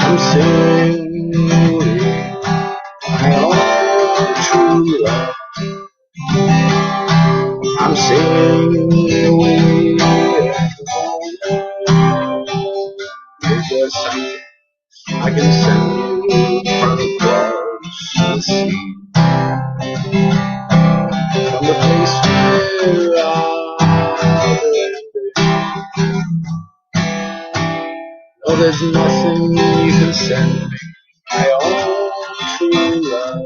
I'm singing my own true love. I'm singing away at the moment. Is there something I can send you from across the sea? From the place where I landed. No, there's nothing you can send me, my own true love.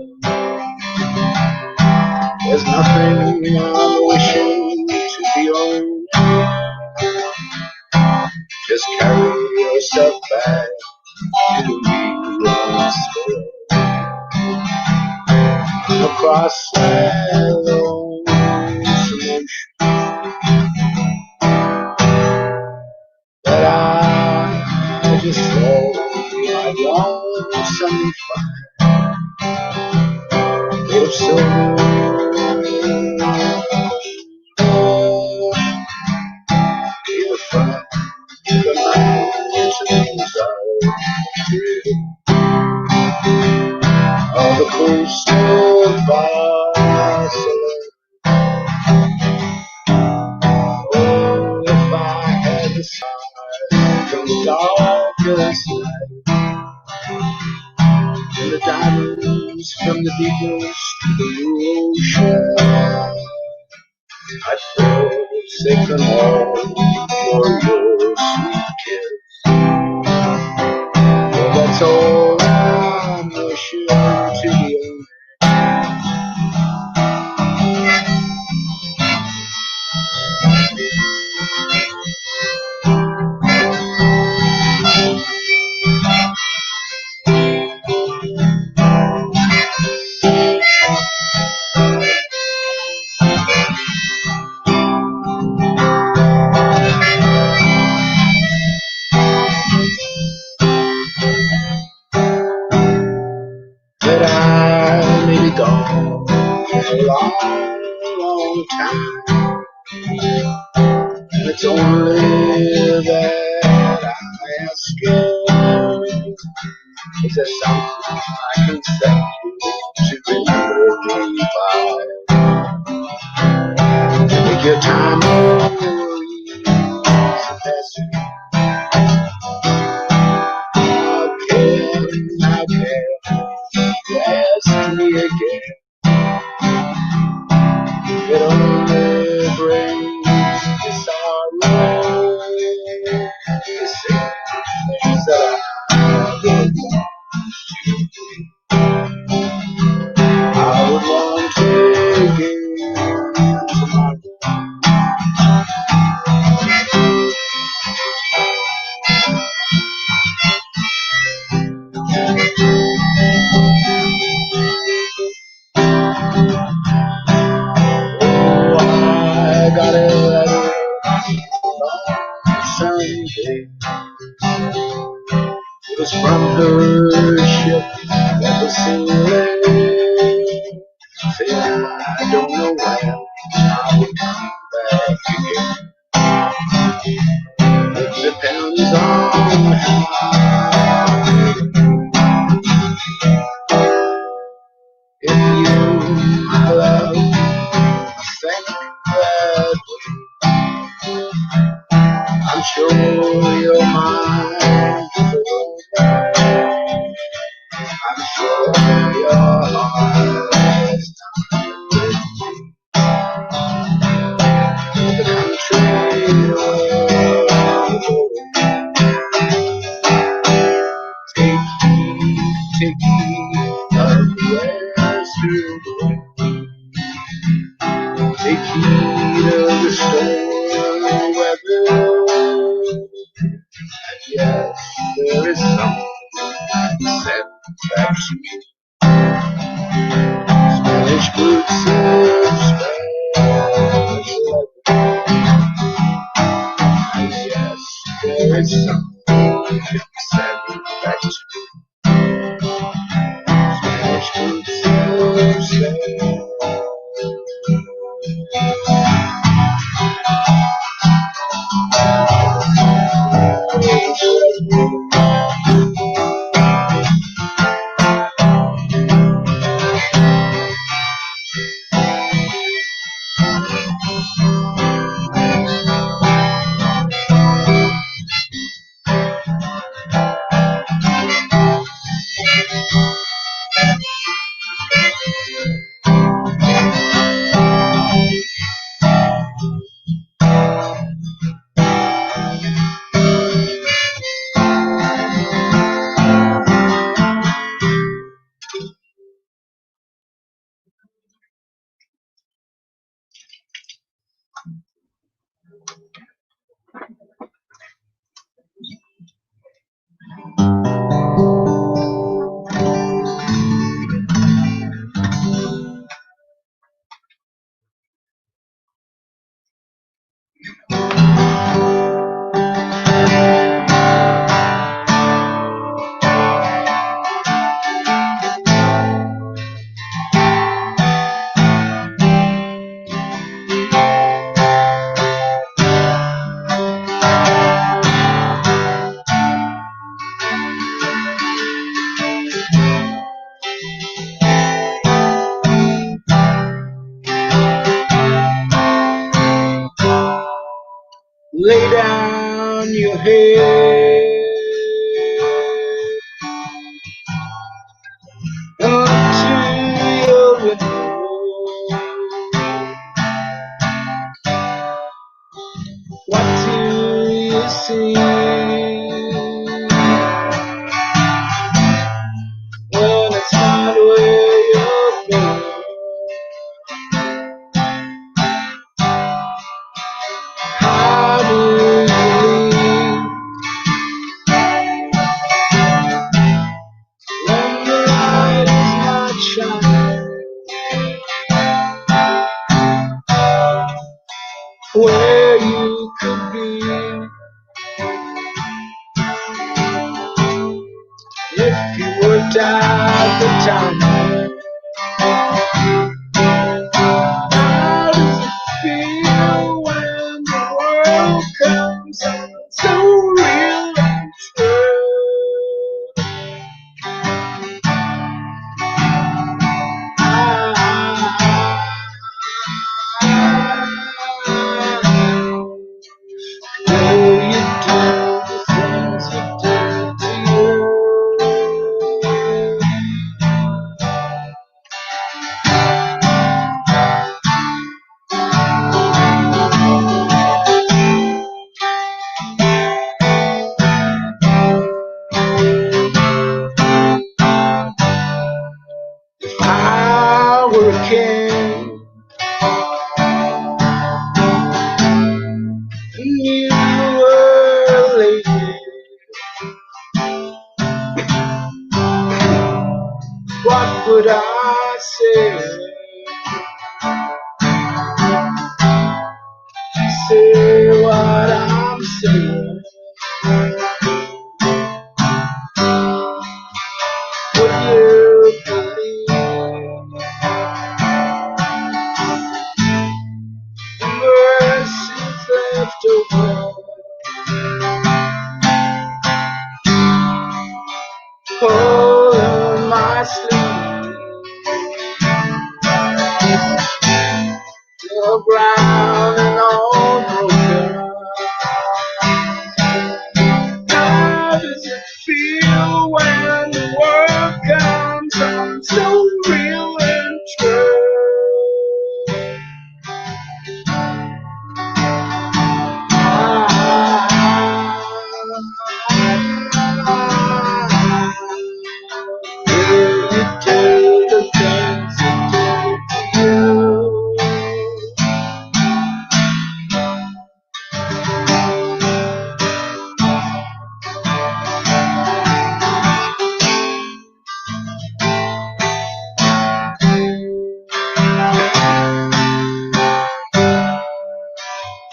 There's nothing I'm wishing to be on. Just carry yourself back to me once more. Across that lonesome ocean that I just rolled my lonesome fire, made of silver. Be the fire, the mountains of the coast of Barcelona. Oh, if I had the sun from the darkest night, and the diamonds from the deepest blue ocean, I'd forsake them all for your sweet kiss. Well, that's all I'm wishing to be. That I may be gone for a long, long time. And it's only that I ask you, is there something I can say to remember me by? To make your time worries faster. How can ask me again? It only brings the sorrow, the things that I would want to give tomorrow. I got a letter on Sunday. It was from her ship that was sailing, saying I don't know when I will come back again. It depends on how if you, my love, think that way, I'm sure you're mine. I'm sure your heart is done with me. The country world, take heed of the western wind. Take heed of the storm weather. And yes, there is something said back to me. Spanish boots and Spanish leather. And yes, there is something said back to me. Spanish boots and Spanish. lay down your head unto your window. What do you see when it's not where you've been? How do you leave when the light is not shining? Where you could be if you worked out the time. How does it feel when the world comes on so real and true? Will you do the things you do to you? If I were a king and you were a lady, what would I say? Say what I'm saying. Would you believe the mercies left over? Pulling my sleeve, the ground and all broken. How does it feel when the world comes on so real and true? Will you do the things you do to you?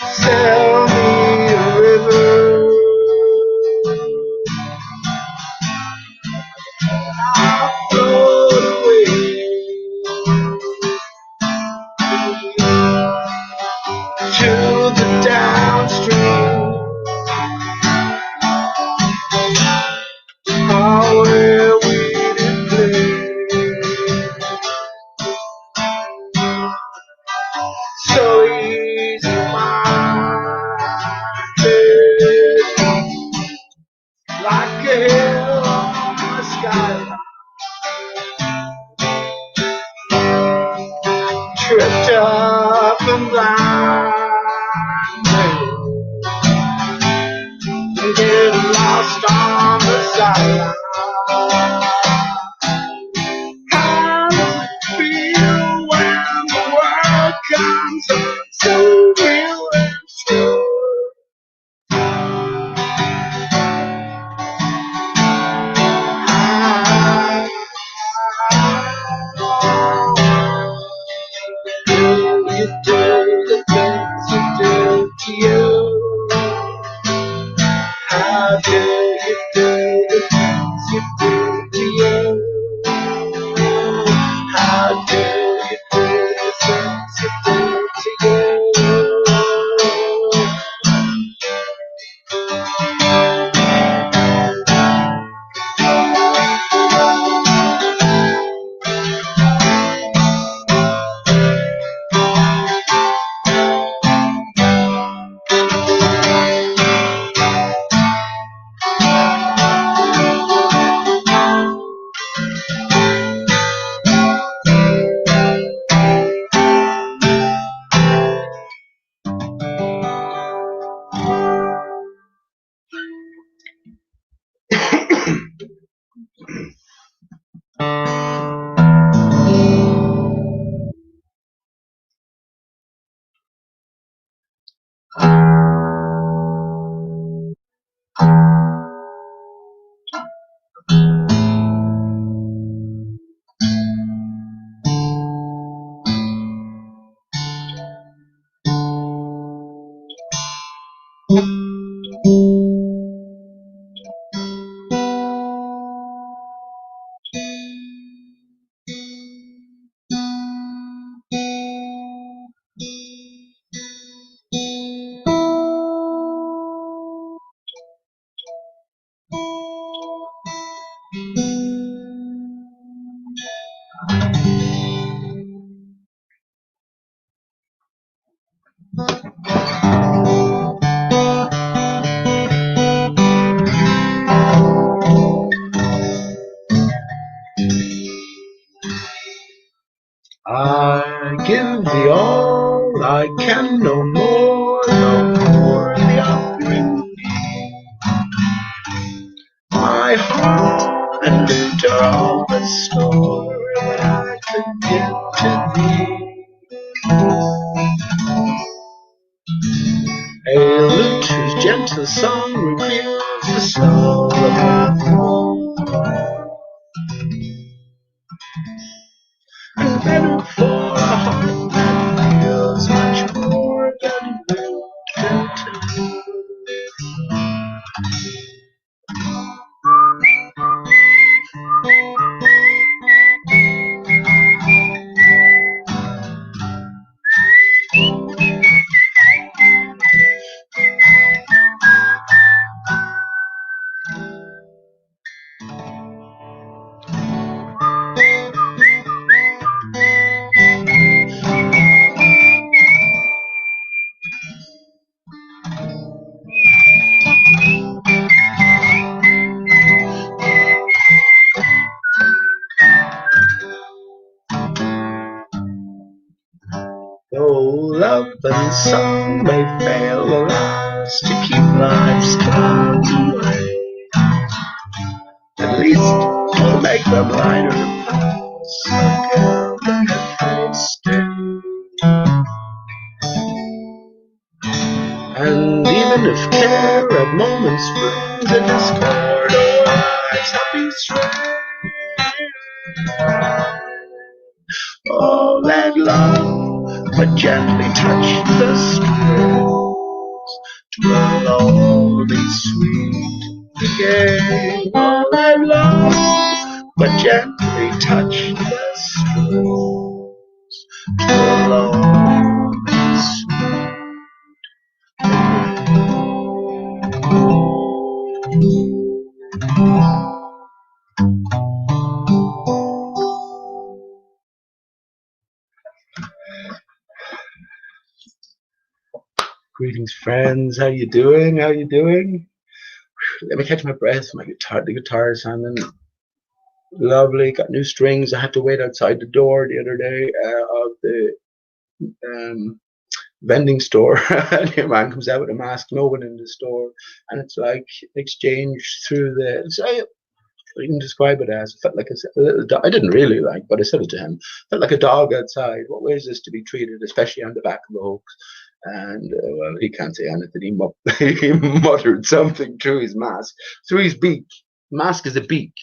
Sell me a river, I'll float away to the downstream, where we did play. So easy, minded, like a hill on the skyline. Tripped up and blinded, and get lost on the sideline. How does it feel when the world comes on so real and true? Will you do the things you do to you? How do you do the things you do to you? How do you do the things you do to you? can no more, no more the offering be. My heart and lute are all the store that I could give to thee. A lute whose gentle song reveals the soul of my soul. And better for a heart that feels much more than lute can tell. Though love and song may fail, alas, to keep life's clouds away, at least we'll make them lighter paths again if they stay. And even if care at moments brings a discord or life's happy stray, oh, let love but gently touch the strings, 'twill all be sweet again. Oh, let love but gently touch the strings, 'twill all be sweet again. Greetings, friends. How you doing? How you doing? Let me catch my breath. My guitar, the guitar is sounding lovely. Got new strings. I had to wait outside the door the other day of the vending store. And your man comes out with a mask. No one in the store, and it's like exchange through the. So you can describe it as. It felt like a little dog. I didn't really like, but I said it to him. Felt like a dog outside. What way is this to be treated, especially on the back of the hooks? And well, he can't say anything. He muttered something through his mask, through his beak. Mask is a beak.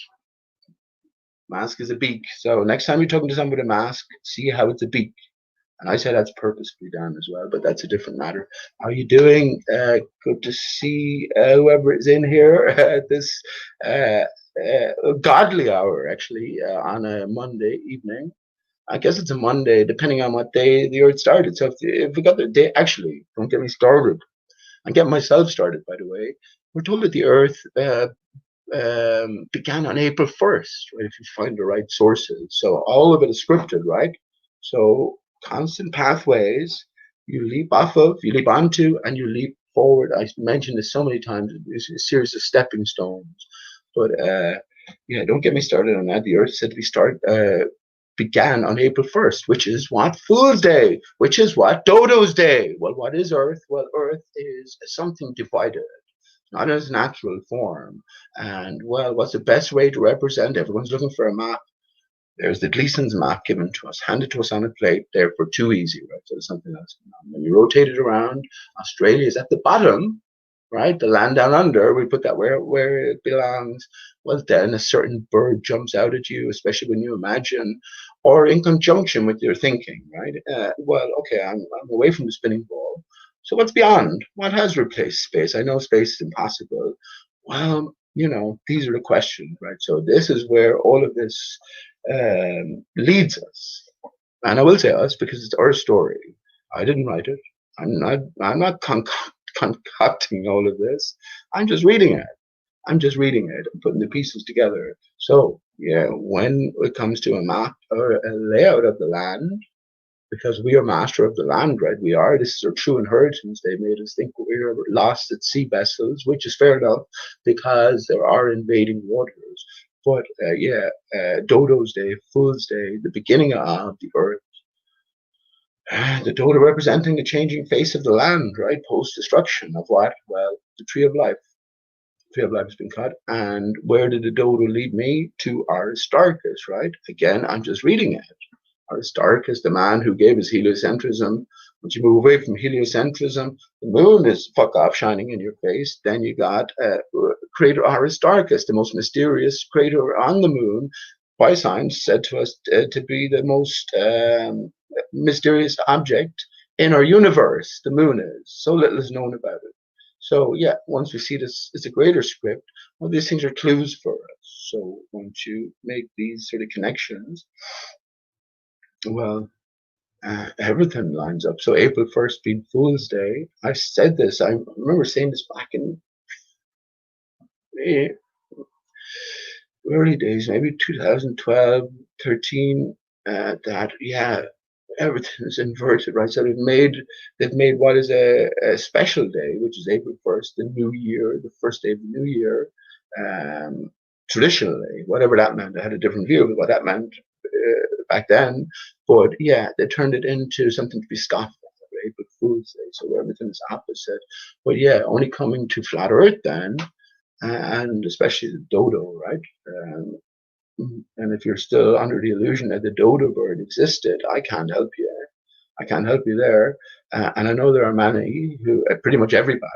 Mask is a beak. So next time you're talking to someone with a mask, see how it's a beak. And I say that's purposefully done as well, but that's a different matter. How are you doing? Good to see whoever is in here at this godly hour, actually, on a Monday evening. I guess it's a Monday, depending on what day the earth started. So if we got the day, actually, don't get me started. I'm getting myself started, by the way. We're told that the earth began on April 1st, right? If you find the right sources. So all of it is scripted, right? So constant pathways you leap off of, you leap onto, and you leap forward. I mentioned this so many times. It's a series of stepping stones. But yeah, don't get me started on that. The earth said began on April 1st, which is what? Fool's Day, which is what? Dodo's Day. Well, what is Earth? Well, Earth is something divided, not as natural form. And, well, what's the best way to represent? Everyone's looking for a map. There's the Gleason's map given to us, handed to us on a plate, therefore too easy, right? So there's something else going on. When you rotate it around, Australia is at the bottom, right? The land down under, we put that where it belongs. Well, then a certain bird jumps out at you, especially when you imagine, or in conjunction with your thinking, right? Well, okay, I'm away from the spinning ball. So what's beyond? What has replaced space? I know space is impossible. Well, you know, these are the questions, right? So this is where all of this leads us. And I will say us because it's our story. I didn't write it. I'm not concocting all of this. I'm just reading it. I'm just reading it and putting the pieces together. So yeah, when it comes to a map or a layout of the land, because we are master of the land, right? We are. This is our true inheritance. They made us think we're lost at sea vessels, which is fair enough because there are invading waters. But yeah, Dodo's Day, Fool's Day, the beginning of the earth. The dodo representing the changing face of the land, right? Post-destruction of what? Well, the tree of life. The tree of life has been cut. And where did the dodo lead me? To Aristarchus, right? Again, I'm just reading it. Aristarchus, the man who gave us heliocentrism. Once you move away from heliocentrism, the moon is fuck off shining in your face. Then you got crater Aristarchus, the most mysterious crater on the moon, by science said to us to be the most mysterious object in our universe. The moon is. So little is known about it. So yeah, once we see this as a greater script, well, these things are clues for us. So once you make these sort of connections, well, everything lines up. So April 1st being Fool's Day, I said this, I remember saying this back in early days, maybe 2012, 13, that, yeah, everything's inverted, right? So they've made what is a special day, which is April 1st, the new year, the first day of the new year, traditionally, whatever that meant. I had a different view of what that meant back then, but yeah, they turned it into something to be scoffed at, April Fool's Day, so everything is opposite. But yeah, only coming to flat Earth then, and especially the dodo, right? And if you're still under the illusion that the dodo bird existed, I can't help you. I can't help you there. And I know there are many who, pretty much everybody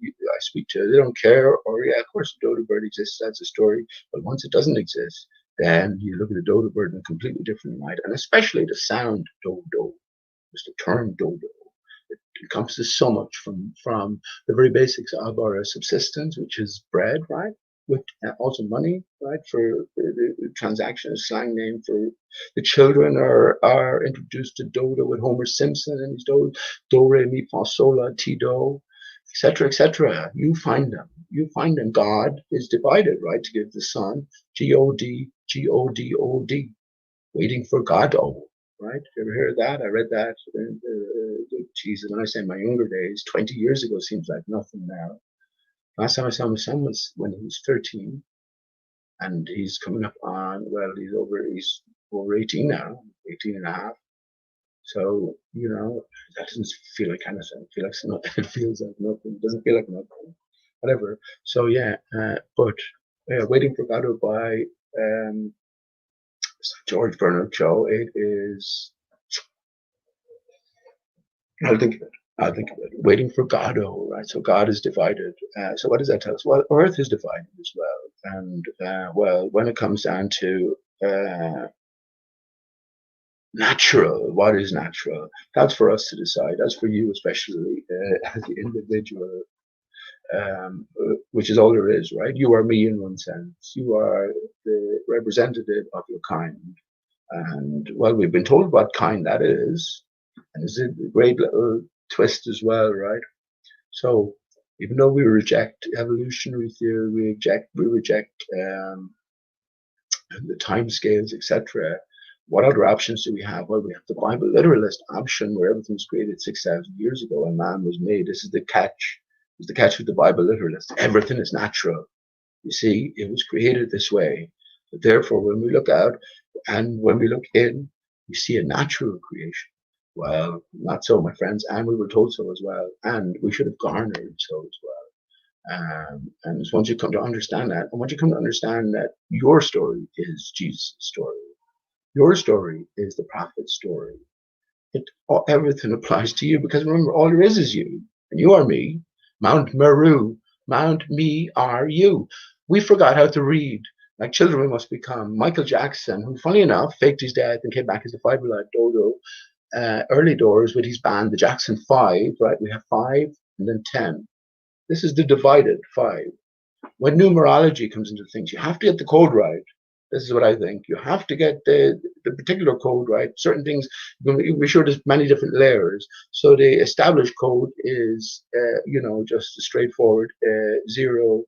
I speak to, they don't care. Or yeah, of course, the dodo bird exists. That's a story. But once it doesn't exist, then you look at the dodo bird in a completely different light, and especially the sound dodo, just the term dodo. It encompasses so much from the very basics of our subsistence, which is bread, right? With also money, right? For the transaction, slang name for the children are introduced to dodo with Homer Simpson and his do re mi fa sol la ti do, etc., etc. You find them. You find them. God is divided, right? To give the Son G-O-D, G-O-D-O-D, waiting for Godot, right? You ever heard that? I read that. Jesus, when I say my younger days, 20 years ago seems like nothing now. Last time I saw my son was when he was 13, and he's coming up on, well, he's over 18 now, 18 and a half. So, that doesn't feel like anything. It feels like nothing. It doesn't feel like nothing. Whatever. So yeah, but Waiting for Godot by George Bernard Shaw. It is, I'll think of it. I'll think of it. Waiting for Godot, right? So God is divided. So what does that tell us? Well, Earth is divided as well. And well, when it comes down to natural, what is natural? That's for us to decide. That's for you, especially as the individual, which is all there is, right? You are me in one sense. You are the representative of your kind. And well, we've been told what kind that is. And it's a great little twist as well, right? So even though we reject evolutionary theory, we reject the time scales, etc. What other options do we have? Well, we have the Bible literalist option, where everything was created 6,000 years ago and man was made. This is the catch. Is the catch with the Bible literalist. Everything is natural. You see, it was created this way. So therefore, when we look out and when we look in, we see a natural creation. Well, not so, my friends, and we were told so as well, and we should have garnered so as well. And once you come to understand that, and once you come to understand that your story is Jesus' story, your story is the prophet's story, everything applies to you, because remember, all there is you, and you are me. Mount Meru, Mount me are you. We forgot how to read. Like children, we must become. Michael Jackson, who, funny enough, faked his death and came back as a five-year-old dodo, early doors with his band, the Jackson 5, right? We have 5 and then 10. This is the divided 5. When numerology comes into things, you have to get the code right. This is what I think. You have to get the particular code right. Certain things, we're sure there's many different layers. So the established code is, just straightforward 0.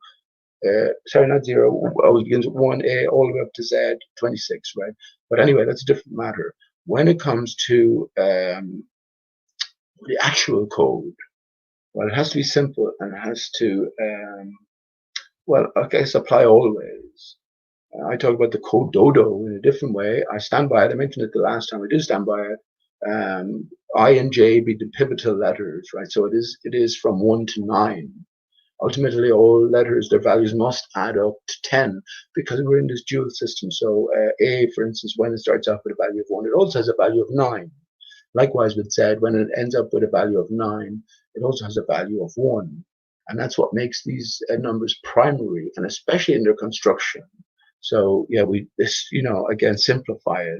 Sorry, not 0. Always begins with 1A all the way up to Z, 26, right? But anyway, that's a different matter. When it comes to the actual code, well, it has to be simple and it has to, well, I guess apply always. I talk about the code dodo in a different way. I stand by it. I mentioned it the last time. I do stand by it. I and J be the pivotal letters, right? So it is from 1 to 9. Ultimately, all letters, their values must add up to 10 because we're in this dual system. So A, for instance, when it starts off with a value of 1, it also has a value of 9. Likewise with Z, when it ends up with a value of 9, it also has a value of 1. And that's what makes these numbers primary, and especially in their construction. So yeah, we this again simplify it.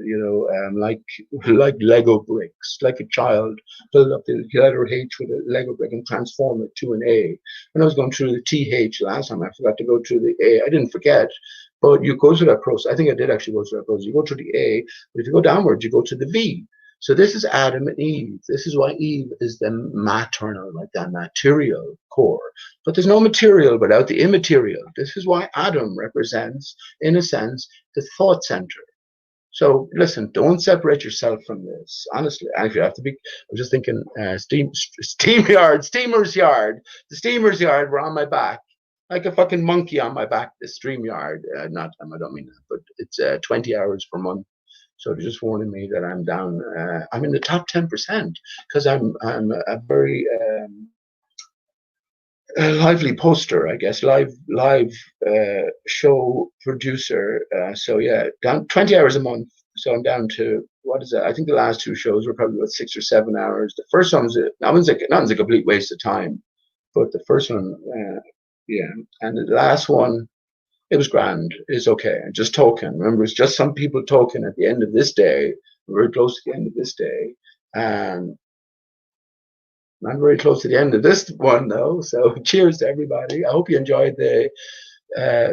Like Lego bricks, like a child build up the letter H with a Lego brick and transform it to an A. When I was going through the TH last time, I forgot to go through the A. I didn't forget, but you go through that process. I think I did actually go through that process. You go through the A, but if you go downwards, you go to the V. So this is Adam and Eve. This is why Eve is the maternal, like that material core. But there's no material without the immaterial. This is why Adam represents, in a sense, the thought center. So listen, don't separate yourself from this. Honestly, actually, I have to be. I was just thinking, steamer's yard. The steamer's yard were on my back, like a fucking monkey on my back. The stream yard, not. I don't mean that, but it's 20 hours per month. So they're just warning me that I'm down. I'm in the top 10% because I'm a very lively poster, I guess, live show producer. So yeah, down 20 hours a month. So I'm down to, what is that? I think the last 2 shows were probably about 6 or 7 hours. The first one was that one's a complete waste of time, but the first one, yeah, and the last one, it was grand. It's okay. Just talking. Remember, it's just some people talking at the end of this day. We're very close to the end of this day. And not very close to the end of this one, though. So cheers to everybody. I hope you enjoyed the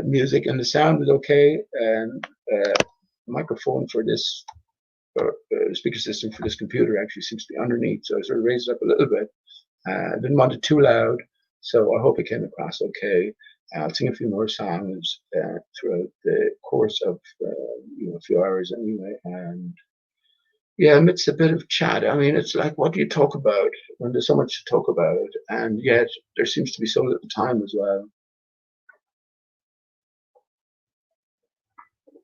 music and the sound was okay. And microphone for this speaker system for this computer actually seems to be underneath. So I sort of raised it up a little bit. Didn't want it too loud. So I hope it came across okay. I'll sing a few more songs throughout the course of a few hours anyway. And yeah, amidst a bit of chat, I mean, it's like, what do you talk about when there's so much to talk about? And yet there seems to be so little time as well.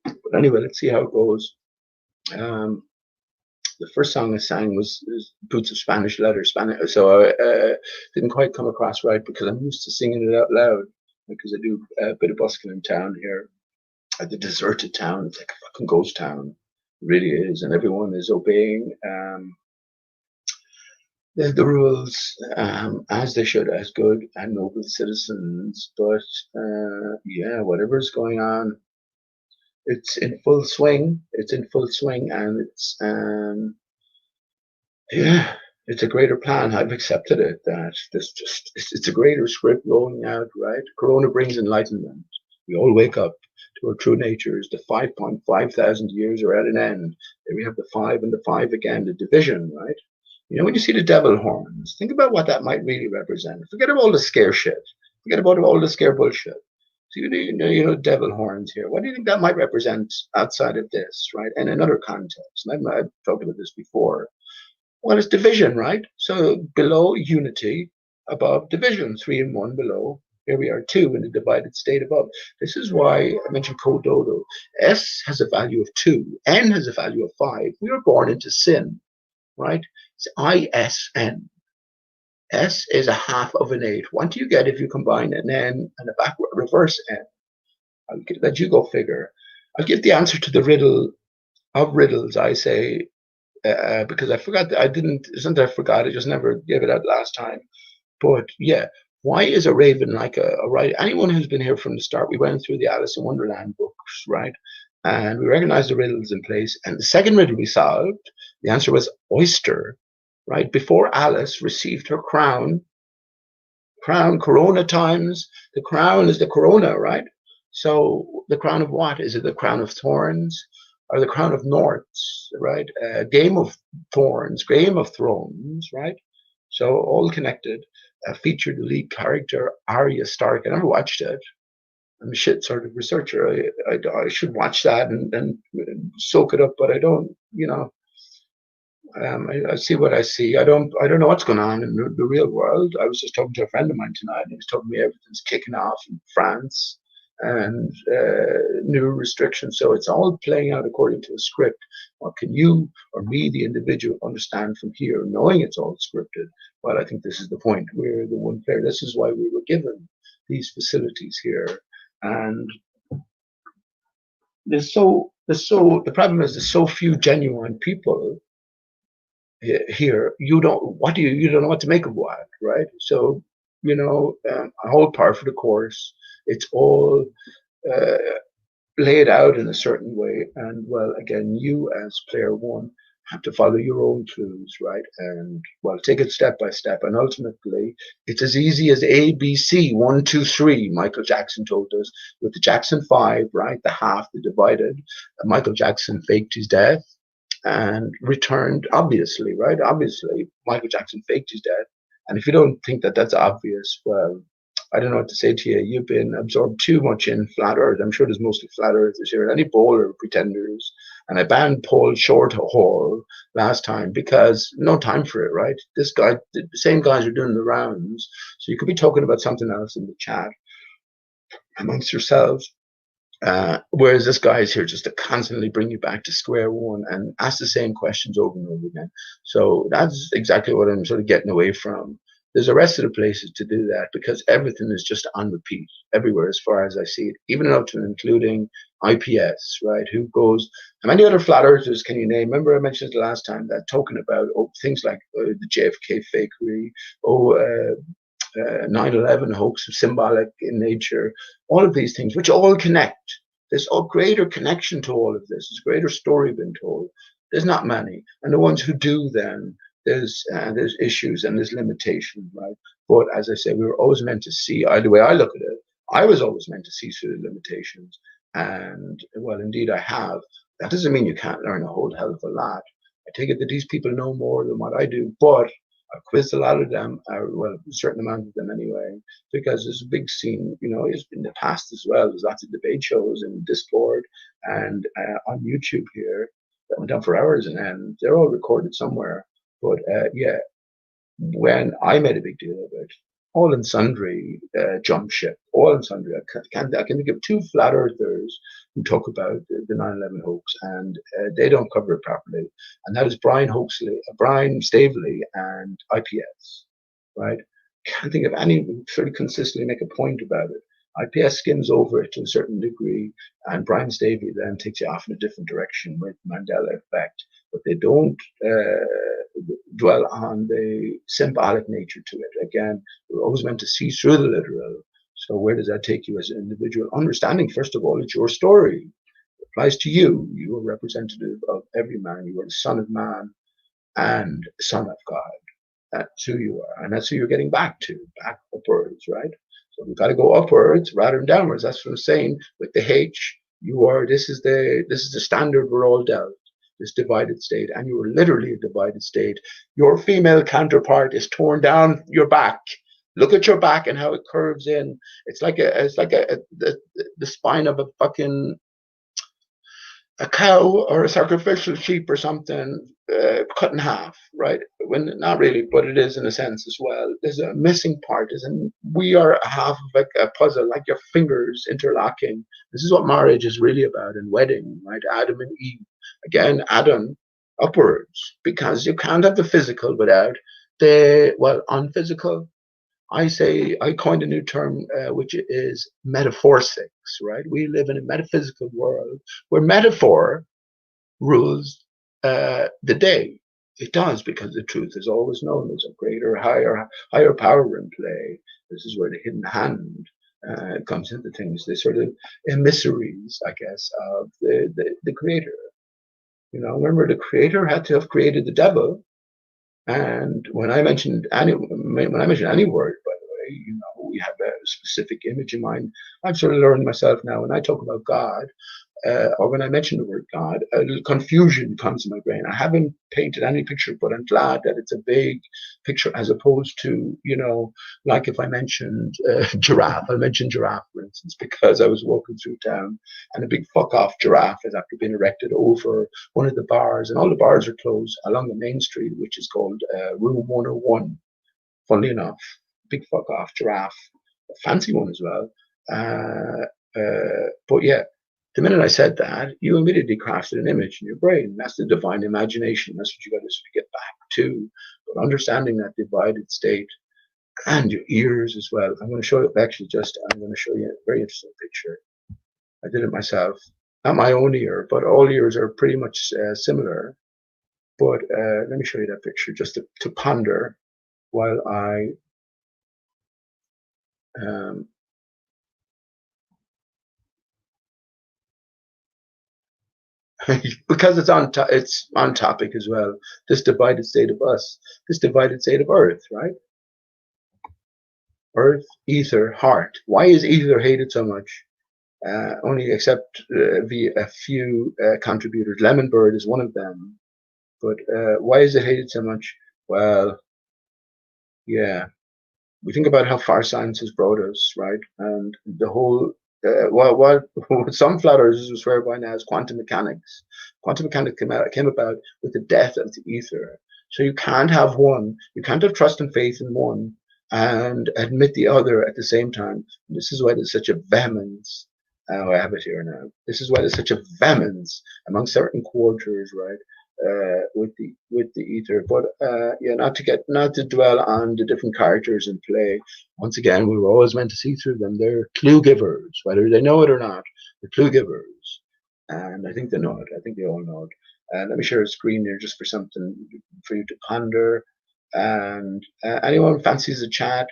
But anyway, let's see how it goes. The first song I sang was Boots of Spanish Leather, Spanish. So I didn't quite come across right because I'm used to singing it out loud. Because I do a bit of busking in town here, at the deserted town. It's like a fucking ghost town, it really is, and everyone is obeying the rules as they should, as good and noble citizens. But yeah, whatever's going on, it's in full swing. It's in full swing, and it's yeah. It's a greater plan. I've accepted it. That it's a greater script rolling out, right? Corona brings enlightenment. We all wake up to our true natures. The 5.5 thousand years are at an end. Then we have the 5 and the 5 again, the division, right? When you see the devil horns, think about what that might really represent. Forget about all the scare shit. Forget about all the scare bullshit. So devil horns here. What do you think that might represent outside of this, right? In another context. And I've talked about this before. Well, it's division, right? So below unity, above division, 3 and 1 below. Here we are 2 in the divided state above. This is why I mentioned Kododo. S has a value of 2. N has a value of 5. We were born into sin, right? It's ISN. S is a half of an 8. What do you get if you combine an N and a backward reverse N? I'll let you go figure. I'll give the answer to the riddle of riddles, I say, because I forgot. I didn't. Isn't that I forgot? I just never gave it out last time. But yeah, why is a raven like a right? Anyone who's been here from the start, we went through the Alice in Wonderland books, right? And we recognized the riddles in place. And the second riddle we solved, the answer was oyster, right? Before Alice received her crown, Corona times, the crown is the Corona, right? So the crown of what? Is it the crown of thorns? Or the crown of Norts, right? Game of Thorns, Game of Thrones, right? So all connected. Featured the lead character Arya Stark. I never watched it. I'm a shit sort of researcher. I should watch that and soak it up, but I don't. I see what I see. I don't know what's going on in the real world. I was just talking to a friend of mine tonight, and he was telling me everything's kicking off in France. and new restrictions. So it's all playing out according to a script. What can you or me, the individual, understand from here, knowing it's all scripted? Well, I think this is the point. We're the one player. This is why we were given these facilities here. And the problem is there's so few genuine people here. You don't know what to make of what, right? So, a whole part for the course. It's all uh, laid out in a certain way. And well, again, you as player one have to follow your own clues, right? And well, take it step by step. And ultimately, it's as easy as A, B, C, 1, 2, 3. Michael Jackson told us with the Jackson 5, right? The half, the divided. Michael Jackson faked his death and returned, obviously, right? Obviously, Michael Jackson faked his death. And if you don't think that that's obvious, well, I don't know what to say to you. You've been absorbed too much in flat Earth. I'm sure there's mostly flat Earthers here, any bowler pretenders. And I banned Paul Shorthall last time because no time for it, right? This guy, the same guys are doing the rounds. So you could be talking about something else in the chat amongst yourselves. Whereas this guy is here just to constantly bring you back to square one and ask the same questions over and over again. So that's exactly what I'm sort of getting away from. There's a rest of the places to do that because everything is just on repeat everywhere as far as I see it, even up to and including IPS, right? Who goes, how many other flat earthers can you name? Remember I mentioned the last time that talking about things like the JFK fakery, 9/11 hoax, symbolic in nature, all of these things, which all connect. There's a greater connection to all of this. There's a greater story being told. There's not many, and the ones who do, then there's issues and there's limitations, right? But as I say, we were always meant to see. The way I look at it, I was always meant to see through the limitations, and well, indeed, I have. That doesn't mean you can't learn a whole hell of a lot. I take it that these people know more than what I do, but I've quizzed a lot of them, well, a certain amount of them anyway, because there's a big scene, it's in the past as well. There's lots of debate shows in Discord and on YouTube here that went on for hours and they're all recorded somewhere. But yeah, when I made a big deal of it, all and sundry jump ship, all and sundry. I can think of two flat earthers who talk about the 9/11 hoax, and they don't cover it properly. And that is Brian Staveley, and IPS, right? Can't think of any who sort of consistently make a point about it. IPS skims over it to a certain degree, and Brian Staveley then takes you off in a different direction with Mandela effect. But they don't dwell on the symbolic nature to it. Again, we're always meant to see through the literal. So where does that take you as an individual? Understanding, first of all, it's your story. It applies to you. You are representative of every man. You are the son of man and son of God. That's who you are. And that's who you're getting back upwards, right? So we've got to go upwards rather than downwards. That's what I'm saying. With the H, this is the standard we're all dealt. This divided state, and you are literally a divided state. Your female counterpart is torn down your back. Look at your back and how it curves in. It's like the spine of a cow or a sacrificial sheep or something cut in half, right? When not really, but it is in a sense as well. There's a missing part. We are half of like a puzzle, like your fingers interlocking. This is what marriage is really about, and wedding, right? Adam and Eve. Again, Adam upwards, because you can't have the physical without the unphysical. I coined a new term, which is metaphorsics, right? We live in a metaphysical world where metaphor rules the day. It does, because the truth is always known. There's a greater, higher power in play. This is where the hidden hand comes into things. The sort of emissaries, I guess, of the creator. Remember, the creator had to have created the devil. And when I mentioned any word, by the way, we have a specific image in mind. I've sort of learned myself now when I talk about God, or when I mention the word God, a little confusion comes in my brain. I haven't painted any picture, but I'm glad that it's a big picture as opposed to, like if I mentioned giraffe. I mentioned giraffe, for instance, because I was walking through town and a big fuck off giraffe has actually been erected over one of the bars, and all the bars are closed along the main street, which is called Room 101. Funnily enough, big fuck off giraffe, a fancy one as well. But yeah, the minute I said that, you immediately crafted an image in your brain. That's the divine imagination. That's what you got to get back to. But understanding that divided state and your ears as well. I'm going to show you, actually, I'm going to show you a very interesting picture. I did it myself. Not my own ear, but all ears are pretty much similar. But let me show you that picture just to ponder while I because it's on topic as well. This divided state of us, this divided state of Earth, right? Earth, ether, heart. Why is ether hated so much? Only except via a few contributors. Lemon Bird is one of them. But why is it hated so much? Well, yeah, we think about how far science has brought us, right? And the whole, what some flat earthers swear by now is quantum mechanics. Quantum mechanics came about with the death of the ether. So you can't have one, you can't have trust and faith in one and admit the other at the same time. This is why there's such a vehemence. Oh, I have it here now. This is why there's such a vehemence among certain quarters, right? With the ether, but yeah, not to dwell on the different characters in play. Once again, we were always meant to see through them. They're clue givers, whether they know it or not. They're clue givers, and I think they know it. I think they all know it. Let me share a screen there just for something for you to ponder. And anyone fancies a chat,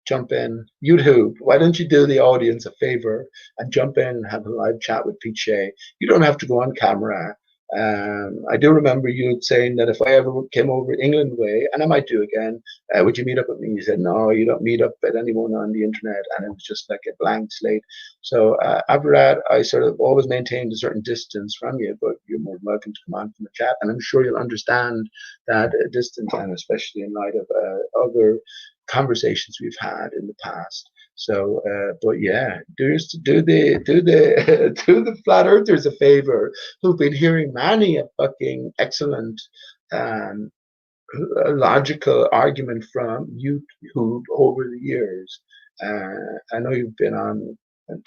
jump in. YouTube, why don't you do the audience a favor and jump in and have a live chat with Pete Shea? You don't have to go on camera. I do remember you saying that if I ever came over England way, and I might do again, would you meet up with me? You said, no, you don't meet up with anyone on the internet. And it was just like a blank slate. So after that, I sort of always maintained a certain distance from you, but you're more than welcome to come on from the chat. And I'm sure you'll understand that distance, and especially in light of other conversations we've had in the past. So, but yeah, do the do the flat earthers a favor who've been hearing many a fucking excellent logical argument from YouTube over the years. I know you've been on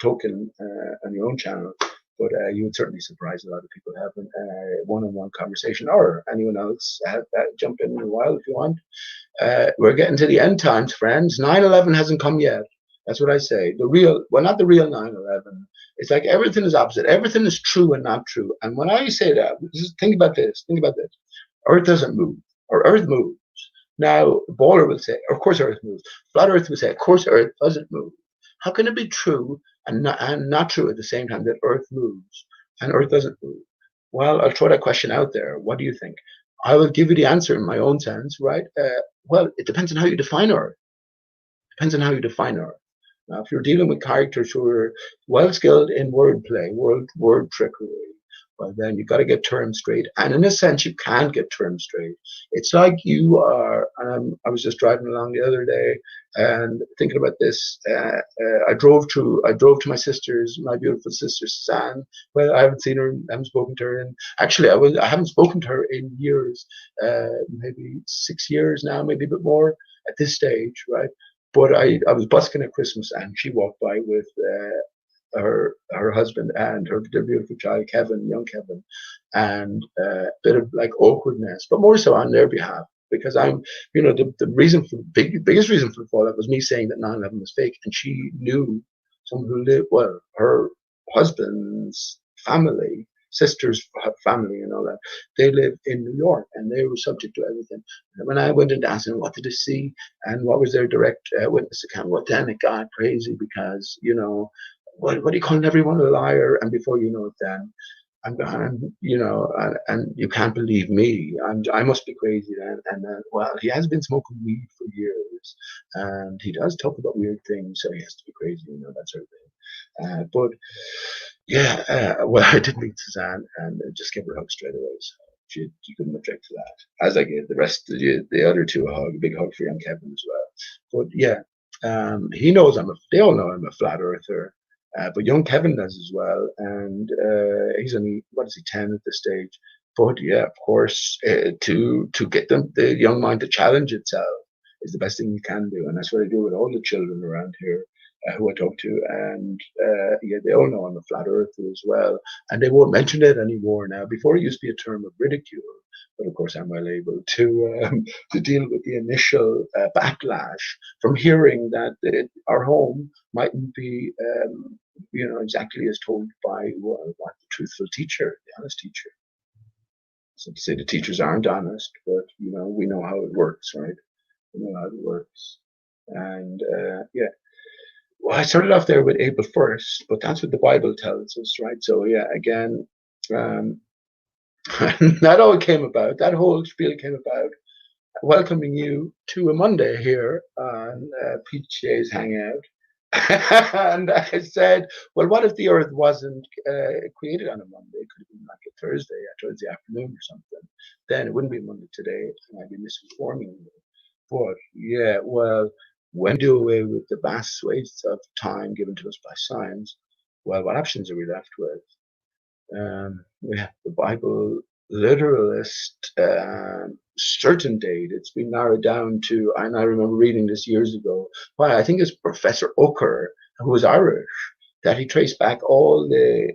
Token on your own channel, but you would certainly surprise a lot of people having a one-on-one conversation, or anyone else jump in a while if you want. We're getting to the end times, friends. 9/11 hasn't come yet. That's what I say. The real, well, not the real 9/11. It's like everything is opposite. Everything is true and not true. And when I say that, just think about this. Think about this. Earth doesn't move, or Earth moves. Now, Baller will say, of course Earth moves. Flat Earth will say, of course Earth doesn't move. How can it be true and not true at the same time that Earth moves and Earth doesn't move? Well, I'll throw that question out there. What do you think? I will give you the answer in my own sense, right? Well, it depends on how you define Earth. Depends on how you define Earth. Now, if you're dealing with characters who are well skilled in wordplay, word trickery, well, then you've got to get terms straight. And in a sense, you can't get terms straight. It's like you are, and I was just driving along the other day and thinking about this. I drove to my sister's, my beautiful sister Suzanne. Well, I haven't seen her, I haven't spoken to her in, actually, I haven't spoken to her in years, maybe 6 years now, maybe a bit more at this stage, right? But I was busking at Christmas and she walked by with her husband and their beautiful child Kevin, young Kevin, and a bit of like awkwardness, but more so on their behalf, because I'm, the reason for biggest reason for the fallout was me saying that 9/11 was fake, and she knew someone who lived, well, her husband's family, sister's family and all that, they live in New York and they were subject to everything. And when I went into asking what did they see and what was their direct witness account, well, then it got crazy because, what are you calling everyone a liar? And before you know it, then I'm gone, and you can't believe me. I must be crazy then. And then, well, he has been smoking weed for years, and he does talk about weird things, so he has to be crazy, that sort of thing. But yeah, well, I did meet Suzanne and just gave her a hug straight away. So she couldn't object to that. As I gave the rest of the other two a hug, a big hug for young Kevin as well. But yeah, he knows they all know I'm a flat earther. But young Kevin does as well, and he's only, what is he, 10 at this stage? But yeah, of course, to get the young mind to challenge itself is the best thing you can do, and that's what I do with all the children around here. who I talk to, and yeah, they all know I'm a flat earther as well, and they won't mention it anymore now. Before it used to be a term of ridicule, but of course I'm well able to deal with the initial backlash from hearing that our home mightn't be, exactly as told by what the truthful teacher, the honest teacher. So to say the teachers aren't honest, but we know how it works, right? We know how it works, and yeah. Well, I started off there with April 1st, but that's what the Bible tells us, right? So yeah, again, um, that all came about. That whole spiel came about welcoming you to a Monday here on PJ's Hangout. And I said, well, what if the Earth wasn't created on a Monday? It could have been like a Thursday, towards the afternoon or something. Then it wouldn't be Monday today, and I'd be misinforming you. But yeah, well, when we do away with the vast swathes of time given to us by science, well, what options are we left with? We have the Bible literalist certain date. It's been narrowed down to, and I remember reading this years ago. Why I think it's Professor Ooker, who was Irish, that he traced back all the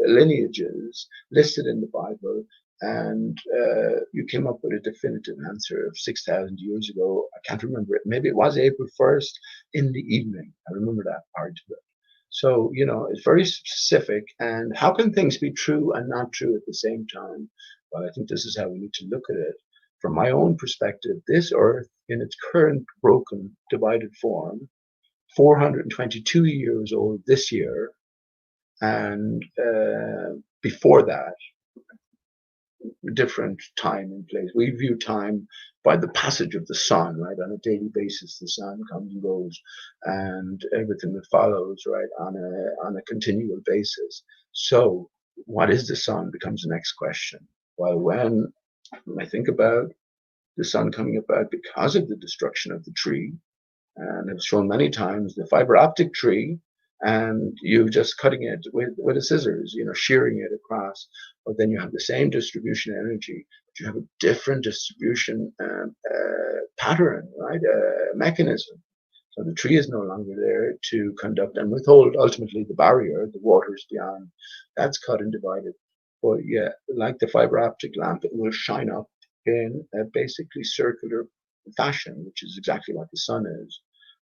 lineages listed in the Bible, and you came up with a definitive answer of 6,000 years ago. I can't remember it. Maybe it was April 1st in the evening. I remember that part of it. So, it's very specific. And how can things be true and not true at the same time? Well, I think this is how we need to look at it. From my own perspective, this earth in its current broken, divided form, 422 years old this year, and before that, different time and place. We view time by the passage of the sun, right? On a daily basis, the sun comes and goes, and everything that follows, right, on a continual basis. So, what is the sun becomes the next question. Well, when I think about the sun coming about because of the destruction of the tree, and I've shown many times the fiber optic tree, and you just cutting it with a scissors, shearing it across. But then you have the same distribution energy, but you have a different distribution pattern, right? Mechanism. So the tree is no longer there to conduct and withhold ultimately the barrier, the waters beyond. That's cut and divided. But yeah, like the fiber optic lamp, it will shine up in a basically circular fashion, which is exactly what the sun is.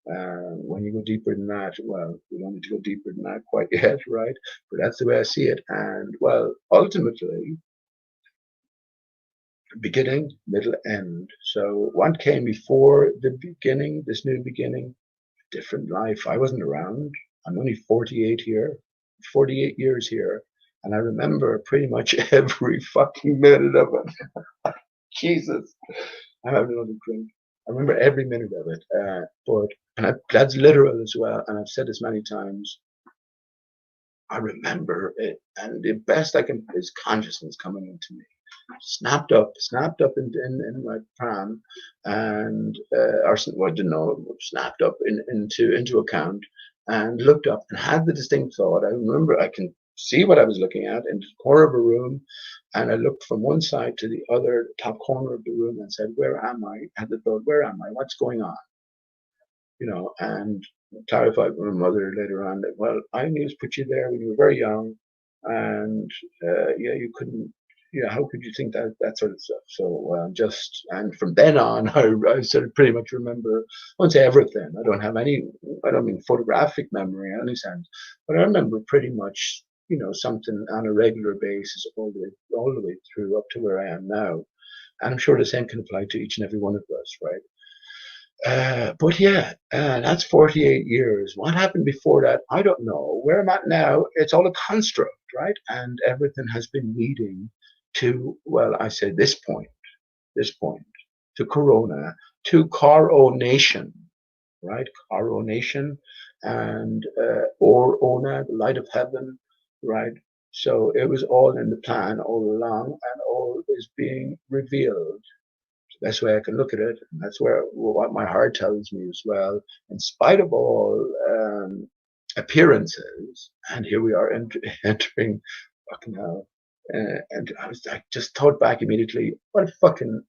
When you go deeper than that, well, we don't need to go deeper than that quite yet, right? But that's the way I see it. And well, ultimately, beginning, middle, end. So what came before the beginning, this new beginning? Different life. I wasn't around. I'm only 48 here, 48 years here. And I remember pretty much every fucking minute of it. Jesus. I'm having another drink. I remember every minute of it. That's literal as well. And I've said this many times. I remember it. And the best I can is consciousness coming into me. Snapped up in my pram, and or well, I didn't know, snapped up into account, and looked up and had the distinct thought. I remember I can see what I was looking at in the corner of a room, and I looked from one side to the other, top corner of the room, and said, "Where am I?" Had the thought, "Where am I? What's going on?" And clarified with my mother later on that, well, I knew to put you there when you were very young, and yeah, you couldn't. Yeah, how could you think that sort of stuff? So and from then on, I sort of pretty much remember. I won't say everything. I don't have any. I don't mean photographic memory in any sense, but I remember pretty much, something on a regular basis all the way through up to where I am now. And I'm sure the same can apply to each and every one of us, right? But yeah, that's 48 years. What happened before that? I don't know. Where I'm at now, it's all a construct, right? And everything has been leading to, well, I say this point, to Corona, to coronation, right? Coronation and or Ona, the light of heaven, right? So it was all in the plan all along, and all is being revealed. That's the way I can look at it. And that's what my heart tells me as well. In spite of all appearances, and here we are entering fucking hell. And I just thought back immediately. What fucking?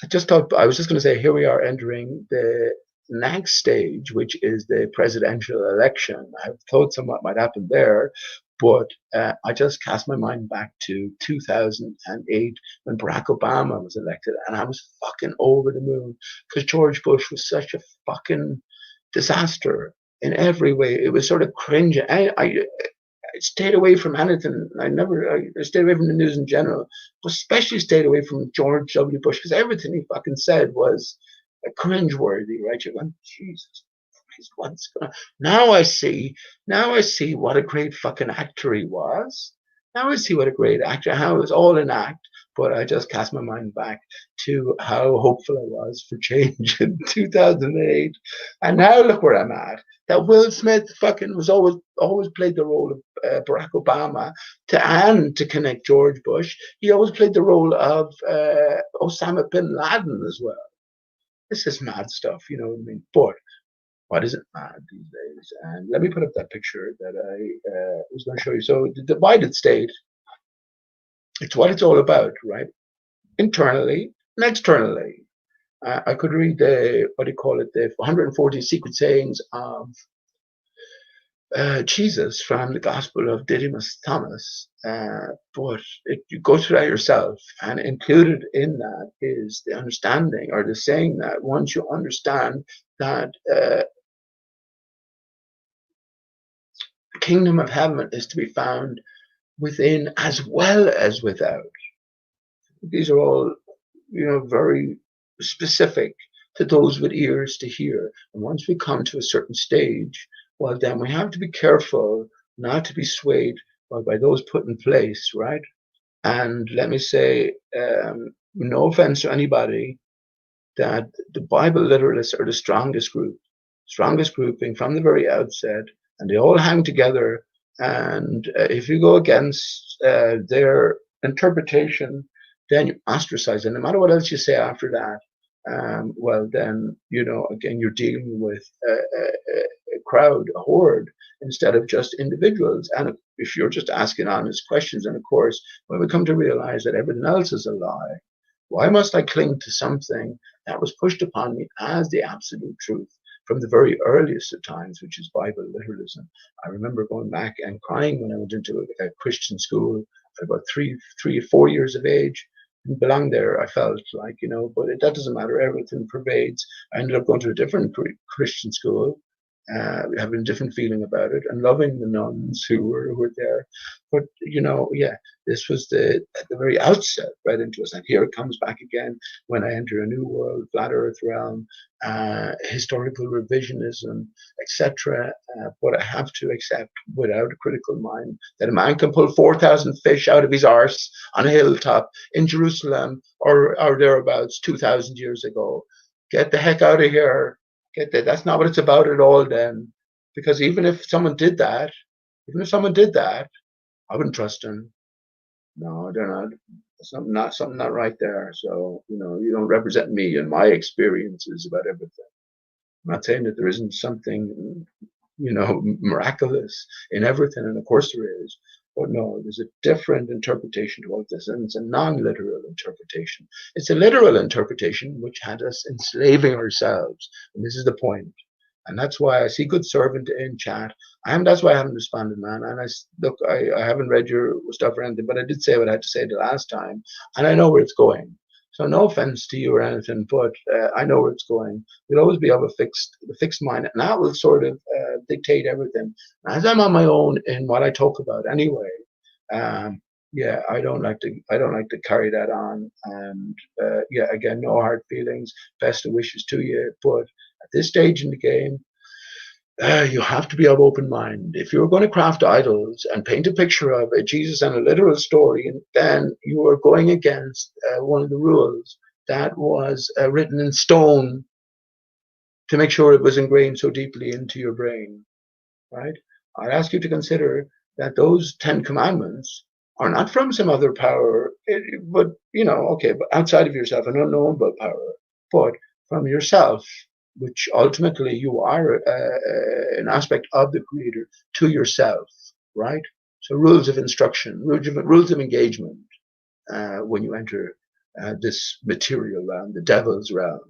I was just going to say, here we are entering the next stage, which is the presidential election. I've thought somewhat might happen there, but I just cast my mind back to 2008 when Barack Obama was elected, and I was fucking over the moon because George Bush was such a fucking disaster in every way. It was sort of cringe. I stayed away from anything. I stayed away from the news in general, but especially stayed away from George W. Bush because everything he fucking said was cringeworthy, right? You went, Jesus Christ, what's going on? Now I see what a great fucking actor he was. Now I see what a great actor, how it was all an act, but I just cast my mind back to how hopeful I was for change in 2008. And now look where I'm at. That Will Smith fucking was always played the role of Barack Obama to connect George Bush. He always played the role of Osama bin Laden as well. This is mad stuff, you know what I mean? But what isn't mad these days? And let me put up that picture that I was going to show you. So the divided state, it's what it's all about, right? Internally and externally. I could read the, what do you call it, the 140 secret sayings of Jesus from the Gospel of Didymus Thomas, but you go through that yourself, and included in that is the understanding or the saying that once you understand that the kingdom of heaven is to be found within as well as without. These are all, you know, very specific to those with ears to hear. And once we come to a certain stage, well, then we have to be careful not to be swayed by those put in place, right? And let me say, no offense to anybody, that the Bible literalists are the strongest grouping from the very outset, and they all hang together. And if you go against their interpretation, then you ostracize it. No matter what else you say after that, well, then, you know, again, you're dealing with a crowd, a horde, instead of just individuals. And if you're just asking honest questions, and of course, when we come to realize that everything else is a lie, why must I cling to something that was pushed upon me as the absolute truth from the very earliest of times, which is Bible literalism? I remember going back and crying when I went into a Christian school at about 4 years of age. Didn't belong there, I felt like, you know, but that doesn't matter. Everything pervades. I ended up going to a different Christian school, having a different feeling about it and loving the nuns who were there. But, you know, yeah, this was at the very outset right into us. And here it comes back again when I enter a new world, flat earth realm, historical revisionism, etc. But I have to accept without a critical mind that a man can pull 4,000 fish out of his arse on a hilltop in Jerusalem or thereabouts 2,000 years ago. Get the heck out of here. That's not what it's about at all then. Because even if someone did that, I wouldn't trust him. No, they're not. Something not right there. So, you know, you don't represent me and my experiences about everything. I'm not saying that there isn't something, you know, miraculous in everything, and of course there is. But no, there's a different interpretation to all this, and it's a non-literal interpretation. It's a literal interpretation which had us enslaving ourselves, and this is the point. And that's why I see good servant in chat. That's why I haven't responded, man. And I haven't read your stuff or anything, but I did say what I had to say the last time, and I know where it's going. So no offense to you or anything, but I know where it's going. We'll always be of a fixed mind, and that will sort of dictate everything. As I'm on my own in what I talk about anyway, yeah, I don't like to carry that on. And yeah, again, no hard feelings. Best of wishes to you, but at this stage in the game, you have to be of open mind. If you're going to craft idols and paint a picture of a Jesus and a literal story, then you are going against one of the rules that was written in stone to make sure it was ingrained so deeply into your brain, right? I'd ask you to consider that those 10 commandments are not from some other power, but, you know, okay, but outside of yourself, an unknowable power, but from yourself, which ultimately you are an aspect of the creator to yourself, right? So rules of instruction, rules of engagement when you enter this material realm, the devil's realm.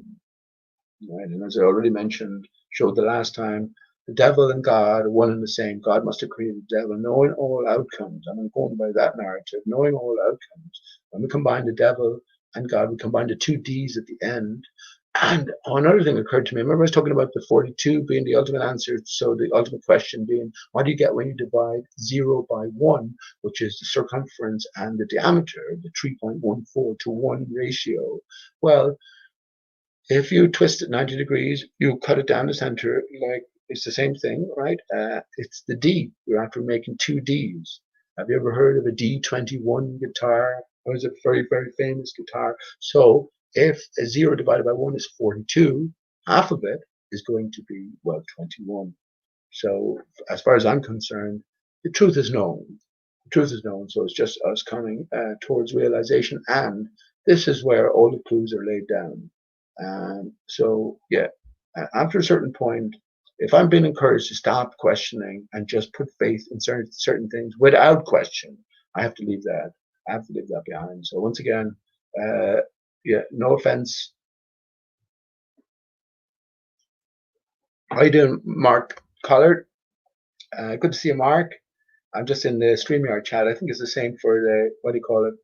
right? And as I already mentioned, showed the last time, the devil and God are one and the same. God must have created the devil, knowing all outcomes. And I'm going by that narrative, knowing all outcomes. When we combine the devil and God, we combine the two D's at the end. And another thing occurred to me. Remember, I was talking about the 42 being the ultimate answer. So the ultimate question being, what do you get when you divide 0 by 1, which is the circumference and the diameter, the 3.14 to 1 ratio? Well, if you twist it 90 degrees, you cut it down the center, like it's the same thing, right? It's the D. You're after making two Ds. Have you ever heard of a D21 guitar? It was a very, very famous guitar. So if a 0 divided by 1 is 42, half of it is going to be, well, 21. So as far as I'm concerned, the truth is known. The truth is known. So it's just us coming towards realization. And this is where all the clues are laid down. So yeah, after a certain point, if I'm being encouraged to stop questioning and just put faith in certain things without question, I have to leave that. I have to leave that behind. So once again, yeah, no offense. How you doing, Mark Collard? Good to see you, Mark. I'm just in the StreamYard chat. I think it's the same for the, what do you call it?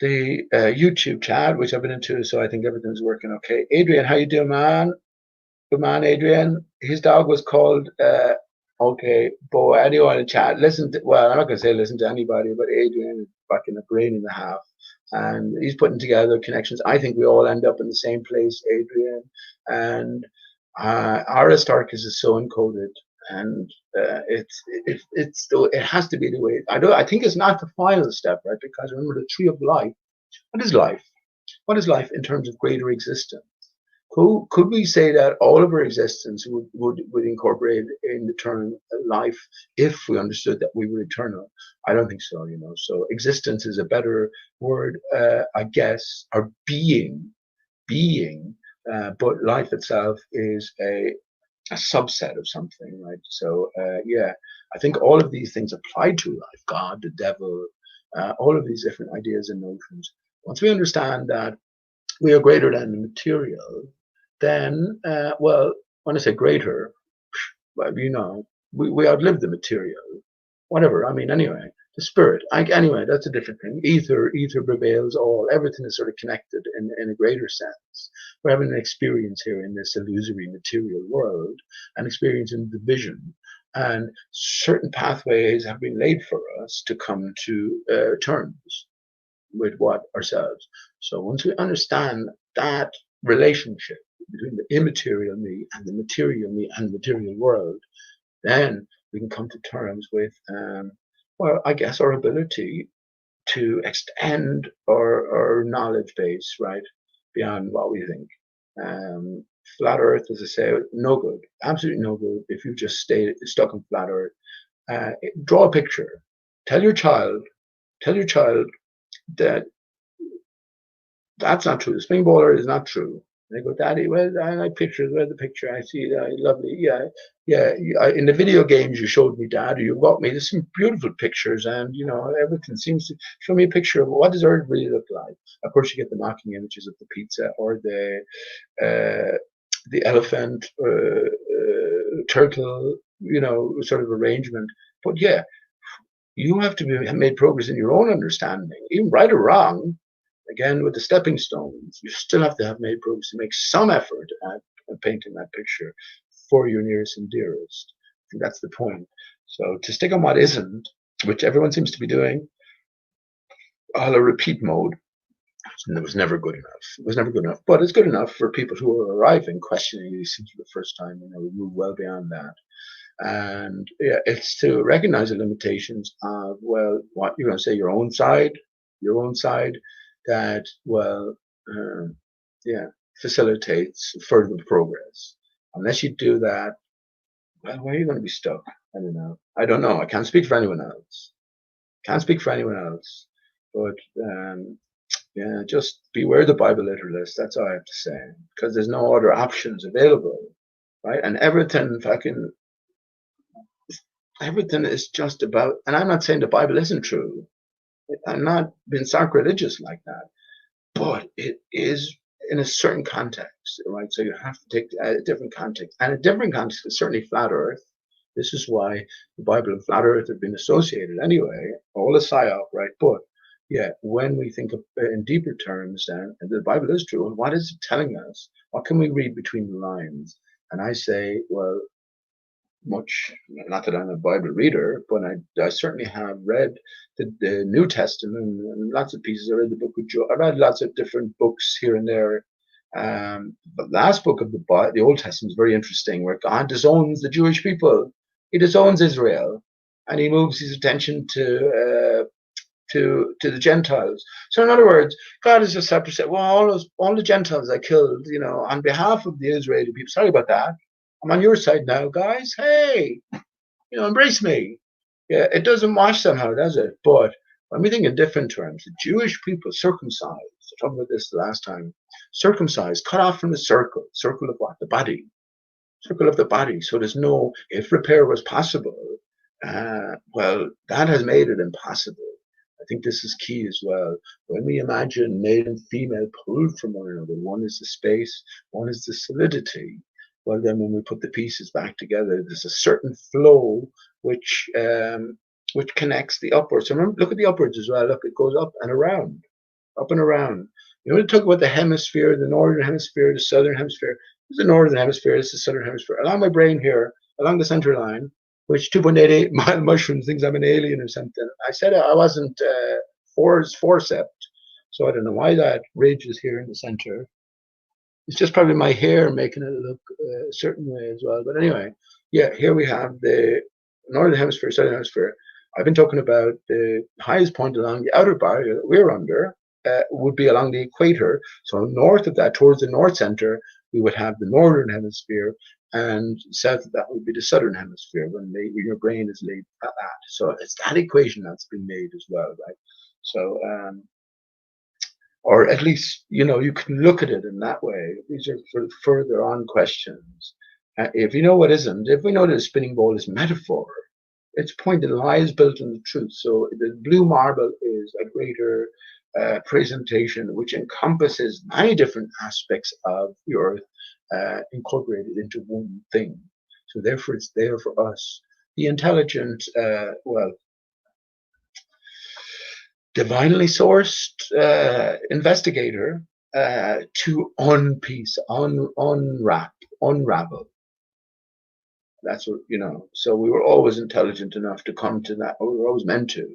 The YouTube chat, which I've been into, so I think everything's working okay. Adrian, how you doing, man? Good man, Adrian. His dog was called, okay, Bo. Anyone in chat, listen to, well, I'm not going to say listen to anybody, but Adrian is fucking a brain and a half. And he's putting together connections. I think we all end up in the same place, Adrian. And ARISTARCHUS is so encoded. And it has to be the way. I think it's not the final step, right? Because remember the tree of life. What is life? What is life in terms of greater existence? Could we say that all of our existence would incorporate in the term life if we understood that we were eternal? I don't think so, you know. So existence is a better word, I guess, or being, but life itself is a subset of something, right? So yeah, I think all of these things apply to life, God, the devil, all of these different ideas and notions. Once we understand that we are greater than the material, then, well, when I say greater, well, you know, we outlive the material, whatever. I mean, anyway, the spirit. Anyway, that's a different thing. Ether prevails all. Everything is sort of connected in a greater sense. We're having an experience here in this illusory material world, an experience in the vision. And certain pathways have been laid for us to come to terms with what ourselves. So once we understand that relationship between the immaterial me and the material me and the material world, then we can come to terms with, well, I guess our ability to extend our knowledge base, right, beyond what we think. Flat Earth, as I say, no good, absolutely no good if you just stay stuck in flat Earth. Draw a picture. Tell your child that that's not true. The spring baller is not true. And they go, Daddy, well, I like pictures. Where's the picture? I see that. Lovely. Yeah. Yeah. In the video games you showed me, Dad, or you got me, there's some beautiful pictures, and, you know, everything seems to show me a picture of what does Earth really look like. Of course, you get the mocking images of the pizza or the elephant, turtle, you know, sort of arrangement. But yeah, you have to have made progress in your own understanding, even right or wrong. Again, with the stepping stones, you still have to have made progress to make some effort at painting that picture for your nearest and dearest. I think that's the point. So to stick on what isn't, which everyone seems to be doing, a repeat mode, it was never good enough. It was never good enough, but it's good enough for people who are arriving, questioning these things for the first time. You know, we move well beyond that. And yeah, it's to recognize the limitations of, well, what you're going to say, your own side, that, well, yeah, facilitates further progress. Unless you do that, well, where are you going to be stuck? I don't know. I don't know. I can't speak for anyone else. But yeah, just beware the Bible literalist. That's all I have to say, because there's no other options available, right? And everything is just about. And I'm not saying the Bible isn't true. I'm not being sacrilegious like that. But it is in a certain context, right? So you have to take a different context, and a different context is certainly flat Earth. This is why the Bible and flat Earth have been associated anyway, all a psyop, right? But yeah, when we think of in deeper terms, then the Bible is true, and what is it telling us? What can we read between the lines? And I say, well, much, not that I'm a Bible reader, but I certainly have read the New Testament and lots of pieces. I read the book of Job. I read lots of different books here and there. But last book of the Old Testament is very interesting, where God disowns the Jewish people. He disowns Israel, and he moves his attention to the Gentiles. So in other words, God has just said, well, all the Gentiles I killed, on behalf of the Israeli people. Sorry about that. I'm on your side now, guys. Hey, embrace me. Yeah, it doesn't wash somehow, does it? But when we think in different terms, the Jewish people circumcised, I talked about this the last time, circumcised, cut off from the circle of what? The body. Circle of the body. So there's no, if repair was possible, well, that has made it impossible. I think this is key as well. When we imagine male and female pulled from one another, one is the space, one is the solidity. Well, then when we put the pieces back together, there's a certain flow which connects the upwards. So remember, look at the upwards as well. Look, it goes up and around, up and around. You want to talk about the hemisphere, the northern hemisphere, the southern hemisphere. This is the northern hemisphere, this is the southern hemisphere. Along my brain here, along the center line, which 2.88 mile mushroom thinks I'm an alien or something. I said I wasn't forcept, so I don't know why that ridge is here in the center. It's just probably my hair making it look a certain way as well. But anyway, yeah, here we have the northern hemisphere, southern hemisphere. I've been talking about the highest point along the outer barrier that we're under would be along the equator. So north of that, towards the north center, we would have the northern hemisphere, and south of that would be the southern hemisphere when your brain is laid at that. So it's that equation that's been made as well, right? So or at least you can look at it in that way. These are sort of further on questions. If you know what isn't, if we know that a spinning ball is metaphor, its point in lies built on the truth. So the blue marble is a greater presentation which encompasses many different aspects of the earth incorporated into one thing. So therefore it's there for us. The intelligent, divinely sourced investigator to unravel. That's what, so we were always intelligent enough to come to that, or we were always meant to.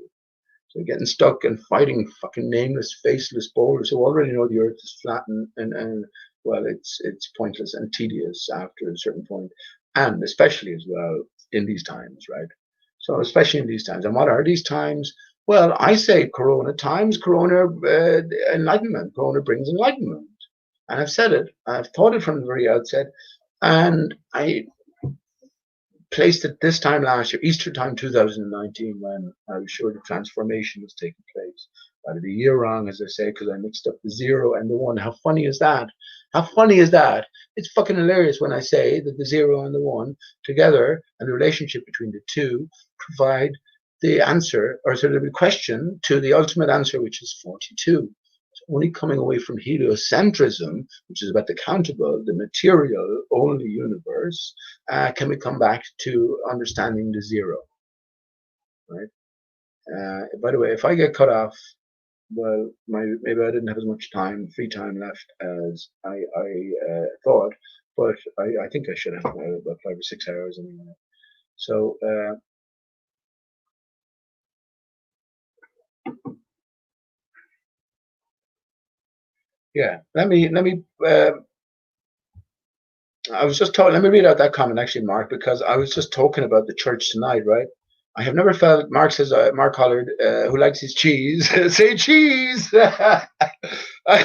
So getting stuck and fighting fucking nameless, faceless boulders who already know the earth is flat and well, it's pointless and tedious after a certain point, and especially as well in these times, right? So especially in these times. And what are these times? Well, I say Corona times, Corona enlightenment. Corona brings enlightenment. And I've said it. I've thought it from the very outset. And I placed it this time last year, Easter time 2019, when I was sure the transformation was taking place. I did a year wrong, as I say, because I mixed up the 0 and the 1. How funny is that? How funny is that? It's fucking hilarious when I say that the 0 and the 1 together and the relationship between the two provide the answer, or sort of the question to the ultimate answer, which is 42. It's only coming away from heliocentrism, which is about the countable, the material only universe, can we come back to understanding the 0, right? By the way, if I get cut off, well, maybe I didn't have as much free time left as I thought, but I think I should have about 5 or 6 hours anyway. So yeah, let me I was just talking, let me read out that comment actually, Mark, because I was just talking about the church tonight, right? I have never felt, Mark says, Mark Hollard, who likes his cheese, say cheese. I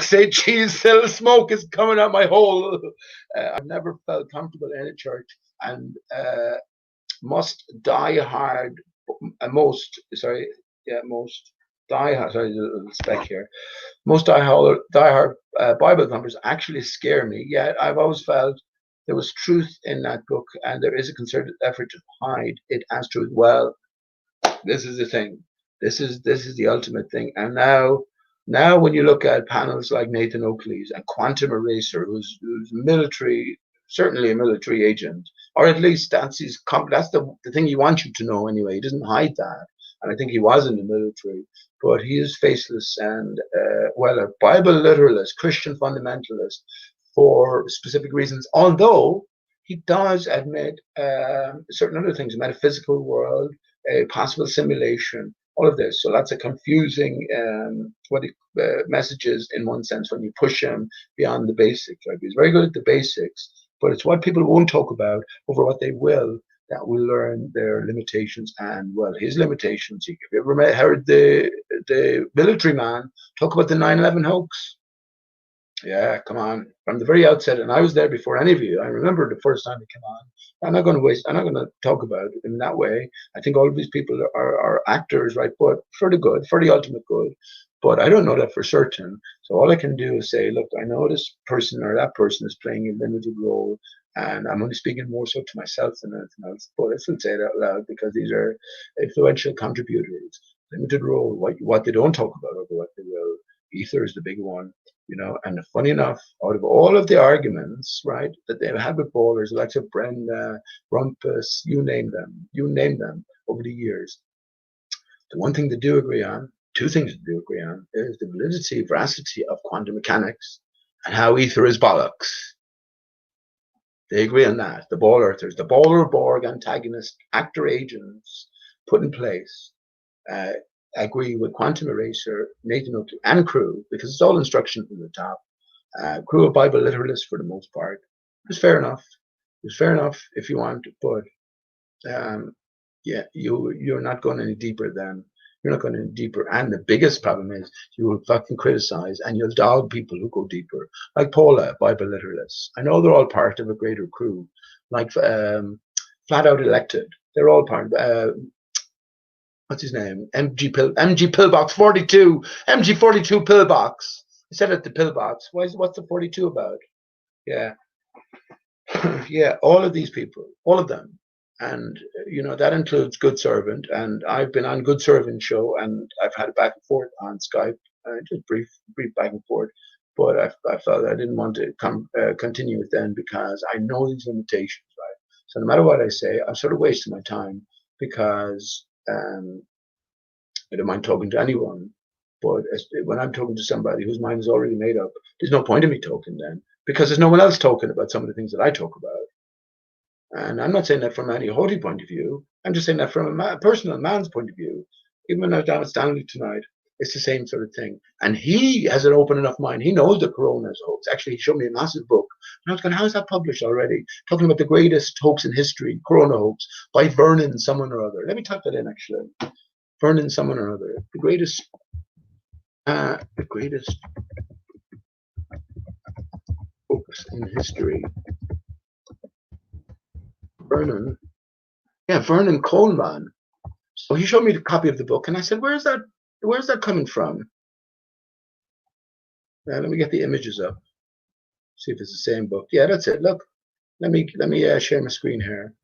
say cheese, still smoke is coming out my hole. I've never felt comfortable in a church, and most die hard, most die hard, sorry, there's a little speck here. Most die hard Bible thumpers actually scare me. Yet I've always felt there was truth in that book, and there is a concerted effort to hide it as truth. Well, this is the thing. This is the ultimate thing. And now Now, when you look at panels like Nathan Oakley's and Quantum Eraser, who's military, certainly a military agent, or at least that's that's the thing he wants you to know anyway. He doesn't hide that, and I think he was in the military, but he is faceless and well, a Bible literalist, Christian fundamentalist for specific reasons. Although he does admit certain other things, a metaphysical world, a possible simulation, all of this. So that's a confusing messages in one sense when you push him beyond the basics. Right? He's very good at the basics, but it's what people won't talk about over what they will that will learn their limitations and, well, his limitations. Have you ever heard the military man talk about the 9/11 hoax? Yeah, come on. From the very outset, and I was there before any of you. I remember the first time it came on. I'm not going to waste. I'm not going to talk about it in that way. I think all of these people are actors, right? But for the good, for the ultimate good. But I don't know that for certain. So all I can do is say, look, I know this person or that person is playing a limited role, and I'm only speaking more so to myself than anything else. But I still say it out loud because these are influential contributors. Limited role. What they don't talk about, or what they will. Ether is the big one. And funny enough, out of all of the arguments, right, that they've had with ballers, like Brenda, Rumpus, you name them over the years, the one thing they do agree on, two things they do agree on, is the validity, veracity of quantum mechanics and how ether is bollocks. They agree on that. The ball earthers, the Baller-Borg antagonist actor agents put in place, agree with Quantum Eraser, Nathan Oakley, and crew, because it's all instruction from the top. Crew of Bible literalists for the most part. It's fair enough. It's fair enough if you want, but yeah, you're not going any deeper than you're not going any deeper. And the biggest problem is you will fucking criticize and you'll dog people who go deeper, like Paula, Bible literalists. I know they're all part of a greater crew, like Flat Out Elected. They're all part of. What's his name? MG Pillbox 42. MG 42 Pillbox. I said it, the Pillbox. What's the 42 about? Yeah. Yeah, all of these people, all of them. And, that includes Good Servant. And I've been on Good Servant show and I've had a back and forth on Skype, just brief back and forth. But I felt I didn't want to continue with them because I know these limitations, right? So no matter what I say, I'm sort of wasting my time because I don't mind talking to anyone, but when I'm talking to somebody whose mind is already made up, there's no point in me talking then, because there's no one else talking about some of the things that I talk about. And I'm not saying that from any haughty point of view. I'm just saying that from a personal man's point of view. Even when I was down at Stanley tonight, it's the same sort of thing. And he has an open enough mind. He knows the corona is a hoax. Actually, he showed me a massive book. And I was going, how is that published already? Talking about the greatest hoax in history, corona hoax, by Vernon someone or other. Let me type that in, actually. Vernon someone or other. The greatest hoax in history. Vernon. Yeah, Vernon Coleman. So he showed me the copy of the book, and I said, "Where's that coming from?" Let me get the images up. See if it's the same book. Yeah, that's it. Look, let me share my screen here.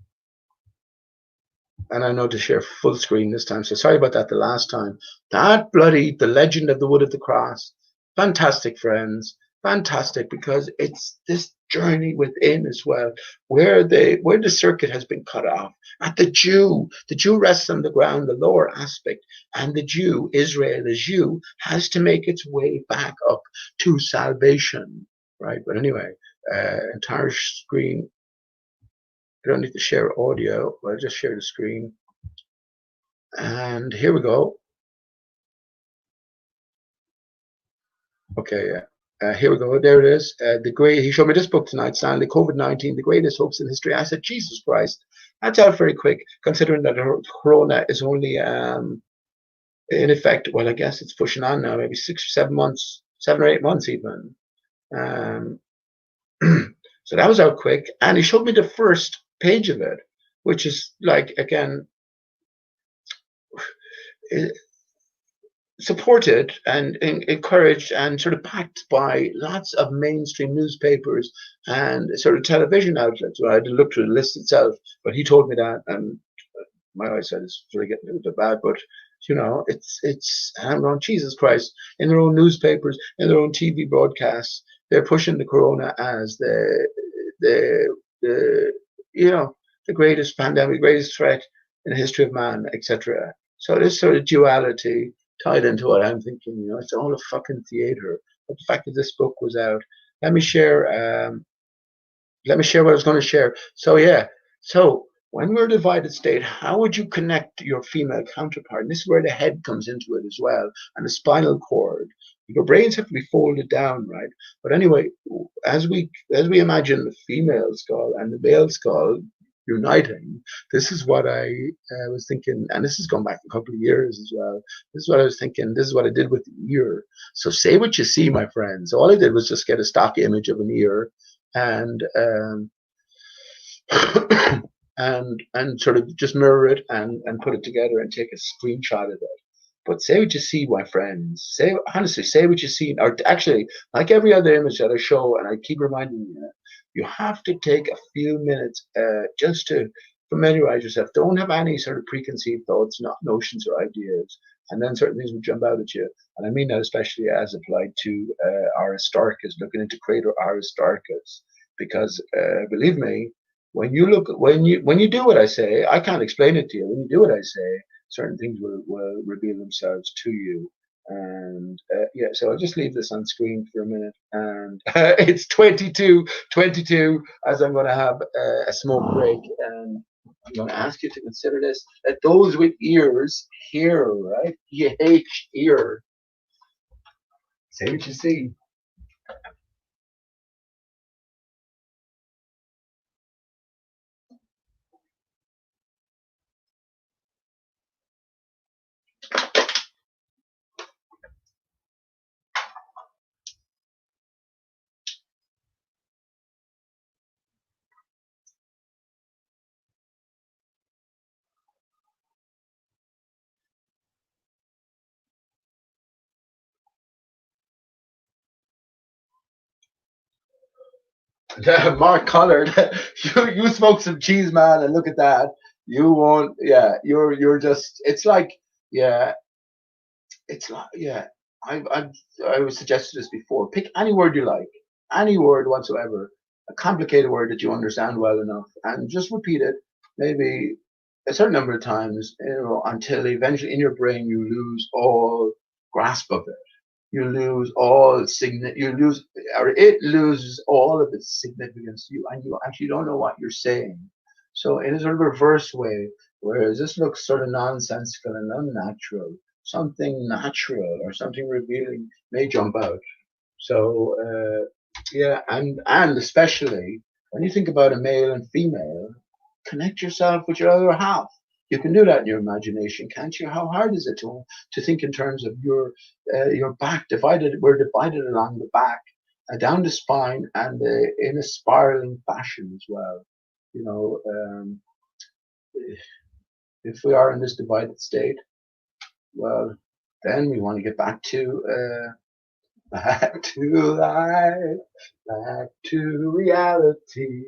And I know to share full screen this time, so sorry about that the last time. That bloody The Legend of the Wood of the Cross. Fantastic, friends. Fantastic, because it's this journey within as well, where the circuit has been cut off. At the Jew rests on the ground, the lower aspect, and the Jew, Israel as you, has to make its way back up to salvation, right? But anyway, entire screen. I don't need to share audio. I'll just share the screen. And here we go. Okay, here we go. There it is. He showed me this book tonight, Stanley, COVID-19, the greatest hoax in history. I said, Jesus Christ, that's out very quick, considering that Corona is only in effect. Well, I guess it's pushing on now, maybe 6 or 7 months, 7 or 8 months even. So that was out quick, and he showed me the first page of it, which is like, again, supported and encouraged and sort of backed by lots of mainstream newspapers and sort of television outlets. Well, I didn't look through the list itself, but he told me that, and my eyesight is really getting a little bit bad, but it's and I'm going, Jesus Christ, in their own newspapers, in their own TV broadcasts, they're pushing the corona as the the greatest pandemic, greatest threat in the history of man, etc. So this sort of duality tied into what I'm thinking, it's all a fucking theater. But the fact that this book was out, let me share. Let me share what I was going to share. So yeah, so when we're a divided state, how would you connect your female counterpart? And this is where the head comes into it as well, and the spinal cord. Your brains have to be folded down, right? But anyway, as we imagine the female skull and the male skull uniting, this is what I was thinking, and this has gone back a couple of years as well. This is what I was thinking. This is what I did with the ear. So say what you see, my friends. All I did was just get a stock image of an ear and and sort of just mirror it and put it together and take a screenshot of it. But say what you see, my friends. Say honestly, say what you see. Or actually, like every other image that I show, and I keep reminding you, you have to take a few minutes just to familiarize yourself. Don't have any sort of preconceived thoughts, not notions or ideas, and then certain things will jump out at you. And I mean that especially as applied to Aristarchus, looking into creator Aristarchus, because believe me, when you do what I say, I can't explain it to you. When you do what I say, certain things will reveal themselves to you. And yeah, so I'll just leave this on screen for a minute. And it's 22 as I'm going to have a smoke break. And I'm going to ask you to consider this. That those with ears hear, right? E-H, ear. Say what you see. Mark Collard, you smoke some cheese, man, and look at that. You won't. Yeah, you're just. It's like yeah, it's like yeah. I was suggested this before. Pick any word you like, any word whatsoever, a complicated word that you understand well enough, and just repeat it. Maybe a certain number of times, until eventually in your brain you lose all grasp of it. You lose, or it loses all of its significance to you, and you actually don't know what you're saying. So in a sort of reverse way, whereas this looks sort of nonsensical and unnatural, something natural or something revealing may jump out. So yeah, and especially when you think about a male and female, connect yourself with your other half. You can do that in your imagination, can't you? How hard is it to think in terms of your back divided? We're divided along the back, down the spine, and in a spiraling fashion as well. You know, if we are in this divided state, well, then we want to get back to back to life, back to reality.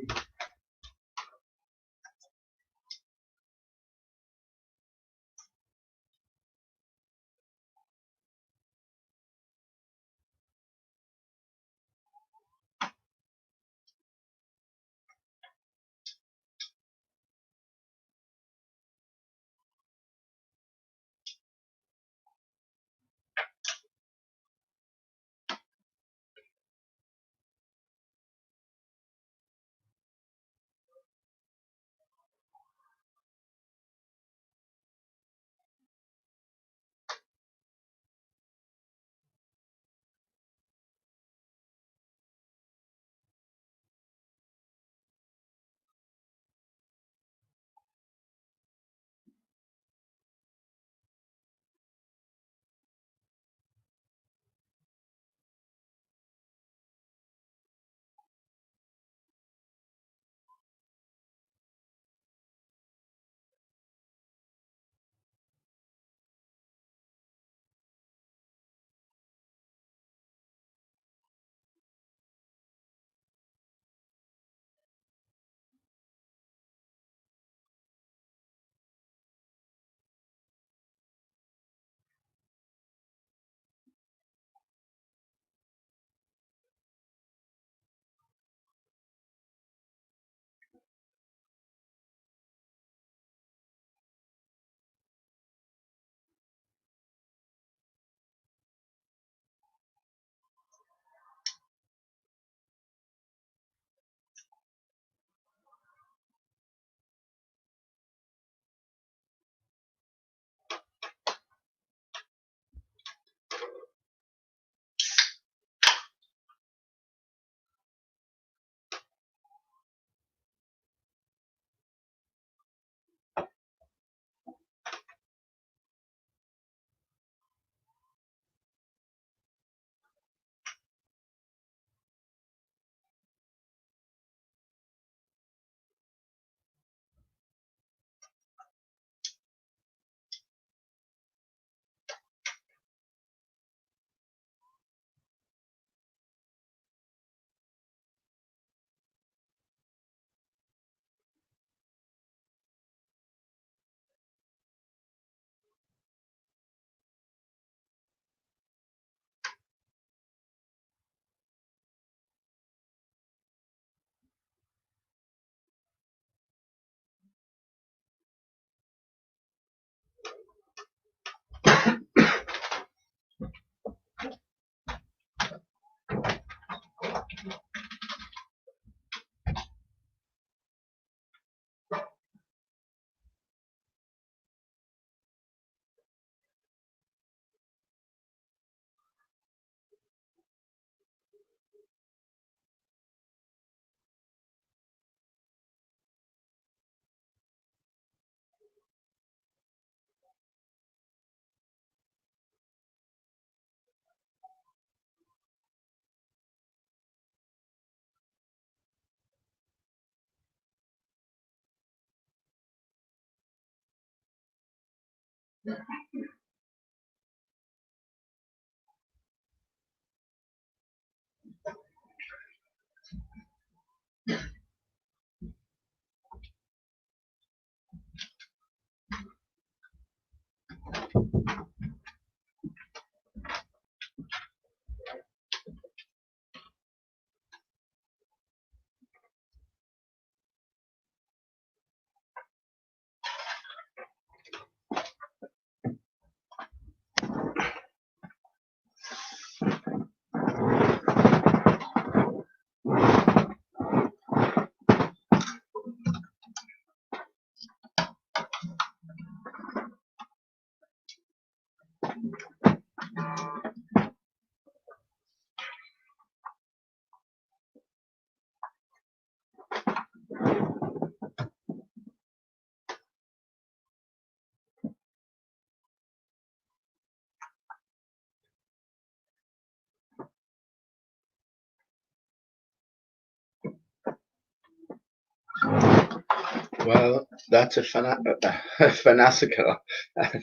Well, that's a fanatical,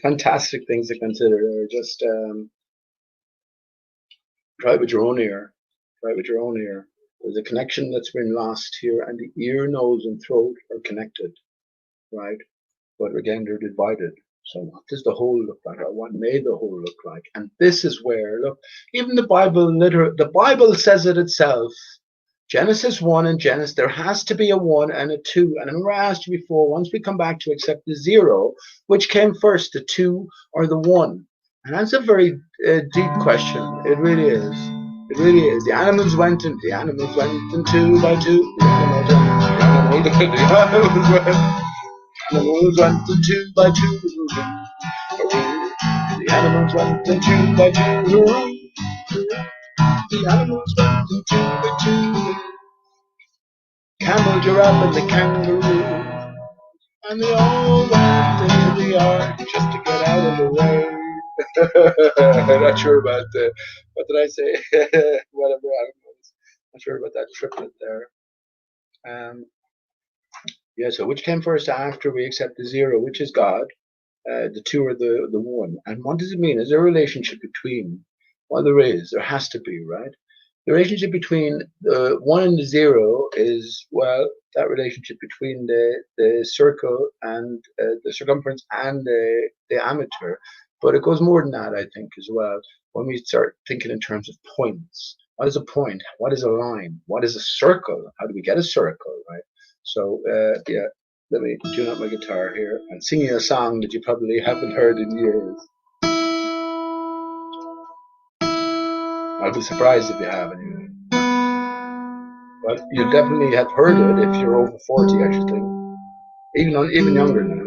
fantastic things to consider. Just try it with your own ear. Try it with your own ear. There's a connection that's been lost here, and the ear, nose, and throat are connected, right? But again, they're divided. So what does the whole look like? Or what may the whole look like? And this is where, look, even the Bible says it itself. Genesis 1 and Genesis, there has to be a 1 and a 2. And I remember I asked you before, once we come back to accept the 0, which came first, the 2 or the 1? And that's a very deep question. It really is. It really is. The animals went in 2 by 2. The animals went in 2 by 2. The animals went in 2 by 2. The animals went in 2 by 2. Camel, giraffe, and the kangaroo, and they all went into the ark just to get out of the way. I'm not sure about what did I say? Whatever animals. Not sure about that triplet there. Yeah. So which came first after we accept the 0, which is God, the 2 or the 1, and what does it mean? Is there a relationship between? Well, there is. There has to be, right? The relationship between the 1 and the 0 is, well, that relationship between the circle and the circumference and the diameter. But it goes more than that, I think, as well. When we start thinking in terms of points, what is a point? What is a line? What is a circle? How do we get a circle, right? So, yeah, let me tune up my guitar here and sing you a song that you probably haven't heard in years. I'll be surprised if you have anyway. But you definitely have heard it if you're over 40, I should think. Even younger now.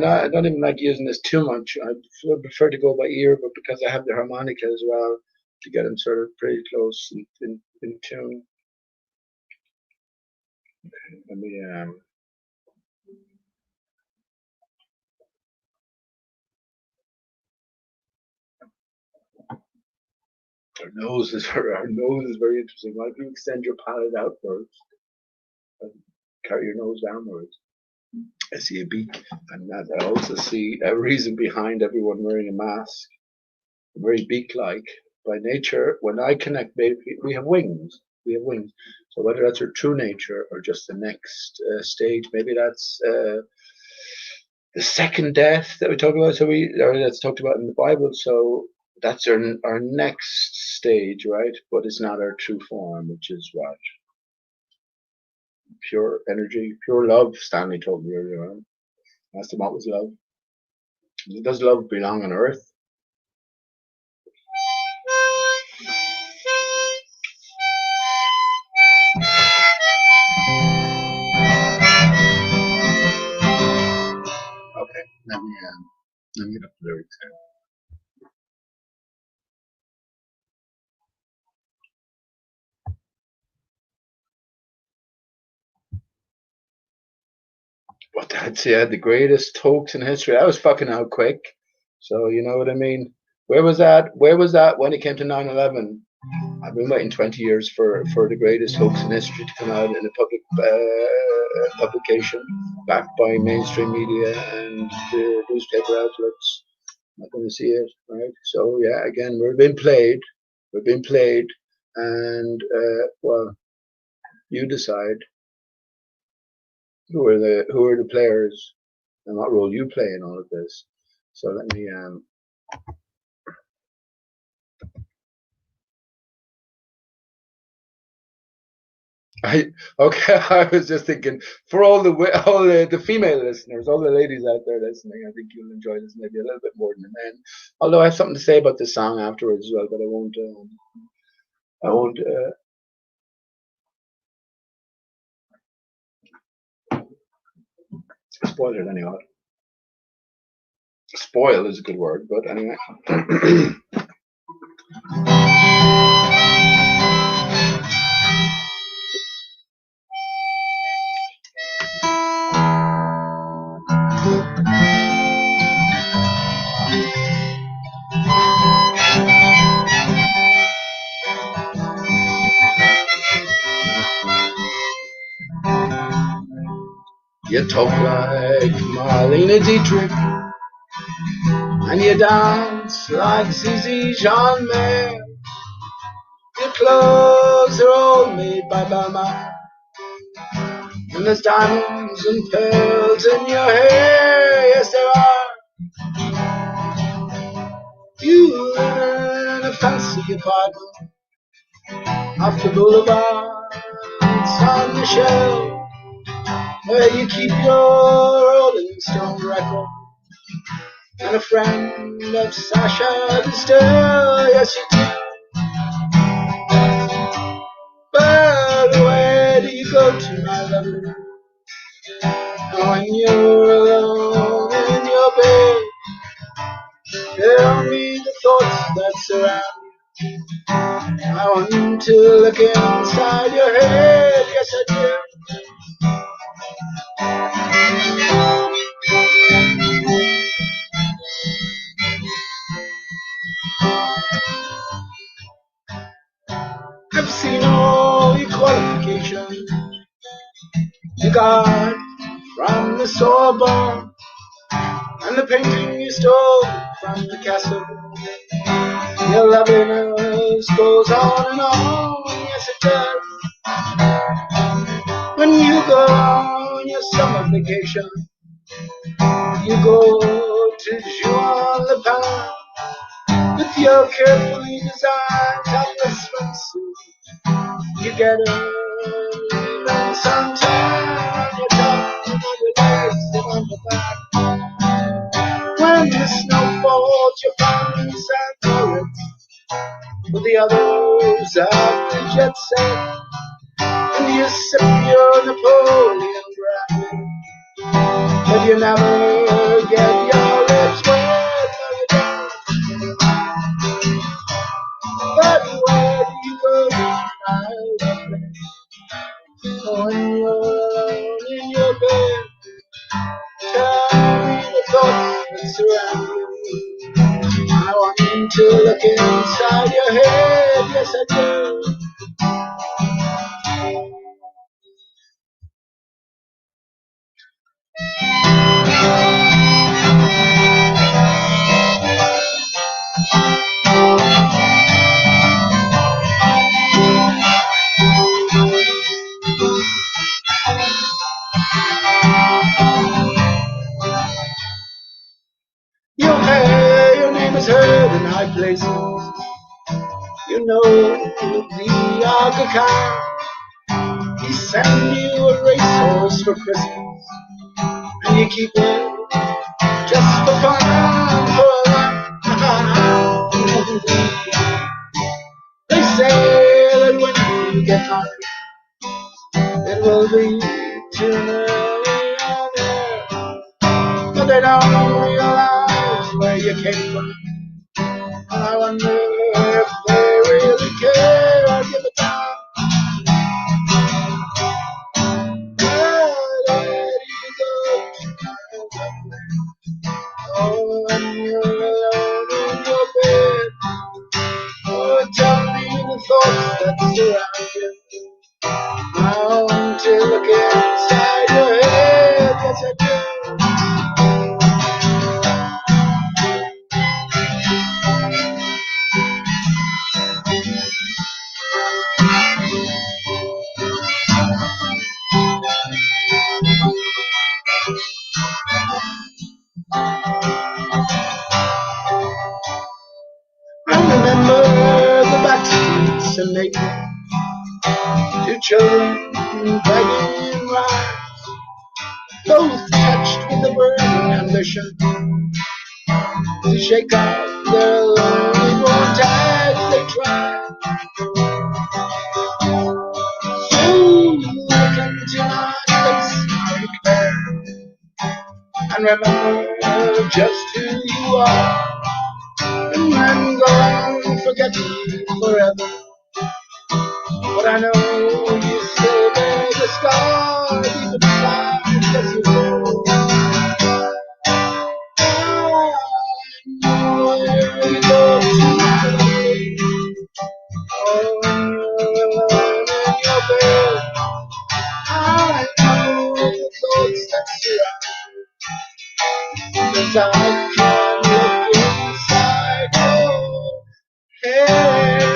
I don't even like using this too much. I prefer to go by ear, but because I have the harmonica as well, to get them sort of pretty close in tune. Let me our nose is very interesting. Why don't you extend your palate outwards and carry your nose downwards? I see a beak, and I also see a reason behind everyone wearing a mask. Very beak-like by nature. When I connect, we have wings. We have wings. So whether that's our true nature or just the next stage, maybe that's the second death that we talk about. So that's talked about in the Bible. So that's our next stage, right? But it's not our true form, which is what? Pure energy, pure love. Stanley told me earlier on. Asked him what was love. Does love belong on earth? Okay, let me get up the lyrics here. But that's the greatest hoax in history. That was fucking out quick. So you know what I mean? Where was that? Where was that when it came to 9/11? I've been waiting 20 years for the greatest hoax in history to come out in a public publication, backed by mainstream media and the newspaper outlets. I'm not going to see it, right? So yeah, again, we're being played. We're being played, and well, you decide who are the players and what role you play in all of this. So let me okay. I was just thinking for all the female listeners, all the ladies out there listening, I think you'll enjoy this maybe a little bit more than the men. Although I have something to say about this song afterwards as well, but I won't. I won't spoil it anyway. Spoil is a good word, but anyway. You talk like Marlene Dietrich, and you dance like Zizi Jean Mayer. Your clothes are all made by Balmain, and there's diamonds and pearls in your hair. Yes, there are. You live in a fancy apartment off the boulevard Saint Michel, where you keep your Rolling Stone record and a friend of Sasha Distel. Yes, you do. But where do you go to, my lovely, when you're alone in your bed? Tell me the thoughts that surround you. I want to look inside your head. Yes, I do. I've seen all your qualifications you got from the Sorbonne, and the painting you stole from the castle. Your loveliness goes on and on. Yes, it does. When you go on your summer vacation, you go to Juan-le-Pin with your carefully designed topless swimsuit. You get a suntan on your top, on your legs, and on your back. When the snow falls, you're found in St. Moritz with the others at the jet set, and you sip your Napoleon brandy, but you never get your lips wet. No, you don't. But where do you go, my lovely, when you're alone in your bed? Tell me the thoughts that surround you. I want to look inside your head. Yes, I do. Your name is heard in high places. You know the Aga Khan. He sent you a racehorse for Christmas, and you keep it just for fun, for a laugh. They say that when you get married, it will be too many, but they don't realize where you came from. I wonder if they really care. I'll give it time. Where do you go that's around you. I want to look inside your head, yes I do. I remember the back streets and making two children begging in line, both touched with a burning ambition to shake off their lonely wounds as they try. So look into my face, take care, and remember just who you are, and then go and forget me forever. But I know you still bear the scars deep inside, yes you do. I know where you go today. Oh, in your bed, I know the thoughts that surround, 'cause I can look inside your head.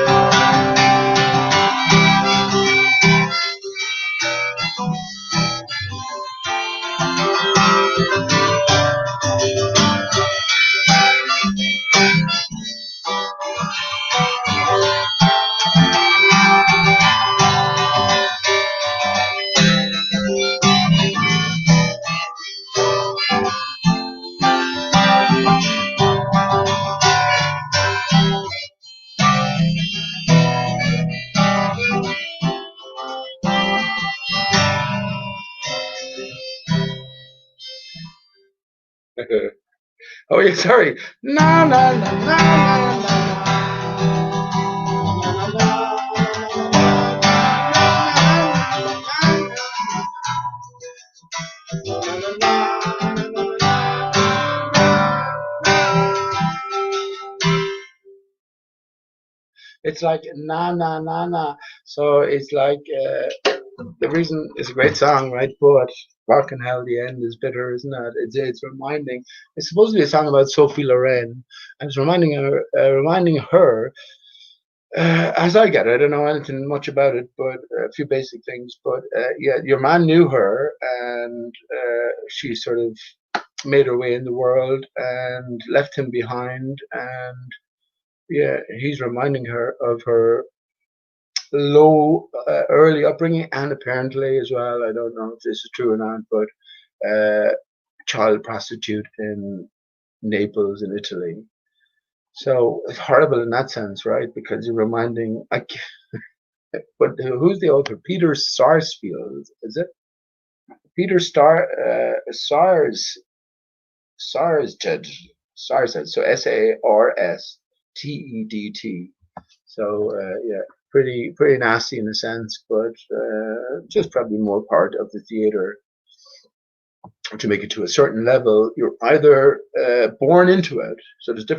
Oh yeah, sorry. Na na na na na na. It's like na na na na. So it's like the reason it's a great song, right? But fucking hell, the end is bitter, isn't it? It's reminding. It's supposed to be a song about Sophie Loren, and it's reminding her. As I get it, I don't know anything much about it, but a few basic things. But yeah, your man knew her, and she sort of made her way in the world and left him behind. And yeah, he's reminding her of her low early upbringing, and apparently as well, I don't know if this is true or not, but child prostitute in Naples in Italy. So it's horrible in that sense, right? Because you're reminding, but who's the author? Peter Sarsfield, is it? Peter Sarsted, Sarsted. So Sarsted. So yeah, pretty nasty in a sense, but just probably more part of the theater. To make it to a certain level, you're either born into it. So there's two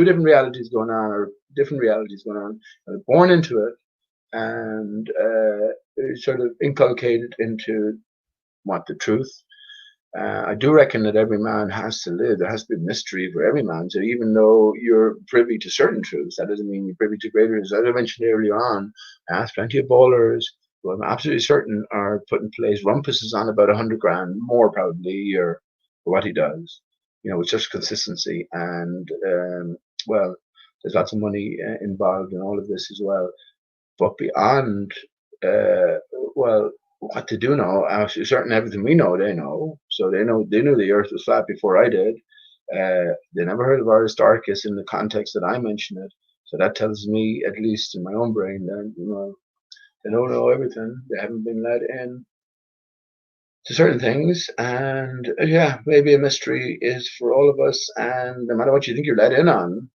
different realities going on, or different realities going on. You're born into it, and sort of inculcated into what the truth. I do reckon that every man has to live. There has to be mystery for every man. So even though you're privy to certain truths, that doesn't mean you're privy to greater. As I mentioned earlier on, I asked plenty of ballers who I'm absolutely certain are put in place. Rumpus is on about 100 grand more probably a year for what he does. You know, with such consistency, and well, there's lots of money involved in all of this as well. But beyond, uh, well, what they do know, certain everything we know, they know. So they knew the Earth was flat before I did. They never heard of Aristarchus in the context that I mentioned it. So that tells me, at least in my own brain, that they don't know everything. They haven't been let in to certain things, and yeah, maybe a mystery is for all of us. And no matter what you think you're let in on,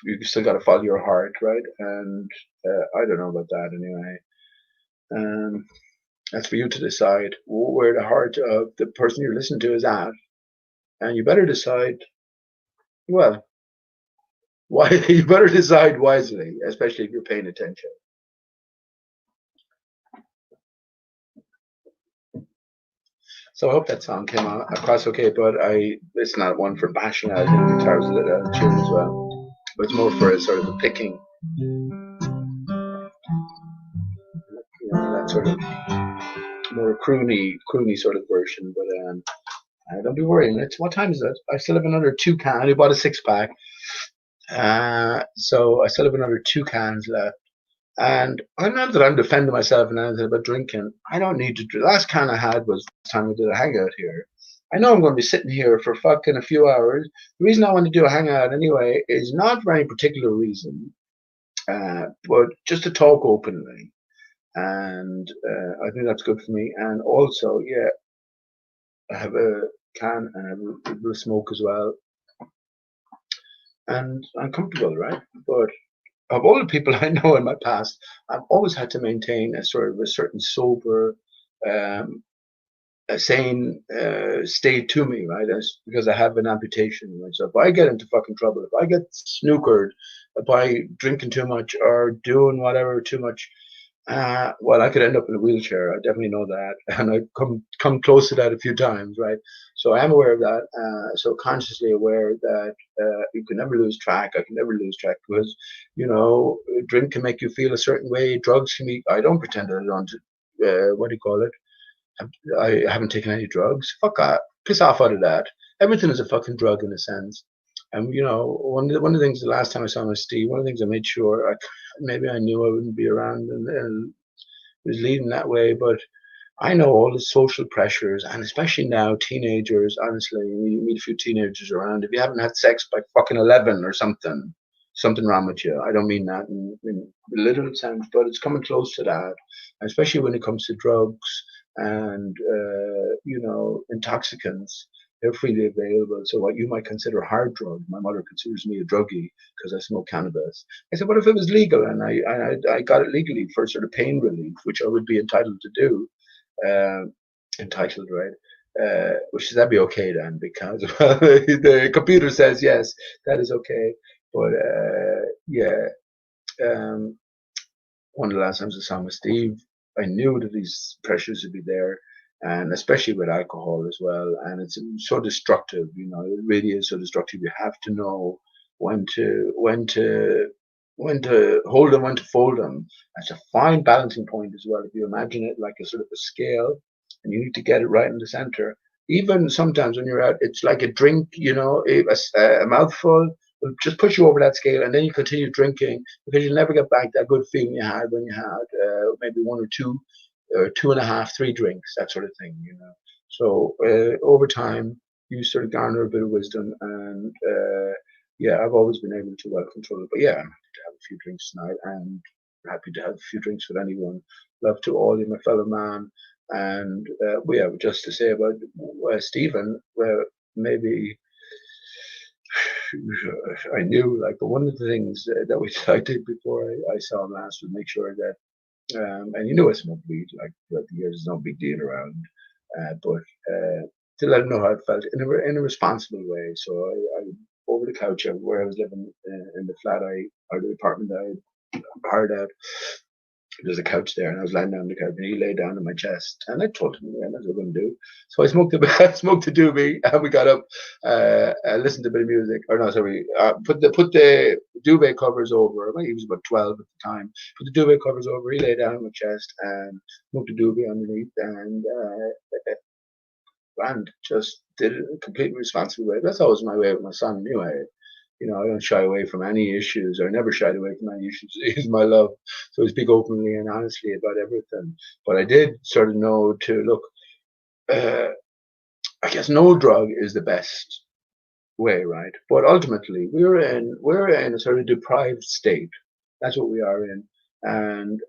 you still got to follow your heart, right? And I don't know about that anyway. Um, that's for you to decide where the heart of the person you're listening to is at, and you better decide. Well, why you better decide wisely, especially if you're paying attention. So I hope that song came out across okay, but it's not one for bashing. I think the guitar's a little out of tune as well, but it's more for a sort of a picking, that sort of more croony sort of version. But don't be worrying. It's what time is it? I still have another 2 cans. I bought a 6 pack, so I still have another 2 cans left. And I'm not that I'm defending myself and anything about drinking. I don't need to drink. The last can I had was the time we did a hangout here. I know I'm going to be sitting here for fucking a few hours. The reason I want to do a hangout anyway is not for any particular reason, but just to talk openly. And I think that's good for me. And also, yeah, I have a can and I have a bit of smoke as well. And I'm comfortable, right? But of all the people I know in my past, I've always had to maintain a sort of a certain sober, um, a sane state to me, right? Because I have an amputation, right? So if I get into fucking trouble, if I get snookered by drinking too much or doing whatever too much, well, I could end up in a wheelchair. I definitely know that, and I've come close to that a few times, right? So I am aware of that. So consciously aware that you can never lose track. I can never lose track because, drink can make you feel a certain way. Drugs can be. I don't pretend that I don't. What do you call it? I haven't taken any drugs. Fuck off. Piss off out of that. Everything is a fucking drug in a sense. And one of the things the last time I saw my Steve, one of the things I made sure maybe I knew I wouldn't be around and was leading that way, but I know all the social pressures, and especially now teenagers. Honestly, you meet a few teenagers around. If you haven't had sex by fucking 11 or something wrong with you. I don't mean that in a literal sense, but it's coming close to that, especially when it comes to drugs and intoxicants. They're freely available. So what you might consider a hard drug, my mother considers me a druggie because I smoke cannabis. I said, what if it was legal and I got it legally for sort of pain relief, which I would be entitled to do, entitled, right? Which is that'd be okay then because the computer says yes, that is okay. But yeah, um, one of the last times I saw with Steve, I knew that these pressures would be there, and especially with alcohol as well. And it's so destructive, it really is so destructive. You have to know when to hold them, when to fold them. It's a fine balancing point as well. If you imagine it like a sort of a scale, and you need to get it right in the center. Even sometimes when you're out, it's like a drink, a mouthful will just push you over that scale, and then you continue drinking because you'll never get back that good feeling you had when you had maybe one or two and a half, 3 drinks, that sort of thing. So over time, you sort of garner a bit of wisdom, and yeah, I've always been able to well control it. But yeah, I'm happy to have a few drinks tonight, and happy to have a few drinks with anyone. Love to all you, my fellow man, and we have just to say about Stephen. Well, maybe I knew, like, but one of the things that I did before I saw him last was make sure that, and I smoked weed, like, throughout the years, there's no big deal around, but to let him know how it felt in a responsible way. So I over the couch where I was living in the flat or the apartment that I hired out, there's a couch there, and I was lying down on the couch, and he lay down on my chest, and I told him, yeah, that's what we're going to do. So I smoked I smoked a doobie, and we got up, listened to a bit of music, or no, sorry, put the duvet covers over. He was about 12 at the time. Put the duvet covers over. He lay down on my chest and smoked a doobie underneath, and just did it in a completely responsible way. That's always my way with my son, anyway. I don't shy away from any issues. I never shied away from any issues. He's my love. So I speak openly and honestly about everything. But I did sort of know to look, I guess no drug is the best way, right? But ultimately, we're in a sort of deprived state. That's what we are in. And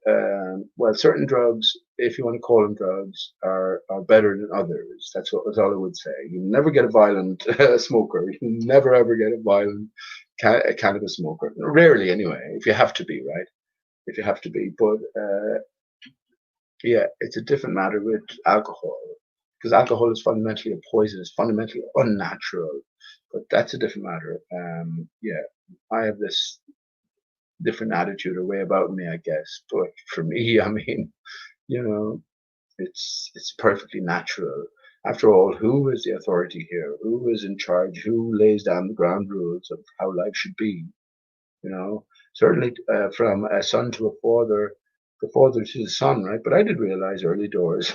well, certain drugs, if you want to call them drugs, are better than others. That's all I would say. You never get a violent smoker. You never ever get a violent cannabis smoker. Rarely, anyway. If you have to be, right? If you have to be, but yeah, it's a different matter with alcohol because alcohol is fundamentally a poison. It's fundamentally unnatural, but that's a different matter. Yeah, I have this different attitude or way about me, I guess. But for me, I mean, you know, it's perfectly natural. After all, who is the authority here? Who is in charge? Who lays down the ground rules of how life should be? You know, certainly from a son to a father, the father to the son, right? But I did realize early doors,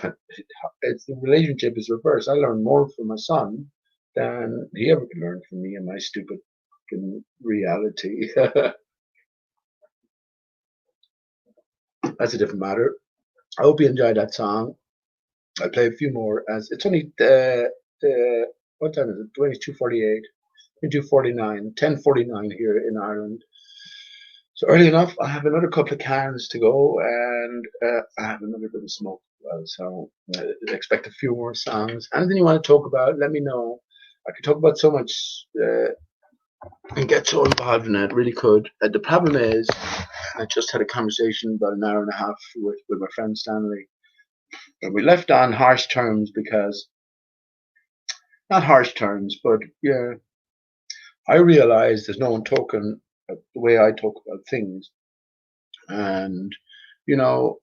it's the relationship is reversed. I learned more from my son than he ever could learn from me and my stupid fucking reality. That's a different matter. I hope you enjoyed that song. I'll play a few more as it's only the what time is it? 22:48, 22:49, 10:49 here in Ireland. So early enough, I have another couple of cans to go, and I have another bit of smoke as well. So expect a few more songs. Anything you want to talk about, let me know. I could talk about so much and get so involved in it. Really could. The problem is, I just had a conversation about an hour and a half with my friend Stanley, and we left on harsh terms because not harsh terms, but yeah, I realize there's no one talking the way I talk about things, and you know,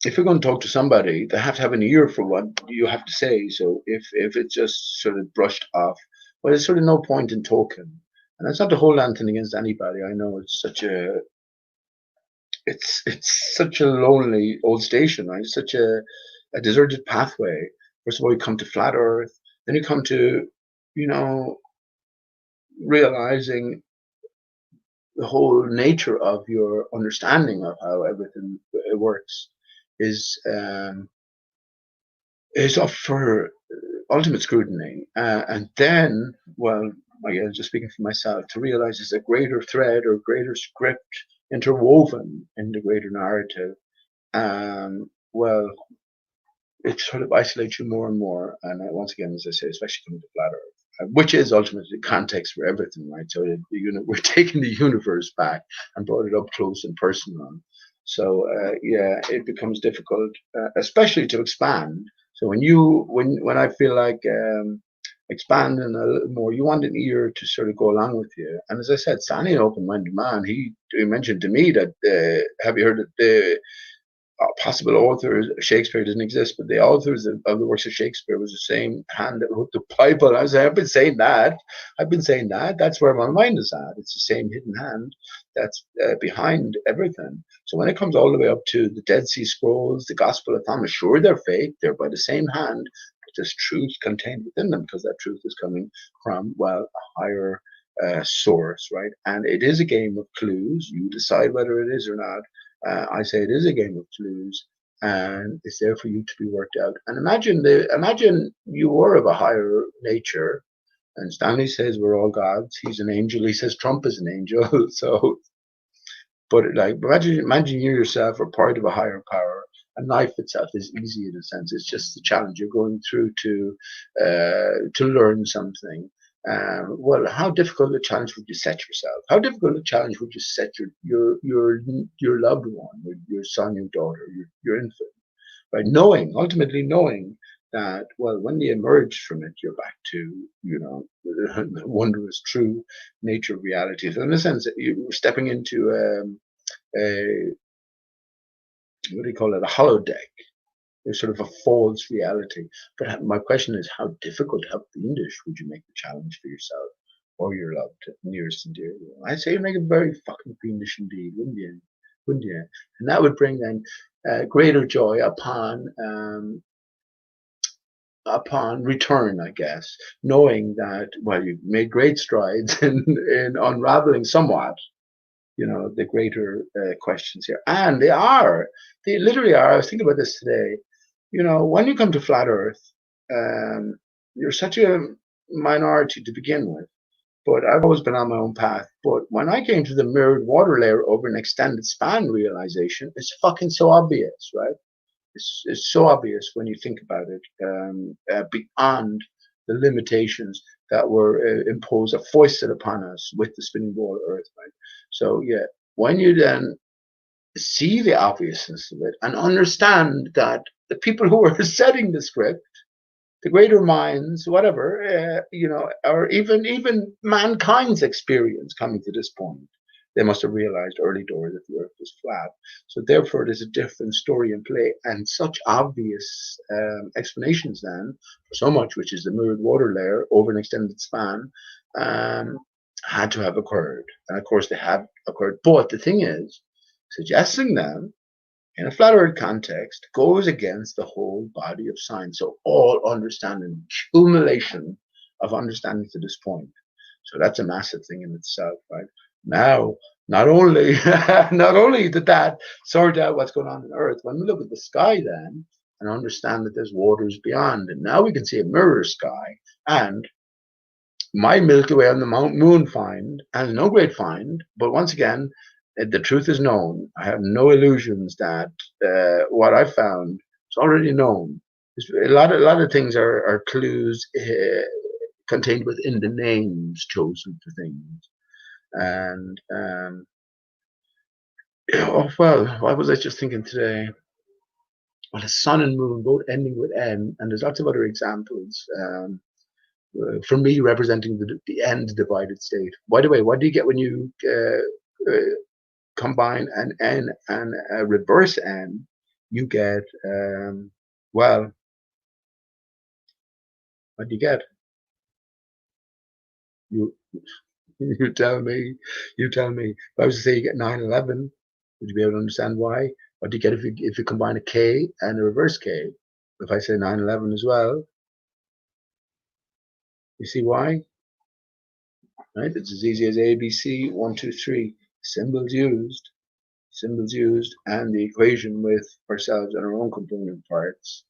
if you're going to talk to somebody, they have to have an ear for what you have to say. So if it's just sort of brushed off, well, there's sort of no point in talking. And that's not to hold anything against anybody. I know it's such a lonely old station, right? It's such a deserted pathway. First of all, you come to flat Earth, then you come to, you know, realizing the whole nature of your understanding of how everything works is up for ultimate scrutiny. And then, well, again, just speaking for myself, to realize there's a greater thread or greater script interwoven in the greater narrative. Well, it sort of isolates you more and more. And once again, as I say, especially coming to flat Earth, which is ultimately the context for everything, right? So we're taking the universe back and brought it up close and personal. So yeah, it becomes difficult, especially to expand. So when I feel like expanding a little more, you want an ear to sort of go along with you. And as I said, Stanley, an open-minded man, he mentioned to me that have you heard that the possible authors, Shakespeare doesn't exist, but the authors of the works of Shakespeare was the same hand that wrote the Bible. I was like, I've been saying that. I've been saying that. That's where my mind is at. It's the same hidden hand that's behind everything. So when it comes all the way up to the Dead Sea Scrolls, the Gospel of Thomas, sure, they're fake. They're by the same hand, but there's truth contained within them because that truth is coming from, well, a higher source, right? And it is a game of clues. You decide whether it is or not. I say it is a game of clues, and it's there for you to be worked out. And imagine you were of a higher nature, and Stanley says we're all gods. He's an angel. He says Trump is an angel. So, but like imagine you yourself are part of a higher power. And life itself is easy in a sense. It's just the challenge you're going through to learn something. Well, how difficult a challenge would you set yourself? How difficult a challenge would you set your loved one, your son, your daughter, your infant, right? Ultimately knowing that, well, when they emerge from it, you're back to, the wondrous, true nature of reality. So in a sense, you're stepping into a what do you call it? A holodeck. There's sort of a false reality. But my question is, how difficult, how fiendish would you make the challenge for yourself or your loved nearest and dear? I'd say you make it very fucking fiendish indeed, wouldn't you? Wouldn't you? And that would bring then greater joy upon return, I guess, knowing that, well, you've made great strides in unraveling somewhat, the greater questions here. And they literally are. I was thinking about this today. When you come to flat Earth, you're such a minority to begin with. But I've always been on my own path. But when I came to the mirrored water layer over an extended span realization, it's fucking so obvious, right? It's so obvious when you think about it, beyond the limitations that were imposed or foisted upon us with the spinning ball Earth, right? So yeah, when you then see the obviousness of it and understand that the people who are setting the script, the greater minds, whatever, or even mankind's experience coming to this point, they must have realized early doors that the earth was flat. So therefore, there's a different story in play, and such obvious explanations then for so much, which is the mirrored water layer over an extended span, um, had to have occurred. And of course, they have occurred. But the thing is, suggesting them in a flat earth context goes against the whole body of science. So all understanding, accumulation of understanding to this point. So that's a massive thing in itself, right? Now, not only not only did that sort out what's going on in Earth, when we look at the sky then and understand that there's waters beyond, and now we can see a mirror sky. And my Milky Way on the Moon find has no great find, but once again, the truth is known. I have no illusions that what I found is already known. A lot of things are clues contained within the names chosen for things. And oh well, what was I just thinking today? Well, the sun and moon both ending with N, and there's lots of other examples. For me, representing the end divided state. By the way, what do you get when you combine an N and a reverse N? You get well, what do you get? You you tell me. You tell me. If I was to say you get 9/11, would you be able to understand why? What do you get if you combine a K and a reverse K? If I say 9/11 as well, you see why? Right? It's as easy as A, B, C, 1, 2, 3. Symbols used, and the equation with ourselves and our own component parts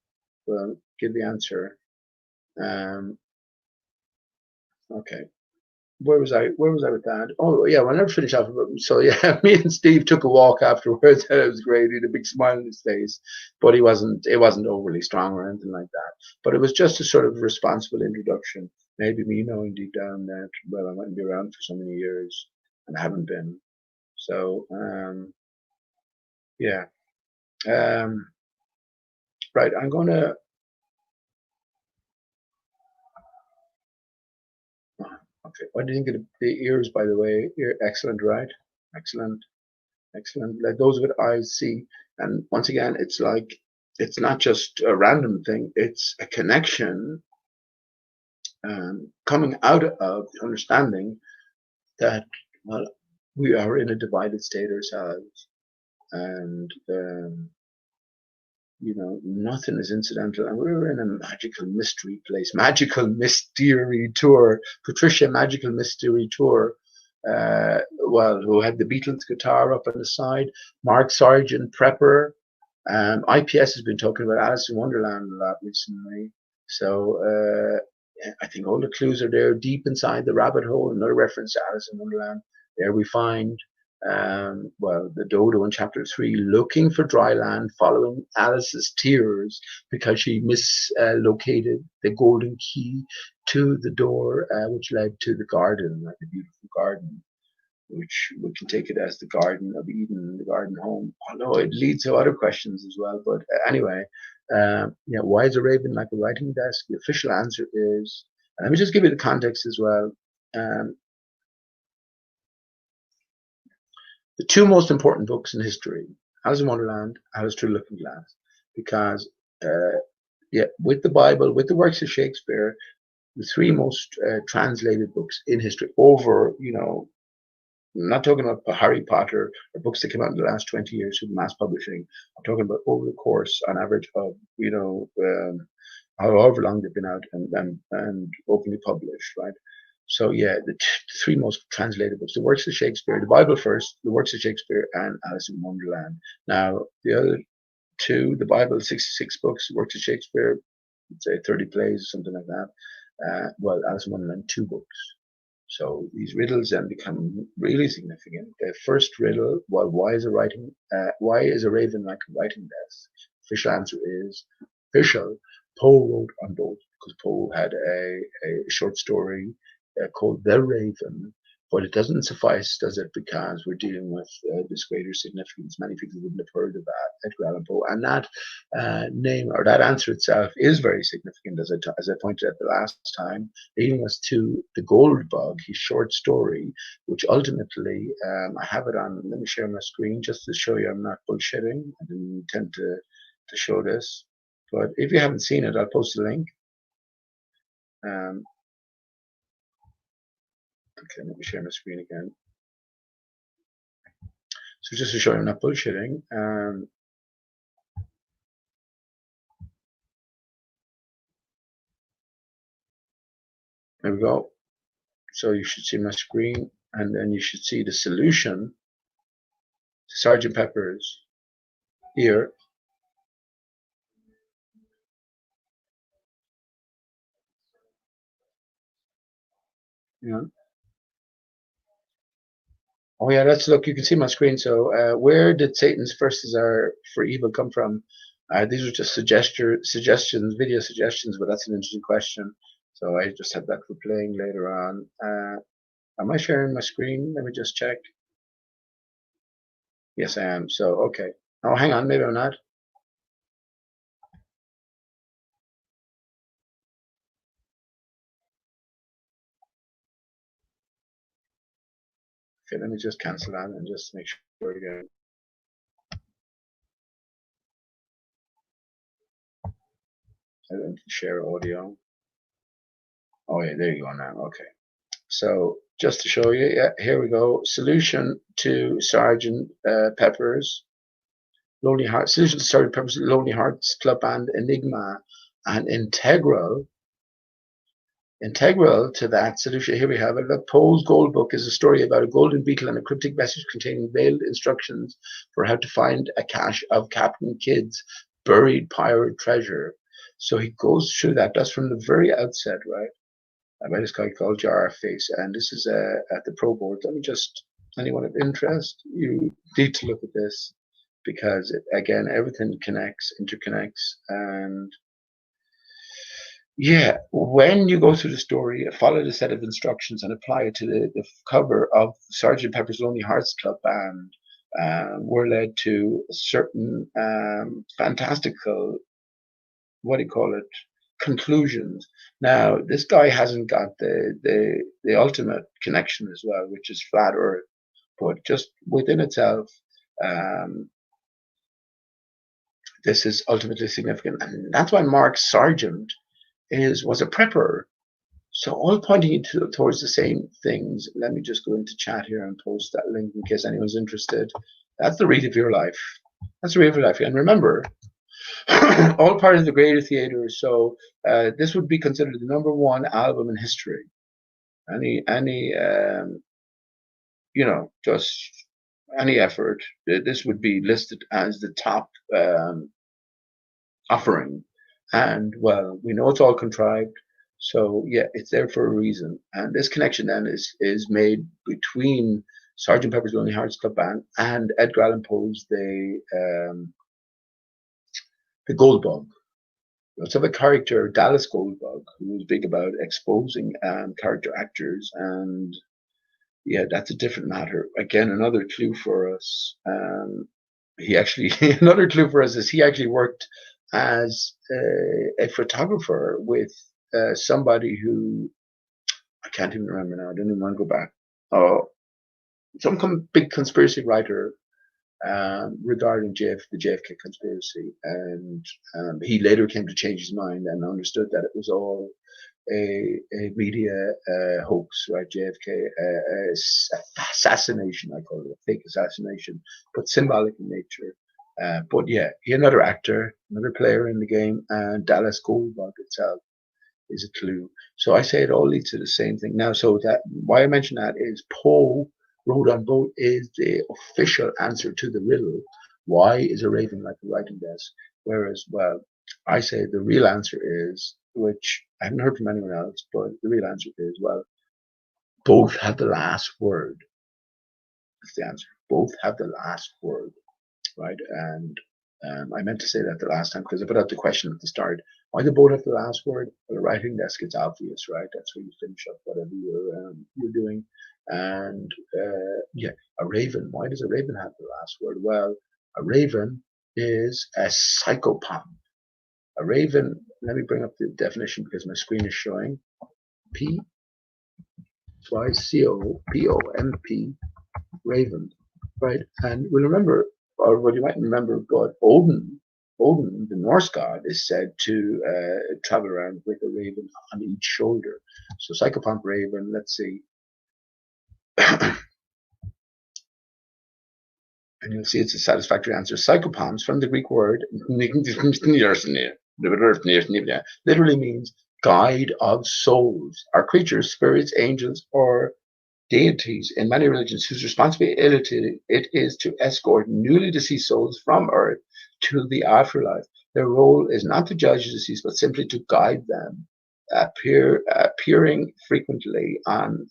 will give the answer. Okay. Where was I? Where was I with that? Oh yeah, when I finished off. So yeah, me and Steve took a walk afterwards, and it was great. He had a big smile on his face, but he wasn't. It wasn't overly strong or anything like that. But it was just a sort of responsible introduction. Maybe me knowing deep down that well, I mightn't be around for so many years, and I haven't been. So yeah. Right. I'm gonna. Okay. What do you think of the ears? By the way, excellent, right? Excellent. Excellent. Like those with eyes see. And once again, it's like it's not just a random thing, it's a connection coming out of the understanding that, well, we are in a divided state ourselves. And, nothing is incidental. And we're in a magical mystery place, magical mystery tour. Patricia, magical mystery tour. Well, who had the Beatles guitar up on the side, Mark Sargent, Prepper. IPS has been talking about Alice in Wonderland a lot recently. So I think all the clues are there deep inside the rabbit hole. Another reference to Alice in Wonderland. There we find, well, the dodo in chapter 3 looking for dry land following Alice's tears because she mislocated the golden key to the door which led to the garden, like the beautiful garden, which we can take it as the Garden of Eden, the garden home, although it leads to other questions as well. But anyway, why is a raven like a writing desk? The official answer is, let me just give you the context as well. The two most important books in history, Alice in Wonderland, Alice Through the Looking Glass, because with the Bible, with the works of Shakespeare, the three most translated books in history over, I'm not talking about Harry Potter or books that came out in the last 20 years from mass publishing. I'm talking about over the course, on average, of however long they've been out and openly published, right? So yeah, the three most translated books: the works of Shakespeare, the Bible first, the works of Shakespeare, and Alice in Wonderland. Now the other two, the Bible, 66 books, works of Shakespeare, say 30 plays, or something like that. Well, Alice in Wonderland, 2 books. So these riddles then become really significant. The first riddle, well, why is a raven like a writing desk? Official answer is official. Poe wrote on both because Poe had a short story called The Raven, But it doesn't suffice, does it? Because we're dealing with this greater significance. Many people wouldn't have heard of that, Edgar Allan Poe, and that name or that answer itself is very significant, as I pointed out the last time, leading us to The Gold Bug, his short story, which ultimately I have it on. Let me share my screen just to show you I'm not bullshitting. I didn't intend to show this, but if you haven't seen it, I'll post a link. Okay, let me share my screen again. So just to show you I'm not bullshitting, there we go. So you should see my screen, and then you should see the solution to Sergeant Pepper's here. Yeah. Oh yeah, let's look. You can see my screen. So where did Satan's first desire for evil come from? These are just suggestions, video suggestions, but that's an interesting question. So I just have that for playing later on. Am I sharing my screen? Let me just check. Yes, I am. So okay. Oh, hang on. Maybe I'm not. Okay, let me just cancel that and just make sure again. I don't share audio. Oh yeah, there you go now. Okay. So just to show you, yeah, here we go. Solution to Sergeant Pepper's Lonely Hearts. Solution to Sergeant Pepper's Lonely Hearts Club Band Enigma, and integral to that solution. Here we have it. The Poe's Gold Book is a story about a golden beetle and a cryptic message containing veiled instructions for how to find a cache of Captain Kidd's buried pirate treasure. So he goes through that. That's from the very outset, right? By this guy called Jar Face, and this is at the Pro Board. Let me just, anyone of interest, you need to look at this, because again, everything interconnects, and yeah, when you go through the story, follow the set of instructions and apply it to the cover of Sergeant Pepper's Lonely Hearts Club Band, we're led to certain fantastical, what do you call it, conclusions. Now, this guy hasn't got the ultimate connection as well, which is flat Earth, but just within itself, this is ultimately significant, and that's why Mark Sargent was a prepper. So all pointing towards the same things. Let me just go into chat here and post that link in case anyone's interested. That's the read of your life. That's the read of your life. And remember, all part of the greater theater. So this would be considered the #1 album in history. Just any effort, this would be listed as the top offering. And well, we know it's all contrived. So yeah, it's there for a reason. And this connection then is made between Sergeant Pepper's Lonely Hearts Club Band and Edgar Allan Poe's The Gold Bug. Let's have a character, Dallas Goldbug, who was big about exposing character actors, and yeah, that's a different matter. Again, another clue for us. Another clue for us is he actually worked as a photographer with somebody who I can't even remember now. I don't even want to go back. Oh, some big conspiracy writer regarding the JFK conspiracy, and he later came to change his mind and understood that it was all a media hoax, right? JFK assassination, I call it a fake assassination, but symbolic in nature. But yeah, another actor, another player in the game, and Dallas Goldbug itself is a clue. So I say it all leads to the same thing. Now, so that why I mention that is Poe wrote on boat is the official answer to the riddle. Why is a raven like a writing desk? Whereas, well, I say the real answer is, which I haven't heard from anyone else, but the real answer is, well, both have the last word. That's the answer. Both have the last word, right? And I meant to say that the last time because I put out the question at the start. Why the boat have the last word? Well, the writing desk, it's obvious, right? That's where you finish up whatever you're doing. And yeah, a raven. Why does a raven have the last word? Well, a raven is a psychopath. A raven. Let me bring up the definition because my screen is showing. Psychopomp, raven, right? And we remember, or what you might remember, God Odin. Odin, the Norse god, is said to travel around with a raven on each shoulder. So psychopomp raven. Let's see, and you'll see it's a satisfactory answer. Psychopomps, from the Greek word literally means guide of souls, are creatures, spirits, angels, or deities in many religions whose responsibility it is to escort newly deceased souls from earth to the afterlife. Their role is not to judge the deceased, but simply to guide them. Appearing frequently on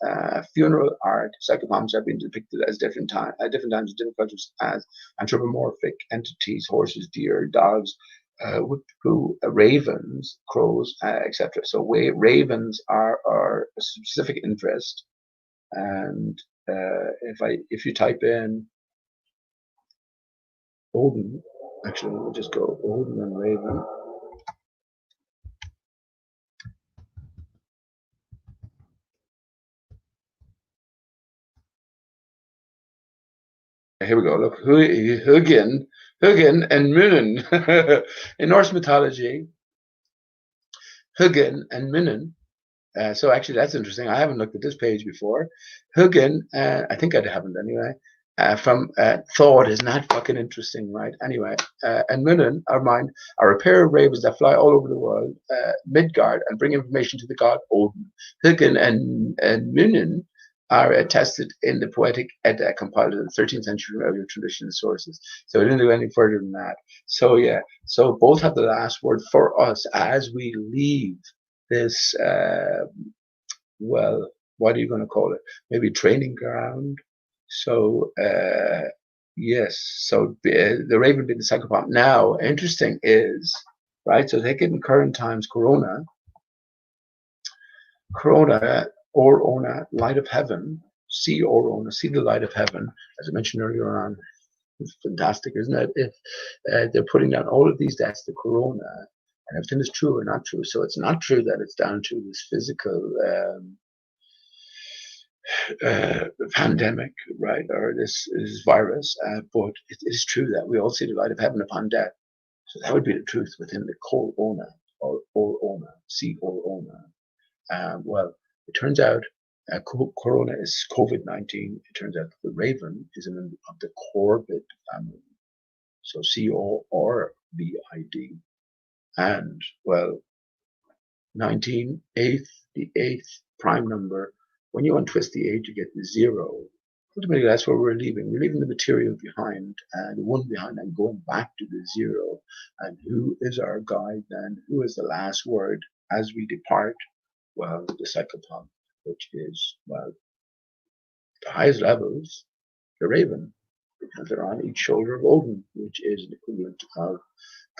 funeral art, psychopomps have been depicted as different times, different cultures, as anthropomorphic entities: horses, deer, dogs, ravens, crows, etc. So ravens are a specific interest. And if you type in Odin, actually we'll just go Odin and Raven. Here we go. Look, Hugin and Munin. In Norse mythology, Hugin and Munin. So actually, that's interesting. I haven't looked at this page before. Hugin, I think I haven't anyway. From thought is not fucking interesting, right? Anyway, and Munin, our mind, are a pair of ravens that fly all over the world, Midgard, and bring information to the god Odin. Hugin and Munin are attested in the poetic Edda compiled in the 13th century earlier traditional sources. So we didn't do any further than that. So yeah, so both have the last word for us as we leave this. Well, what are you going to call it? Maybe training ground. So yes, so the raven being the psychopath. Now, interesting is right. So take it in current times. Corona, or Ona, light of heaven. See or Ona, see the light of heaven. As I mentioned earlier on, it's fantastic, isn't it? If they're putting down all of these deaths to Corona, and everything is true or not true. So it's not true that it's down to this physical pandemic, right, or this virus, but it is true that we all see the light of heaven upon death. So that would be the truth within the Corona, or Ona, see or Ona. Well, it turns out Corona is COVID-19. It turns out the raven is a member of the Corvid family. So Corvid. And, well, 19, the eighth prime number. When you untwist the 8, you get the 0. Ultimately, that's where we're leaving. We're leaving the material behind, the one behind, and going back to the 0. And who is our guide then? Who is the last word as we depart? Well, the psychopomp, which is, well, the highest levels, the raven, because they're on each shoulder of Odin, which is the equivalent of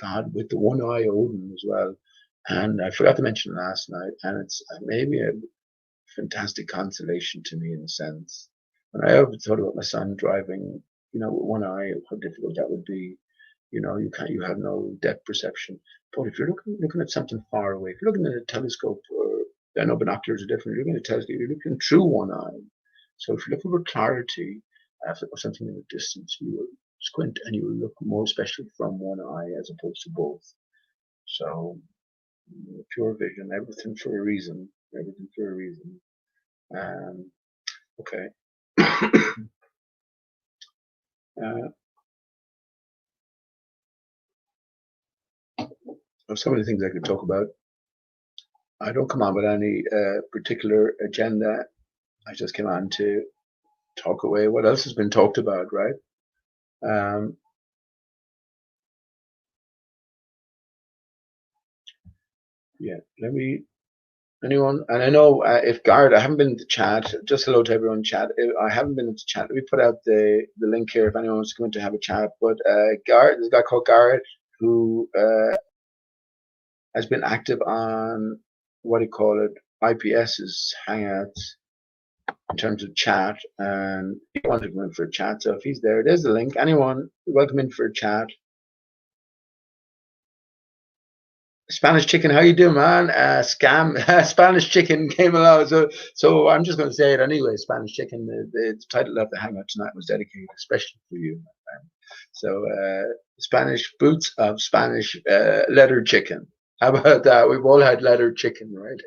God with the one eye Odin as well. And I forgot to mention last night, and it's maybe a fantastic consolation to me in a sense. When I ever thought about my son driving, with one eye, how difficult that would be. You have no depth perception. But if you're looking at something far away, if you're looking at a telescope, or I know binoculars are different, you're looking at a telescope, you're looking through one eye. So if you're looking for clarity of something in the distance, you will squint and you will look more especially from one eye as opposed to both. So pure vision, everything for a reason. Everything for a reason. Okay. Some of the things I could talk about. I don't come on with any particular agenda. I just came on to talk away what else has been talked about, right? Yeah, let me Anyone? And I know if Garrett, I haven't been in the chat. Just hello to everyone in chat. I haven't been in the chat. We put out the link here if anyone wants to come in to have a chat. But Garrett, there's a guy called Garrett who has been active on what do you call it, IPS's Hangouts in terms of chat, and he wanted to come in for a chat. So if he's there, there's the link. Anyone, welcome in for a chat. Spanish Chicken, how you doing, man? Spanish Chicken came along. So I'm just going to say it anyway. Spanish Chicken, the title of the hangout tonight was dedicated especially for you, my friend. So Spanish boots of Spanish leather chicken. How about that? We've all had leather chicken, right?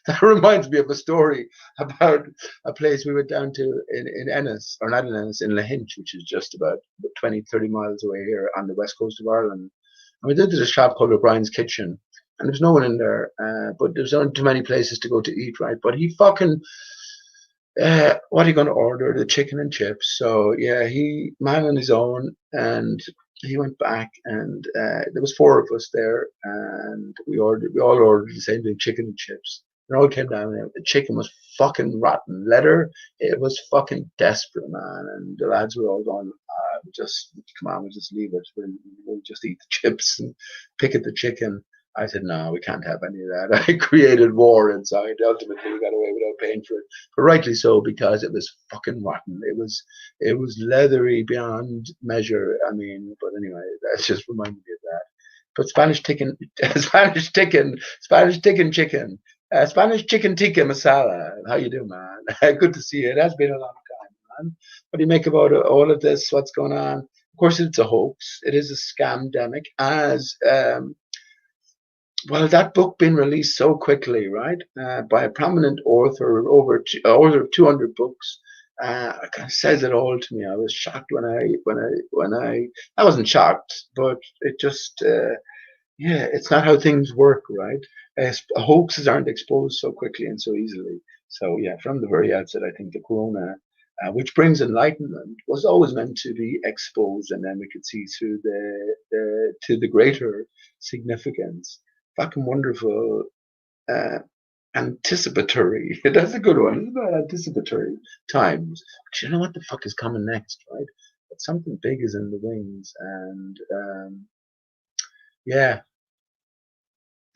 That reminds me of a story about a place we went down to in Ennis, or not in Ennis, in Lahinch, which is just about 20, 30 miles away here on the west coast of Ireland. And we did to a shop called O'Brien's Kitchen, and there's no one in there, but there's not too many places to go to eat, right? But he fucking, what are you going to order? The chicken and chips. So yeah, he man on his own, and he went back, and there was four of us there, and we all ordered the same thing, chicken and chips. It all came down there. The chicken was fucking rotten. Leather, it was fucking desperate, man. And the lads were all going, just come on, we'll just leave it. We'll just eat the chips and pick at the chicken. I said, no, we can't have any of that. I created war inside. Ultimately, we got away without paying for it, but rightly so, because it was fucking rotten. It was leathery beyond measure. I mean, but anyway, that's just reminded me of that. But Spanish chicken, Spanish chicken, Spanish chicken, Spanish chicken tikka masala. How you doing, man? Good to see you. It has been a long time, man. What do you make about all of this? What's going on? Of course, it's a hoax. It is a scamdemic, as well, that book been released so quickly, right? By a prominent author, over 200 books. It kind of says it all to me. I was shocked I wasn't shocked, but it just, yeah, it's not how things work, right? Hoaxes aren't exposed so quickly and so easily. So yeah, from the very outset, I think the corona, which brings enlightenment, was always meant to be exposed, and then we could see through to the greater significance. Fucking wonderful, anticipatory. That's a good one, isn't it? Anticipatory times. But you know what the fuck is coming next, right? But something big is in the wings, and yeah,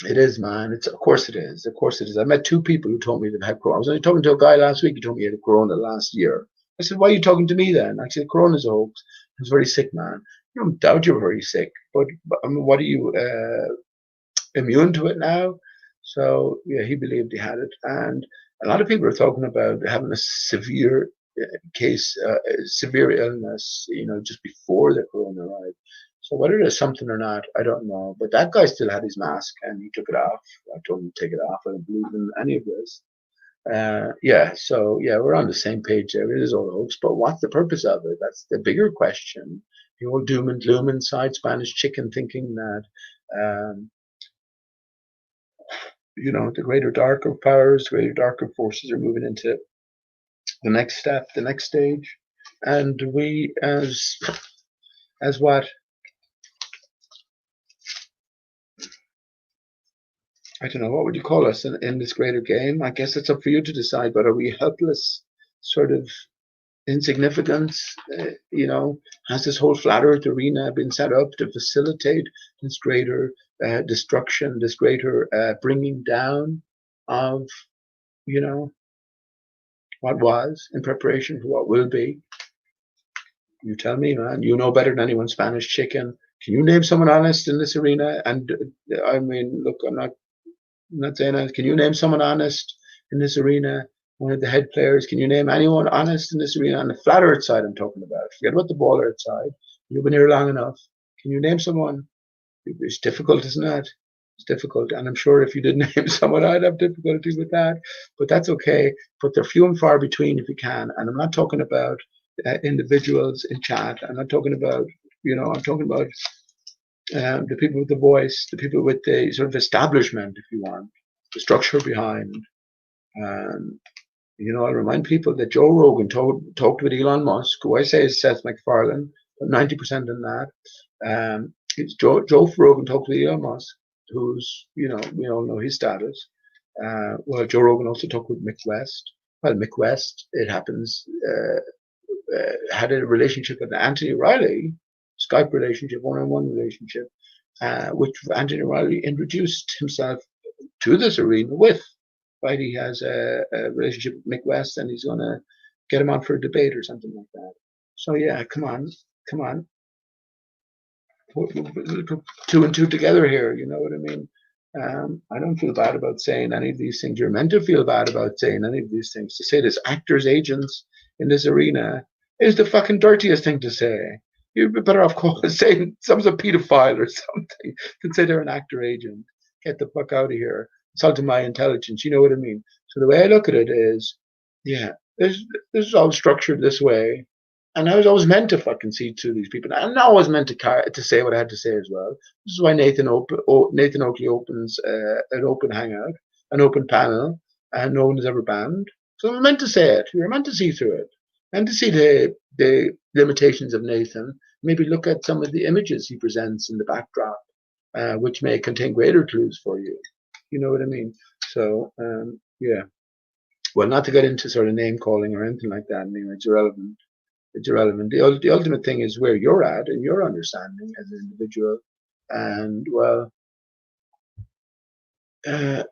it is, man. It's, of course it is. Of course it is. I met two people who told me they've had corona. I was only talking to a guy last week who told me he had corona last year. I said, why are you talking to me then? I said, corona's a hoax. I was very sick, man. I don't doubt you're very sick, but I mean, what are you immune to it now? So yeah, he believed he had it, and a lot of people are talking about having a severe case, severe illness, just before the corona arrived. So whether there's something or not, I don't know. But that guy still had his mask and he took it off. I told him to take it off. I don't believe in any of this. Yeah, so yeah, we're on the same page there. It is all hoax, but what's the purpose of it? That's the bigger question. The old doom and gloom inside Spanish chicken, thinking that the greater darker powers, greater darker forces are moving into the next step, the next stage, and we as what? I don't know, what would you call us in this greater game? I guess it's up for you to decide, but are we helpless, sort of insignificance? Has this whole flat earth arena been set up to facilitate this greater destruction, this greater bringing down of, what was in preparation for what will be? You tell me, man. You know better than anyone. Spanish chicken. Can you name someone honest in this arena? And I mean, look, I'm not saying that. Can you name someone honest in this arena? One of the head players. Can you name anyone honest in this arena? On the flat earth side, I'm talking about. Forget about the ball earth side. You've been here long enough. Can you name someone? It's difficult, isn't it? It's difficult. And I'm sure if you did name someone, I'd have difficulty with that. But that's okay. But they're few and far between if you can. And I'm not talking about individuals in chat. I'm not talking about, I'm talking about the people with the voice, the people with the sort of establishment, if you want, the structure behind. I'll remind people that Joe Rogan talked with Elon Musk, who I say is Seth MacFarlane, but 90% in that. Joe Rogan talked with Elon Musk, who's, we all know his status. Well, Joe Rogan also talked with Mick West. Well, Mick West, it happens, had a relationship with Anthony Riley, Skype relationship, one-on-one relationship, which Anthony Riley introduced himself to this arena with. Right, he has a relationship with Mick West, and he's gonna get him on for a debate or something like that. So yeah, come on, put two and two together here. You know what I mean? I don't feel bad about saying any of these things. You're meant to feel bad about saying any of these things. To say this actors, agents in this arena is the fucking dirtiest thing to say. You'd be better off saying someone's a pedophile or something than say they're an actor agent. Get the fuck out of here. Insulting my intelligence. You know what I mean? So the way I look at it is, yeah, this is all structured this way. And I was always meant to fucking see through these people. And I was meant to say what I had to say as well. This is why Nathan Oakley opens an open hangout, an open panel, and no one is ever banned. So I'm meant to say it. You're meant to see through it, and to see the limitations of Nathan. Maybe look at some of the images he presents in the backdrop, which may contain greater clues for you. You know what I mean? So yeah. Well, not to get into sort of name calling or anything like that. I mean, it's irrelevant. It's irrelevant. The ultimate thing is where you're at and your understanding as an individual. And well,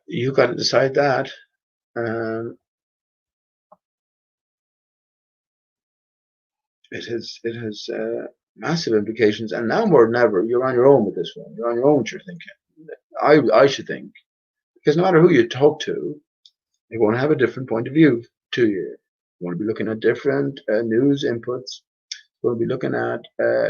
you got to decide that. Um, it has massive implications. And now more than ever, you're on your own with this one. You're on your own with your thinking. I should think, because no matter who you talk to, they want to have a different point of view to you. You want to be looking at different news inputs. We'll be looking at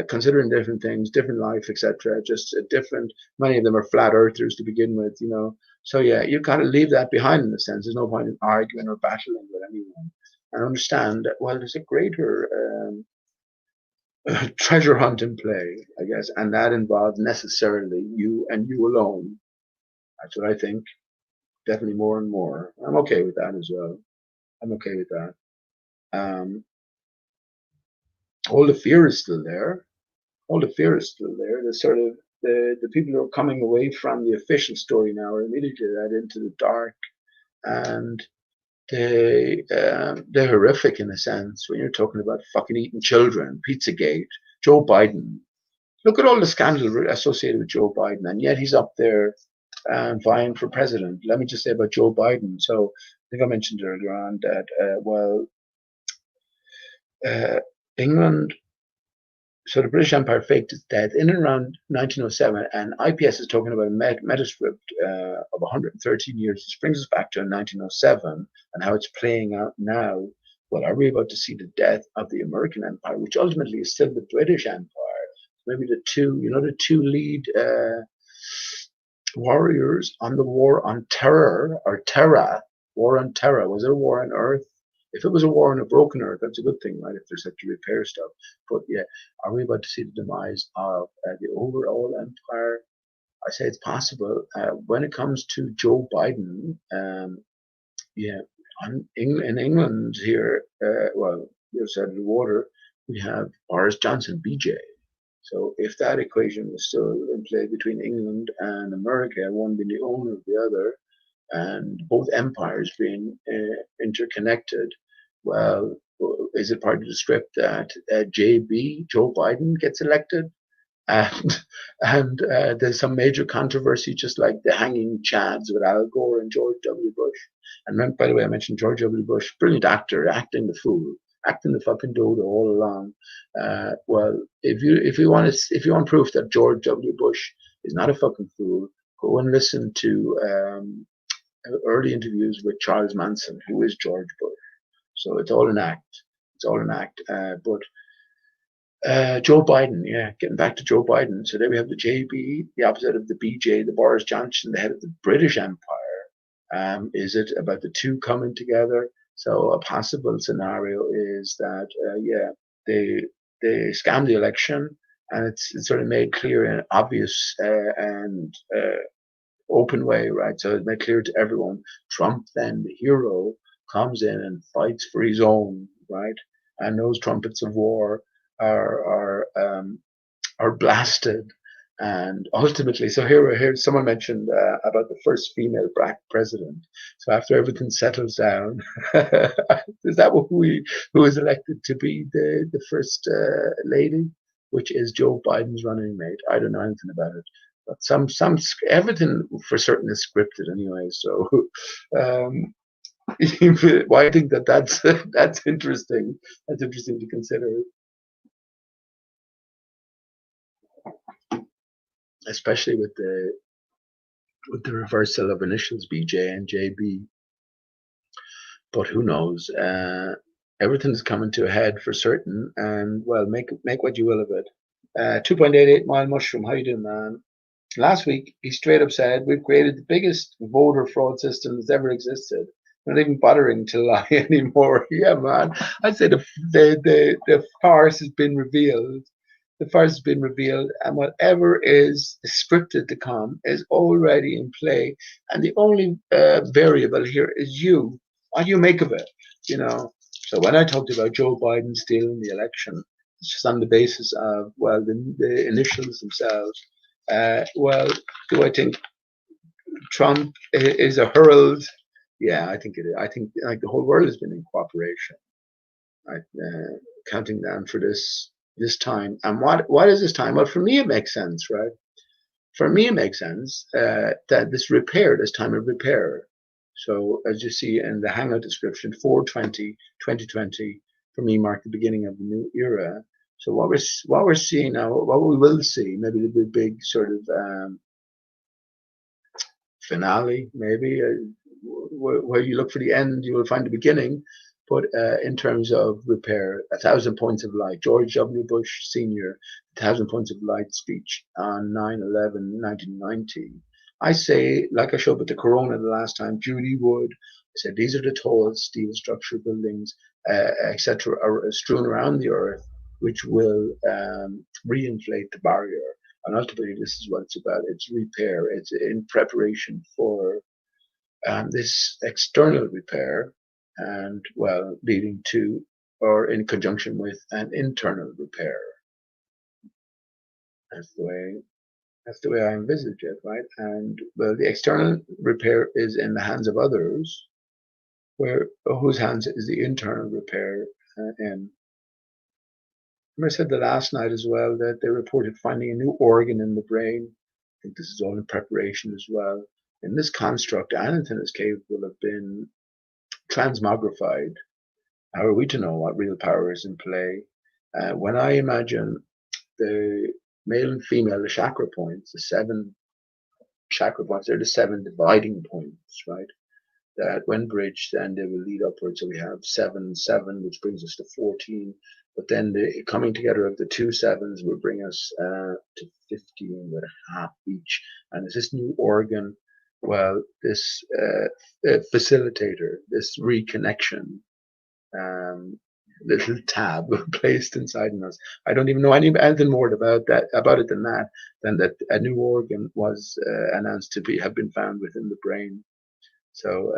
considering different things, different life, etc. Just different. Many of them are flat earthers to begin with, you know. So yeah, you kind of leave that behind in a sense. There's no point in arguing or battling with anyone, and understand that well, there's a greater treasure hunt in play, I guess, and that involves necessarily you and you alone. That's what I think. Definitely more and more. I'm okay with that as well. I'm okay with that. Um, all the fear is still there. All the fear is still there. The sort of the people who are coming away from the official story now are immediately led into the dark, and they're horrific in a sense. When you're talking about fucking eating children, Pizzagate, Joe Biden. Look at all the scandal associated with Joe Biden, and yet he's up there vying for president. Let me just say about Joe Biden. So I think I mentioned earlier on that England. So the British Empire faked its death in and around 1907, and IPS is talking about a metascript of 113 years. This brings us back to 1907 and how it's playing out now. Well, are we about to see the death of the American Empire, which ultimately is still the British Empire? Maybe the two lead warriors on the war on terror or Terra, war on terror. Was it a war on Earth? If it was a war on a broken Earth, that's a good thing, right? If there's such to repair stuff. But yeah, are we about to see the demise of the overall empire? I say it's possible. When it comes to Joe Biden, yeah, in England here, well, the other side of the water, we have Boris Johnson, BJ. So if that equation was still in play between England and America, one being the owner of the other, and both empires being interconnected, well, is it part of the script that JB, Joe Biden, gets elected? And there's some major controversy, just like the hanging chads with Al Gore and George W. Bush. And by the way, I mentioned George W. Bush, brilliant actor, acting the fool, acting the fucking dodo all along. Well, if you want proof that George W. Bush is not a fucking fool, go and listen to early interviews with Charles Manson, who is George Bush. So it's all an act. It's all an act. But Joe Biden, yeah, getting back to Joe Biden. So there we have the JB, the opposite of the BJ, the Boris Johnson, the head of the British Empire. Is it about the two coming together? So a possible scenario is that, yeah, they scammed the election, and it's sort of made clear in an obvious and open way, right? So it's made clear to everyone. Trump, then the hero, comes in and fights for his own, right? And those trumpets of war are blasted, And ultimately, so here someone mentioned about the first female black president. So after everything settles down, is that who is elected to be the first lady, which is Joe Biden's running mate? I don't know anything about it, but some everything for certain is scripted anyway. So um, well, I think that's interesting. That's interesting to consider, especially with the reversal of initials BJ and JB. But who knows? Everything's coming to a head for certain, and well, make what you will of it. 2.88 mile mushroom. How you doing, man? Last week, he straight up said we've created the biggest voter fraud system that's ever existed. We're not even bothering to lie anymore. Yeah, man. I'd say the farce has been revealed. The farce has been revealed, and whatever is scripted to come is already in play. And the only variable here is you. What do you make of it? You know. So when I talked about Joe Biden stealing the election, it's just on the basis of well, the initials themselves. Well, do I think Trump is a herald? Yeah, I think it is. I think like the whole world has been in cooperation, right? Counting down for this time. And what is this time? Well, for me it makes sense, right? For me it makes sense that this time of repair. So as you see in the Hangout description, 4/20/2020 for me marked the beginning of the new era. So what we're seeing now, what we will see, maybe the big sort of finale, maybe where you look for the end, you will find the beginning. But in terms of repair, 1,000 points of light. George W. Bush Sr., 1,000 points of light speech on 9/11/1990. I say, like I showed with the corona the last time, Judy Wood said these are the tall steel structure buildings, etc., are strewn around the earth, which will reinflate the barrier. And ultimately, this is what it's about. It's repair. It's in preparation for this external repair, and well, leading to or in conjunction with an internal repair. That's the way I envisage it, right? And well, the external repair is in the hands of others, where whose hands is the internal repair in? I said the last night as well that they reported finding a new organ in the brain. I think this is all in preparation as well. In this construct, anything is capable of being transmogrified. How are we to know what real power is in play? When I imagine the male and female, the chakra points, the 7 chakra points, they're the 7 dividing points, right? That when bridged, then they will lead upwards. So we have 7, 7, which brings us to 14. But then the coming together of the 2 sevens will bring us to 15 with a half each. And it's this new organ, well, this facilitator, this reconnection, little tab placed inside us. I don't even know anything more about it than that a new organ was announced to have been found within the brain. So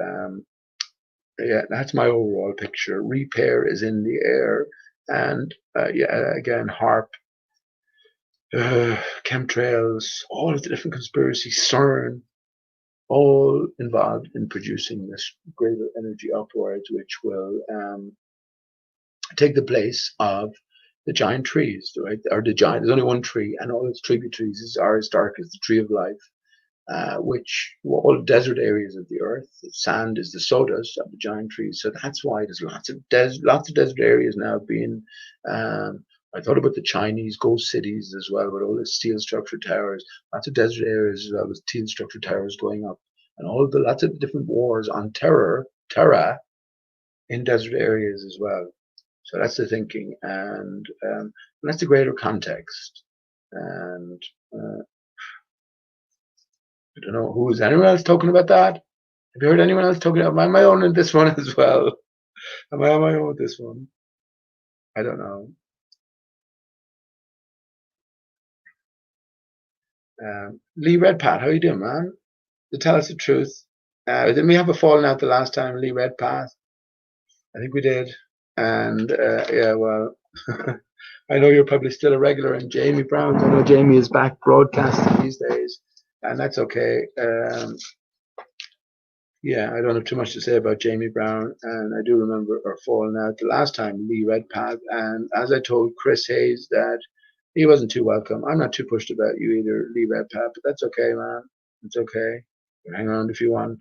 yeah, that's my overall picture. Repair is in the air, and yeah, again, HARP, chemtrails, all of the different conspiracies, CERN, all involved in producing this greater energy upwards, which will take the place of the giant trees, right? Or there's only one tree, and all its tributaries is Aristarchus, the tree of life. Which all desert areas of the earth, the sand is the sawdust of the giant trees. So that's why there's lots of desert areas now being. I thought about the Chinese ghost cities as well, with all the steel structured towers. Lots of desert areas as well with steel structured towers going up, and lots of different wars on terra in desert areas as well. So that's the thinking, and that's the greater context. And I don't know who is anyone else talking about that. Have you heard anyone else talking about? Am I on in this one as well? Am I on my own with this one? I don't know. Lee Redpath, how you doing, man? To tell us the truth, didn't we have a falling out the last time, Lee Redpath? I think we did. And yeah, well, I know you're probably still a regular in Jamie Brown's. I know Jamie is back broadcasting these days, and that's okay. Yeah, I don't have too much to say about Jamie Brown, and I do remember our falling out the last time Lee Redpath, and as I told Chris Hayes that he wasn't too welcome. I'm not too pushed about you either, Lee Redpath, but that's okay, man. It's okay. You can hang around if you want,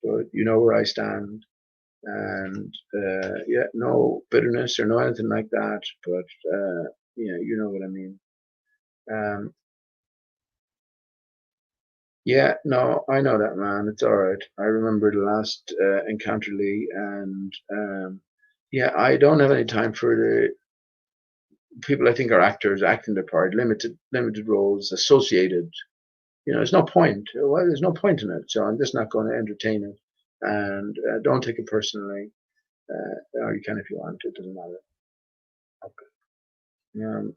but you know where I stand. And yeah, no bitterness or no anything like that, but yeah, you know what I mean. Um, yeah, no, I know that, man. It's all right. I remember the last encounter, Lee, and yeah, I don't have any time for the people I think are actors acting their part, limited roles, associated. You know, there's no point. Well, there's no point in it, so I'm just not going to entertain it. And don't take it personally. Or you can if you want. It doesn't matter. Um,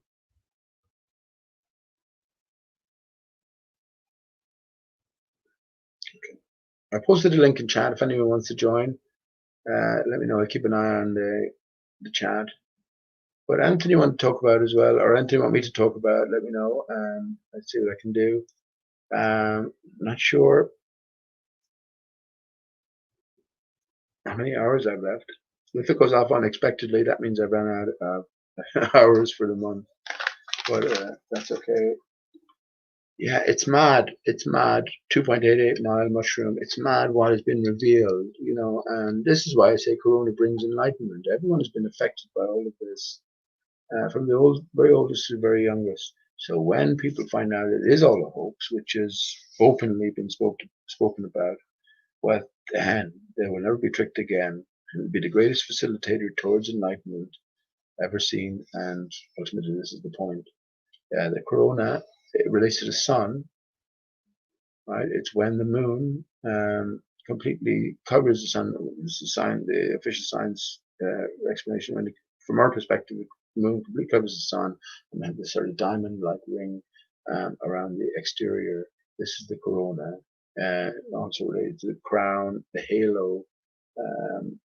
I posted a link in chat if anyone wants to join. Let me know. I keep an eye on the chat. But anything you want to talk about as well, or anything you want me to talk about, let me know. Let's see what I can do. Not sure how many hours I've left. If it goes off unexpectedly, that means I've run out of hours for the month. But that's okay. Yeah, it's mad. It's mad. 2.88 mile mushroom. It's mad what has been revealed, you know, and this is why I say Corona brings enlightenment. Everyone has been affected by all of this, from the very oldest to the very youngest. So when people find out it is all a hoax, which is openly been spoken about, well, then they will never be tricked again. It will be the greatest facilitator towards enlightenment ever seen, and ultimately this is the point. The corona, it relates to the sun, right? It's when the moon completely covers the sun. It's the official science explanation. From our perspective, the moon completely covers the sun and then this sort of diamond-like ring around the exterior. This is the corona. Also related to the crown, the halo. Um,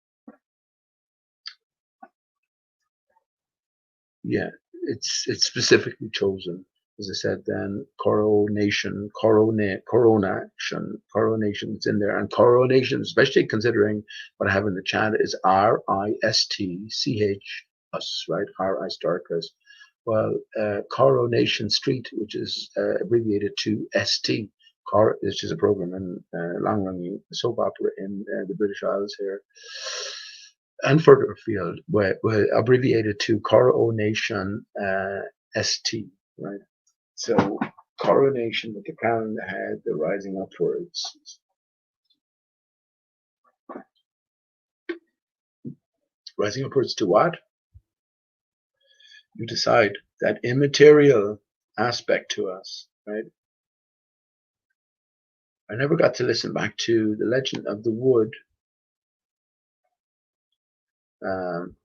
yeah, it's specifically chosen. As I said, then coronation is in there, and coronation, especially considering what I have in the chat, is RISTCH right? ARISTARCHUS. Well, Coronation Street, which is abbreviated to ST, which is a program in long-running soap opera in the British Isles here and further afield, were abbreviated to Coronation ST, right? So coronation with the crown in the head, the rising upwards. Rising upwards to what? You decide. That immaterial aspect to us, right? I never got to listen back to the Legend of the Wood. Um,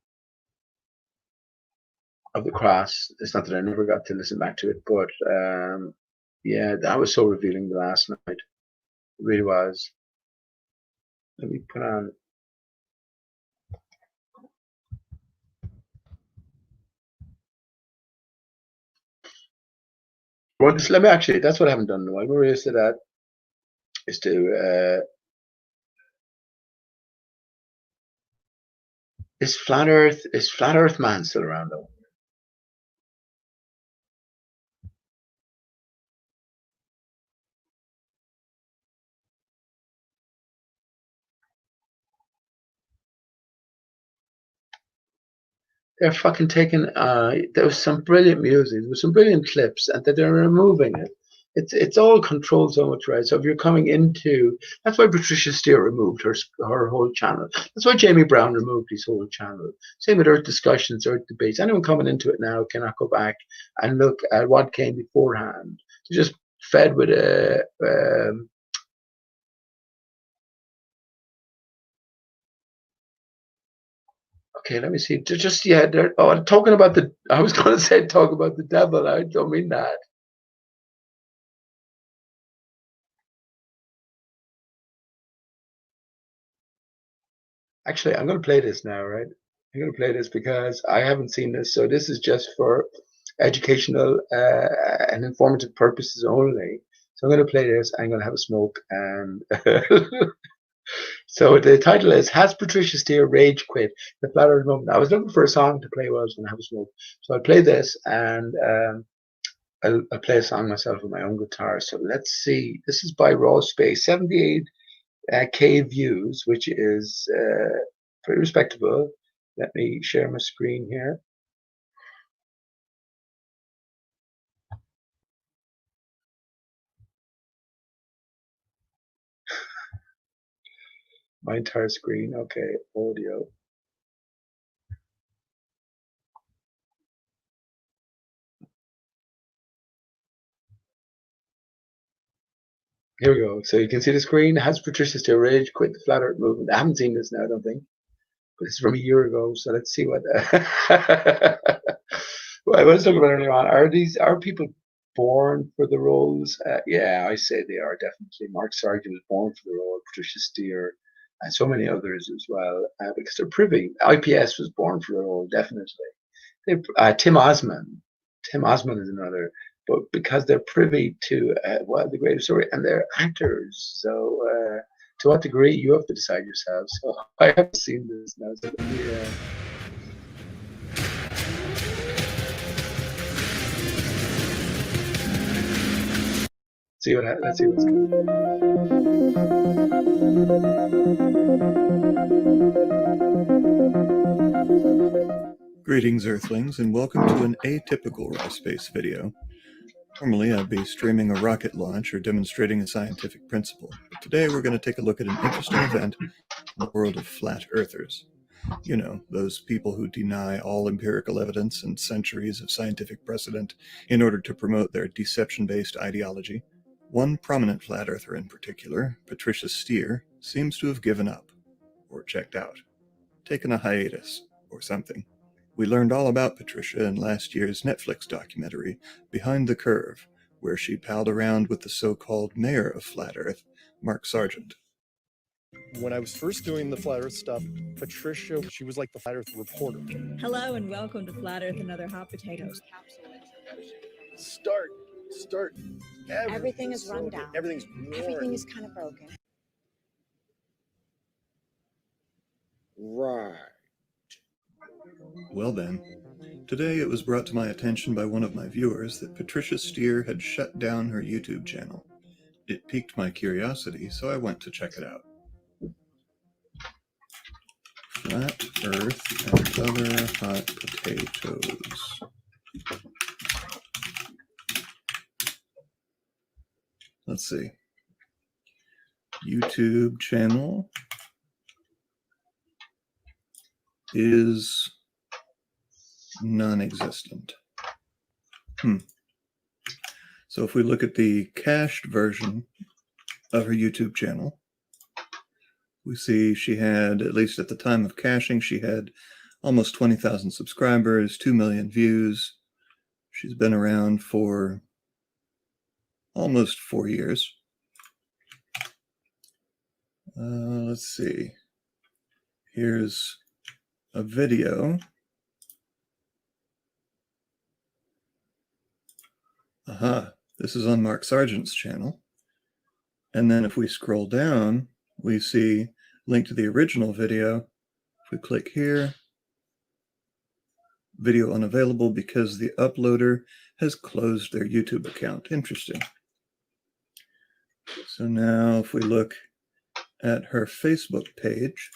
of the Cross. It's not that I never got to listen back to it, but yeah, that was so revealing the last night. It really was. Let me put on. Well, let me actually. That's what I haven't done in a while. We're used to that. Is to is Flat Earth man still around though? They're fucking taking. There was some brilliant music. There was some brilliant clips, and that they're removing it. It's all controlled so much, right? So if you're coming into, that's why Patricia Steere removed her whole channel. That's why Jamie Brown removed his whole channel. Same with Earth discussions, Earth debates. Anyone coming into it now cannot go back and look at what came beforehand. They're just fed with a. Okay, let me see. Just yeah, they're talking about the. I was going to say talk about the devil. I don't mean that. Actually, I'm going to play this now, right? I'm going to play this because I haven't seen this. So this is just for educational and informative purposes only. So I'm going to play this. I'm going to have a smoke. And so the title is, Has Patricia Steer Rage Quit the Flat Earth Movement? I was looking for a song to play while I was going to have a smoke. So I'll play this, and I'll play a song myself with my own guitar. So let's see. This is by Raw Space, 78K views, which is pretty respectable. Let me share my screen here. My entire screen. Okay, audio. Here we go. So you can see the screen. Has Patricia Steer Rage quit the Flat Earth Movement? I haven't seen this now, I don't think. But it's from a year ago. So let's see what. Well, I was talking about earlier on. Are people born for the roles? Yeah, I say they are definitely. Mark Sargent was born for the role. Patricia Steer, and so many others as well, because they're privy. IPS was born for the role, definitely. Tim Osman. Tim Osman is another, but because they're privy to well, the greater story, and they're actors. So to what degree, you have to decide yourselves. So I haven't seen this now. So let me, see what happens. Let's see what's going on. Greetings, Earthlings, and welcome to an atypical Raw Space video. Normally, I'd be streaming a rocket launch or demonstrating a scientific principle, but today we're going to take a look at an interesting event in the world of flat earthers. You know, those people who deny all empirical evidence and centuries of scientific precedent in order to promote their deception-based ideology. One prominent flat earther in particular, Patricia Steer, seems to have given up, or checked out, taken a hiatus, or something. We learned all about Patricia in last year's Netflix documentary, Behind the Curve, where she palled around with the so-called mayor of Flat Earth, Mark Sargent. When I was first doing the Flat Earth stuff, Patricia, she was like the Flat Earth reporter. Hello and welcome to Flat Earth and Other Hot Potatoes. Start. Everything is run down. Everything's Everything is kind of broken. Right. Well then, today it was brought to my attention by one of my viewers that Patricia Steer had shut down her YouTube channel. It piqued my curiosity, so I went to check it out. Flat Earth and Other Hot Potatoes. Let's see. YouTube channel is non-existent. So if we look at the cached version of her YouTube channel, we see she had, at least at the time of caching, she had almost 20,000 subscribers, 2 million views. She's been around for almost 4 years. Let's see. Here's a video. Aha, this is on Mark Sargent's channel. And then if we scroll down, we see link to the original video. If we click here, video unavailable because the uploader has closed their YouTube account. Interesting. So now if we look at her Facebook page,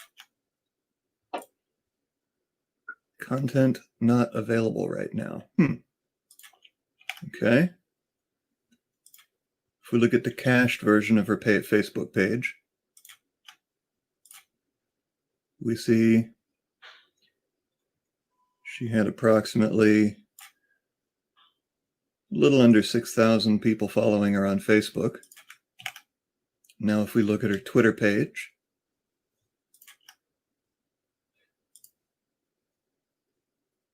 content not available right now. Okay. If we look at the cached version of her Facebook page, we see she had approximately a little under 6,000 people following her on Facebook. Now if we look at her Twitter page,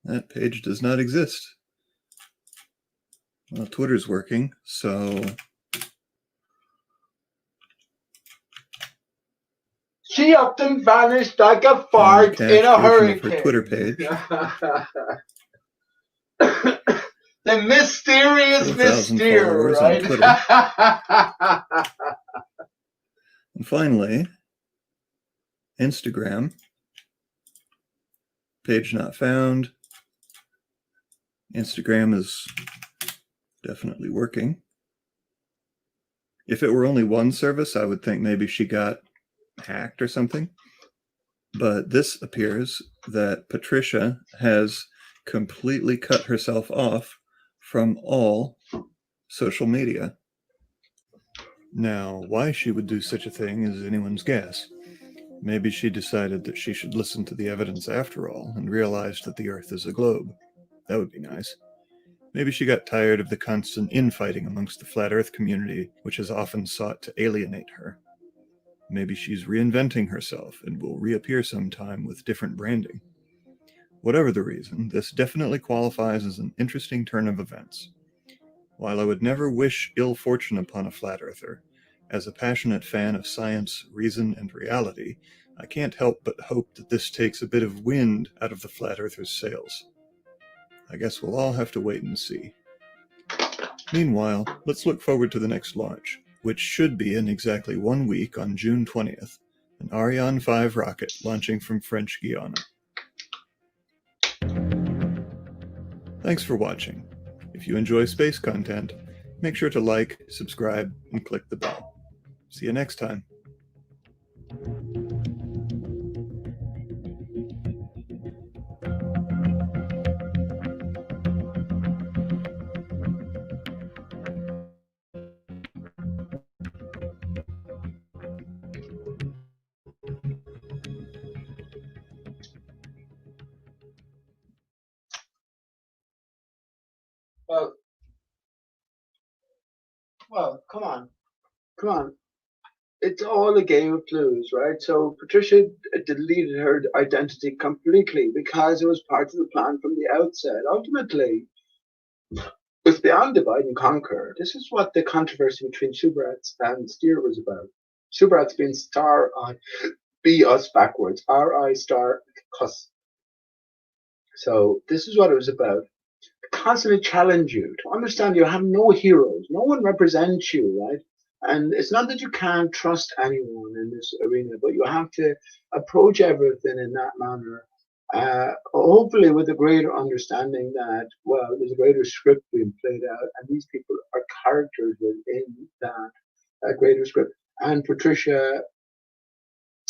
that page does not exist. Well, Twitter's working, so She up and vanished like a and fart cash in a version of her hurricane. Twitter page. The mysterious 4,000 Mysterio, followers on right? Twitter. And finally, Instagram, page not found. Instagram is definitely working. If it were only one service, I would think maybe she got hacked or something. But this appears that Patricia has completely cut herself off from all social media. Now, why she would do such a thing is anyone's guess. Maybe she decided that she should listen to the evidence after all and realized that the Earth is a globe. That would be nice. Maybe she got tired of the constant infighting amongst the Flat Earth community, which has often sought to alienate her. Maybe she's reinventing herself and will reappear sometime with different branding. Whatever the reason, this definitely qualifies as an interesting turn of events. While I would never wish ill fortune upon a flat earther, as a passionate fan of science, reason, and reality, I can't help but hope that this takes a bit of wind out of the flat earther's sails. I guess we'll all have to wait and see. Meanwhile, let's look forward to the next launch, which should be in exactly 1 week on June 20th, an Ariane 5 rocket launching from French Guiana. Thanks for watching. If you enjoy space content, make sure to like, subscribe, and click the bell. See you next time. Well, come on. It's all a game of clues, right? So Patricia deleted her identity completely because it was part of the plan from the outset. Ultimately, it's beyond divide and conquer. This is what the controversy between Subrats and Steer was about. Subrats being star on B us backwards, R I star cus. So this is what it was about. Constantly challenge you to understand you have no heroes. No one represents you, right? And it's not that you can't trust anyone in this arena, but you have to approach everything in that manner. Hopefully with a greater understanding that, well, there's a greater script being played out, and these people are characters within that greater script. And Patricia,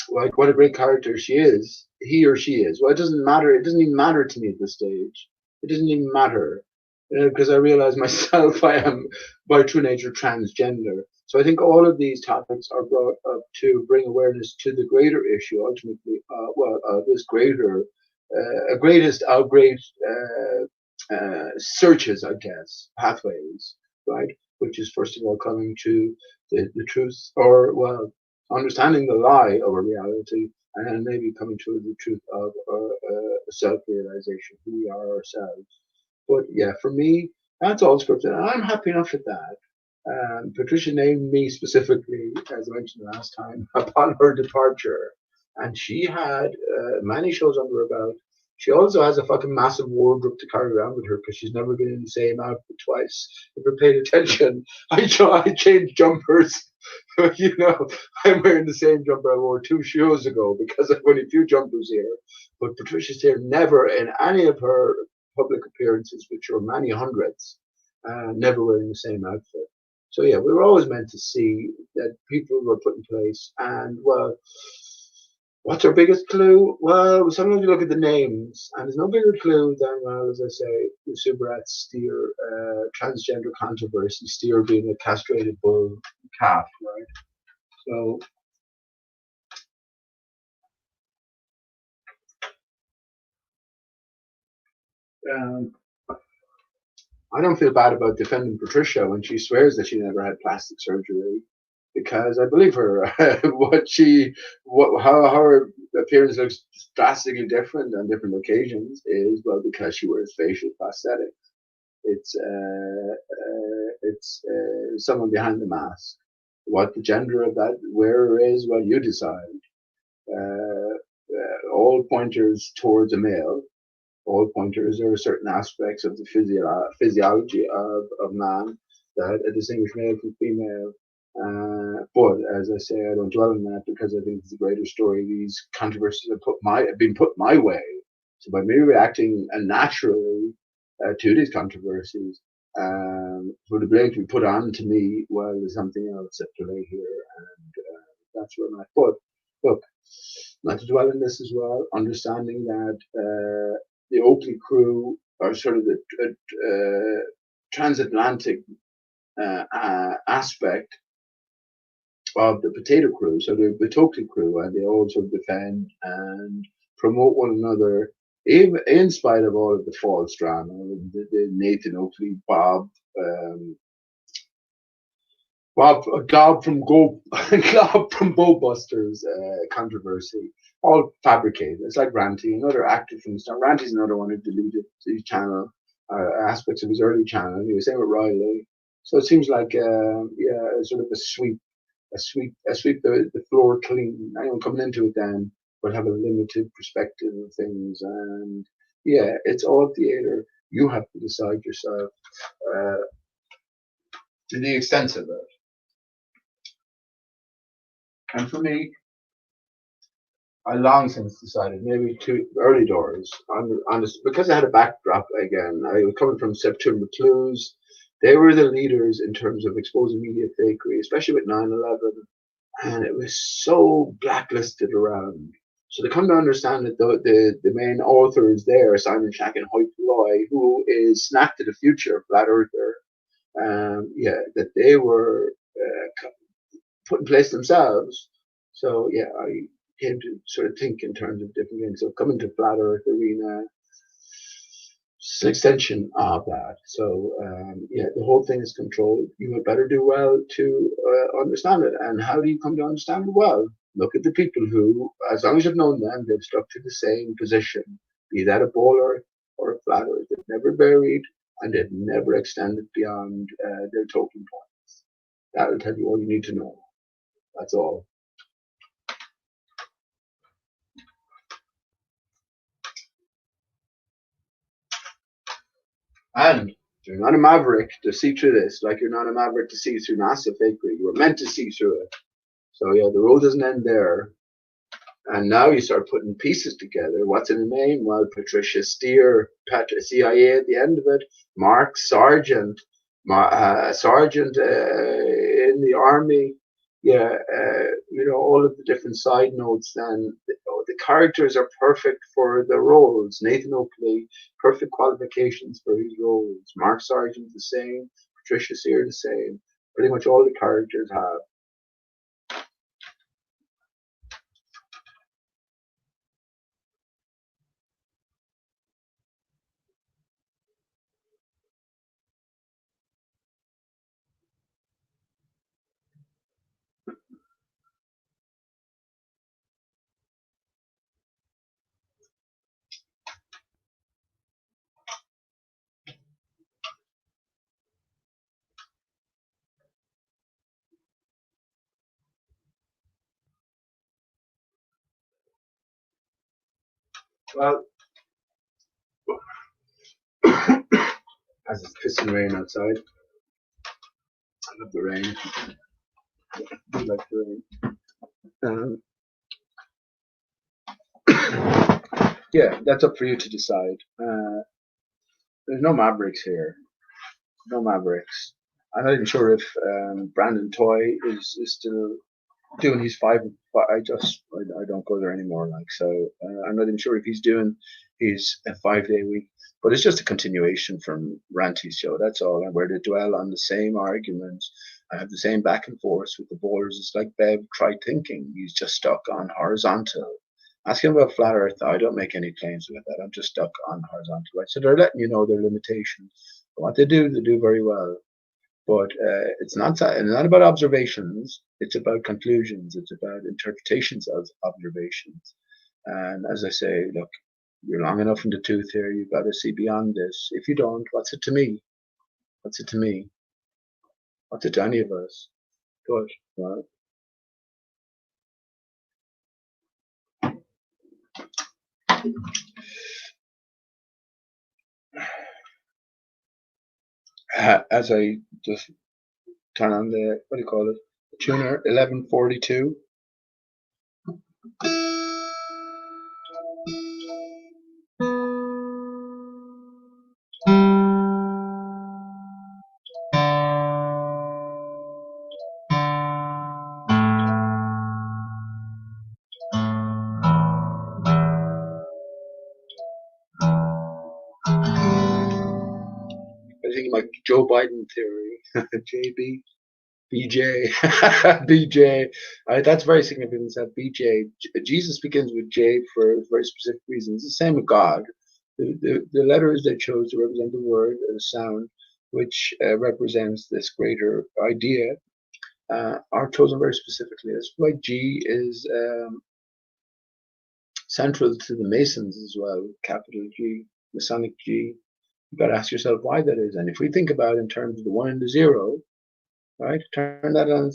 like, what a great character she is, he or she is. Well, it doesn't matter. It doesn't even matter to me at this stage. It doesn't even matter, because I realize myself I am by true nature transgender. So I think all of these topics are brought up to bring awareness to the greater issue. Ultimately, this greater, greatest of great searches, I guess, pathways, right? Which is first of all coming to the truth, or well, understanding the lie of a reality, and then maybe coming to the truth of self-realization, who we are ourselves. But yeah, for me, that's all scripted, and I'm happy enough with that. Patricia named me specifically, as I mentioned last time, upon her departure, and she had many shows under her belt. She also has a fucking massive wardrobe to carry around with her because she's never been in the same outfit twice. If you paid attention, I changed jumpers. You know, I'm wearing the same jumper I wore 2 shows ago because I've only a few jumpers here. But Patricia's here never in any of her public appearances, which are many hundreds, never wearing the same outfit. So yeah, we were always meant to see that people were put in place, and well, what's our biggest clue? Well, sometimes we look at the names, and there's no bigger clue than, well, as I say, the Subrat Steer transgender controversy, Steer being a castrated bull calf, right? So I don't feel bad about defending Patricia when she swears that she never had plastic surgery, because I believe her. How her appearance looks drastically different on different occasions is, well, because she wears facial prosthetics. It's someone behind the mask. What the gender of that wearer is, well, you decide. all pointers towards a male. All pointers are certain aspects of the physiology of man that distinguish male from female. But as I say, I don't dwell on that because I think it's a greater story. These controversies have been put my way. So by me reacting naturally to these controversies, for the blame to be put on to me, well, there's something else at play here, and that's where I'm at. But look, not to dwell on this as well, understanding that the Oakley crew are sort of the transatlantic aspect of the potato crew, so the Oakley crew, and they also defend and promote one another, even in spite of all of the false drama, the Nathan Oakley, Glob from Glob from Bowbusters controversy, all fabricated. It's like Ranty, another actor from the start. Ranty's another one who deleted his channel, aspects of his early channel. He was same with Riley. So it seems like sort of a sweep the floor clean. Anyone coming into it then will have a limited perspective of things, and yeah, it's all theater. You have to decide yourself to the extent of it. And for me, I long since decided maybe too early doors on this, because I had a backdrop again. I was coming from September Clues. They were the leaders in terms of exposing media fakery, especially with 9/11, and it was so blacklisted around. So to come to understand that the main authors there, Simon Shack and Hoyt Loy, who is Snack to the Future, Flat Earther, that they were put in place themselves. So yeah, I came to sort of think in terms of different things. So coming to Flat Earth Arena, it's an extension of that. So the whole thing is controlled. You had better do well to understand it. And how do you come to understand it well? Look at the people who, as long as you've known them, they've stuck to the same position, be that a bowler or a flat earth. They've never varied and they've never extended beyond their talking points. That'll tell you all you need to know. That's all. And you're not a maverick to see through this, like you're not a maverick to see through NASA fakery. You were meant to see through it. So yeah, the road doesn't end there. And now you start putting pieces together. What's in the name? Well, Patricia Steer, CIA at the end of it, Mark Sargent, Sergeant in the army. Yeah, all of the different side notes. Then the characters are perfect for the roles. Nathan Oakley, perfect qualifications for his roles. Mark Sargent the same. Patricia Steer the same. Pretty much all the characters have. Well, as it's pissing rain outside. I love the rain. I like the rain. Yeah, that's up for you to decide. There's no Mavericks here. No Mavericks. I'm not even sure if Brandon Toy is still doing his five. I don't go there anymore. I'm not even sure if he's doing his 5-day week. But it's just a continuation from Ranty's show. That's all. And where they dwell on the same arguments. I have the same back and forth with the bowlers. It's like Bev tried thinking. He's just stuck on horizontal. Ask him about flat Earth. I don't make any claims about that. I'm just stuck on horizontal. Right? So they're letting you know their limitations. But what they do very well. But it's not about observations. It's about conclusions. It's about interpretations of observations. And as I say, look, you're long enough in the tooth here. You've got to see beyond this. If you don't, what's it to me? What's it to me? What's it to any of us? Good. Well, As I just turn on the, what do you call it, the tuner, 1142. I think like Joe Biden theory, JB, BJ, BJ. That's very significant. That BJ, Jesus begins with J for very specific reasons. The same with God. The letters they chose to represent the word or the sound, which represents this greater idea, are chosen very specifically. That's why G is central to the Masons as well, capital G, Masonic G. You've got to ask yourself why that is. And if we think about it in terms of the 1 and the 0, right, turn that on,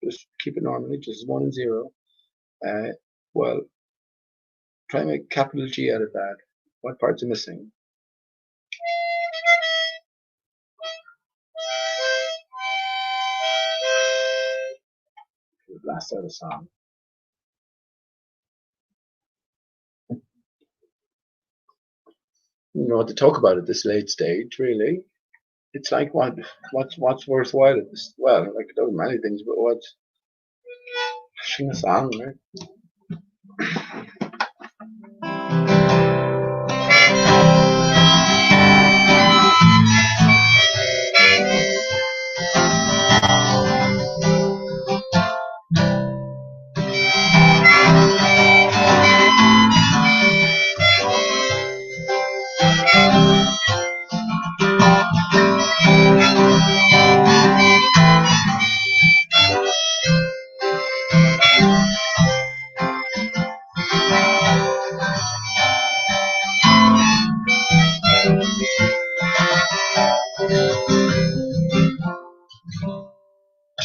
just keep it normally, just 1 and 0. Well, try and make capital G out of that. What parts are missing? Blast out a song. You know what to talk about at this late stage, really. It's like what's worthwhile at this? Well, like it does many things, but what's sing a song, right?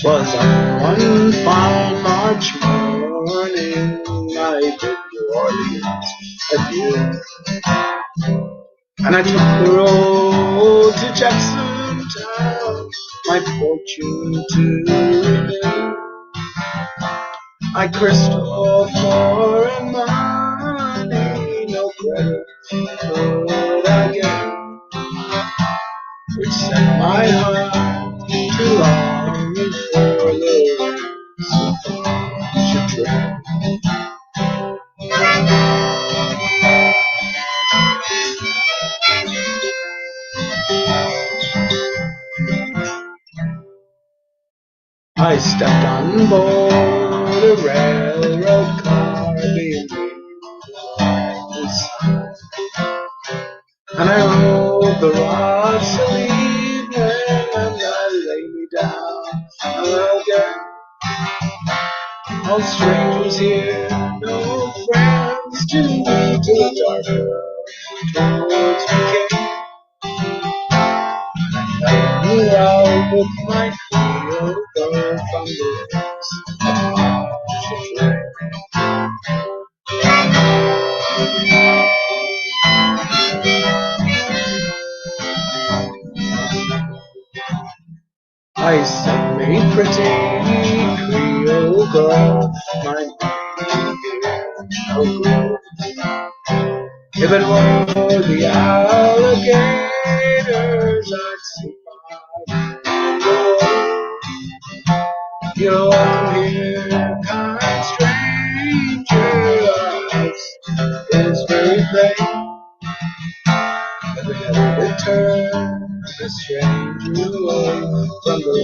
Was on one fine March morning, I did New Orleans adieu, and I took the road to Jackson Town, my fortune to renew. I cursed all foreign money, no credit could I get, which set my heart to longing for the should trip. I stepped on board a railroad car being the sun, and I rode the rocks till evening, and I lay me down again. All strangers here, no friends to me, till the darker towards me came. I knew out with my field girl from the lips of March. I said, me pretty Creole girl, my no good. If it were the alligators, I'd see my door. You're welcome here, kind stranger. It's very plain that we never return a stranger away from the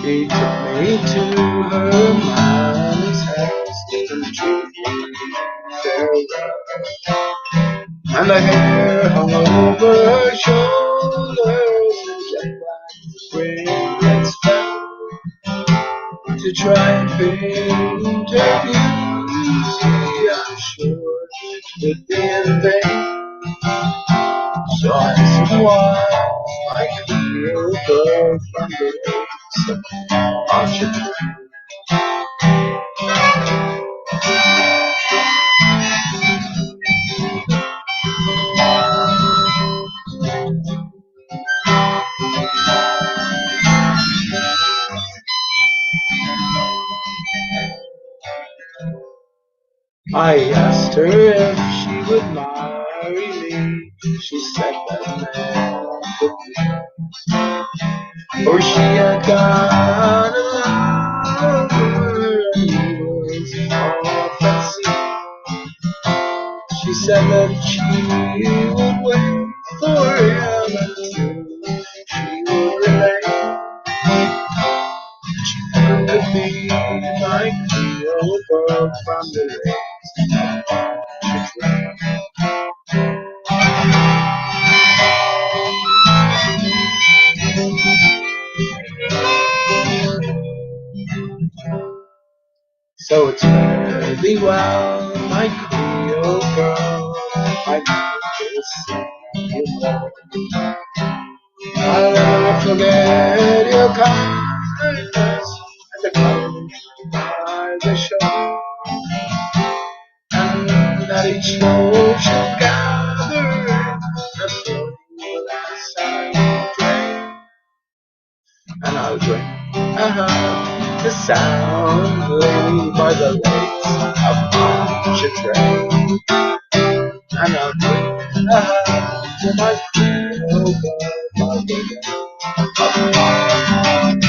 He took me to her mom's house and treated me farewell. And the hair hung over her shoulders and jet black ringlets fell to try and paint her beauty. I'm sure it'd be in vain. Why I feel good from the days on your train. I asked her if she would marry me. She said that man could be. For she had got a lover and he was off at sea. She said that she would wait for him until she would relate. She could be like the girl from the lake. So it's fairly well, my Creole girl, I need to see you more. I'll never forget your kindness and the courage by the shore. And at each stroke she'll gather the soul as I drink. And I'll drink the sound lady by the lakes of Pontchartrain. And I'll drink to my Creole girl by the lakes of Pontchartrain.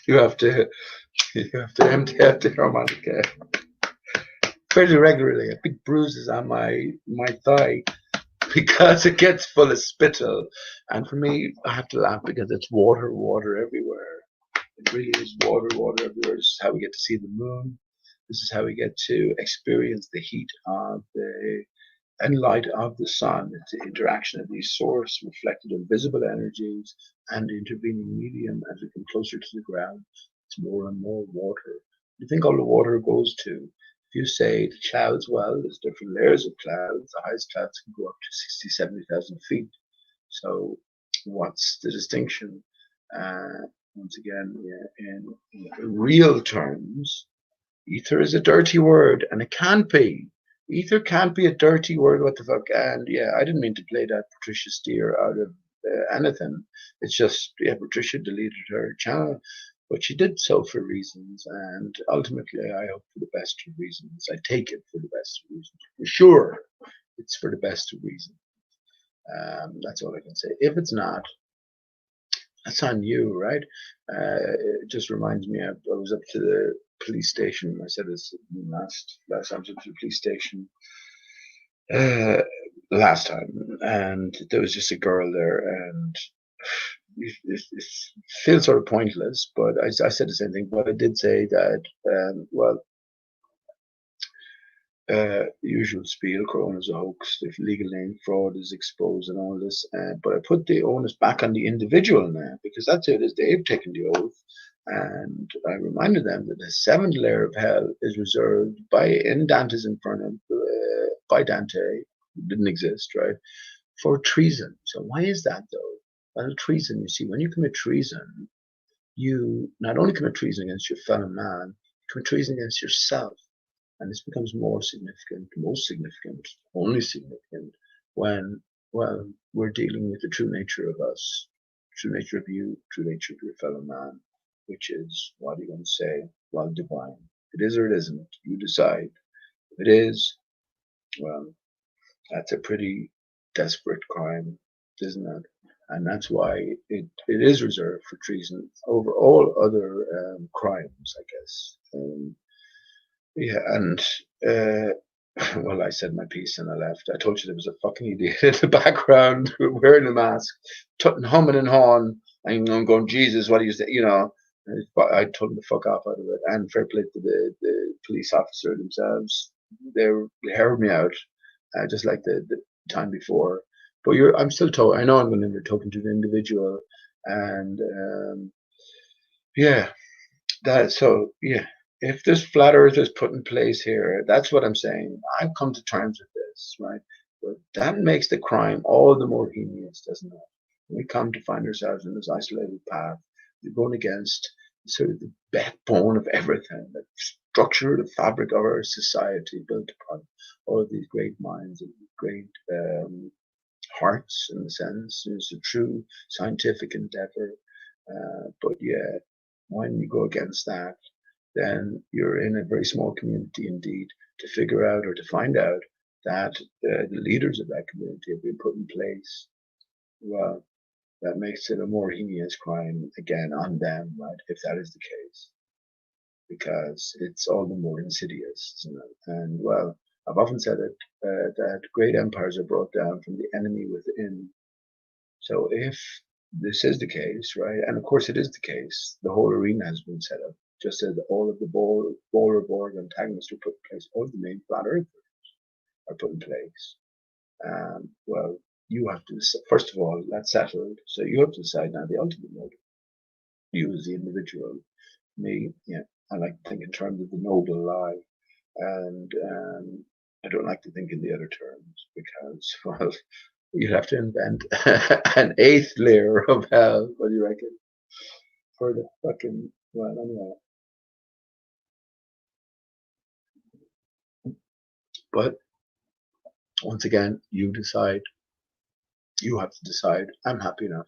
You have to empty out the harmonica fairly regularly. I have big bruises on my thigh because it gets full of spittle. And for me, I have to laugh because it's water everywhere. It really is water everywhere. This is how we get to see the moon. This is how we get to experience the heat of the and light of the sun. It's the interaction of these source reflected invisible energies and intervening medium as we come closer to the ground. It's more and more water. You think all the water goes to? If you say the clouds, well, there's different layers of clouds. The highest clouds can go up to 60, 70,000 feet. So what's the distinction? Once again, in real terms, ether is a dirty word, and it can't be. Ether can't be a dirty word. What the fuck? And yeah, I didn't mean to play that Patricia Steer out of anything. It's just, yeah, Patricia deleted her channel, but she did so for reasons, and ultimately, I hope for the best of reasons. I take it for the best of reasons. For sure, it's for the best of reasons. That's all I can say. If it's not, that's on you, right? It just reminds me, I was up to the police station. I said this last time I was up to the police station last time, and there was just a girl there, and it feels sort of pointless, but I said the same thing, but I did say that, usual spiel, Corona is a hoax, if legal name fraud is exposed and all this, but I put the onus back on the individual now, because that's it, is they've taken the oath, and I reminded them that the seventh layer of hell is reserved in Dante's Inferno, by Dante, who didn't exist, right, for treason. So why is that though? Well, treason, you see, when you commit treason, you not only commit treason against your fellow man, you commit treason against yourself. And this becomes more significant, most significant, only significant when, well, we're dealing with the true nature of us, true nature of you, true nature of your fellow man, which is, what are you going to say? Well, divine. It is or it isn't. You decide. If it is, well, that's a pretty desperate crime, isn't it? and that's why it is reserved for treason over all other crimes, I guess. Yeah, and well, I said my piece and I left. I told you there was a fucking idiot in the background wearing a mask, humming and hawing. And I'm going, Jesus, what do you say? You know, I told him to fuck off out of it. And fair play to the police officer themselves. They heard me out, just like the time before. But I'm still told. I know I'm going to be talking to the individual, and yeah, yeah. If this flat Earth is put in place here, that's what I'm saying. I've come to terms with this, right? But that makes the crime all the more heinous, doesn't it? We come to find ourselves in this isolated path. We're going against sort of the backbone of everything, the structure, the fabric of our society built upon all of these great minds and great hearts, in a sense. It's a true scientific endeavor. But yeah, when you go against that, then you're in a very small community indeed to figure out or to find out that the leaders of that community have been put in place. Well, that makes it a more heinous crime again on them, right? If that is the case, because it's all the more insidious, isn't it? And well, I've often said it that great empires are brought down from the enemy within. So if this is the case, right, and of course it is the case, the whole arena has been set up, just as all of the Boer antagonists were put in place, all of the main flat earthers are put in place. Well, you have to, first of all, that's settled. So you have to decide now the ultimate motive. You as the individual, me, yeah, I like to think in terms of the noble lie. And I don't like to think in the other terms because, well, you'd have to invent an eighth layer of hell. What do you reckon? For the fucking, well, anyway. But once again, you decide. You have to decide. I'm happy enough.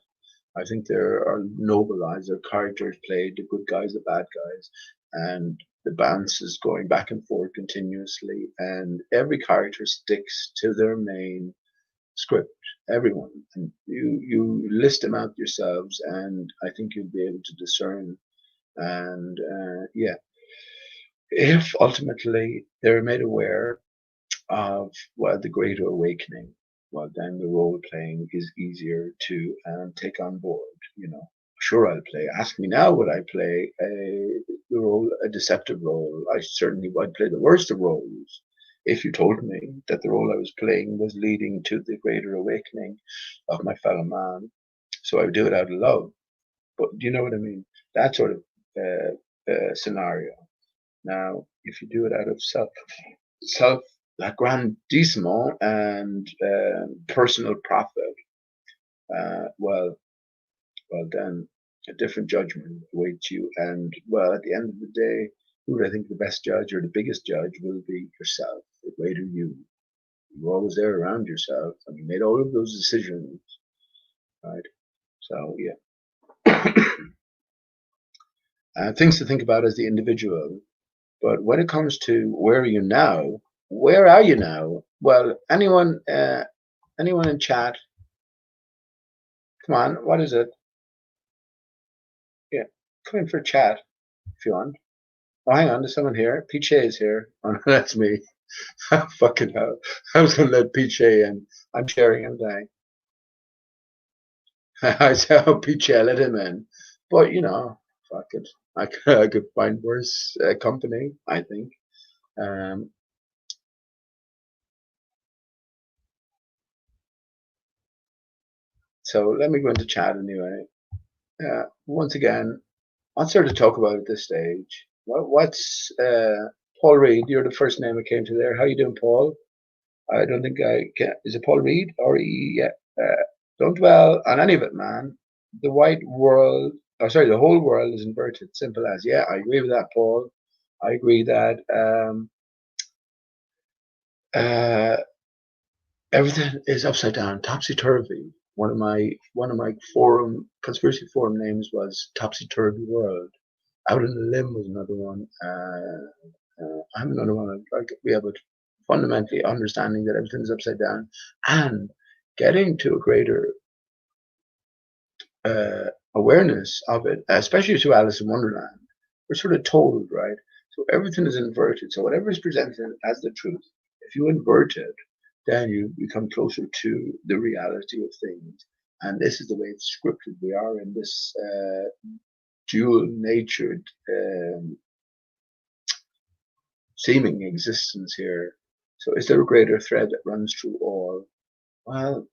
I think there are noble lives, there are characters played, the good guys, the bad guys, and the balance is going back and forth continuously, and every character sticks to their main script. Everyone, and you list them out yourselves, and I think you'll be able to discern. And yeah, if ultimately they're made aware of well the greater awakening, well then the role playing is easier to take on board. You know, sure I'll play. Ask me now, would I play a deceptive role? I certainly would play the worst of roles. If you told me that the role I was playing was leading to the greater awakening of my fellow man, so I would do it out of love. But do you know what I mean? That sort of scenario. Now, if you do it out of self aggrandizement and personal profit, well, then a different judgment awaits you. And well, at the end of the day, who would I think the best judge or the biggest judge will be? Yourself, the greater you. You're always there around yourself, and you made all of those decisions, right? So yeah, things to think about as the individual. But when it comes to where are you now? Where are you now? Well, anyone in chat? Come on, what is it? Yeah, come in for a chat if you want. Oh, hang on, there's someone here. Pete is here. Oh, no, that's me. Fucking hell. I was going to let Pete in. I'm sharing him today. I said, oh, Pete, let him in. But, you know, fuck it. I could find worse company, I think. So let me go into chat anyway. Once again, what's there to talk about at this stage? What's Paul Reed? You're the first name that came to there. How you doing, Paul? I don't think I can. Is it Paul Reed? R-E? Yeah. Don't dwell on any of it, man. The white world, oh sorry, the whole world is inverted. Simple as. Yeah, I agree with that, Paul. I agree that everything is upside down, topsy turvy. One of my conspiracy forum names was Topsy Turvy World. Out on the Limb was another one. I have another one. Like we have a fundamentally understanding that everything is upside down and getting to a greater awareness of it, especially through Alice in Wonderland, we're sort of told, right? So everything is inverted. So whatever is presented as the truth, if you invert it, then you become closer to the reality of things. And this is the way it's scripted. We are in this dual-natured seeming existence here. So is there a greater thread that runs through all? Well,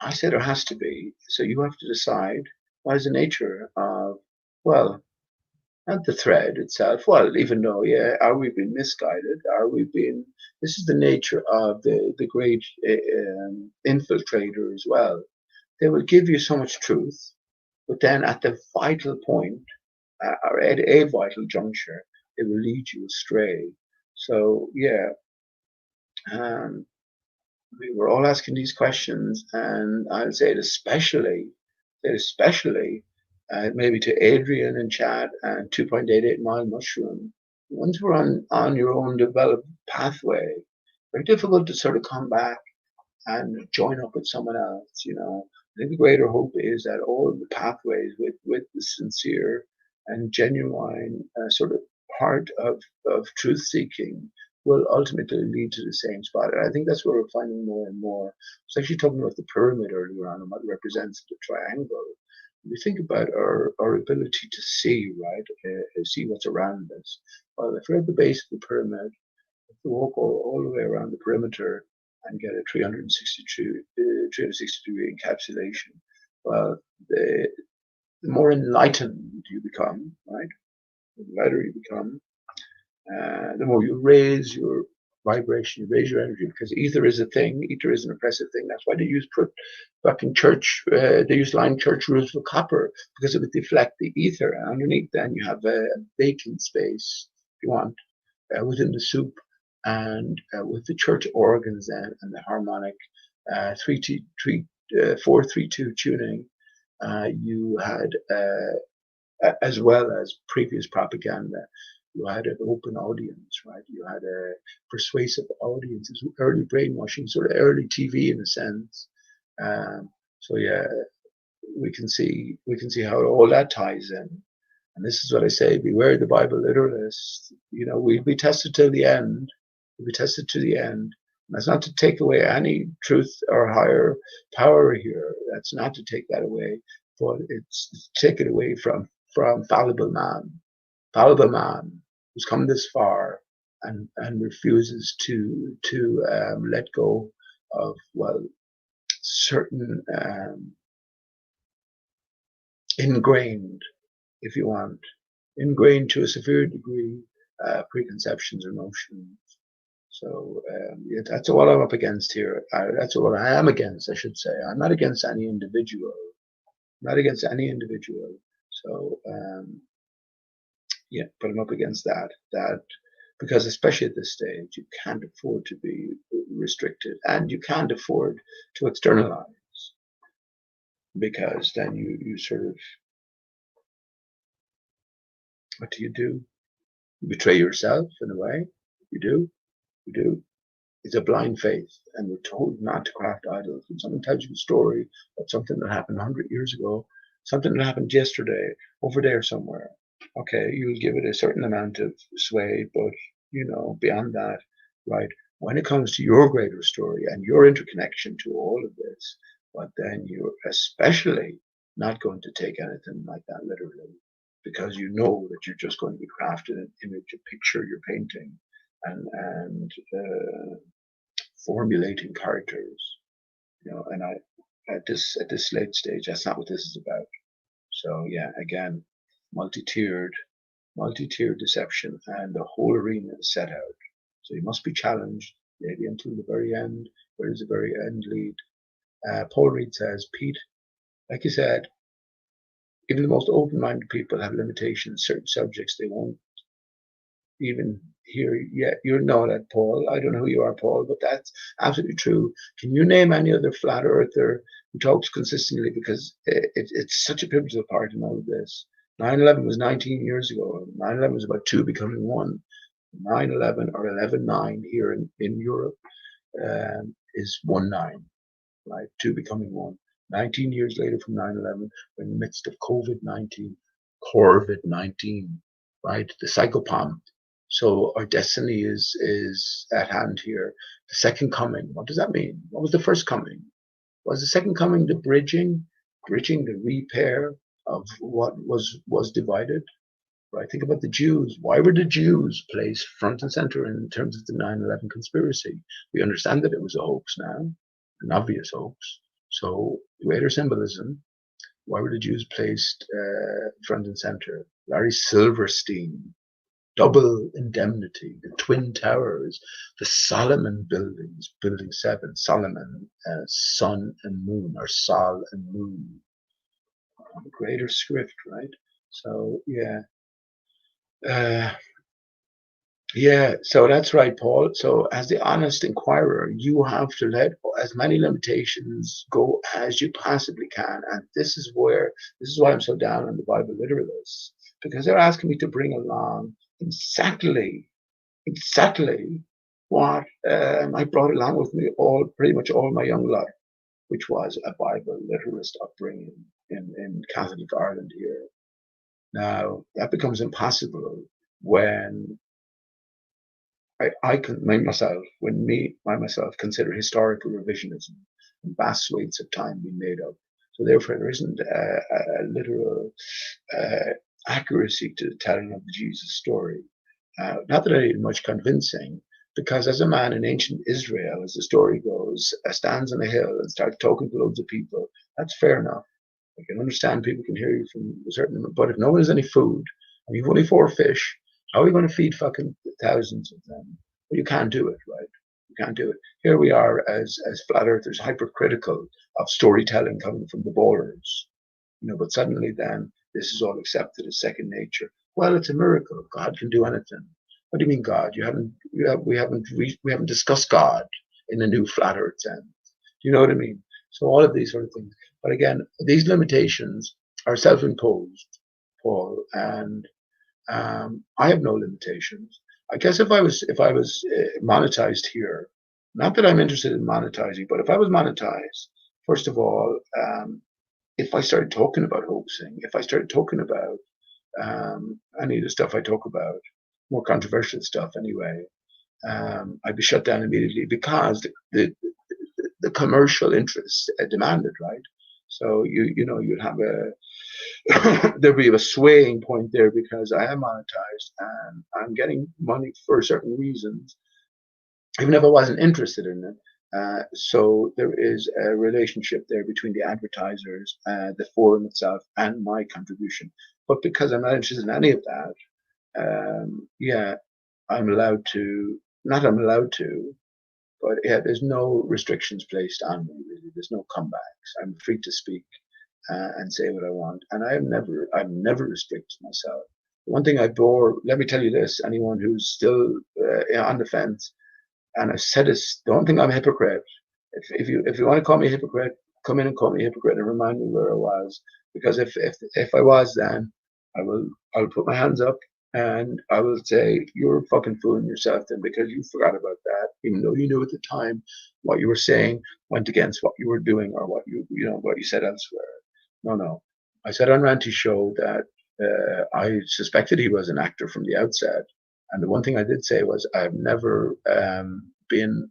I say there has to be. So you have to decide what is the nature of, well, not the thread itself. Well, even though, yeah, are we being misguided? Are we being, this is the nature of the great infiltrator as well. They will give you so much truth, but then at the vital point, or at a vital juncture, it will lead you astray. So, yeah, we were all asking these questions, and I'll say it especially, maybe to Adrian and Chad and 2.88 Mile Mushroom. Once we're on your own developed pathway, very difficult to sort of come back and join up with someone else. I think the greater hope is that all of the pathways with the sincere and genuine sort of heart of truth seeking will ultimately lead to the same spot. And I think that's what we're finding more and more. I was actually talking about the pyramid earlier on and what represents the triangle. We think about our ability to see, right? See what's around us. Well, if we're at the base of the pyramid, if we walk all the way around the perimeter and get a 360 degree encapsulation, well, the more enlightened you become, right? The lighter you become, the more you raise your vibration, you raise your energy, because ether is a thing. Ether is an oppressive thing. That's why they use fucking church. They use line church rules for copper, because it would deflect the ether. And underneath, then you have a vacant space, if you want, within the soup, and with the church organs then and the harmonic 4-3-2 tuning. You had, as well as previous propaganda, you had an open audience, right? You had a persuasive audience, early brainwashing, sort of early TV in a sense. So yeah, we can see how all that ties in. And this is what I say: beware the Bible literalists. We'll be tested till the end. We'll be tested to the end. And that's not to take away any truth or higher power here. That's not to take that away, but it's to take it away from fallible man who's come this far and refuses to let go of, well, certain ingrained, if you want, ingrained to a severe degree preconceptions or notions. So yeah, that's what I'm up against here. That's what I am against, I should say. I'm not against any individual. So yeah, but I'm up against that because especially at this stage, you can't afford to be restricted, and you can't afford to externalize, because then you sort of, what do? You betray yourself in a way. You do. It's a blind faith, and we're told not to craft idols. When someone tells you a story of something that happened 100 years ago, something that happened yesterday, over there somewhere, okay, you'll give it a certain amount of sway, but beyond that, right? When it comes to your greater story and your interconnection to all of this, but then you're especially not going to take anything like that literally, because you know that you're just going to be crafting an image, a picture you're painting, and formulating characters, and at this late stage, that's not what this is about. So yeah, again, multi-tiered deception, and the whole arena is set out. So you must be challenged, maybe until the very end. Where does the very end lead? Paul Reed says, Pete, like you said, even the most open-minded people have limitations. Certain subjects they won't even hear yet. You know that, Paul. I don't know who you are, Paul, but that's absolutely true. Can you name any other flat earther who talks consistently? Because it's such a pivotal part in all of this. 9/11 was 19 years ago. 9/11 was about two becoming one. 9/11 or 11/9 here in Europe is 1/9, right? Two becoming one. 19 years later from 9/11, we're in the midst of COVID-19, right? The psychopomp. So our destiny is at hand here. The second coming. What does that mean? What was the first coming? Was the second coming the bridging, the repair of what was divided? Right? Think about the Jews. Why were the Jews placed front and center in terms of the 9/11 conspiracy? We understand that it was a hoax now, an obvious hoax. So greater symbolism. Why were the Jews placed front and center? Larry Silverstein, double indemnity, the Twin Towers, the Solomon buildings, Building 7, Solomon, sun and moon, or Sol and moon. Greater script, right? So, yeah. Yeah, so that's right, Paul. So as the honest inquirer, you have to let as many limitations go as you possibly can. And this is why I'm so down on the Bible literalists, because they're asking me to bring along exactly what I brought along with me pretty much all my young life, which was a Bible literalist upbringing in Catholic Ireland here. Now that becomes impossible when I can myself consider historical revisionism and vast swathes of time being made up. So therefore, there isn't a literal accuracy to the telling of the Jesus story. Not that I need much convincing, because as a man in ancient Israel, as the story goes, stands on a hill and starts talking to loads of people, that's fair enough. I can understand people can hear you from a certain, but if no one has any food and you've only 4 fish, how are we going to feed fucking thousands of them? Well, you can't do it, right? You can't do it. Here we are as flat earthers, hypercritical of storytelling coming from the ballers, but suddenly then this is all accepted as second nature. Well, it's a miracle. God can do anything. What do you mean, God? We haven't discussed God in a new flat earth sense. Do you know what I mean? So all of these sort of things. But again, these limitations are self-imposed, Paul, and I have no limitations. I guess if I was monetized here, not that I'm interested in monetizing, but if I was monetized, first of all, if I started talking about hoaxing, if I started talking about any of the stuff I talk about, more controversial stuff anyway, I'd be shut down immediately because the commercial interests demanded, right? So you'd have there'd be a swaying point there because I am monetized and I'm getting money for certain reasons, even if I wasn't interested in it. So there is a relationship there between the advertisers, the forum itself, and my contribution. But because I'm not interested in any of that, yeah, I'm allowed to. Not I'm allowed to, but yeah, there's no restrictions placed on me. Really, there's no comebacks. I'm free to speak and say what I want, and I've never restricted myself. One thing I bore. Let me tell you this: anyone who's still on the fence, and I've said this, don't think I'm a hypocrite. If you want to call me a hypocrite, come in and call me a hypocrite and remind me where I was. Because if I was, then I'll put my hands up and I will say you're fucking fooling yourself then, because you forgot about that, even though you knew at the time what you were saying went against what you were doing or what what you said elsewhere. No. I said on Ranty's show that I suspected he was an actor from the outset. And the one thing I did say was I've never been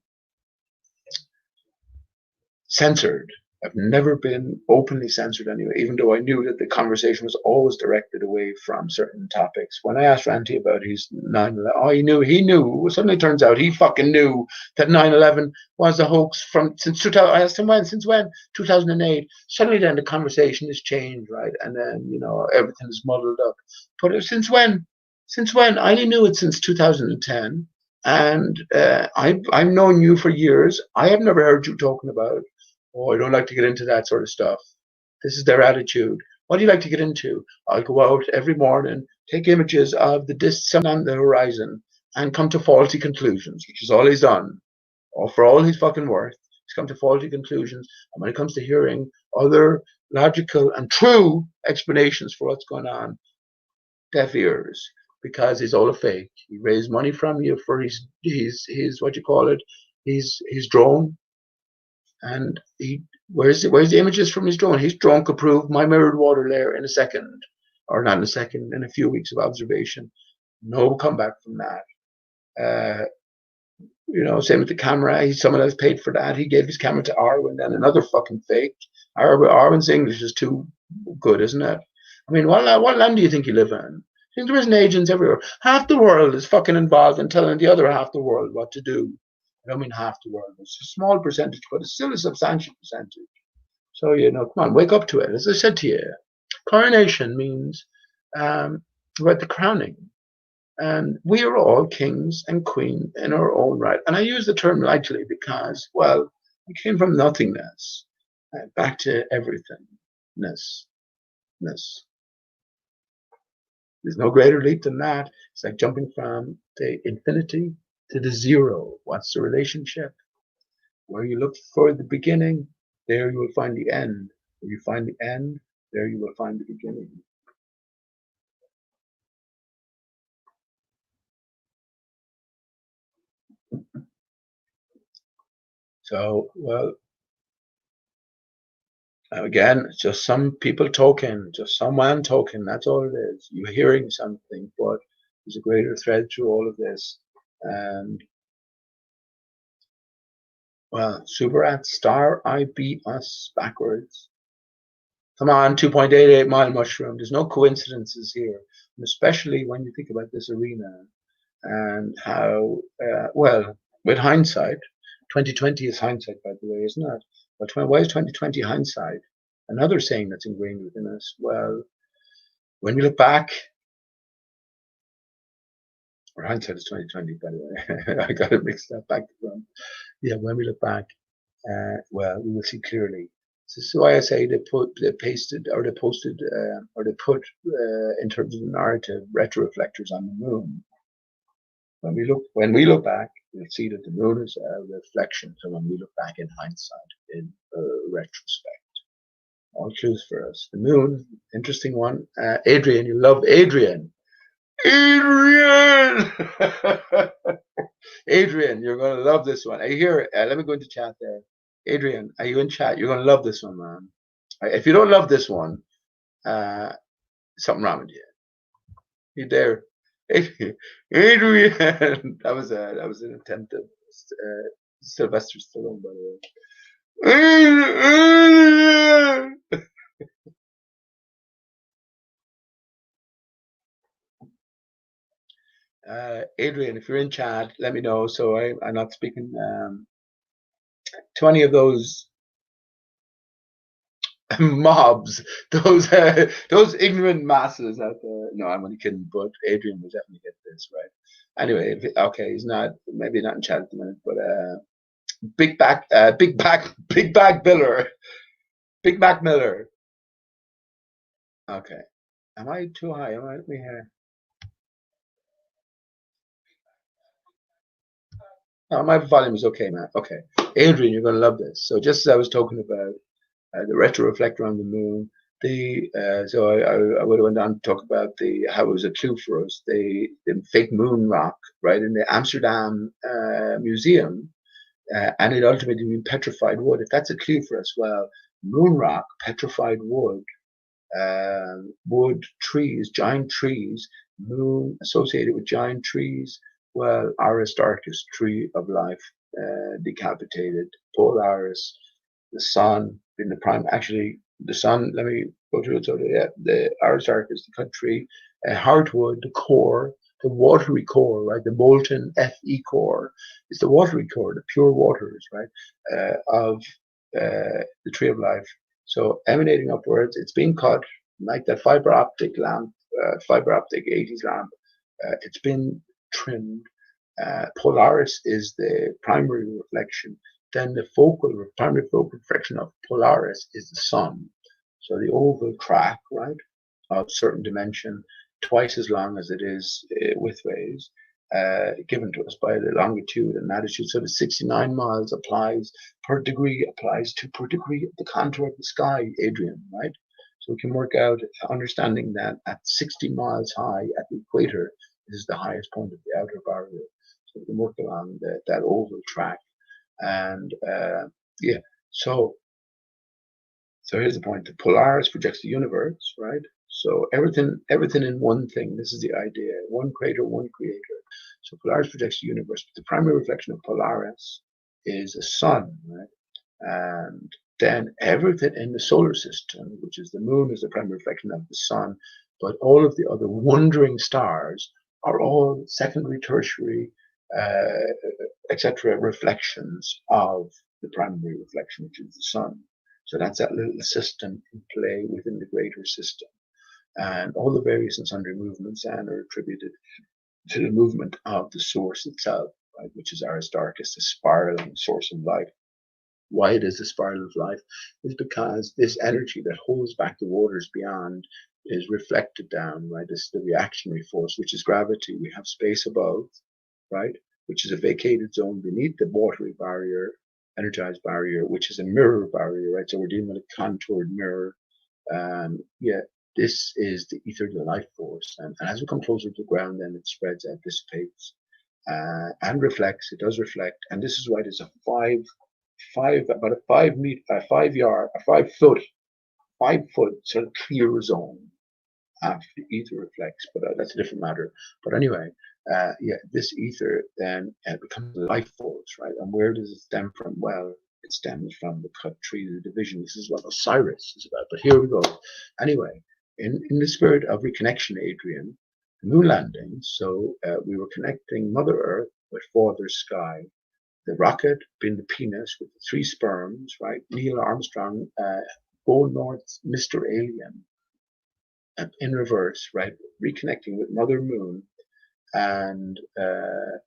censored. I've never been openly censored anyway, even though I knew that the conversation was always directed away from certain topics. When I asked Ranty about his 9/11, oh, he knew. Suddenly it turns out he fucking knew that 9/11 was a hoax since 2000. I asked him since when? 2008. Suddenly then the conversation has changed, right? And then, everything is muddled up. But since when? Since when? I only knew it since 2010. And I've known you for years. I have never heard you talking about, oh, I don't like to get into that sort of stuff. This is their attitude. What do you like to get into? I'll go out every morning, take images of the distant on the horizon, and come to faulty conclusions, which is all he's done. Or for all his fucking worth, he's come to faulty conclusions. And when it comes to hearing other logical and true explanations for what's going on, deaf ears, because it's all a fake. He raised money from you for his what you call it, his drone. And where's the images from his drone? His drone could prove my mirrored water layer in a second, or not in a second, in a few weeks of observation. No comeback from that. Same with the camera. Someone else paid for that. He gave his camera to Arwen, then another fucking fake. Arwen's English is too good, isn't it? I mean, what land do you think you live in? I think there isn't agents everywhere. Half the world is fucking involved in telling the other half the world what to do. I don't mean half the world. It's a small percentage, but it's still a substantial percentage. So, come on, wake up to it. As I said to you, coronation means about the crowning. And we are all kings and queens in our own right. And I use the term lightly because, well, we came from nothingness back to everythingness. There's no greater leap than that. It's like jumping from the infinity to the zero. What's the relationship? Where you look for the beginning, there you will find the end. Where you find the end, there you will find the beginning. So, well, again, it's just some people talking, just someone talking. That's all it is. You're hearing something, but there's a greater thread through all of this. And, well, super at star IB us backwards. Come on, 2.88 mile mushroom. There's no coincidences here, and especially when you think about this arena and how, well, with hindsight, 2020 is hindsight, by the way, isn't it? But why is 2020 hindsight? Another saying that's ingrained within us. Well, when we look back, or hindsight is 2020, by the way. I got it mixed up back to front. Yeah, when we look back, well, we will see clearly. This is why I say they put in terms of the narrative retroreflectors on the moon. When we look back, we'll see that the moon is a reflection. So when we look back in hindsight, in retrospect, all clues for us. The moon, interesting one. Adrian, you love Adrian. Adrian! Adrian, you're going to love this one. I hear. Let me go into chat there. Adrian, are you in chat? You're going to love this one, man. If you don't love this one, something wrong with you. You there? Adrian, that was an attempt at Sylvester Stallone, by the way. Adrian, if you're in chat, let me know so I'm not speaking to any of those mobs, those ignorant masses out there. No, I'm only kidding, but Adrian will definitely get this right. Anyway, okay, he's not, maybe not in chat at the minute, but Big Back Miller. Big Back Miller. Okay. Am I too high? Am I here? No, my volume is okay, man. Okay. Adrian, you're going to love this. So just as I was talking about the retroreflector on the moon, so I would have went on to talk about how it was a clue for us, the fake moon rock, right, in the Amsterdam museum, and it ultimately been petrified wood. If that's a clue for us, well, moon rock, petrified wood, wood trees, giant trees, moon associated with giant trees. Well, Aristarchus, tree of life, decapitated, Polaris, the sun, in the prime. Actually, the sun. Let me go to it. So the Aristarchus, the country, hardwood, the core, the watery core, right? The molten Fe core is the watery core, the pure waters, right? Of the tree of life. So emanating upwards, it's being cut like that fiber optic lamp, fiber optic 80s lamp. It's been trimmed. Polaris is the primary reflection. Then the primary focal reflection of Polaris is the sun. So the oval track, right, of certain dimension, twice as long as it is widthways, given to us by the longitude and latitude. So the 69 miles applies per degree of the contour of the sky, Adrian, right? So we can work out, understanding that at 60 miles high at the equator, this is the highest point of the outer barrier. So we can work along that oval track. And yeah, So here's the point. The Polaris projects the universe, right? So everything in one thing. This is the idea. One creator, one creator. So Polaris projects the universe. But the primary reflection of Polaris is a sun, right? And then everything in the solar system, which is the moon, is the primary reflection of the sun. But all of the other wandering stars are all secondary, tertiary, etc. reflections of the primary reflection, which is the sun. So that's that little system in play within the greater system. And all the various and sundry movements then are attributed to the movement of the source itself, right, which is Aristarchus, the spiraling source of life. Why it is the spiral of life is because this energy that holds back the waters beyond is reflected down, right? This is the reactionary force, which is gravity. We have space above, right, which is a vacated zone beneath the watery barrier, energized barrier, which is a mirror barrier, right? So we're dealing with a contoured mirror. Yeah, this is the ether, the life force. And as we come closer to the ground, then it spreads out, dissipates, and reflects. It does reflect. And this is why there's a about a 5 foot sort of clear zone after the ether reflects, but that's a different matter. But anyway, yeah, this ether then becomes a life force, right? And where does it stem from? Well, it stems from the cut tree, the division. This is what Osiris is about. But here we go. Anyway, in the spirit of reconnection, Adrian, the moon landing. So we were connecting Mother Earth with Father Sky. The rocket being the penis with the 3 sperms, right? Neil Armstrong, go north, Mr. Alien, in reverse, right? Reconnecting with Mother Moon, and the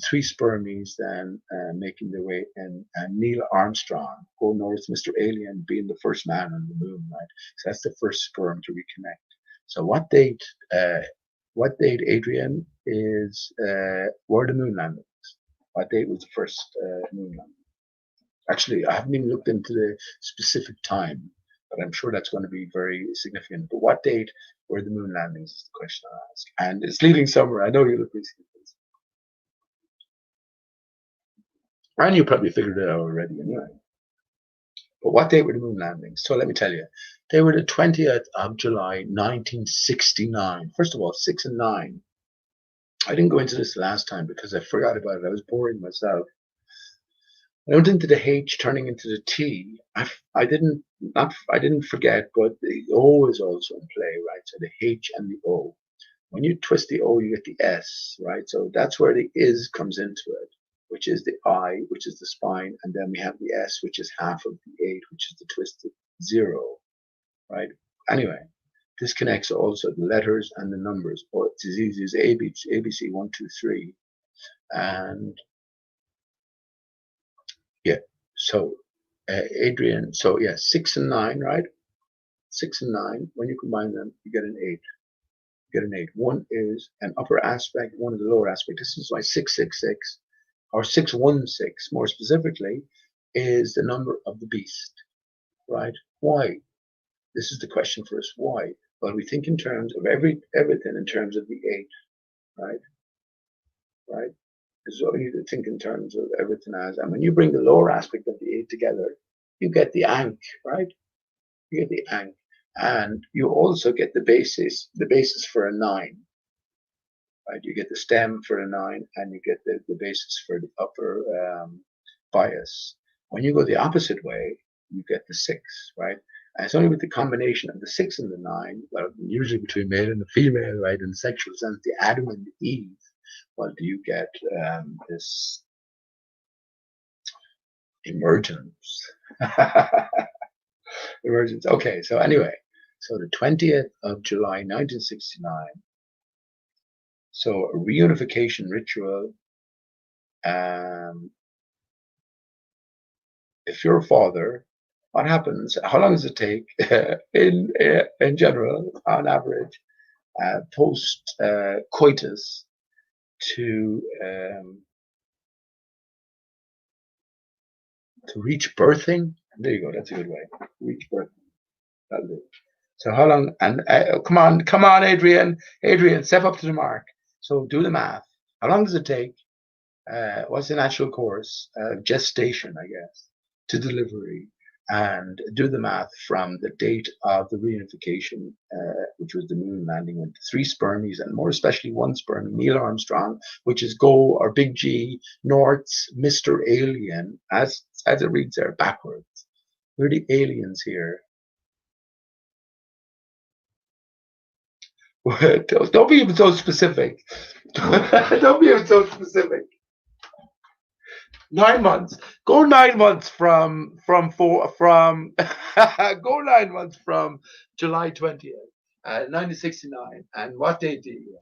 3 spermies then making their way in, and Neil Armstrong, go north, Mr. Alien, being the first man on the moon, right? So that's the first sperm to reconnect. So what date, Adrian, is were the moon landings? What date was the first moon landing? Actually, I haven't even looked into the specific time, but I'm sure that's going to be very significant. But what date were the moon landings is the question I ask. And it's leading somewhere. I know you'll appreciate this. And you probably figured it out already anyway. But what date were the moon landings? So let me tell you. They were the 20th of July, 1969. First of all, 6 and 9. I didn't go into this last time because I forgot about it. I was boring myself. I went into the H turning into the T. I didn't forget, but the O is also in play, right? So the H and the O. When you twist the O, you get the S, right? So that's where the is comes into it, which is the I, which is the spine, and then we have the S, which is half of the 8, which is the twisted 0, right? Anyway, this connects also the letters and the numbers. Or it's as easy as ABC 1, 2, 3, and yeah. So Adrian, so yeah, 6 and 9, right? 6 and 9. When you combine them, you get an 8. You get an 8. One is an upper aspect, one is a lower aspect. This is why 666 or 616, more specifically, is the number of the beast, right? Why? This is the question for us. Why? Well, we think in terms of everything in terms of the 8, right? Right? So you need to think in terms of everything as, and when you bring the lower aspect of the 8 together, you get the ankh, right? You get the ankh, and you also get the basis for a 9, right? You get the stem for a 9, and you get the basis for the upper bias. When you go the opposite way, you get the 6, right? And it's only with the combination of the 6 and the 9, well, usually between male and the female, right, in the sexual sense, the Adam and the Eve, well, do you get this emergence? Emergence. Okay, so anyway, so the 20th of July, 1969. So a reunification ritual. If you're a father, what happens? How long does it take in general, on average, post coitus to reach birthing? There you go. That's a good way. Reach birthing. That'll do. So how long? And come on, Adrian, step up to the mark. So do the math. How long does it take? What's the natural course? Gestation, I guess. to delivery, and do the math from the date of the reunification, which was the moon landing, with 3 spermies, and more especially 1 sperm, Neil Armstrong, which is Go, or Big G, North's Mr. Alien, as it reads there backwards. We're the aliens here. Don't be even so specific. Don't be even so specific. 9 months. Go 9 months from go 9 months from July 20th, 1969. And what date do you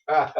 have?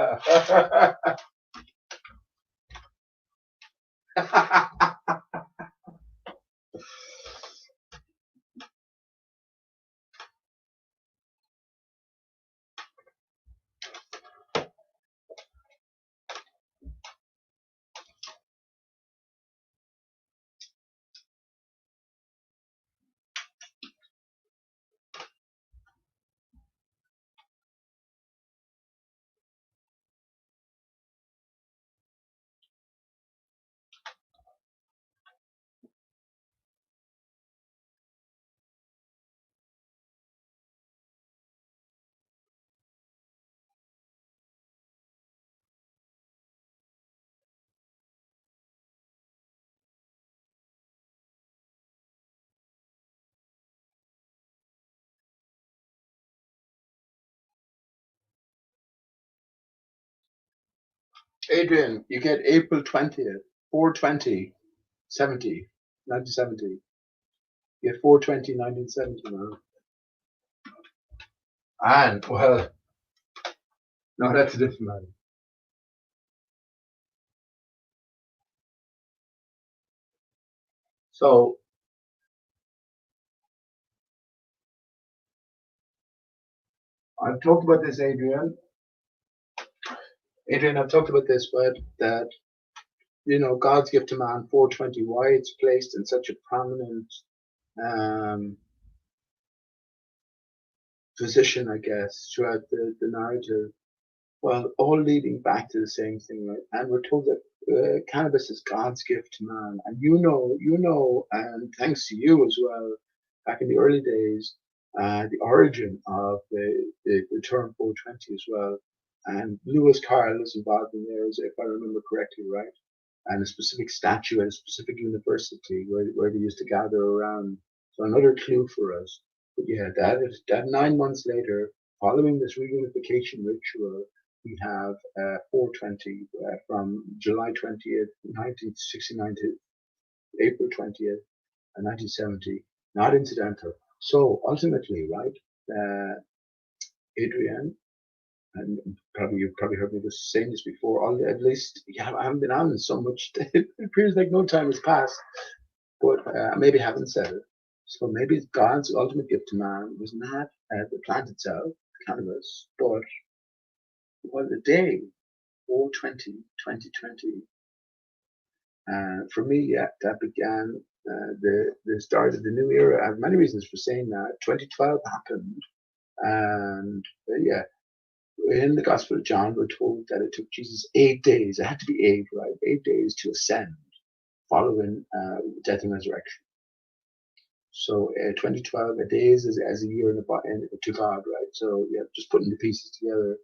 'Adrian, you get April 20th, 4/20, 70, 1970. You get 4/20, 1970 now. And, well, no, that's a different matter. So, I've talked about this, Adrian. I've talked about this, but that, God's gift to man, 4/20, why it's placed in such a prominent position, I guess, throughout the narrative. Well, all leading back to the same thing, right? And we're told that cannabis is God's gift to man. And and thanks to you as well, back in the early days, the origin of the term 4/20 as well. And Lewis Carroll is involved in there, if I remember correctly, right? And a specific statue at a specific university where they used to gather around. So another clue for us. But yeah, that 9 months later, following this reunification ritual, we have 4/20 from July 20th, 1969 to April 20th, 1970. Not incidental. So ultimately, right, Adrian, and you've probably heard me saying this before. At least I haven't been on so much. It appears like no time has passed, but maybe I haven't said it. So maybe God's ultimate gift to man was not the plant itself, cannabis, but the day, 4/20, 2020. For me, yeah, that began the start of the new era. I have many reasons for saying that. 2012 happened, and yeah, in the Gospel of John, we're told that it took Jesus 8 days. It had to be 8, right? 8 days to ascend, following death and resurrection. So 2012, a day is as a year to God, right? So yeah, just putting the pieces together,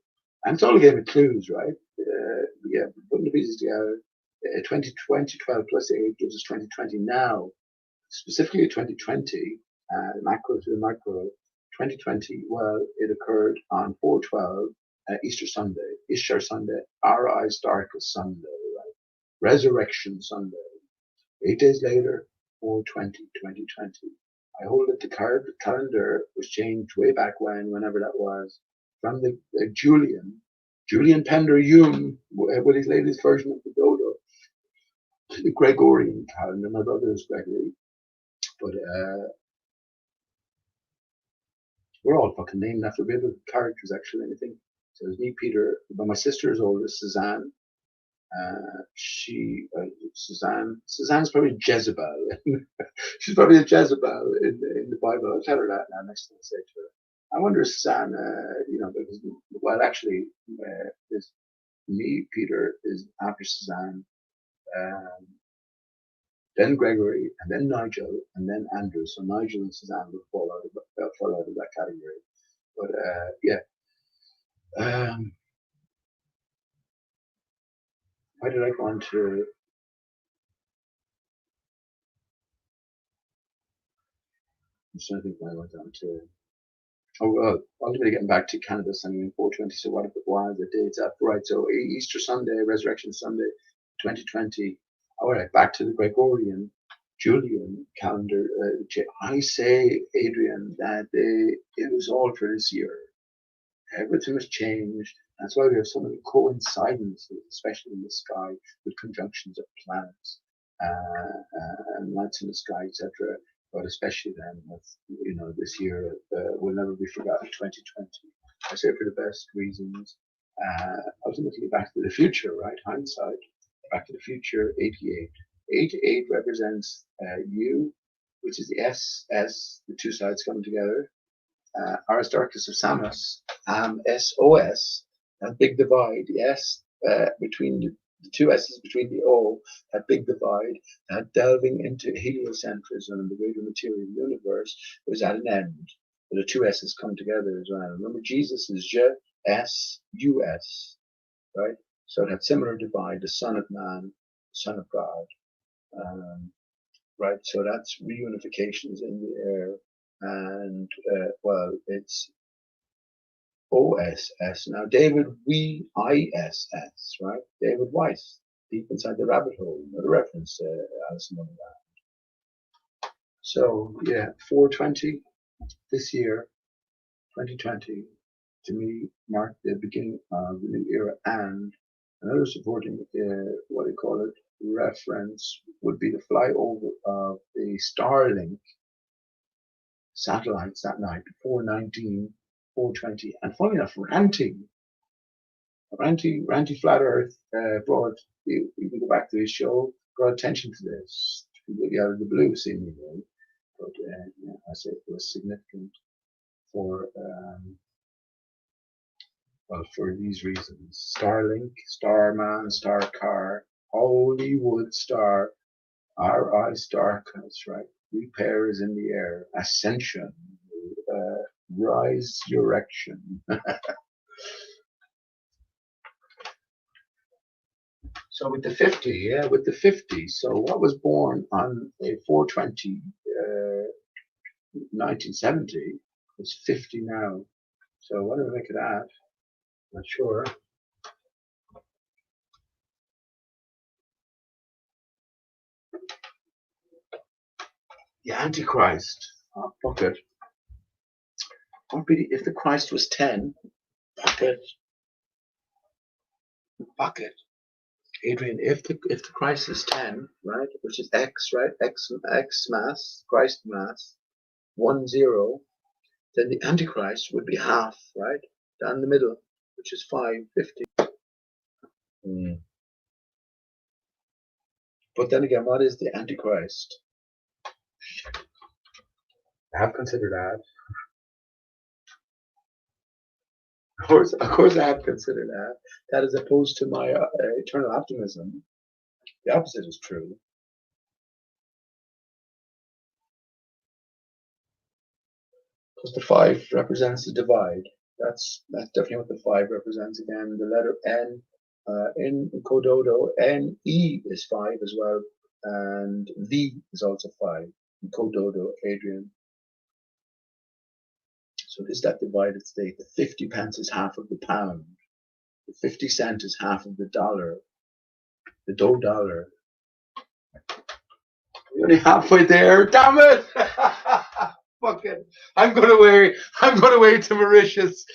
and it's all a game of clues, right? Yeah, putting the pieces together. 2012 plus 8 gives us 2020 now. Specifically 2020, macro to the micro. 2020, well, it occurred on 4/12, Easter Sunday, R I STARCHUS Sunday, right? Resurrection Sunday. 8 days later, 4/20, 2020. I hold that the calendar was changed way back whenever that was, from the Julian Pender Hume, with his latest version of the dodo, the Gregorian calendar. My brother is Gregory, but we're all fucking named after biblical characters, actually, I think. So there's me, Peter, but my sister is oldest, Suzanne. Suzanne's probably Jezebel. She's probably a Jezebel in the Bible. I'll tell her that now next time I say to her. I wonder if Suzanne, because, well, actually, there's me, Peter, is after Suzanne. then Gregory, and then Nigel, and then Andrew. So Nigel and Suzanne will fall out of that category. But yeah. Why did I go on to? I'm trying to think why I went on to. Oh, well, ultimately getting back to cannabis, I mean, 420. So what the dates up? Right. So Easter Sunday, Resurrection Sunday, 2020. All right, back to the Gregorian, Julian calendar. I say, Adrian, that it was all for this year. Everything was changed. That's why we have so many coincidences, especially in the sky, with conjunctions of planets and lights in the sky, etc. But especially then with, this year will never be forgotten, 2020. I say for the best reasons. Ultimately, Back to the Future, right? Hindsight. Back to the Future, 88. 88 represents U, which is the SS, the two sides coming together. Aristarchus of Samos, SOS, that big divide, the S between the two S's between the O, that big divide, that delving into heliocentrism and the greater material universe was at an end. But the two S's come together as well. Remember, Jesus is Je, S, US, right? So that similar divide, the Son of Man, Son of God, right? So that's reunifications in the air. And well, it's OSS. Now, David WISS, right? David Weiss, deep inside the rabbit hole. Another reference to Alice in Wonderland. So, yeah, 420 this year, 2020, to me, marked the beginning of the new era. And another supporting, what do you call it, reference would be the flyover of the Starlink satellites that night, 419, 420, and funny enough, Ranty Flat Earth brought, we can go back to his show, brought attention to this, completely out of the blue, seemingly, but yeah, I say it was significant for, well, for these reasons. Starlink, Starman, Starcar, Hollywood Star, ARISTARCHUS, right? Repair is in the air. Ascension. Rise direction. So with the 50, yeah, with the 50. So what was born on a 420, 1970 is 50 now. So what do I make of that? Not sure. The Antichrist. Oh, fuck it. If the Christ was 10, fuck it. Fuck it. Adrian, if the Christ is 10, right, which is X, right, X mass, Christ mass, 1 0, then the Antichrist would be half, right, down the middle, which is 5, 50. But then again, what is the Antichrist? I have considered that. Of course, I have considered that. That as opposed to my eternal optimism. The opposite is true. Because the 5 represents the divide. That's definitely what the 5 represents. Again, the letter N in Kododo, N-E is 5 as well, and V is also 5 in Kododo, Adrian. So is that divided state? The 50 pence is half of the pound. The 50 cent is half of the dollar. The dollar. We're only halfway there. Damn it! Fuck it. I'm going away to Mauritius.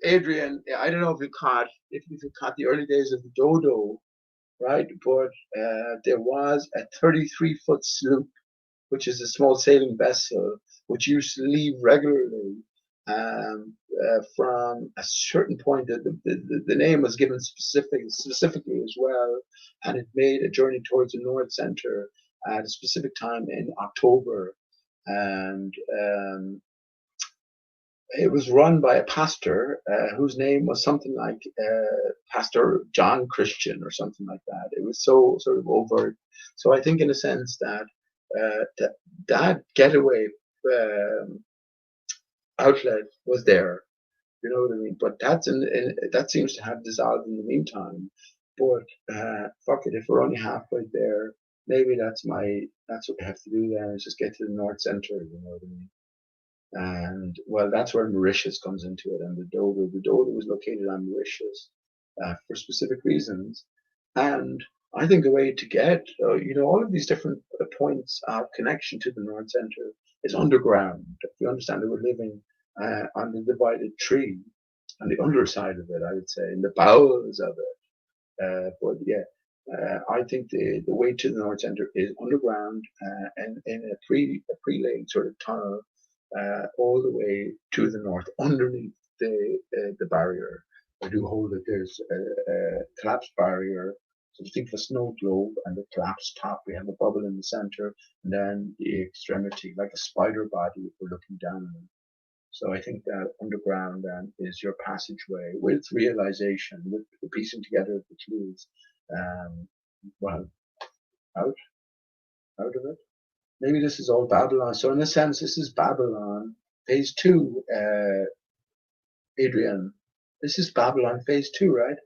Adrian, I don't know if you caught the early days of the dodo, right? But there was a 33-foot sloop, which is a small sailing vessel, which used to leave regularly from a certain point. The name was given specifically as well, and it made a journey towards the North Center at a specific time in October. And it was run by a pastor whose name was something like Pastor John Christian or something like that. It was so sort of overt. So I think in a sense that that getaway outlet was there. You know what I mean? But that seems to have dissolved in the meantime. But fuck it, if we're only halfway there, maybe that's what we have to do then, is just get to the north center, you know what I mean? And well, that's where Mauritius comes into it, and the Dodo was located on Mauritius for specific reasons. And I think the way to get, all of these different points of connection to the north center is underground. If you understand that we're living on the divided tree, on the underside of it, I would say, in the bowels of it. But yeah, I think the way to the north center is underground and in a pre-laid sort of tunnel all the way to the north, underneath the barrier. I do hold that there's a collapsed barrier. So think of a snow globe and the collapsed top. We have a bubble in the center, and then the extremity, like a spider body, if we're looking down on it. So I think that underground then is your passageway with realization, with the piecing together of the clues. Well, out of it. Maybe this is all Babylon. So in a sense, this is Babylon phase 2, Adrian. This is Babylon phase 2, right?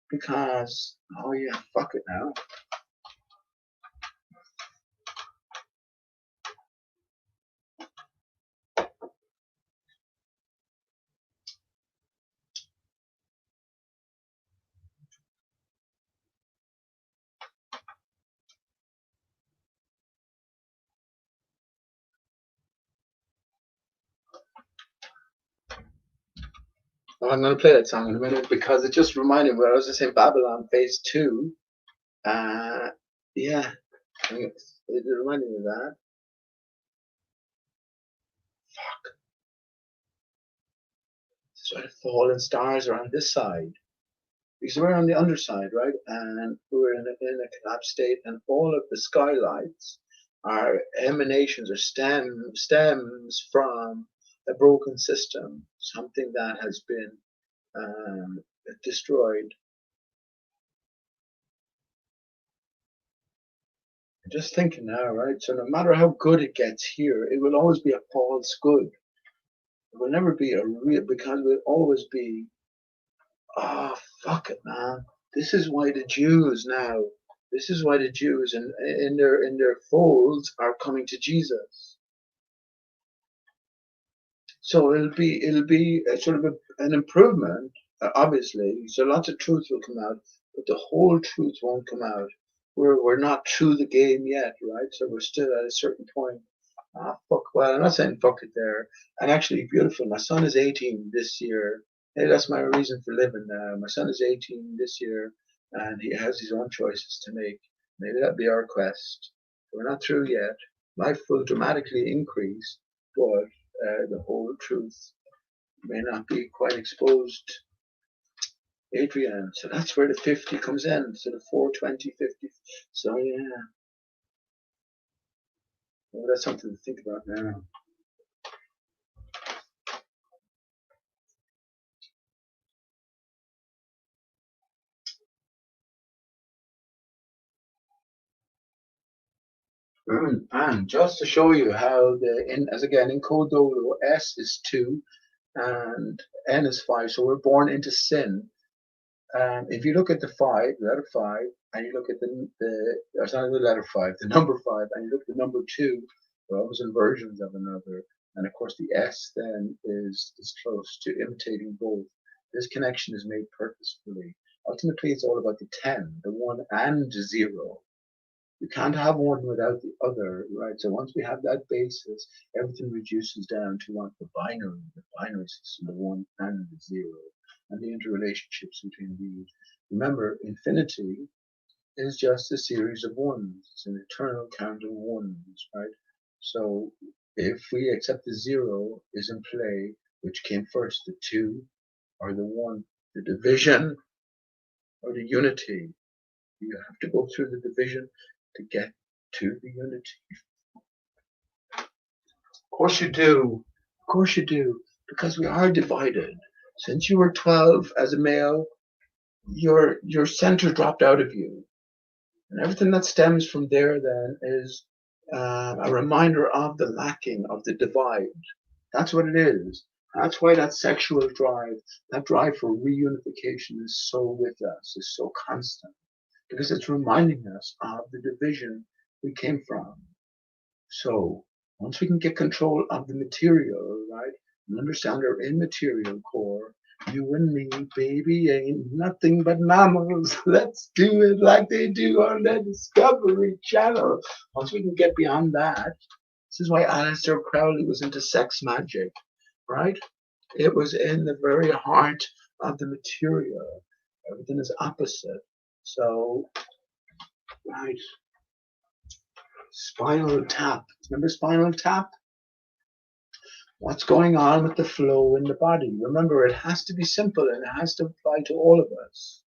Because, oh yeah, fuck it now. Well, I'm going to play that song in a minute because it just reminded me when I was just saying Babylon phase 2. Yeah, it reminded me of that. Fuck. So the fallen stars are on this side. Because we're on the underside, right? And we're in a collapsed state, and all of the skylights are emanations or stems from a broken system, something that has been destroyed. I'm just thinking now, right? So no matter how good it gets here, it will always be a false good. It will never be a real, because it will always be, oh, fuck it, man. This is why the Jews in their folds are coming to Jesus. So it'll be a sort of an improvement, obviously. So lots of truth will come out, but the whole truth won't come out. We're not through the game yet, right? So we're still at a certain point. Fuck. Well, I'm not saying fuck it there. And actually, beautiful. My son is 18 this year. Hey, that's my reason for living now. My son is 18 this year, and he has his own choices to make. Maybe that'll be our quest. We're not through yet. Life will dramatically increase, but the whole truth may not be quite exposed. Adrian, so that's where the 50 comes in. So the 420, 50. So yeah. Well, that's something to think about now. And just to show you how in code Dodo, S is 2 and N is 5. So we're born into sin. If you look at the 5, the letter 5, and you look at the letter 5, the number 5, and you look at the number 2, we're always inversions of another. And of course, the S then is close to imitating both. This connection is made purposefully. Ultimately, it's all about the 10, the 1 and 0. You can't have one without the other, right? So once we have that basis, everything reduces down to what the binary system, the 1 and the 0, and the interrelationships between these. Remember, infinity is just a series of ones. It's an eternal count of ones, right? So if we accept the 0 is in play, which came first, the 2 or the 1, the division or the unity? You have to go through the division to get to the unity. Of course you do. Of course you do. Because we are divided. Since you were 12 as a male, your center dropped out of you. And everything that stems from there then is a reminder of the lacking, of the divide. That's what it is. That's why that sexual drive, that drive for reunification is so with us, is so constant, because it's reminding us of the division we came from. So once we can get control of the material, right, and understand our immaterial core, you and me, baby, ain't nothing but mammals. Let's do it like they do on the Discovery Channel. Once we can get beyond that, this is why Aleister Crowley was into sex magic, right? It was in the very heart of the material. Everything is opposite. So, right, Spinal Tap. Remember Spinal Tap? What's going on with the flow in the body? Remember, it has to be simple and it has to apply to all of us.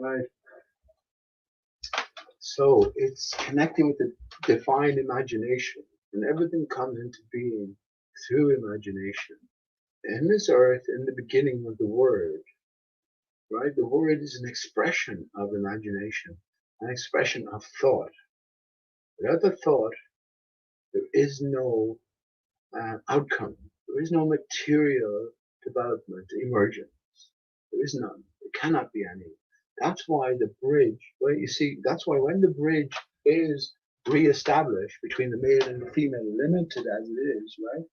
Right. So it's connecting with the divine imagination, and everything comes into being through imagination. In this earth, in the beginning of the word, right? The word is an expression of imagination, an expression of thought. Without the thought, there is no outcome. There is no material development, emergence. There is none. There cannot be any. That's why the bridge, well, you see, that's why when the bridge is re-established between the male and the female, limited as it is, right?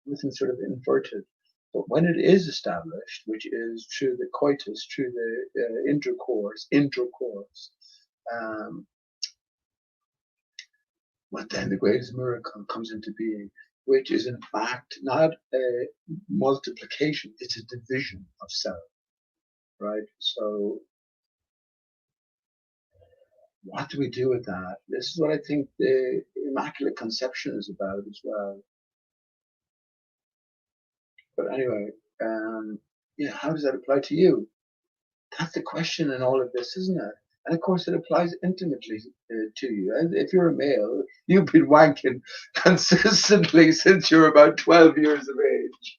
Everything's sort of inverted. But when it is established, which is through the coitus, through the intercourse, um, but then the greatest miracle comes into being, which is in fact not a multiplication, it's a division of self, right? So what do we do with that? This is what I think the Immaculate Conception is about as well. But anyway, yeah, how does that apply to you? That's the question in all of this, isn't it? And of course, it applies intimately to you. And if you're a male, you've been wanking consistently since you're about 12 years of age.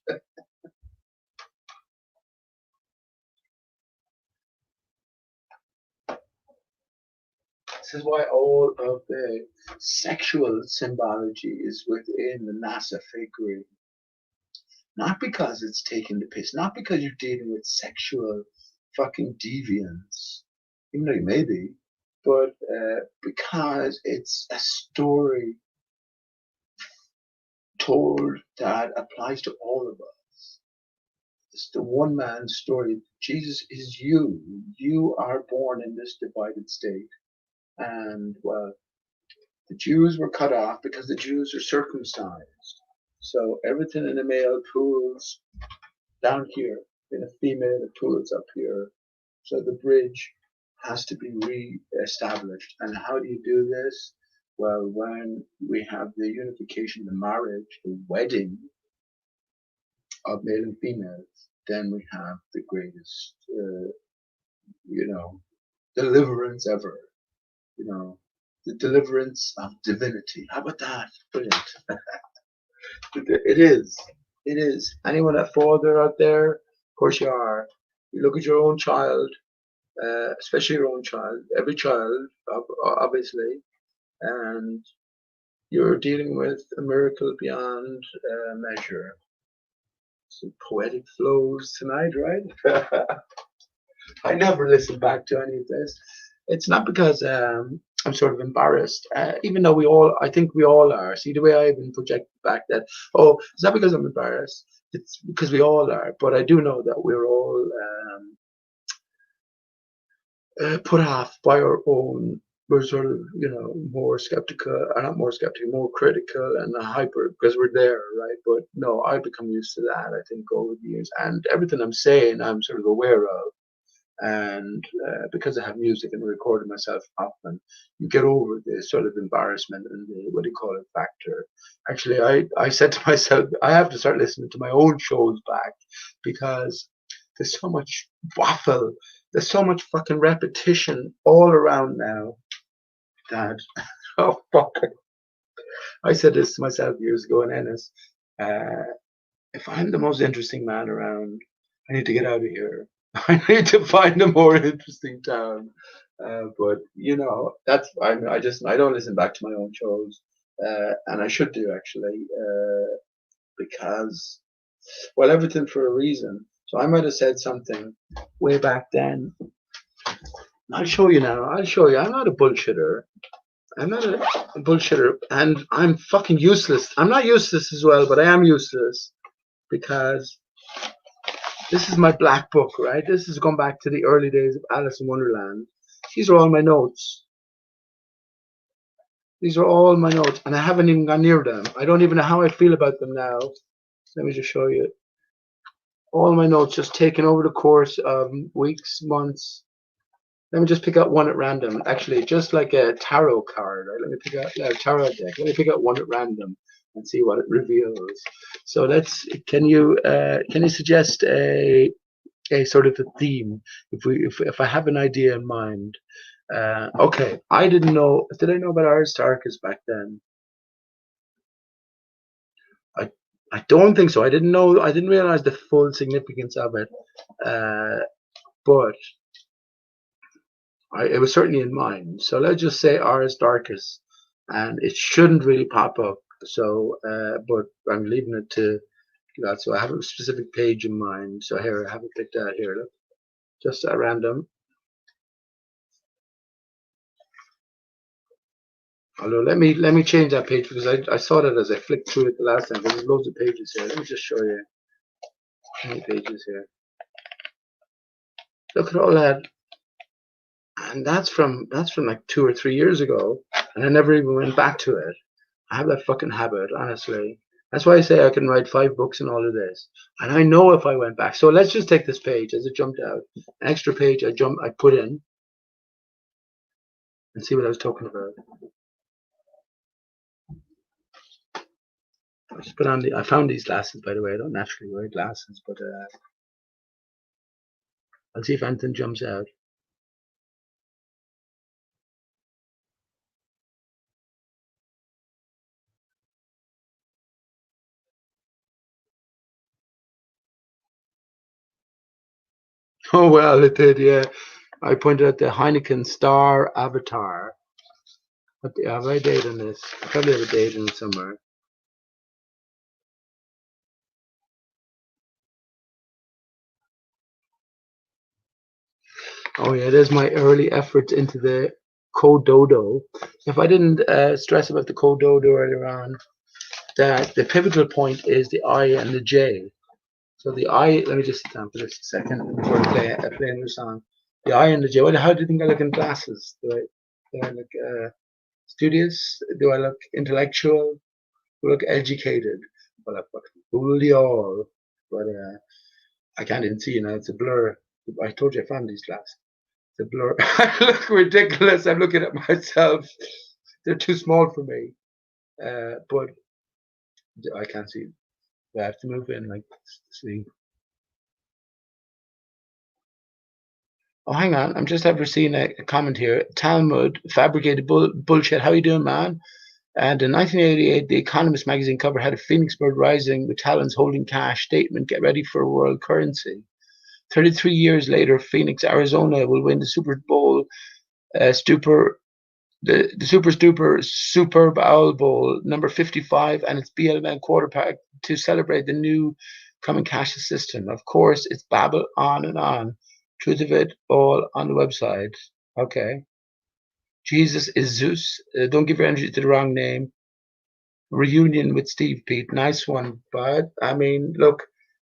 This is why all of the sexual symbology is within the NASA fakery. Not because it's taking the piss, not because you're dealing with sexual fucking deviance, even though you may be, but because it's a story told that applies to all of us. It's the one man story. Jesus is you. You are born in this divided state. And well, the Jews were cut off because the Jews are circumcised. So everything in the male pools down here, in a female it pools up here. So the bridge has to be re-established. And how do you do this? Well, when we have the unification, the marriage, the wedding of male and female, then we have the greatest, deliverance ever. The deliverance of divinity. How about that? Brilliant. It is. It is. Anyone a father out there? Of course you are. You look at your own child, especially your own child, every child, obviously, and you're dealing with a miracle beyond measure. Some poetic flows tonight, right? I never listen back to any of this. It's not because I'm sort of embarrassed, even though I think we all are. See, the way I even project back that, oh, it's not because I'm embarrassed. It's because we all are. But I do know that we're all put off by our own. We're sort of, more skeptical, not more skeptical, more critical and hyper because we're there, right? But no, I've become used to that, I think, over the years. And everything I'm saying, I'm sort of aware of. And because I have music and recording myself often, you get over the sort of embarrassment and the, what do you call it, factor. Actually, I said to myself, I have to start listening to my old shows back because there's so much waffle, there's so much fucking repetition all around now that, oh fuck. I said this to myself years ago in Ennis, if I'm the most interesting man around, I need to get out of here. I need to find a more interesting town. But that's I don't listen back to my own shows, and I should do actually, because well, everything for a reason. So I might have said something way back then. I'll show you now. I'll show you. I'm not a bullshitter. I'm not a bullshitter, and I'm fucking useless. I'm not useless as well, but I am useless because this is my black book, right? This is going back to the early days of Alice in Wonderland. These are all my notes. These are all my notes, and I haven't even gone near them. I don't even know how I feel about them now. Let me just show you. All my notes just taken over the course of weeks, months. Let me just pick out one at random. Actually, just like a tarot card, right? Let me pick out a tarot deck. Let me pick out one at random and see what it reveals. So can you suggest a sort of a theme if I have an idea in mind? Okay, I didn't know. Did I know about Aristarchus back then? I don't think so. I didn't know. I didn't realize the full significance of it, but it was certainly in mind. So let's just say Aristarchus, and it shouldn't really pop up. So, but I'm leaving it to that. So I have a specific page in mind. So here I have it picked out here. Look, just at random. Although let me change that page because I saw that as I flicked through it the last time. There's loads of pages here. Let me just show you how many pages here. Look at all that. And that's from like 2 or 3 years ago, and I never even went back to it. I have that fucking habit, honestly. That's why I say I can write 5 books and all of this. And I know if I went back. So let's just take this page as it jumped out. An extra page I put in and see what I was talking about. I just put on I found these glasses, by the way. I don't naturally wear glasses, but I'll see if anything jumps out. Oh well, it did, yeah. I pointed out the Heineken Star Avatar. What have I a date on this? I probably have a date in it somewhere. Oh yeah, there's my early efforts into the cododo. If I didn't stress about the cododo earlier on, that the pivotal point is the I and the J. So the I, let me just sit down for this a second before I play another song. The I and the J. How do you think I look in glasses? Do I look studious? Do I look intellectual? Do I look educated? Well, I fucking fooled you all. But I can't even see, it's a blur. I told you I found these glasses. The blur. I look ridiculous. I'm looking at myself. They're too small for me. But I can't see. I have to move in like see. Oh, hang on. I'm just ever seeing a comment here. Talmud, fabricated bullshit. How you doing, man? And in 1988, The Economist magazine cover had a phoenix bird rising with talons holding cash. Statement: Get ready for a world currency. 33 years later, Phoenix, Arizona will win the Super Bowl the Super Bowl Bowl number 55 and its BLM quarterback to celebrate the new coming cash system. Of course, it's babble on and on. Truth of it all on the website. Okay. Jesus is Zeus. Don't give your energy to the wrong name. Reunion with Steve Pete. Nice one, bud. I mean, look,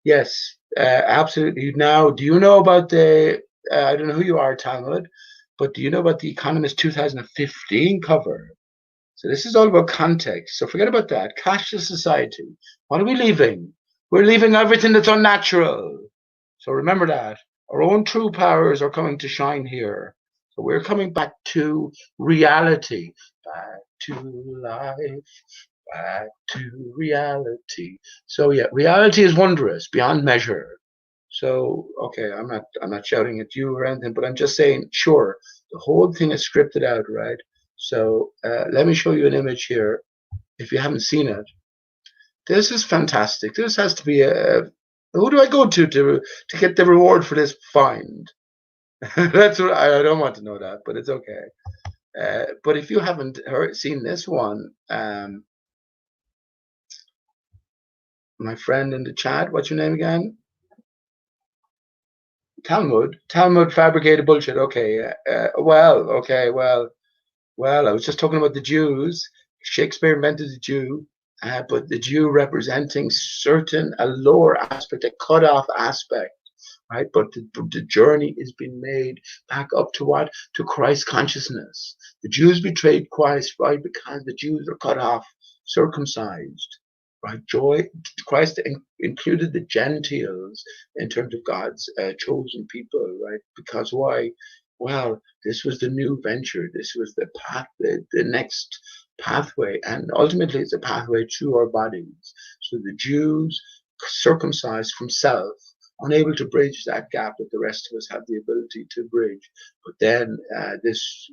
yes, absolutely. Now, do you know about the, I don't know who you are, Talmud, but do you know about the Economist 2015 cover? So this is all about context. So forget about that. Cashless society. What are we leaving? We're leaving everything that's unnatural. So remember that. Our own true powers are coming to shine here. So we're coming back to reality, back to life, back to reality. So yeah, reality is wondrous beyond measure. So okay, I'm not shouting at you or anything, but I'm just saying, sure, the whole thing is scripted out, right? So let me show you an image here. If you haven't seen it, this is fantastic. This has to be a. Who do I go to get the reward for this find? That's what I don't want to know that, but it's okay. But if you haven't seen this one, my friend in the chat, what's your name again? Talmud fabricated bullshit. Okay. Okay. Well. I was just talking about the Jews. Shakespeare invented the Jew, but the Jew representing a lower aspect, a cut-off aspect, right? But the journey is being made back up to what? To Christ consciousness. The Jews betrayed Christ, right? Because the Jews are cut off, circumcised, right? Christ included the Gentiles in terms of God's chosen people, right? Because why? Well, this was the new venture. This was the path, the next pathway, and ultimately it's a pathway to our bodies. So the Jews circumcised from self, unable to bridge that gap that the rest of us have the ability to bridge. But then this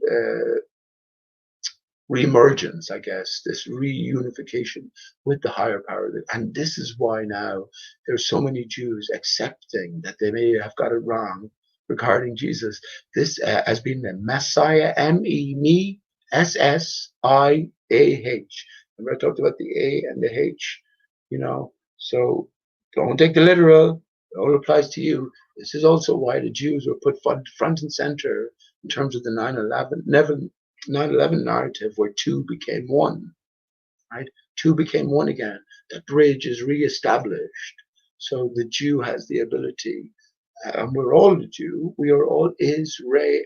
reemergence, I guess, this reunification with the higher power. And this is why now there's so many Jews accepting that they may have got it wrong regarding Jesus. This has been the Messiah, Messiah. Remember I talked about the A and the H, so don't take the literal. It all applies to you. This is also why the Jews were put front and center in terms of the 9/11 narrative, where two became one, right? Two became one again. That bridge is reestablished. So the Jew has the ability, and we're all the Jew. We are all Israel.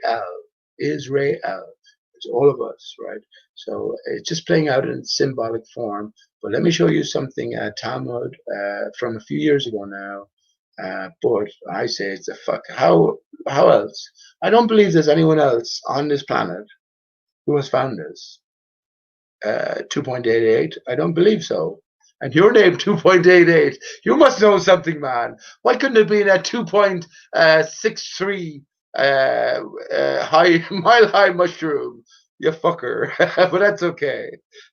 Israel. It's all of us, right? So it's just playing out in symbolic form. But let me show you something, Talmud, from a few years ago now. But I say it's a fuck. How else? I don't believe there's anyone else on this planet who has found this. 2.88. I don't believe so. And your name 2.88. You must know something, man. Why couldn't it be that 2.63 mile high mushroom? You fucker. But that's okay.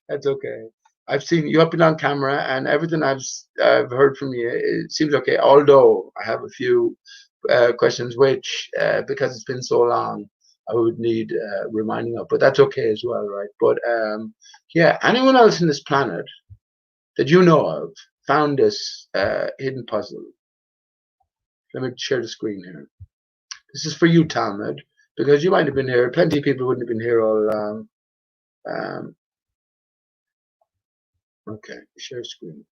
That's okay. I've seen you have been on camera, and everything I've heard from you, it seems okay. Although I have a few questions, which because it's been so long, I would need reminding of, but that's okay as well, right? But yeah, anyone else in this planet that you know of found this hidden puzzle? Let me share the screen here. This is for you, Talmud, because you might have been here. Plenty of people wouldn't have been here all along. Okay, share screen.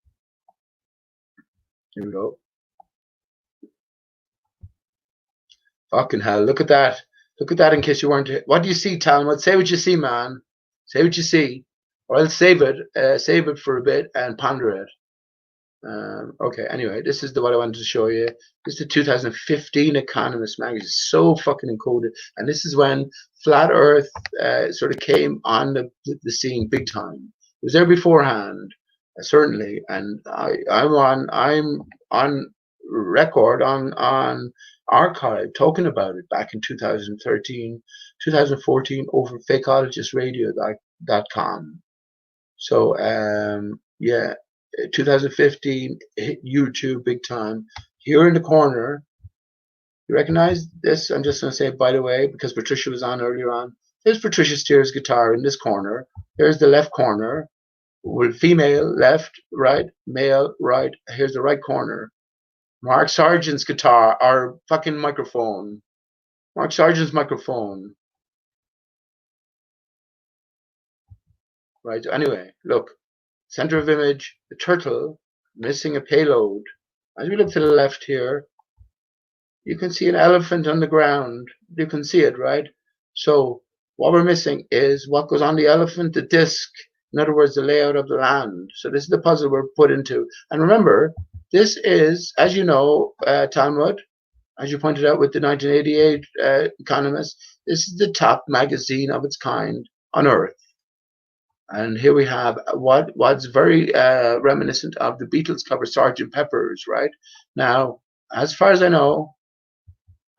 Here we go. Fucking hell, look at that. Look at that in case you weren't here. What do you see, Talmud? Say what you see, man. Say what you see. Or I'll save it for a bit and ponder it. Okay, anyway, this is what I wanted to show you. This is the 2015 Economist magazine. So fucking encoded. And this is when Flat Earth sort of came on the scene big time. It was there beforehand, certainly. And I'm on record on archive talking about it back in 2013, 2014 over fakeologistradio.com. So yeah, 2015 hit YouTube big time. Here in the corner, you recognize this? I'm just going to say it, by the way, because Patricia was on earlier on. There's Patricia Steer's guitar in this corner. There's the left corner with female left, right, male right. Here's the right corner. Mark Sargent's guitar, our fucking microphone. Mark Sargent's microphone. Right, anyway, look. Center of image, the turtle missing a payload. As we look to the left here, you can see an elephant on the ground. You can see it, right? So what we're missing is what goes on the elephant, the disc. In other words, the layout of the land. So this is the puzzle we're put into. And remember, this is, as you know, Talmud, as you pointed out with the 1988 Economist, this is the top magazine of its kind on Earth. And here we have what's very reminiscent of the Beatles cover Sgt. Pepper's, right? Now, as far as I know,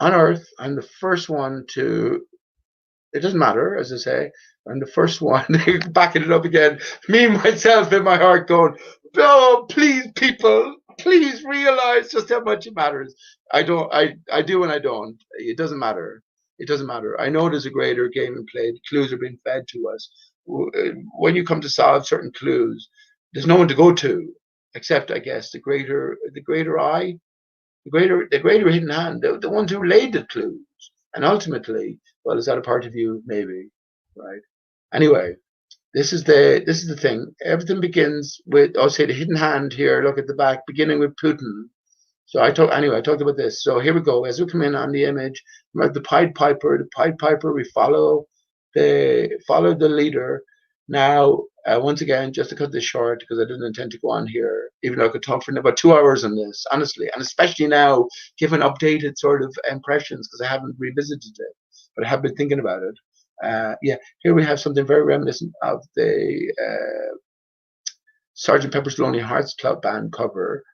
on Earth, I'm the first one to, it doesn't matter, as I say, I'm the first one, backing it up again, me, myself, in my heart going, oh, please, people, please realize just how much it matters. I do and I don't. It doesn't matter. It doesn't matter. I know there's a greater game in play. The clues are being fed to us. When you come to solve certain clues, there's no one to go to except, I guess, the greater eye, the greater hidden hand, the ones who laid the clues. And ultimately, well, is that a part of you? Maybe, right? Anyway, this is the thing. Everything begins with, I'll say, the hidden hand here. Look at the back, beginning with Putin. So I talked about this. So here we go. As we come in on the image, the Pied Piper. The Pied Piper. We follow the leader. Now, once again, just to cut this short, because I didn't intend to go on here, even though I could talk for about 2 hours on this, honestly, and especially now, given updated sort of impressions, because I haven't revisited it, but I have been thinking about it. Yeah, here we have something very reminiscent of the Sgt. Pepper's Lonely Hearts Club Band cover.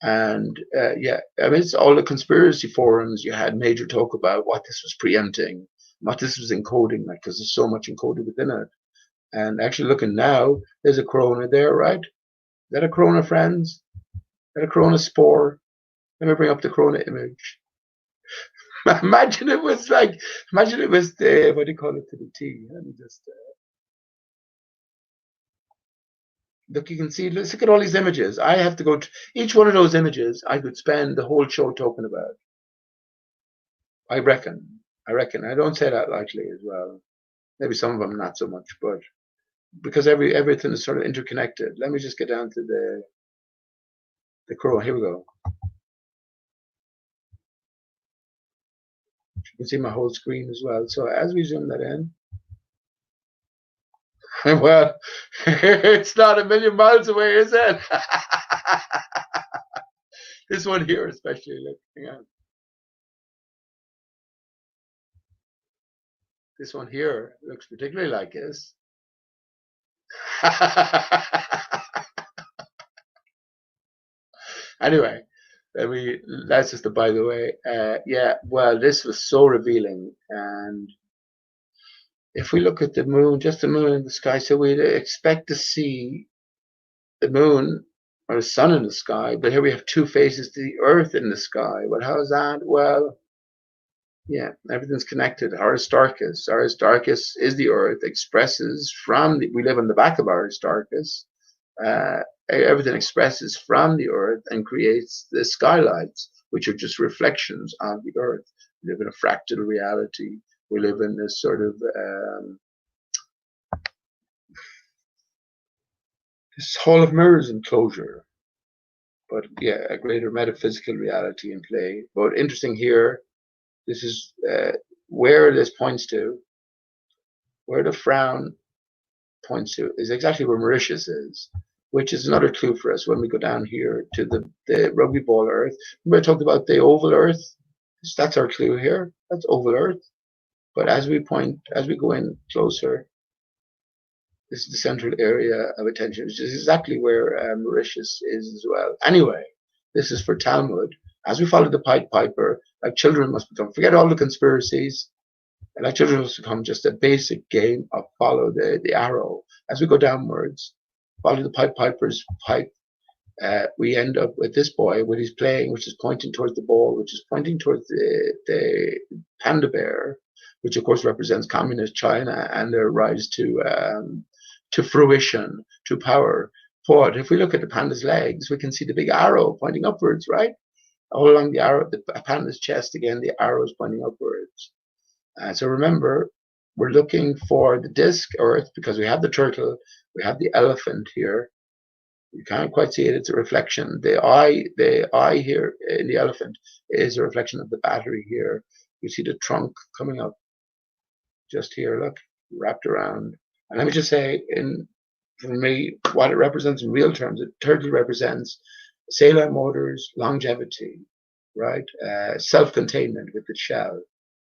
And yeah, I mean, it's all the conspiracy forums. You had major talk about what this was preempting, what this was encoding, like, because there's so much encoded within it. And actually looking now, there's a corona there, right? Is that a corona, friends? Is that a corona spore? Let me bring up the corona image. Imagine it was the, what do you call it, to the T? Let me just, look, you can see, let's look at all these images. I have to go to each one of those images. I could spend the whole show talking about. I reckon. I don't say that lightly as well. Maybe some of them not so much, but because everything is sort of interconnected. Let me just get down to the crow. Here we go. You can see my whole screen as well. So as we zoom that in, well, it's not a million miles away, is it? This one here, especially. Look, hang on. This one here looks particularly like this. Anyway, that's just a by the way. Yeah, well, this was so revealing. And if we look at the moon, just the moon in the sky, so we'd expect to see the moon or the sun in the sky, but here we have two faces to the earth in the sky. Well, how is that? Well, Yeah, everything's connected. Aristarchus. Aristarchus is the earth, expresses from the, we live on the back of Aristarchus. Everything expresses from the earth and creates the skylights, which are just reflections of the earth. We live in a fractal reality. We live in this sort of this hall of mirrors enclosure, but yeah, a greater metaphysical reality in play. But interesting here, this is where this points to, where the frown points to is exactly where Mauritius is, which is another clue for us when we go down here to the rugby ball earth. Remember I talked about the oval earth? That's our clue here. That's oval earth. But as we go in closer, this is the central area of attention, which is exactly where Mauritius is as well. Anyway, this is for Talmud. As we follow the Pied Piper, like children must become, forget all the conspiracies, and like children must become just a basic game of follow the arrow. As we go downwards, follow the Pied Piper's pipe, we end up with this boy, what he's playing, which is pointing towards the ball, which is pointing towards the panda bear, which of course represents communist China and their rise to fruition, to power. But if we look at the panda's legs, we can see the big arrow pointing upwards, right? All along the arrow, the panda's chest, again, the arrow is pointing upwards. So remember, we're looking for the disc Earth because we have the turtle, we have the elephant here. You can't quite see it, it's a reflection. The eye here in the elephant is a reflection of the battery here. You see the trunk coming up just here, look, wrapped around. And let me just say, for me, what it represents in real terms, the turtle represents cellular motors, longevity, right? Self-containment with the shell.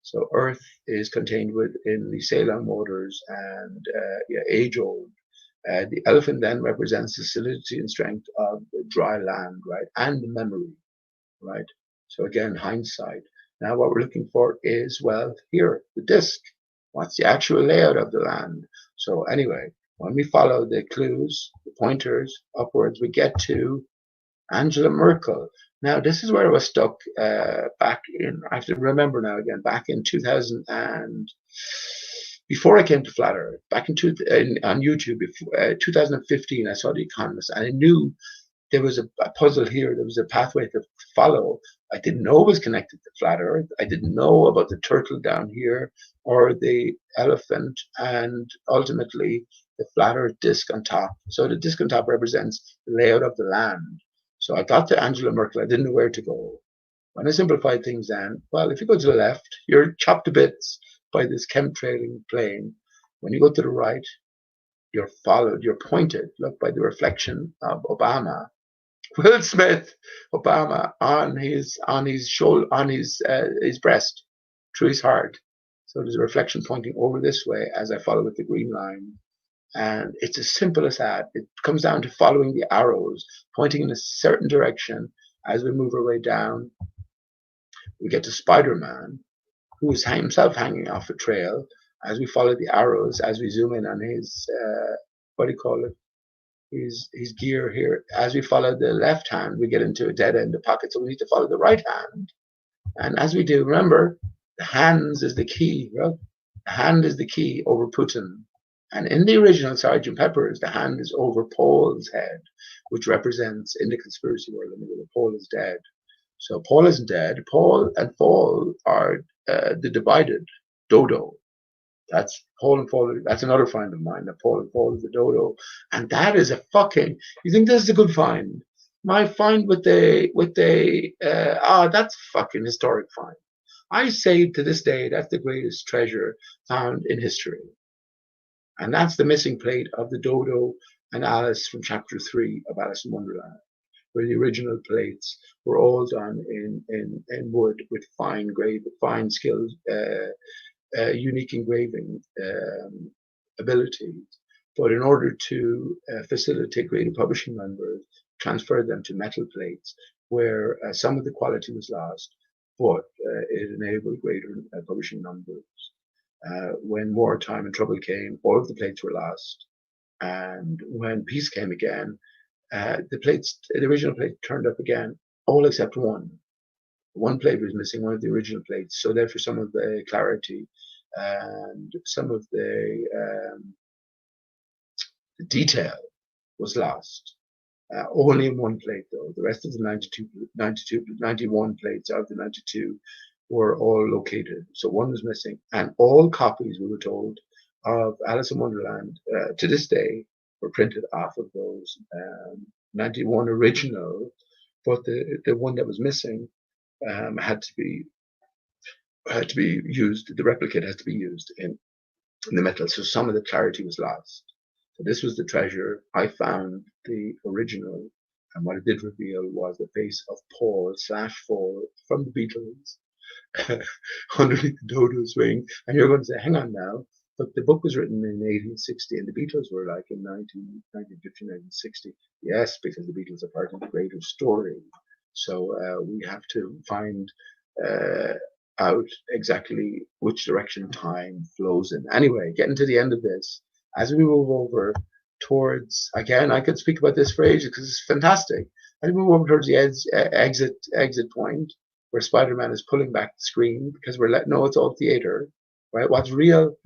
So Earth is contained within the cellular motors and age-old. The elephant then represents the solidity and strength of the dry land, right? And the memory, right? So again, hindsight. Now what we're looking for is, well, here, the disc. What's the actual layout of the land? So anyway, when we follow the clues, the pointers upwards, we get to Angela Merkel. Now, this is where I was stuck back in, I have to remember now again, back in 2000 and, before I came to Flat Earth, back on YouTube, 2015, I saw The Economist, and I knew there was a puzzle here, there was a pathway to follow. I didn't know it was connected to Flat Earth. I didn't know about the turtle down here or the elephant, and ultimately the flat Earth disc on top. So the disc on top represents the layout of the land. So I got to Angela Merkel. I didn't know where to go. When I simplified things then, well, if you go to the left, you're chopped to bits by this chemtrailing plane. When you go to the right, you're followed, you're pointed, look, by the reflection of Obama. Will Smith, Obama, on his shoulder, on his breast, through his heart. So there's a reflection pointing over this way as I follow with the green line. And it's as simple as that. It comes down to following the arrows, pointing in a certain direction as we move our way down. We get to Spider-Man, who is himself hanging off a trail as we follow the arrows, as we zoom in on his, what do you call it? His gear here. As we follow the left hand, we get into a dead end of pocket, so we need to follow the right hand. And as we do, remember, the hands is the key, right? The hand is the key over Putin. And in the original Sergeant Pepper's, the hand is over Paul's head, which represents, in the conspiracy world, Paul is dead. So Paul isn't dead. Paul and Paul are the divided dodo. That's Paul and Paul. That's another find of mine. That Paul and Paul is the dodo, and that is a fucking. You think this is a good find? My find with that's fucking historic find. I say to this day that's the greatest treasure found in history, and that's the missing plate of the dodo and Alice from chapter 3 of Alice in Wonderland, where the original plates were all done in wood with fine skilled. Unique engraving abilities, but in order to facilitate greater publishing numbers, transferred them to metal plates where some of the quality was lost, but it enabled greater publishing numbers. When wartime and trouble came, all of the plates were lost, and when peace came again, the original plate turned up again, all except one. One plate was missing, one of the original plates. So therefore some of the clarity and some of the detail was lost. Only in one plate though. The rest of the 91 plates out of the 92 were all located. So one was missing, and all copies, we were told, of Alice in Wonderland to this day were printed off of those 91 original, but the one that was missing had to be used. The replicate had to be used in the metal, so some of the clarity was lost. So this was the treasure. I found the original, and what it did reveal was the face of Paul from the Beatles underneath the dodo's wing. And you're going to say, hang on now, but the book was written in 1860 and the Beatles were like in 1950, 1960. Yes, because the Beatles are part of the greater story. So we have to find out exactly which direction time flows in. Anyway, getting to the end of this, as we move over towards, again, I could speak about this for ages because it's fantastic. As we move over towards the exit point, where Spider-Man is pulling back the screen because we're letting know it's all theater, right? What's real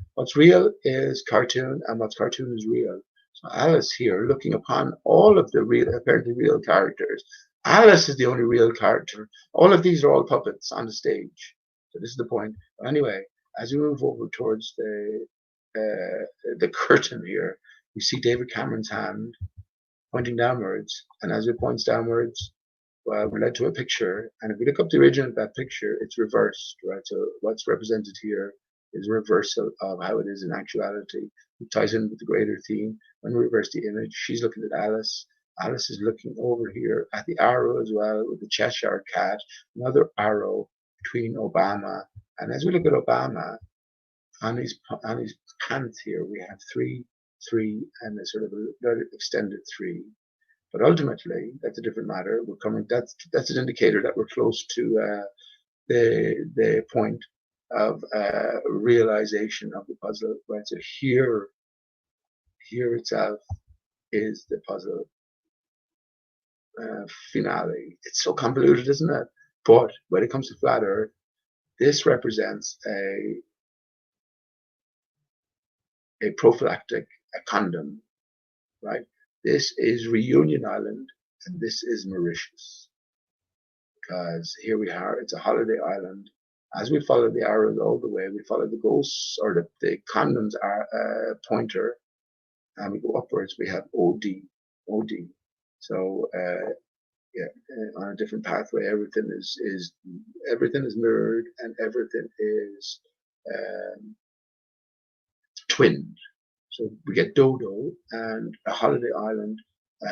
is cartoon, and what's cartoon is real. So Alice here, looking upon all of the apparently real characters. Alice is the only real character. All of these are all puppets on the stage. So this is the point. But anyway, as we move over towards the curtain here, we see David Cameron's hand pointing downwards, and as it points downwards, well, we're led to a picture, and if we look up the original of that picture, it's reversed, right? So what's represented here is a reversal of how it is in actuality. It ties in with the greater theme. When we reverse the image, she's looking at Alice. Alice is looking over here at the arrow as well, with the Cheshire Cat, another arrow between Obama. And as we look at Obama, on his pants here, we have 3, 3, and a sort of a very extended 3. But ultimately, that's a different matter. We're coming. That's an indicator that we're close to the point of realization of the puzzle. Right. So here itself is the puzzle finale. It's so convoluted, isn't it? But when it comes to Flat Earth, this represents a prophylactic, a condom, right? This is Reunion Island, and this is Mauritius. Because here we are, it's a holiday island. As we follow the arrows all the way, we follow the ghosts, or the condoms pointer, and we go upwards, we have OD. So, on a different pathway, everything is mirrored, and everything is twinned. So we get Dodo and a holiday island,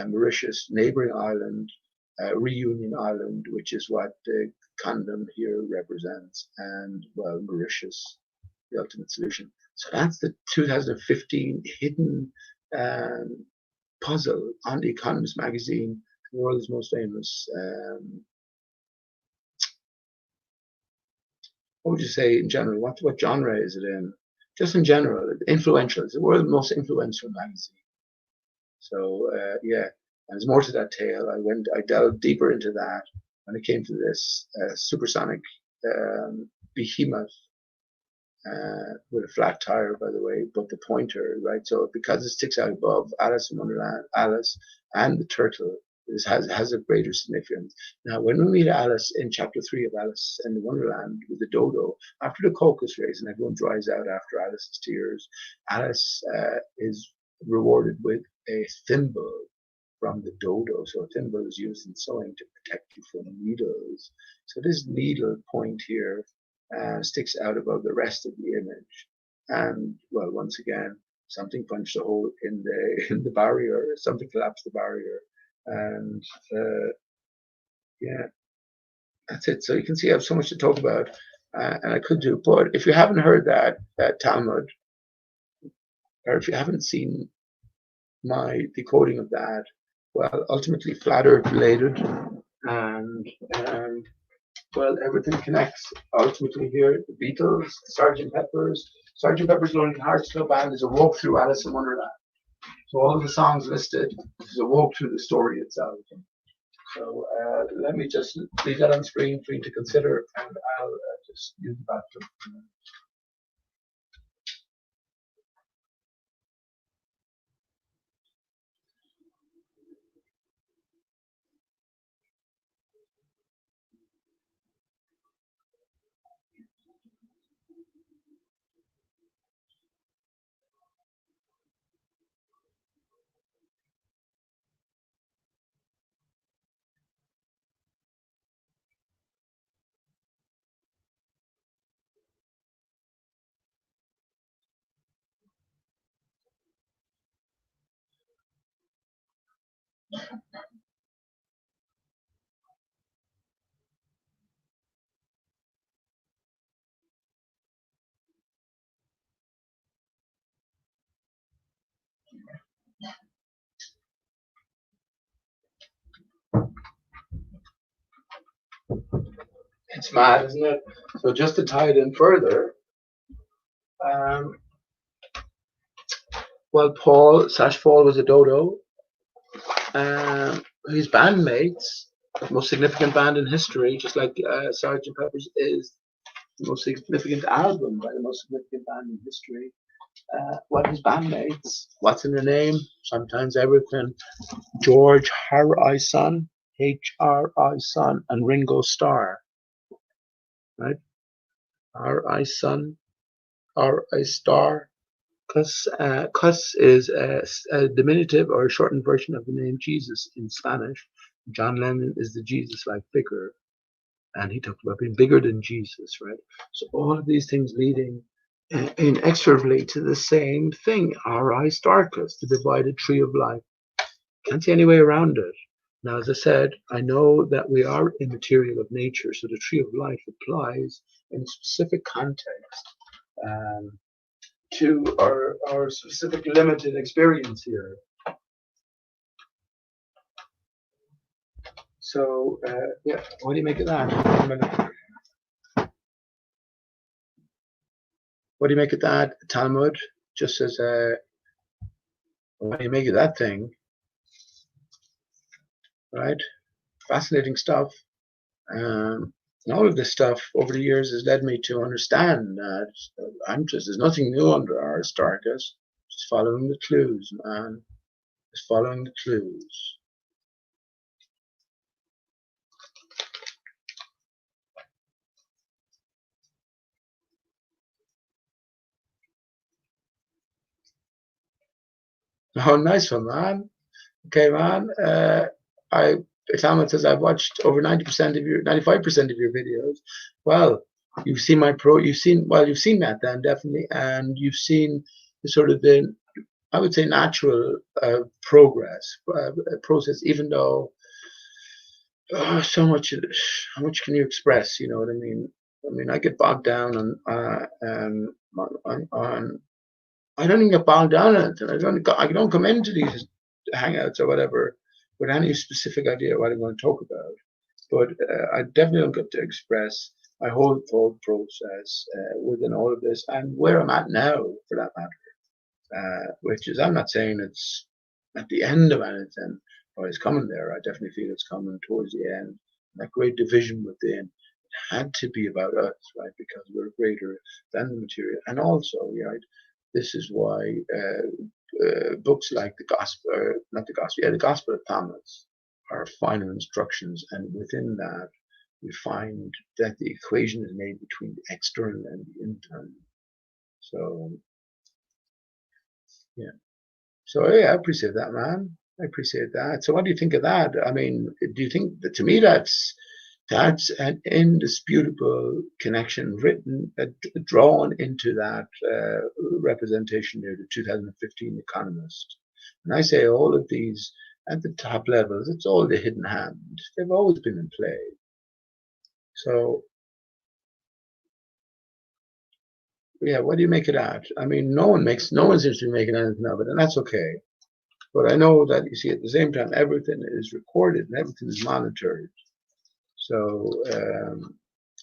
Mauritius, neighboring island, Reunion Island, which is what the condom here represents, and well, Mauritius, the ultimate solution. So that's the 2015 hidden puzzle on The Economist magazine, the world's most famous. What would you say in general? What genre is it in? Just in general, influential. It's the world's most influential magazine. So yeah, and there's more to that tale. I delved deeper into that when it came to this supersonic behemoth with a flat tire, by the way, but the pointer, right? So because it sticks out above Alice in Wonderland, Alice and the turtle, this has a greater significance. Now, when we meet Alice in chapter 3 of Alice in Wonderland with the dodo, after the caucus race and everyone dries out after Alice's tears, Alice is rewarded with a thimble from the dodo. So a thimble is used in sewing to protect you from needles. So this needle point here sticks out above the rest of the image. And well, once again, something punched a hole in the barrier, something collapsed the barrier. And yeah, that's it. So you can see I have so much to talk about, and I could do. But if you haven't heard that Talmud, or if you haven't seen my decoding of that, well, ultimately Flat Earth related, and well, everything connects. Ultimately here, the Beatles, Sgt. Pepper's Lonely Hearts Club Band is a walk through Alice in Wonderland. So all of the songs listed is a walk through the story itself. So let me just leave that on screen for you to consider, and I'll just use the bathroom. It's mad, isn't it? So just to tie it in further, well, Paul was a dodo. His bandmates, the most significant band in history, just like Sgt. Pepper's is the most significant album by the most significant band in history. What his bandmates, what's in the name? Sometimes everything. George Harrison, Harrison, and Ringo Starr, right? Harrison, Star. Cus is a diminutive or a shortened version of the name Jesus in Spanish. John Lennon is the Jesus-like figure, and he talked about being bigger than Jesus, right? So all of these things leading inexorably to the same thing, Aristarchus, the divided tree of life. Can't see any way around it. Now, as I said, I know that we are immaterial of nature, so the tree of life applies in a specific context to our specific limited experience here. So, yeah, what do you make of that? What do you make of that, Talmud? Just as a, what do you make of that thing? Right? Fascinating stuff. And all of this stuff over the years has led me to understand that there's nothing new under Aristarchus. Just following the clues, man. Just following the clues. Oh, nice one, man. Okay, man. Talmud says I've watched over 95% of your videos. Well, you've seen you've seen that then, definitely, and you've seen the sort of I would say, natural process, even though so much, how much can you express, you know what I mean? I mean, I get bogged down on I don't even get bogged down on it. I don't come into these hangouts or whatever with any specific idea of what I'm going to talk about. But I definitely don't get to express my whole thought process within all of this and where I'm at now, for that matter. Which is, I'm not saying it's at the end of anything, or it's coming there. I definitely feel it's coming towards the end. That great division within had to be about us, right? Because we're greater than the material. And also, right, this is why books like the Gospel of Thomas are final instructions, and within that we find that the equation is made between the external and the internal. So yeah, I appreciate that, man. I appreciate that. So what do you think of that? I mean, do you think that, to me, that's an indisputable connection drawn into that representation near the 2015 Economist. And I say all of these at the top levels, it's all the hidden hand. They've always been in play. So, yeah, what do you make of that? I mean, no one seems to be making anything of it, and that's okay. But I know that, you see, at the same time, everything is recorded and everything is monitored. So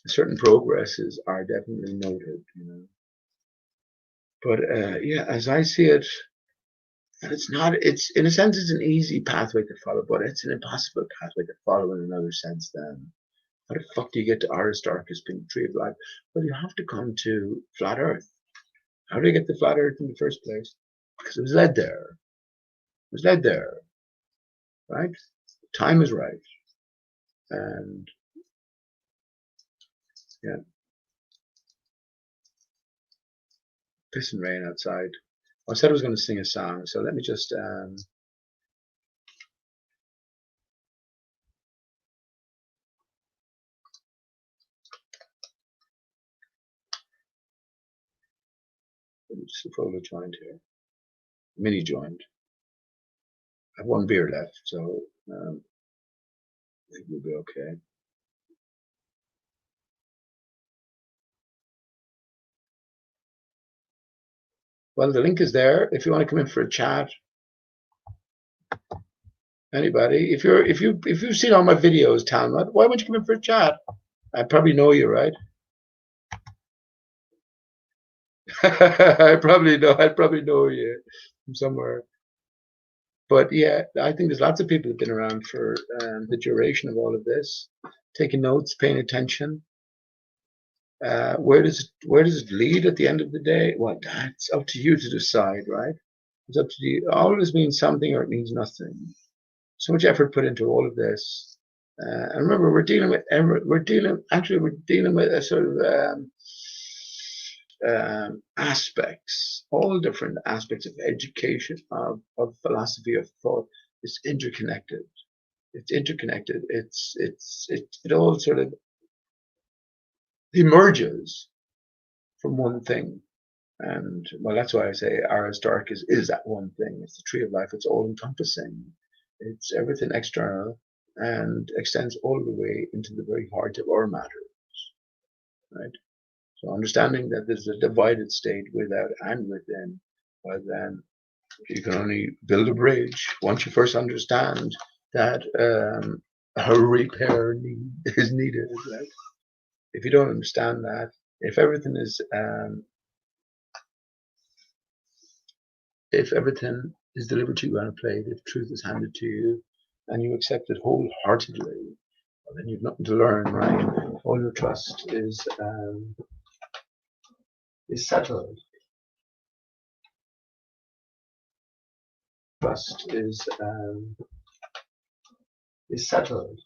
certain progresses are definitely noted, you know. But yeah, as I see it, And it's not, it's, in a sense, it's an easy pathway to follow, but it's an impossible pathway to follow in another sense then. How the fuck do you get to Aristarchus being the tree of life? Well, you have to come to flat Earth. How do you get to flat Earth in the first place? Because it was led there. It was led there, right? Time is right. And yeah, piss and rain outside. I said I was going to sing a song, so let me just roll a joint here. Mini joint. I have one beer left, so I think we'll be okay. Well, the link is there if you want to come in for a chat. Anybody, if you've seen all my videos, Talmud, why won't you come in for a chat? I probably know you, right? I probably know you from somewhere. But yeah, I think there's lots of people who've been around for the duration of all of this, taking notes, paying attention. Where does it lead at the end of the day? Well, that's up to you to decide, right? It's up to you. All of this means something or it means nothing. So much effort put into all of this. And remember, we're dealing with a sort of aspects, all different aspects of education, of philosophy, of thought. It's interconnected. It's interconnected. It all sort of emerges from one thing. And well, that's why I say Aristarchus is that one thing. It's the tree of life. It's all encompassing. It's everything external and extends all the way into the very heart of our matters, right? So understanding that there's a divided state without and within, well then you can only build a bridge once you first understand that a repair is needed, right? If you don't understand that, if everything is delivered to you on a plate, if truth is handed to you, and you accept it wholeheartedly, well, then you've nothing to learn, right? All your trust is settled. Trust is settled.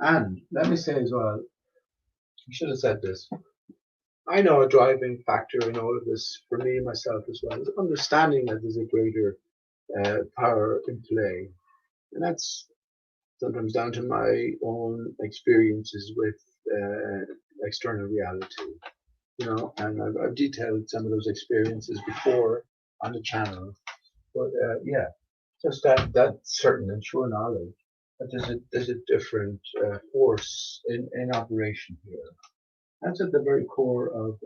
And let me say as well, I should have said this. I know a driving factor in all of this for me myself as well is understanding that there's a greater power in play, and that's sometimes down to my own experiences with external reality, you know. And I've detailed some of those experiences before on the channel, but yeah, just that certain and sure knowledge that there's a different force in operation here. That's at the very core of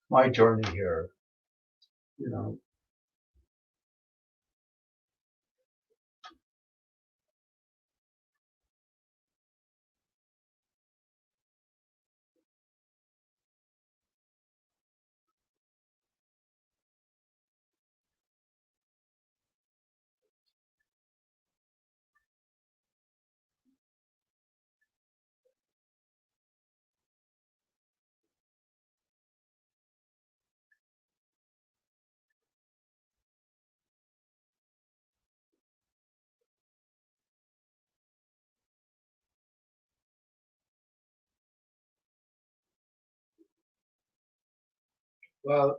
my journey here, you know. Well,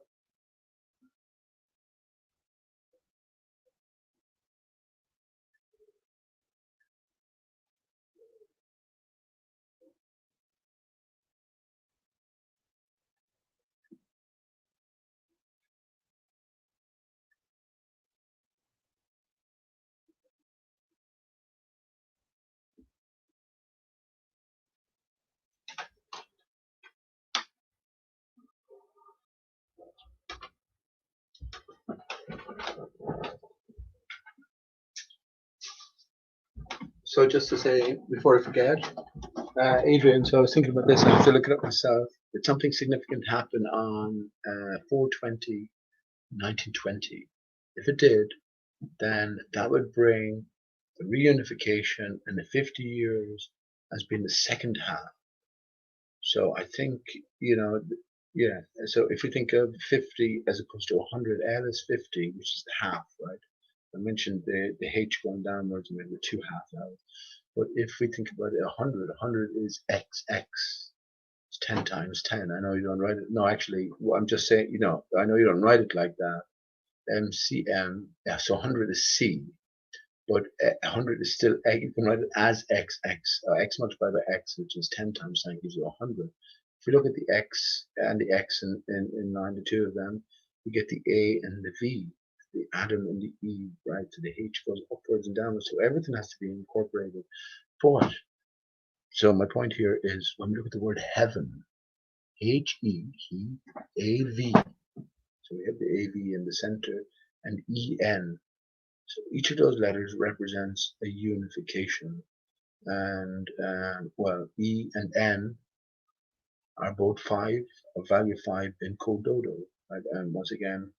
so just to say before I forget, Adrian, so I was thinking about this, I have to look it up myself. Did something significant happen on 4/20/1920? If it did, then that would bring the reunification and the 50 years as being the second half. So I think, yeah, so if we think of 50 as opposed to 100, L is 50, which is the half, right? I mentioned the H going downwards and maybe the two half L's. But if we think about it, 100 is XX. It's 10 times 10. I know you don't write it. No, actually, I'm just saying, I know you don't write it like that. MCM, yeah, so 100 is C. But 100 is still, you can write it as XX, X multiplied by X, which is 10 times 10 gives you 100. If you look at the X and the X in line, the two of them, you get the A and the V, the atom and the E, right? So the H goes upwards and downwards, so everything has to be incorporated. But, so my point here is, when we look at the word heaven, H-E-A-V, so we have the A-V in the center, and E-N. So each of those letters represents a unification, and well, E and N are both 5, of value 5 in cododo. Right? And once again,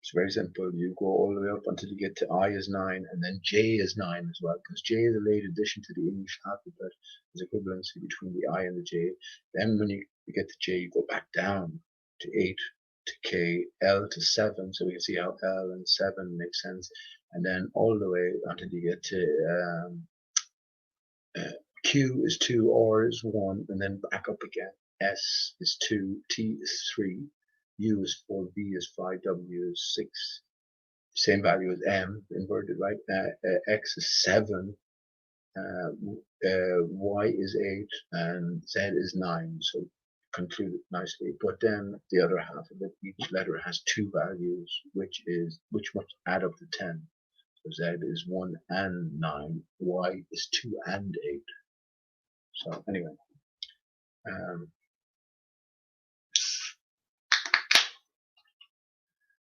it's very simple. You go all the way up until you get to I is 9, and then J is 9 as well, because J is a late addition to the English alphabet. There's equivalency between the I and the J. Then when you get to J, you go back down to 8, to K, L to 7, so we can see how L and 7 make sense, and then all the way until you get to Q is 2, R is 1, and then back up again. S is 2, T is 3, U is 4, V is 5, W is 6, same value as M, inverted, right? X is 7, Y is 8, and Z is 9, so concluded nicely. But then the other half of it, each letter has 2 values, which must add up to 10. So Z is 1 and 9, Y is 2 and 8. So anyway,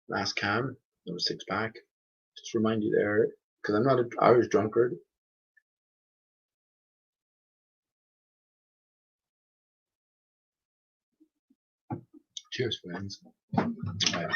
last cam, number 6 pack. Just remind you there, because I'm not an Irish drunkard. Cheers, friends. Okay.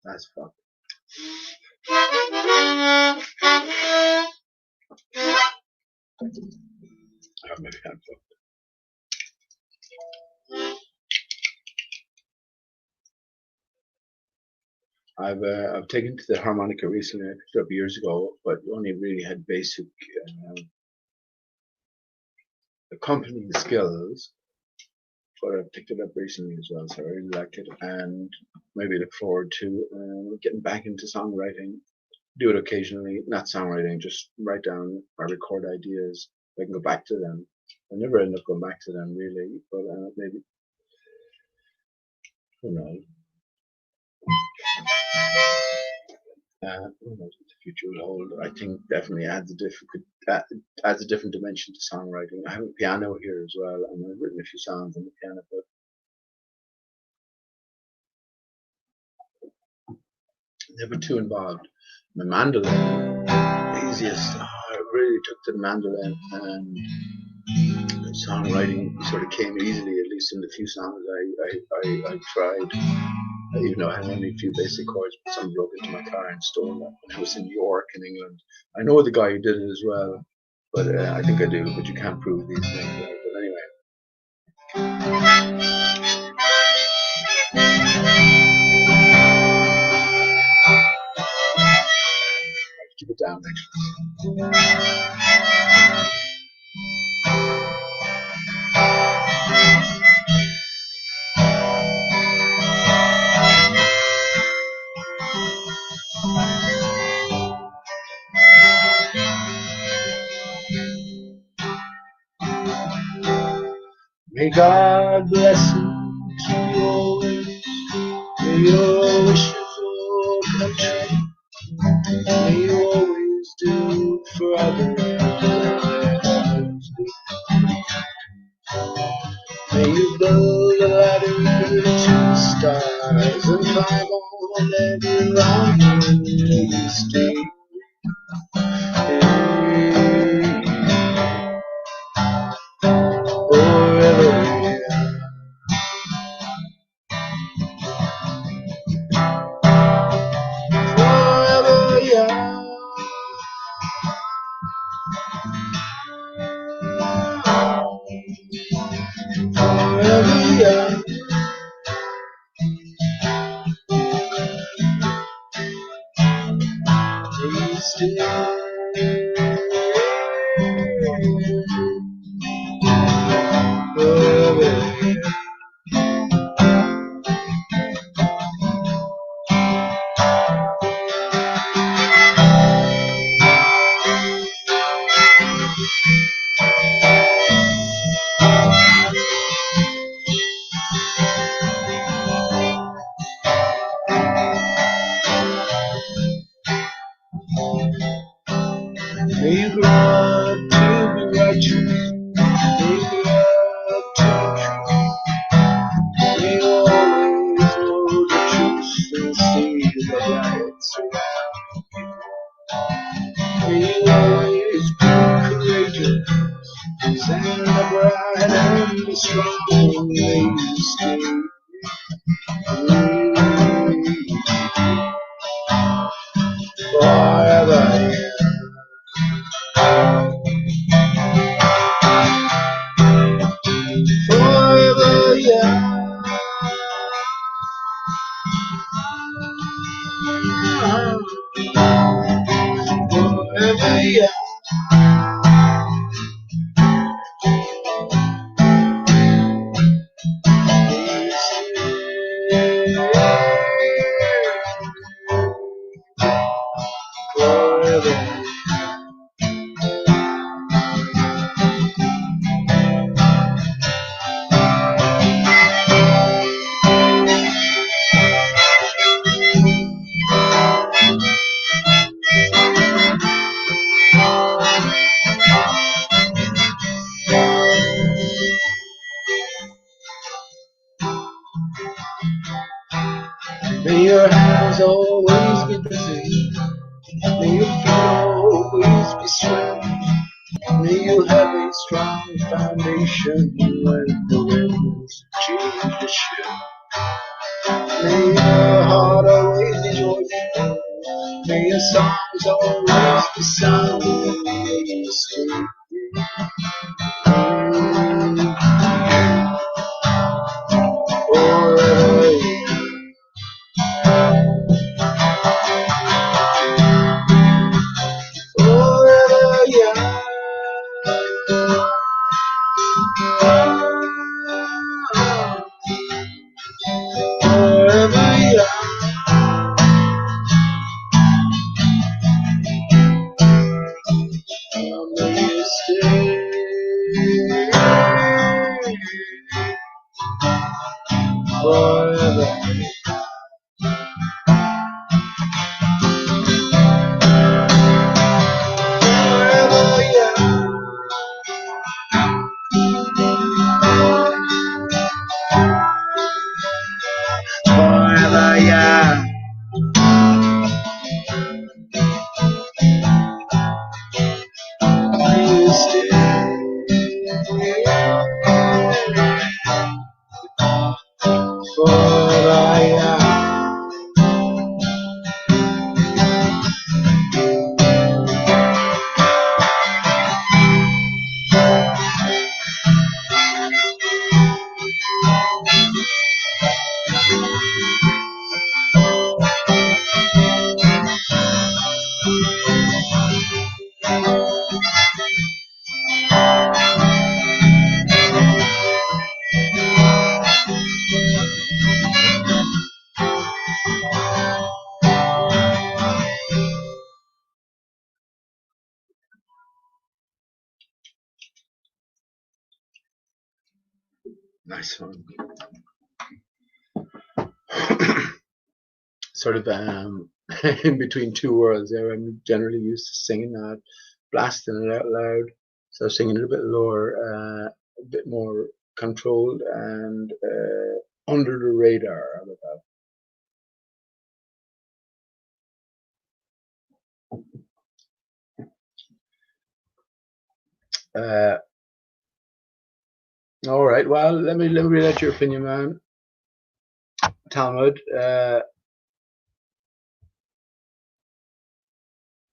That's fucked. Oh, maybe I'm fucked. I've taken to the harmonica recently. I picked it up years ago, but only really had basic accompanying skills. But I picked it up recently as well, so I really liked it, and maybe look forward to getting back into songwriting. Do it occasionally, not songwriting, just write down or record ideas. I can go back to them. I never end up going back to them really, but maybe, who knows. What the future will hold, I think definitely adds a different dimension to songwriting. I have a piano here as well, and I've written a few songs on the piano, but never too involved. My mandolin, easiest. I really took to the mandolin, and songwriting sort of came easily, at least in the few songs I tried. Even though I had only a few basic chords, but someone broke into my car and stole that when I was in York in England. I know the guy who did it as well, but I think I do, but you can't prove these things. But anyway. Keep it down, actually. May God bless you always. May your wishes all come true. May you always do for others. May you build a ladder to the stars and climb on every lonely street. Forever young. Forever young. Forever young. May you grow up to be righteous. May you grow up to be true. May you always know the truth and see the light surround. May you always be courageous, stand upright and be strong. May you stay forever young. Forever young. Forever young. Forever. May your hands always be busy. May your feet always be strong. May you have a strong foundation when the winds change the ship. May your heart always be joyful. May your songs always be sung. May you stay forever young. Forever young. Forever young. May you stay Nice one. Sort of in between two worlds there. I'm generally used to singing that, blasting it out loud. So singing a little bit lower, a bit more controlled and under the radar. How about that? All right. Well, let me read out your opinion, man. Talmud.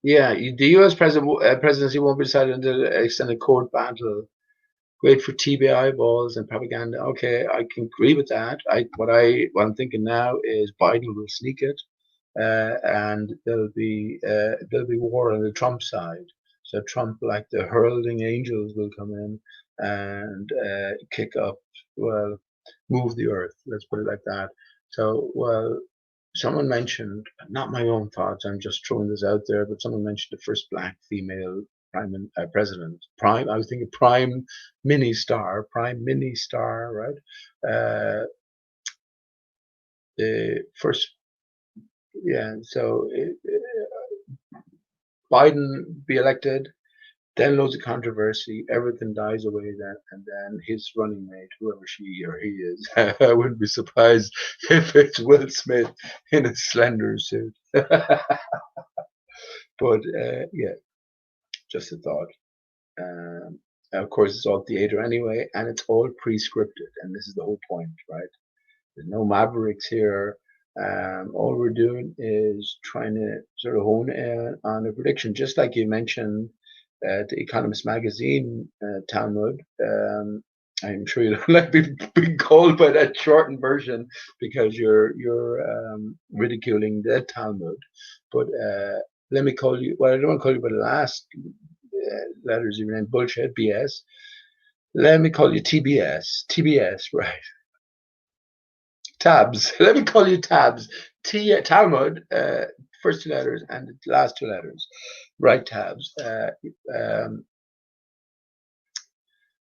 Yeah, the U.S. presidency won't be decided until an extended court battle. Wait for TB eyeballs and propaganda. Okay, I can agree with that. What I'm thinking now is Biden will sneak it, and there'll be war on the Trump side. So Trump, like the hurling angels, will come in and kick up, well, move the earth. Let's put it like that. So, well, someone mentioned, not my own thoughts, I'm just throwing this out there, but someone mentioned the first black female president. I was thinking prime mini star, right? The first, yeah, so Biden be elected, then loads of controversy, everything dies away then, and then his running mate, whoever she or he is, I wouldn't be surprised if it's Will Smith in a slender suit. But yeah, just a thought. Of course, it's all theater anyway, and it's all pre-scripted, and this is the whole point, right? There's no mavericks here. All we're doing is trying to sort of hone in on a prediction, just like you mentioned the Economist magazine, Talmud. I'm sure you don't like being called by that shortened version because you're ridiculing the Talmud. But let me call you. Well, I don't want to call you by the last letters of your name. Bullshit, BS. Let me call you TBS. TBS, right? Tabs. Let me call you Tabs. Talmud. First two letters and the last two letters. Right, Tabs.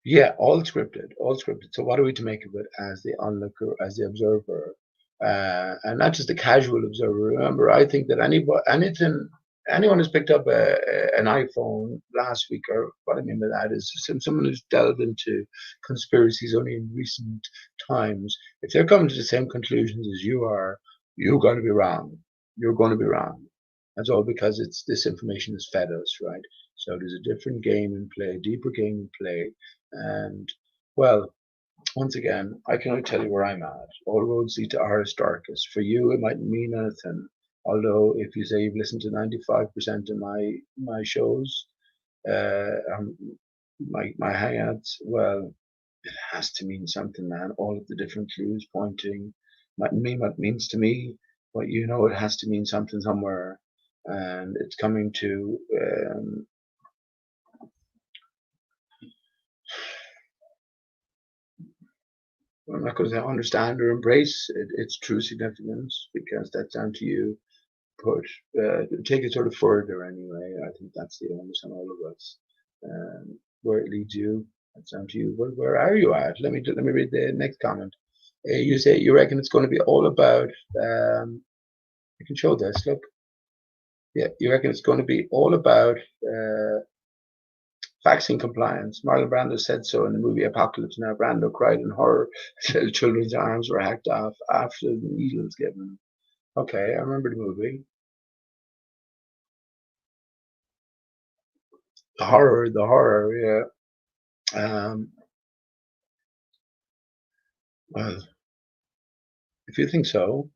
Yeah, all scripted, all scripted. So what are we to make of it as the onlooker, as the observer, and not just a casual observer? Remember, I think that anyone who's picked up an iPhone last week, or what I mean by that is someone who's delved into conspiracies only in recent times, if they're coming to the same conclusions as you are, you're going to be wrong. You're going to be wrong. That's all because this information is fed us, right? So there's a different game in play, a deeper game in play. And, well, once again, I can only tell you where I'm at. All roads lead to Aristarchus. For you, it mightn't mean anything. Although, if you say you've listened to 95% of my shows, my hangouts, well, it has to mean something, man. All of the different clues pointing mightn't mean what it means to me, but you know it has to mean something somewhere. And it's coming to I'm not going to understand or embrace its true significance because that's down to you. But take it sort of further anyway. I think that's the onus on all of us. Where it leads you, that's down to you. Where are you at? Let me read the next comment. You say you reckon it's going to be all about. I can show this. Look. Yeah, you reckon it's going to be all about vaccine compliance. Marlon Brando said so in the movie Apocalypse Now. Brando cried in horror till children's arms were hacked off after the needles given. Okay, I remember the movie. The horror, yeah. Well, if you think so,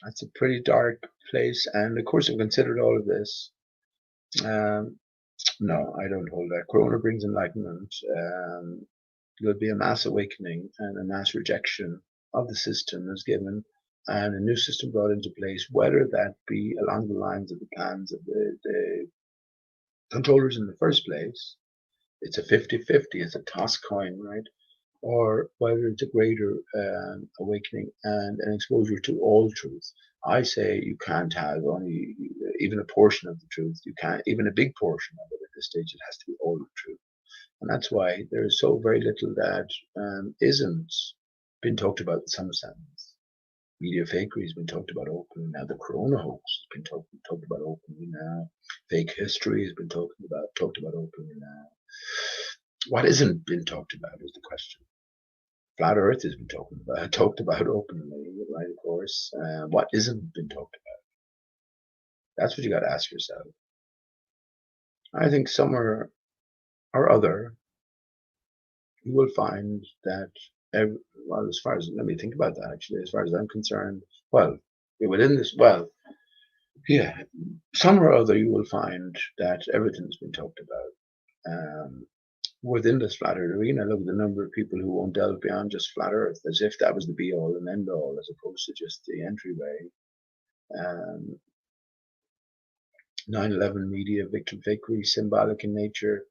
that's a pretty dark place. And of course, I've considered all of this. No, I don't hold that. Corona brings enlightenment. There'll be a mass awakening and a mass rejection of the system as given, and a new system brought into place, whether that be along the lines of the plans of the controllers in the first place. It's a 50-50, it's a toss coin, right? Or whether it's a greater awakening and an exposure to all truth. I say you can't have only even a portion of the truth. You can't, even a big portion of it at this stage. It has to be all the truth. And that's why there is so very little that isn't been talked about in some sense. Media fakery has been talked about openly now. The corona hoax has been talked about openly now. Fake history has been talked about openly now. What isn't been talked about is the question. Flat Earth has been talked about openly, right? Of course. What isn't been talked about? That's what you got to ask yourself. I think somewhere or other, you will find that. Well, as far as let me think about that. Actually, as far as I'm concerned, well, within this, well, yeah, somewhere or other, you will find that everything's been talked about. Within this flat earth arena, look at the number of people who won't delve beyond just flat earth as if that was the be all and end all, as opposed to just the entryway. 9/11 media victim fakery, symbolic in nature,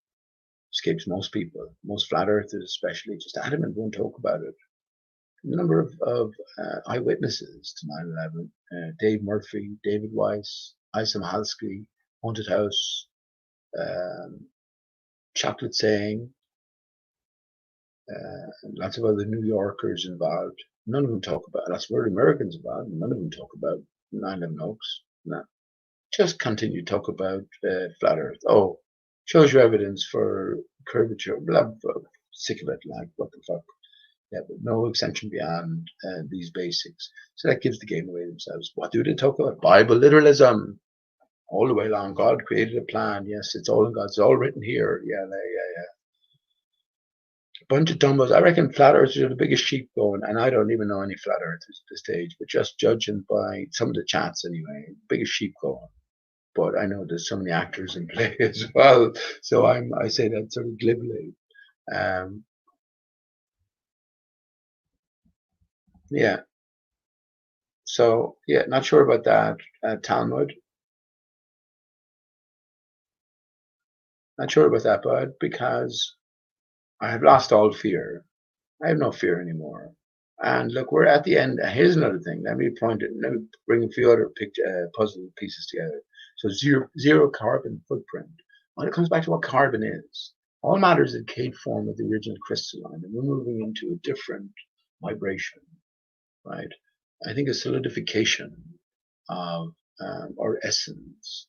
escapes most people. Most flat earthers, especially, just adamant, won't talk about it. The number of eyewitnesses to 9/11, Dave Murphy, David Weiss, Isa Mahalski, Haunted House, Chocolate Saying, lots of other New Yorkers involved. None of them talk about, lots of other Americans involved. None of them talk about 9/11 hoax. No. Just continue to talk about flat Earth. Oh, shows you evidence for curvature. Blah, blah, sick of it. Like, what the fuck? Yeah, but no extension beyond these basics. So that gives the game away themselves. What do they talk about? Bible literalism. All the way along, God created a plan. Yes, it's all in God. It's all written here. Yeah. A bunch of dumbos. I reckon flat earthers are the biggest sheep going, and I don't even know any flat earthers at this stage, but just judging by some of the chats anyway, biggest sheep going. But I know there's so many actors in play as well, so I say that sort of glibly. Yeah. So yeah, not sure about that. Talmud. Not sure about that, but because I have lost all fear. I have no fear anymore. And look, we're at the end. Here's another thing. Let me bring a few other puzzle pieces together. So zero carbon footprint. When it comes back to what carbon is, all matter is a decayed form of the original crystalline, and we're moving into a different vibration, right? I think a solidification of our essence.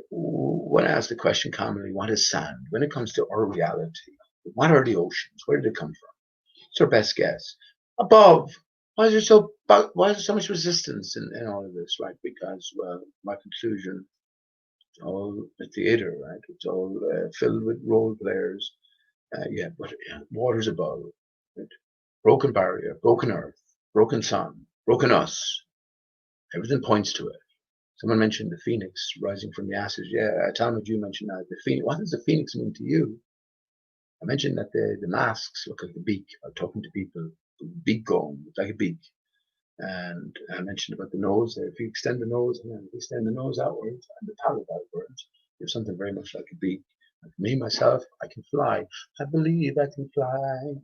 When I ask the question commonly, what is sand? When it comes to our reality, what are the oceans? Where did it come from? It's our best guess. Above. Why is there so much resistance in all of this, right? Because, well, my conclusion, it's all a theater, right? It's all filled with role players. But water's above. Right? Broken barrier, broken earth, broken sun, broken us. Everything points to it. Someone mentioned the phoenix rising from the ashes. Yeah, Talmud, you mentioned that. The phoenix. What does the phoenix mean to you? I mentioned that the masks look like the beak. I'm talking to people, the beak going, it's like a beak. And I mentioned about the nose. If you extend the nose and then extend the nose outwards and the palate outwards, you have something very much like a beak. Like me, myself, I can fly. I believe I can fly.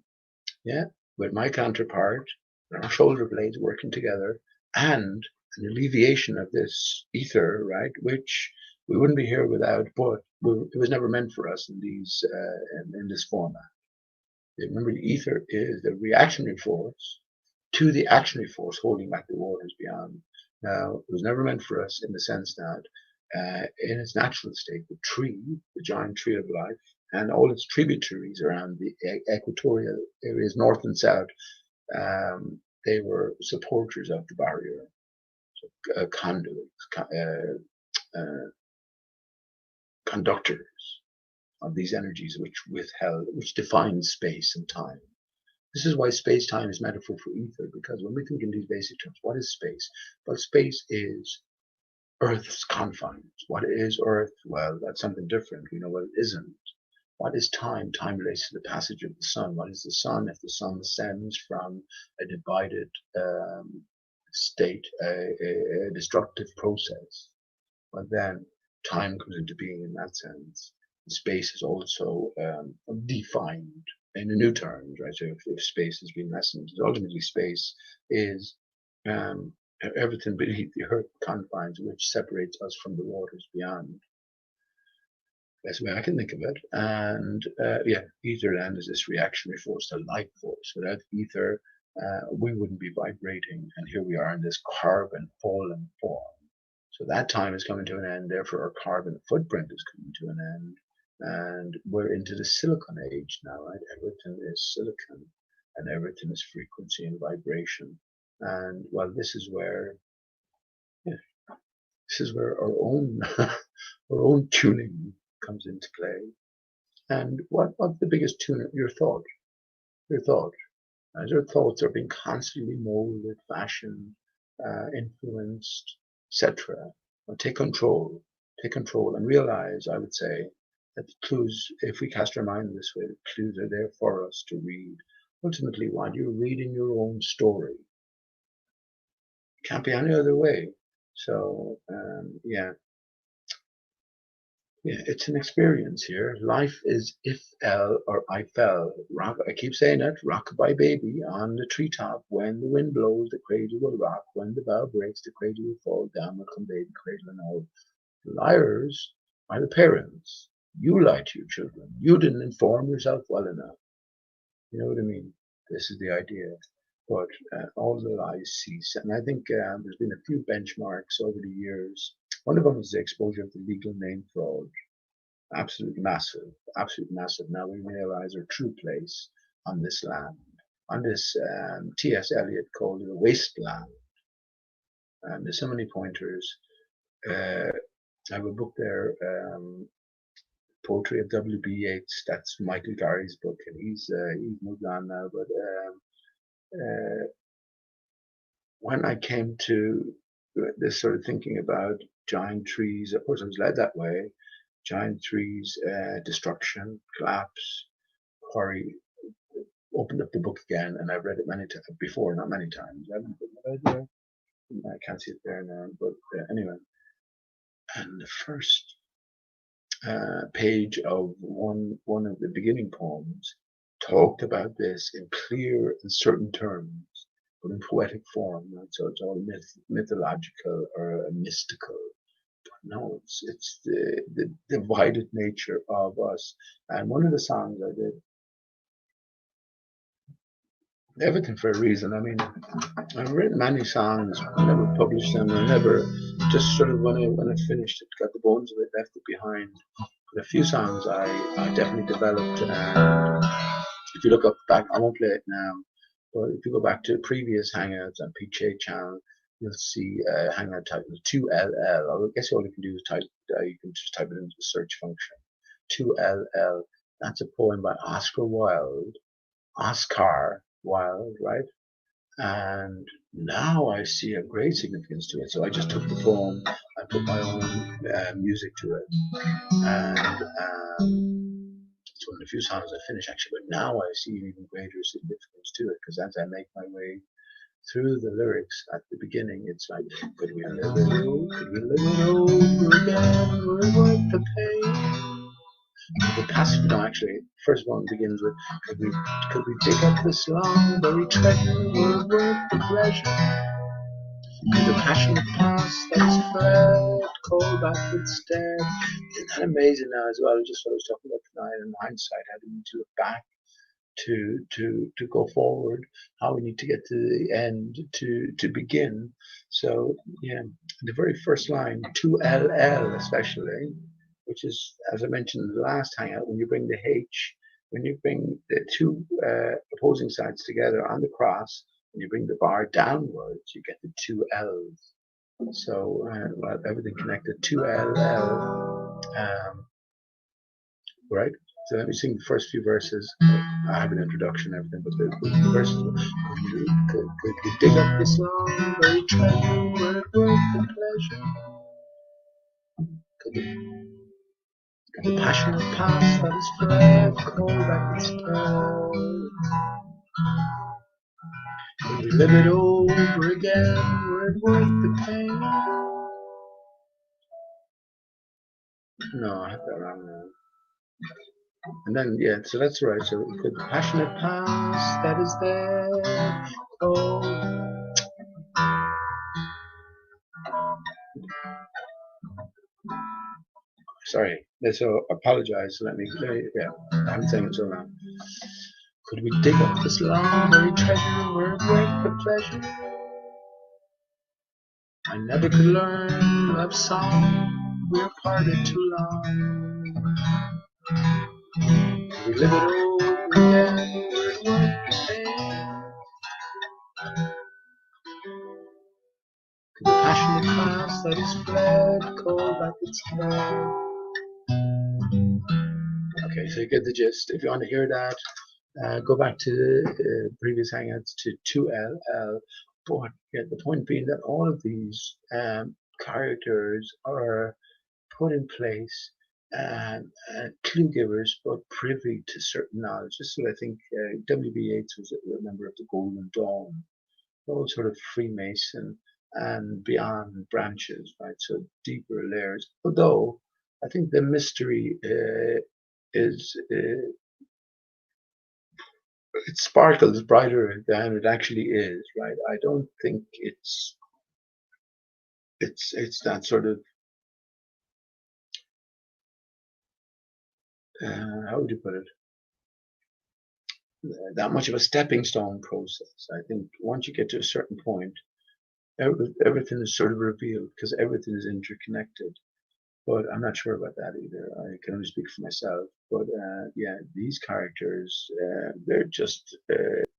Yeah, with my counterpart, our shoulder blades working together, and an alleviation of this ether, right, which we wouldn't be here without, but it was never meant for us in this format. Remember, the ether is the reactionary force to the actionary force holding back the waters beyond. Now, it was never meant for us in the sense that in its natural state, the tree, the giant tree of life, and all its tributaries around the equatorial areas, north and south, they were supporters of the barrier, so, conduits, conductors of these energies which define space and time. This is why space-time is metaphor for ether, because when we think in these basic terms, what is space? Well, space is Earth's confines. What is Earth? Well, that's something different. We know what it isn't. What is time? Time relates to the passage of the sun. What is the sun? If the sun ascends from a divided state, a destructive process, well, then time comes into being in that sense. Space is also defined in a new terms, right? So if space has been lessened, ultimately space is everything beneath the earth confines which separates us from the waters beyond. Best way I can think of it. And yeah, ether then is this reactionary force, the light force. Without ether, we wouldn't be vibrating. And here we are in this carbon fallen form. So that time is coming to an end. Therefore, our carbon footprint is coming to an end. And we're into the silicon age now, right? Everything is silicon and everything is frequency and vibration. And well, this is where, yeah, this is where our own our own tuning comes into play. And what's the biggest tune? Your thought. Your thought. As your thoughts are being constantly molded, fashioned, influenced, etc. Take control. Take control and realize, I would say, that the clues, if we cast our mind this way, the clues are there for us to read. Ultimately, while you're reading your own story, it can't be any other way. So, yeah. Yeah, it's an experience here. Life is if L or I fell. Rock, I keep saying it. Rockabye baby on the treetop. When the wind blows, the cradle will rock. When the bough breaks, the cradle will fall down. Will come baby, cradle and all. The liars are the parents. You lied to your children. You didn't inform yourself well enough. You know what I mean? This is the idea. But all the lies cease. And I think there's been a few benchmarks over the years. One of them is the exposure of the legal name fraud. Absolutely massive, absolutely massive. Now we realize our true place on this land, on this T.S. Eliot called it a wasteland. And there's so many pointers. I have a book there, Poetry of W.B. Yeats. That's Michael Gary's book, and he's moved on now. But when I came to this sort of thinking about giant trees, of course I was led that way. Giant trees, destruction, collapse, quarry. Opened up the book again, and I've read it many times before, not many times. I can't see it there now, but anyway. And the first page of one of the beginning poems talked about this in clear and certain terms, but in poetic form. Right? So it's all mythological or mystical. No, it's the divided nature of us. And one of the songs I did, everything for a reason. I mean, I've written many songs, I never published them, I never, just sort of when I finished it, got the bones of it, left it behind. But a few songs I definitely developed, and if you look up back, I won't play it now, but if you go back to previous Hangouts on PJ channel, you'll see Hangout title 2LL. I guess all you can do is type, you can just type it into the search function. 2LL. That's a poem by Oscar Wilde. Oscar Wilde, right? And now I see a great significance to it. So I just took the poem, I put my own music to it, and it's one of the few songs I finished actually. But now I see an even greater significance to it, because as I make my way through the lyrics at the beginning, it's like, could we live it over again? We're worth the pain. The passive, no, actually, first one begins with, could we dig up this long buried treasure? We're worth the pleasure. Could the passion of past that is fled call back instead? Isn't that amazing now as well? Just what I was talking about tonight in hindsight, how do we need to look back to go forward, how we need to get to the end to begin. So yeah, the very first line, 2LL especially, which is, as I mentioned in the last hangout, when you bring the H, when you bring the two opposing sides together on the cross, when you bring the bar downwards, you get the two L's. So well, everything connected, 2LL, right? So let me sing the first few verses. I have an introduction and everything, but the verses could you dig up this long buried treasure? Were it worth the pleasure? Could the passionate past that is fled call back its spell? Could we live it over again? Were it worth the pain? No, I have that wrong now. And then, yeah, so that's right. So could the passionate past that is there call Sorry. So apologize. Yeah, I'm saying it so wrong. Could we dig up this long buried treasure where it worked for pleasure? I never could learn love song. We're parted too long. Could we live it over again where it worked for pain? Could the passionate class that is fled call back its thread? Okay, so you get the gist. If you want to hear that, go back to the previous hangouts to 2LL. But yeah, the point being that all of these characters are put in place clue givers, but privy to certain knowledge. This is what I think W.B. Yeats was a member of the Golden Dawn, all sort of Freemason and beyond branches, right? So deeper layers. Although I think the mystery is it sparkles brighter than it actually is, right? I don't think it's that sort of how would you put it? That much of a stepping stone process. I think once you get to a certain point, everything is sort of revealed because everything is interconnected. But I'm not sure about that either. I can only speak for myself. But yeah, these characters, they're just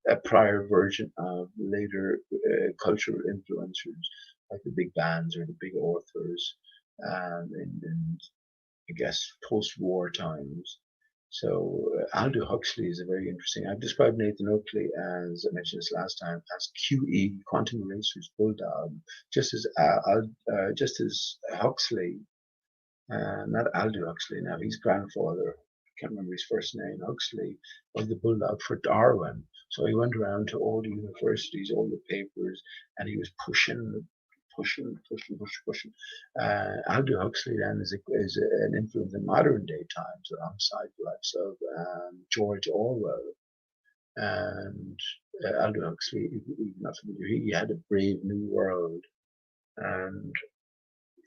a prior version of later cultural influencers, like the big bands or the big authors, in I guess post-war times. So Aldous Huxley is a very interesting. I've described Nathan Oakley as I mentioned this last time as QE, Quantum Eraser's bulldog, just as Huxley, not Aldous Huxley. Now his grandfather, I can't remember his first name. Huxley was the bulldog for Darwin. So he went around to all the universities, all the papers, and he was pushing. Aldous Huxley then is an influence in modern day times alongside the likes of George Orwell and Aldous Huxley. Not familiar. He had a Brave New World and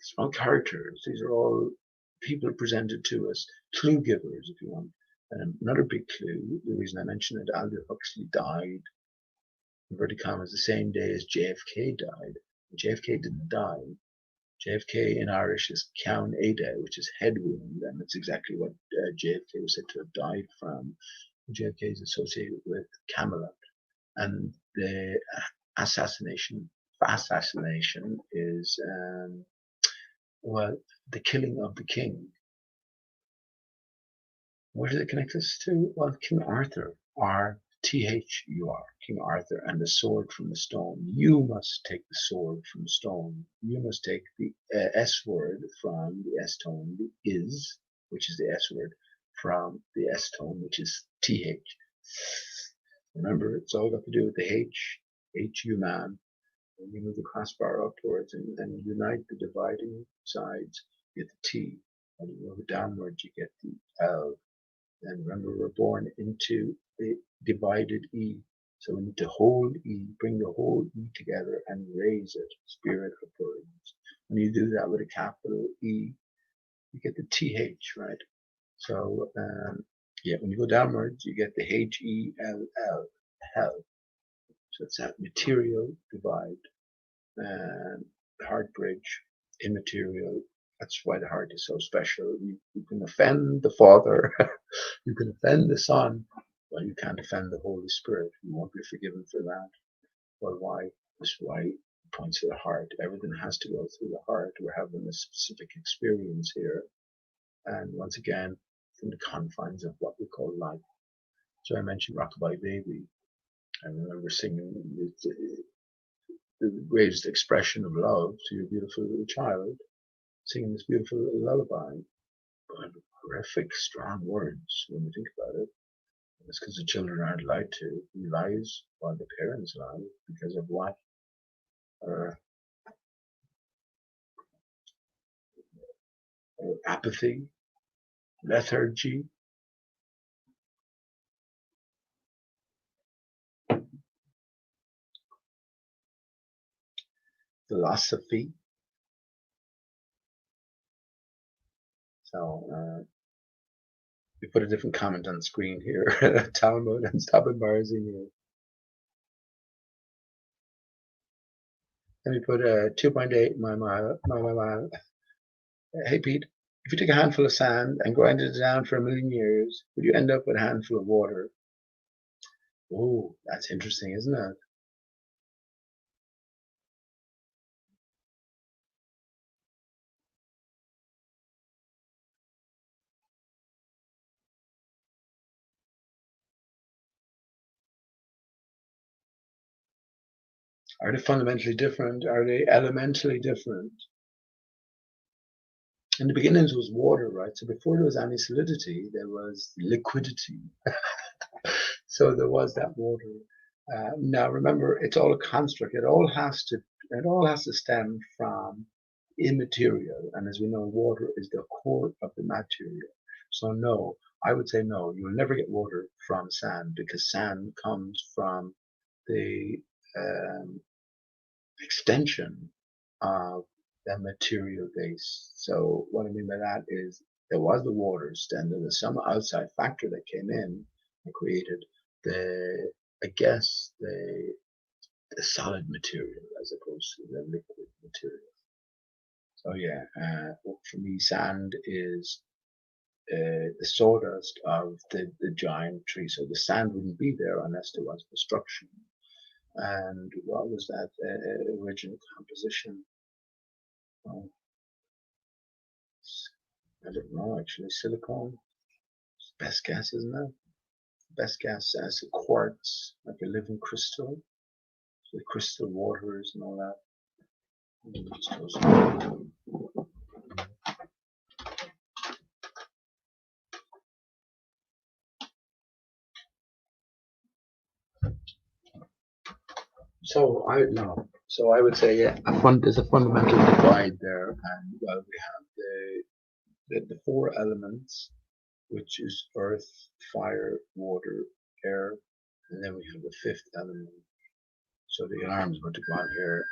small characters. These are all people presented to us, clue givers, if you want. And another big clue, the reason I mentioned it, Aldous Huxley died, inverted commas, the same day as JFK died. JFK didn't die. JFK in Irish is Ceann Éide, which is head wound, and it's exactly what JFK was said to have died from. JFK is associated with Camelot, and the assassination is well, the killing of the king. Where does it connect us to? Well, King Arthur, R-T-H-U-R, King Arthur, and the sword from the stone. You must take the sword from the stone. You must take the S word from the S tone, the is, which is the S word, from the S tone, which is T-H. Remember, it's all got to do with the H-U man. And you move the crossbar upwards and unite the dividing sides, you get the T. And you move it downwards, you get the L. And remember, we're born into the divided E. So we need to hold E, bring the whole E together and raise it, spirit upwards. When you do that with a capital E, you get the TH, right? So, yeah, when you go downwards, you get the H-E-L-L, hell. So it's that material divide and heart bridge, immaterial. That's why the heart is so special. You can offend the Father, you can offend the Son, but you can't offend the Holy Spirit. You won't be forgiven for that. Well, why? That's why it points to the heart. Everything has to go through the heart. We're having a specific experience here. And once again, from the confines of what we call life. So I mentioned Rockabye Baby. I remember singing the greatest expression of love to your beautiful little child, singing this beautiful little lullaby, but horrific, strong words when you think about it. It's because the children aren't lied to. Who lies? While the parents lie because of what? Apathy, lethargy, philosophy, So we put a different comment on the screen here. Talmud, and stop embarrassing me. Let me put 2.8 mile. Hey Pete, if you took a handful of sand and grinded it down for 1,000,000 years, would you end up with a handful of water? Oh, that's interesting, isn't it? Are they fundamentally different? Are they elementally different? In the beginning, it was water, right? So before there was any solidity, there was liquidity. So there was that water. Now remember, it's all a construct. It all has to stem from immaterial, and as we know, water is the core of the material. So no, I would say no. You will never get water from sand because sand comes from the extension of the material base. So what I mean by that is there was the water, then there was some outside factor that came in and created the, I guess, the solid material as opposed to the liquid material. So yeah, for me, sand is the sawdust of the giant tree. So the sand wouldn't be there unless there was destruction. And what was that original composition? Oh, I don't know actually. Silicone. Best guess, isn't it? Best guess as a quartz, like a living crystal. So the crystal waters and all that. So I would say yeah, there's a fundamental divide there, and well, we have the four elements, which is earth, fire, water, air, and then we have the fifth element. So the alarm's about to go on here.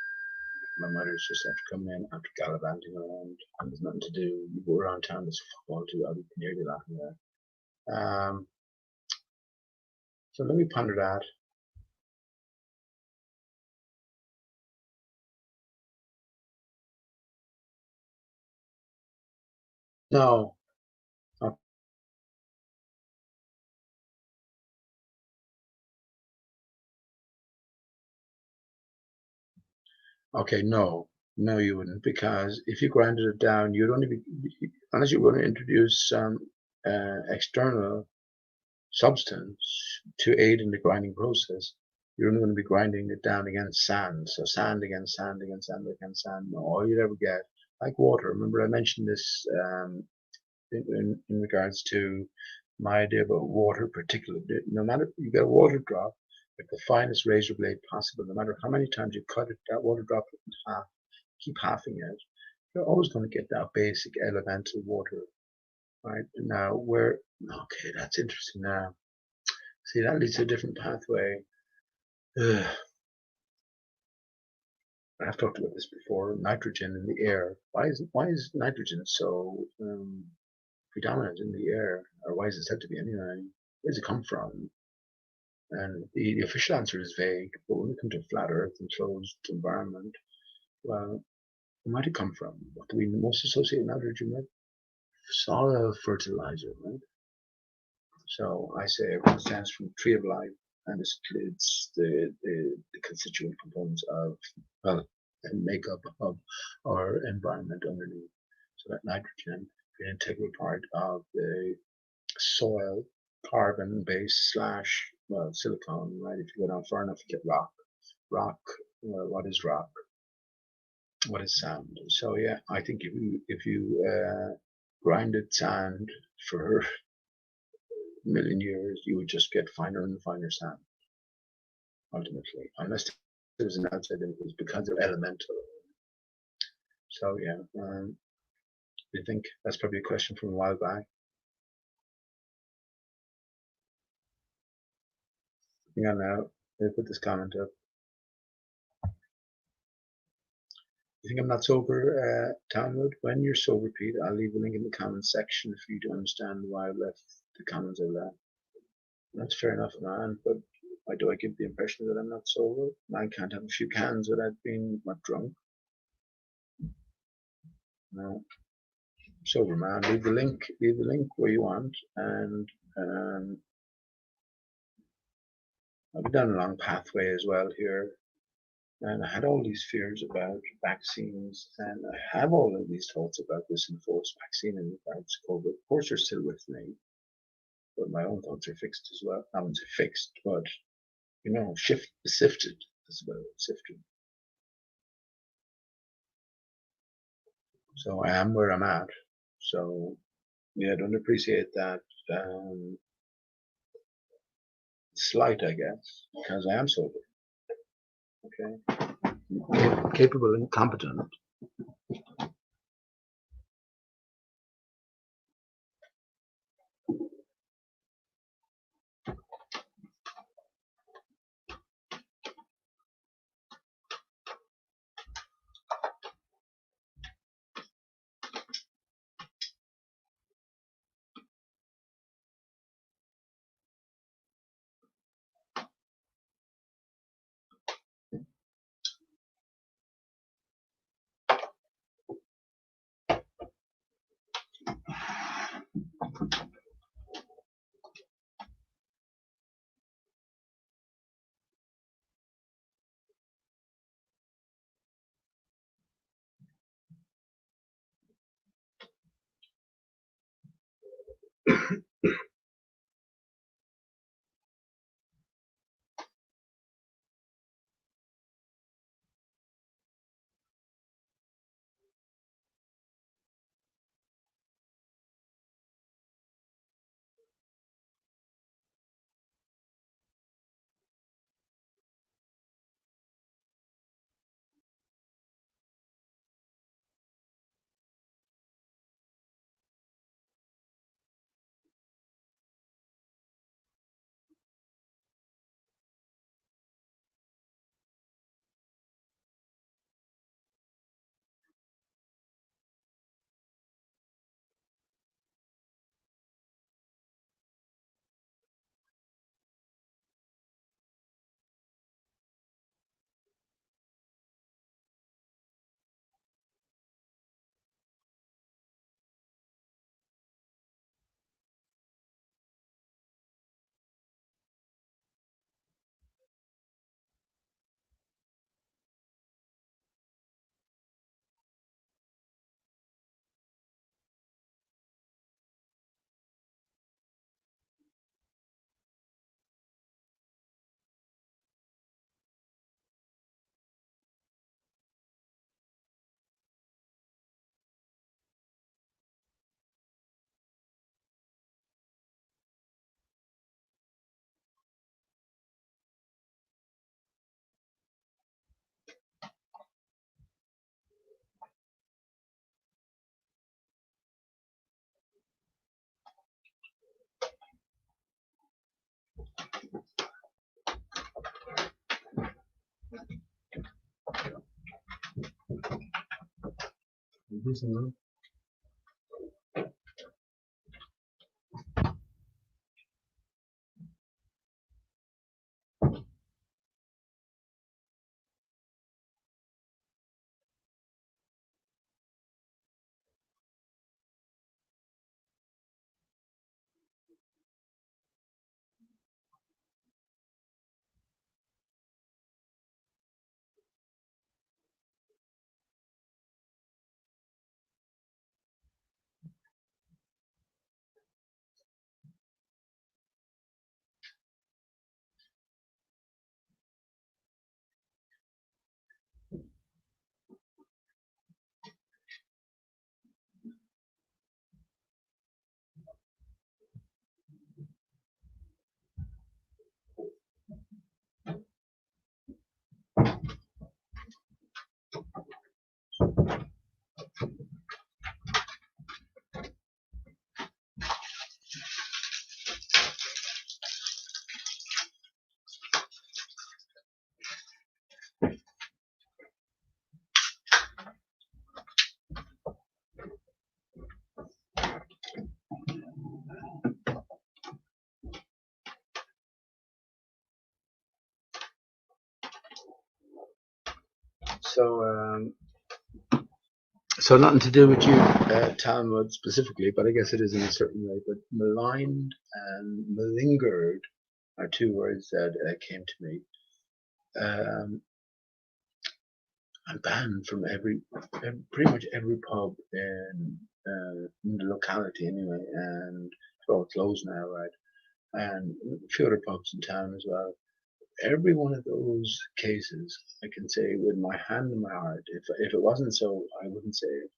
My mother's just after coming in after gallivanting around, and there's nothing to do. You go around town, there's football too. I can hear you laughing there. So let me ponder that. No. Okay, no. No, you wouldn't, because if you grinded it down, you'd only be, unless you were going to introduce some external substance to aid in the grinding process, you're only going to be grinding it down against sand. So sand against sand against sand against sand. No, all you'd ever get, like water. Remember I mentioned this in regards to my idea about water, particularly. No matter, you get a water drop, like the finest razor blade possible, no matter how many times you cut it, that water drop in half, keep halving it, you're always going to get that basic elemental water, right? Now, okay, that's interesting now. See, that leads to a different pathway. Ugh. I've talked about this before. Nitrogen in the air. Why is nitrogen so predominant in the air, or why is it said to be anyway? Where does it come from? And the official answer is vague, but when we come to flat Earth and closed environment, well, where might it come from? What do we most associate nitrogen with? Soil fertilizer, right? So I say it stands from tree of life, and this includes the constituent components of, well, and makeup of our environment underneath. So that nitrogen is an integral part of the soil, carbon base slash, well, silicon, right? If you go down far enough, you get rock. Rock, well, what is rock? What is sand? So yeah, I think if you grinded sand for 1,000,000 years, you would just get finer and finer sand, ultimately, unless there's an outside influence because they're elemental. So yeah, I think that's probably a question from a while back. Hang on now, let me put this comment up. You think I'm not sober, Talmud? When you're sober, Pete, I'll leave a link in the comments section for you to understand why I left the comments of that. That's fair enough, man, but why do I give the impression that I'm not sober? I can't have a few cans without being not drunk. No. Sober, man. Leave the link where you want, and I've been down a long pathway as well here. And I had all these fears about vaccines, and I have all of these thoughts about this enforced vaccine in regards to COVID. Of course, they're still with me, but my own thoughts are fixed as well. I wouldn't say fixed, but you know, sifted as well, sifted. So I am where I'm at. So yeah, don't appreciate that slight, I guess, because I am sober. Okay, capable and competent. So nothing to do with you, Talmud specifically, but I guess it is in a certain way. But maligned and malingered are two words that came to me. I'm banned from pretty much every pub in the locality anyway, and it's all closed now, right? And a few other pubs in town as well. Every one of those cases, I can say with my hand in my heart, if it wasn't so, I wouldn't say it.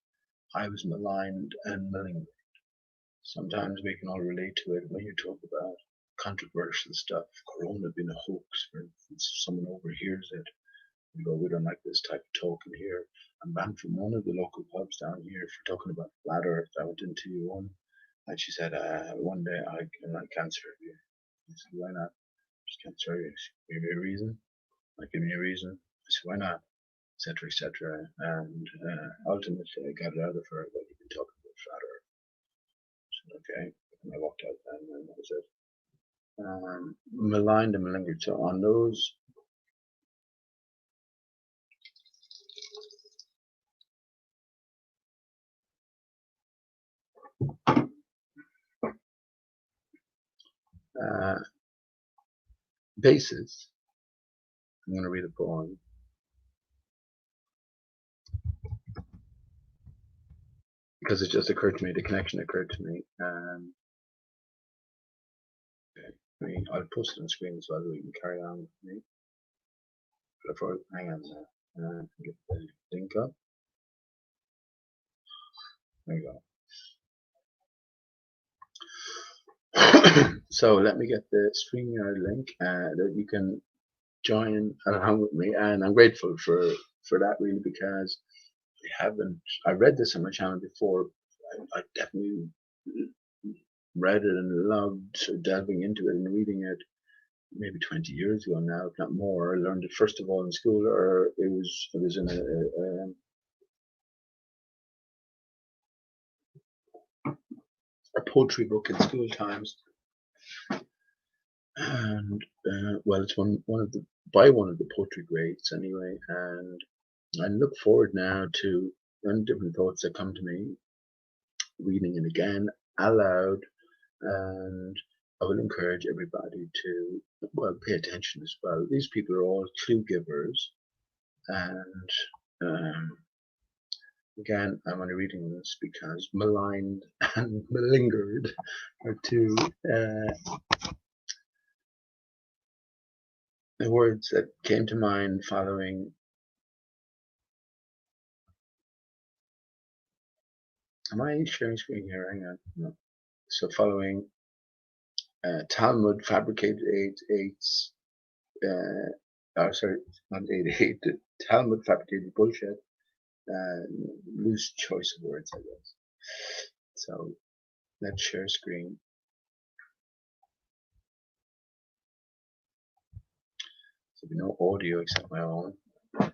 I was maligned and malingered. Sometimes we can all relate to it when you talk about controversial stuff, Corona being a hoax, for instance, if someone overhears it, you go, we don't like this type of talking here. I'm banned from one of the local pubs down here for talking about flat earth. I went into one and she said, one day I can't serve you. I said, why not? Just can't serve you. Give me a reason. Give me a reason. I said, why not? Etc. Etc. And ultimately I got it out of her that you've been talking about flat earth. I said, okay. And I walked out then and that was it. Maligned and malingered. So on those basis, I'm going to read a poem. Because it just occurred to me, the connection occurred to me. Okay, I'll post it on screen so that we can carry on with me. Hang on now. Get the link up. There you go. So let me get the StreamYard link that you can join along with me, and I'm grateful for that really, because I read this on my channel before. I definitely read it and loved delving into it and reading it maybe 20 years ago now, if not more. I learned it first of all in school, or it was in a poetry book in school times. And well, it's one of the poetry greats anyway, and I look forward now to different thoughts that come to me, reading it again aloud, and I will encourage everybody to pay attention as well. These people are all clue givers, and again, I'm only reading this because maligned and malingered are two the words that came to mind following. Am I sharing screen here? Hang on. No. So following Talmud fabricated eights. Sorry, not 88. Talmud fabricated bullshit. Loose choice of words, I guess. So let's share screen. So no audio except my own. I'm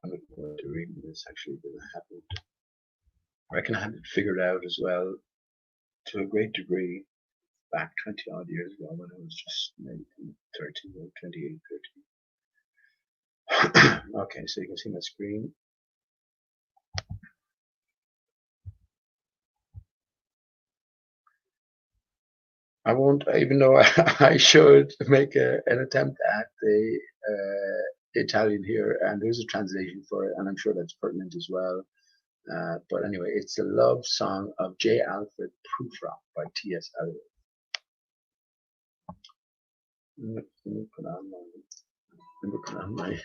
looking forward to reading this actually, because I reckon I had it figured out as well to a great degree back 20 odd years ago when I was just maybe 13 or 28, 13. Okay, so you can see my screen. I won't, even though I should make an attempt at the Italian here, and there's a translation for it, and I'm sure that's pertinent as well. But anyway, it's the love song of J. Alfred Prufrock by T.S. Eliot. Let me put on my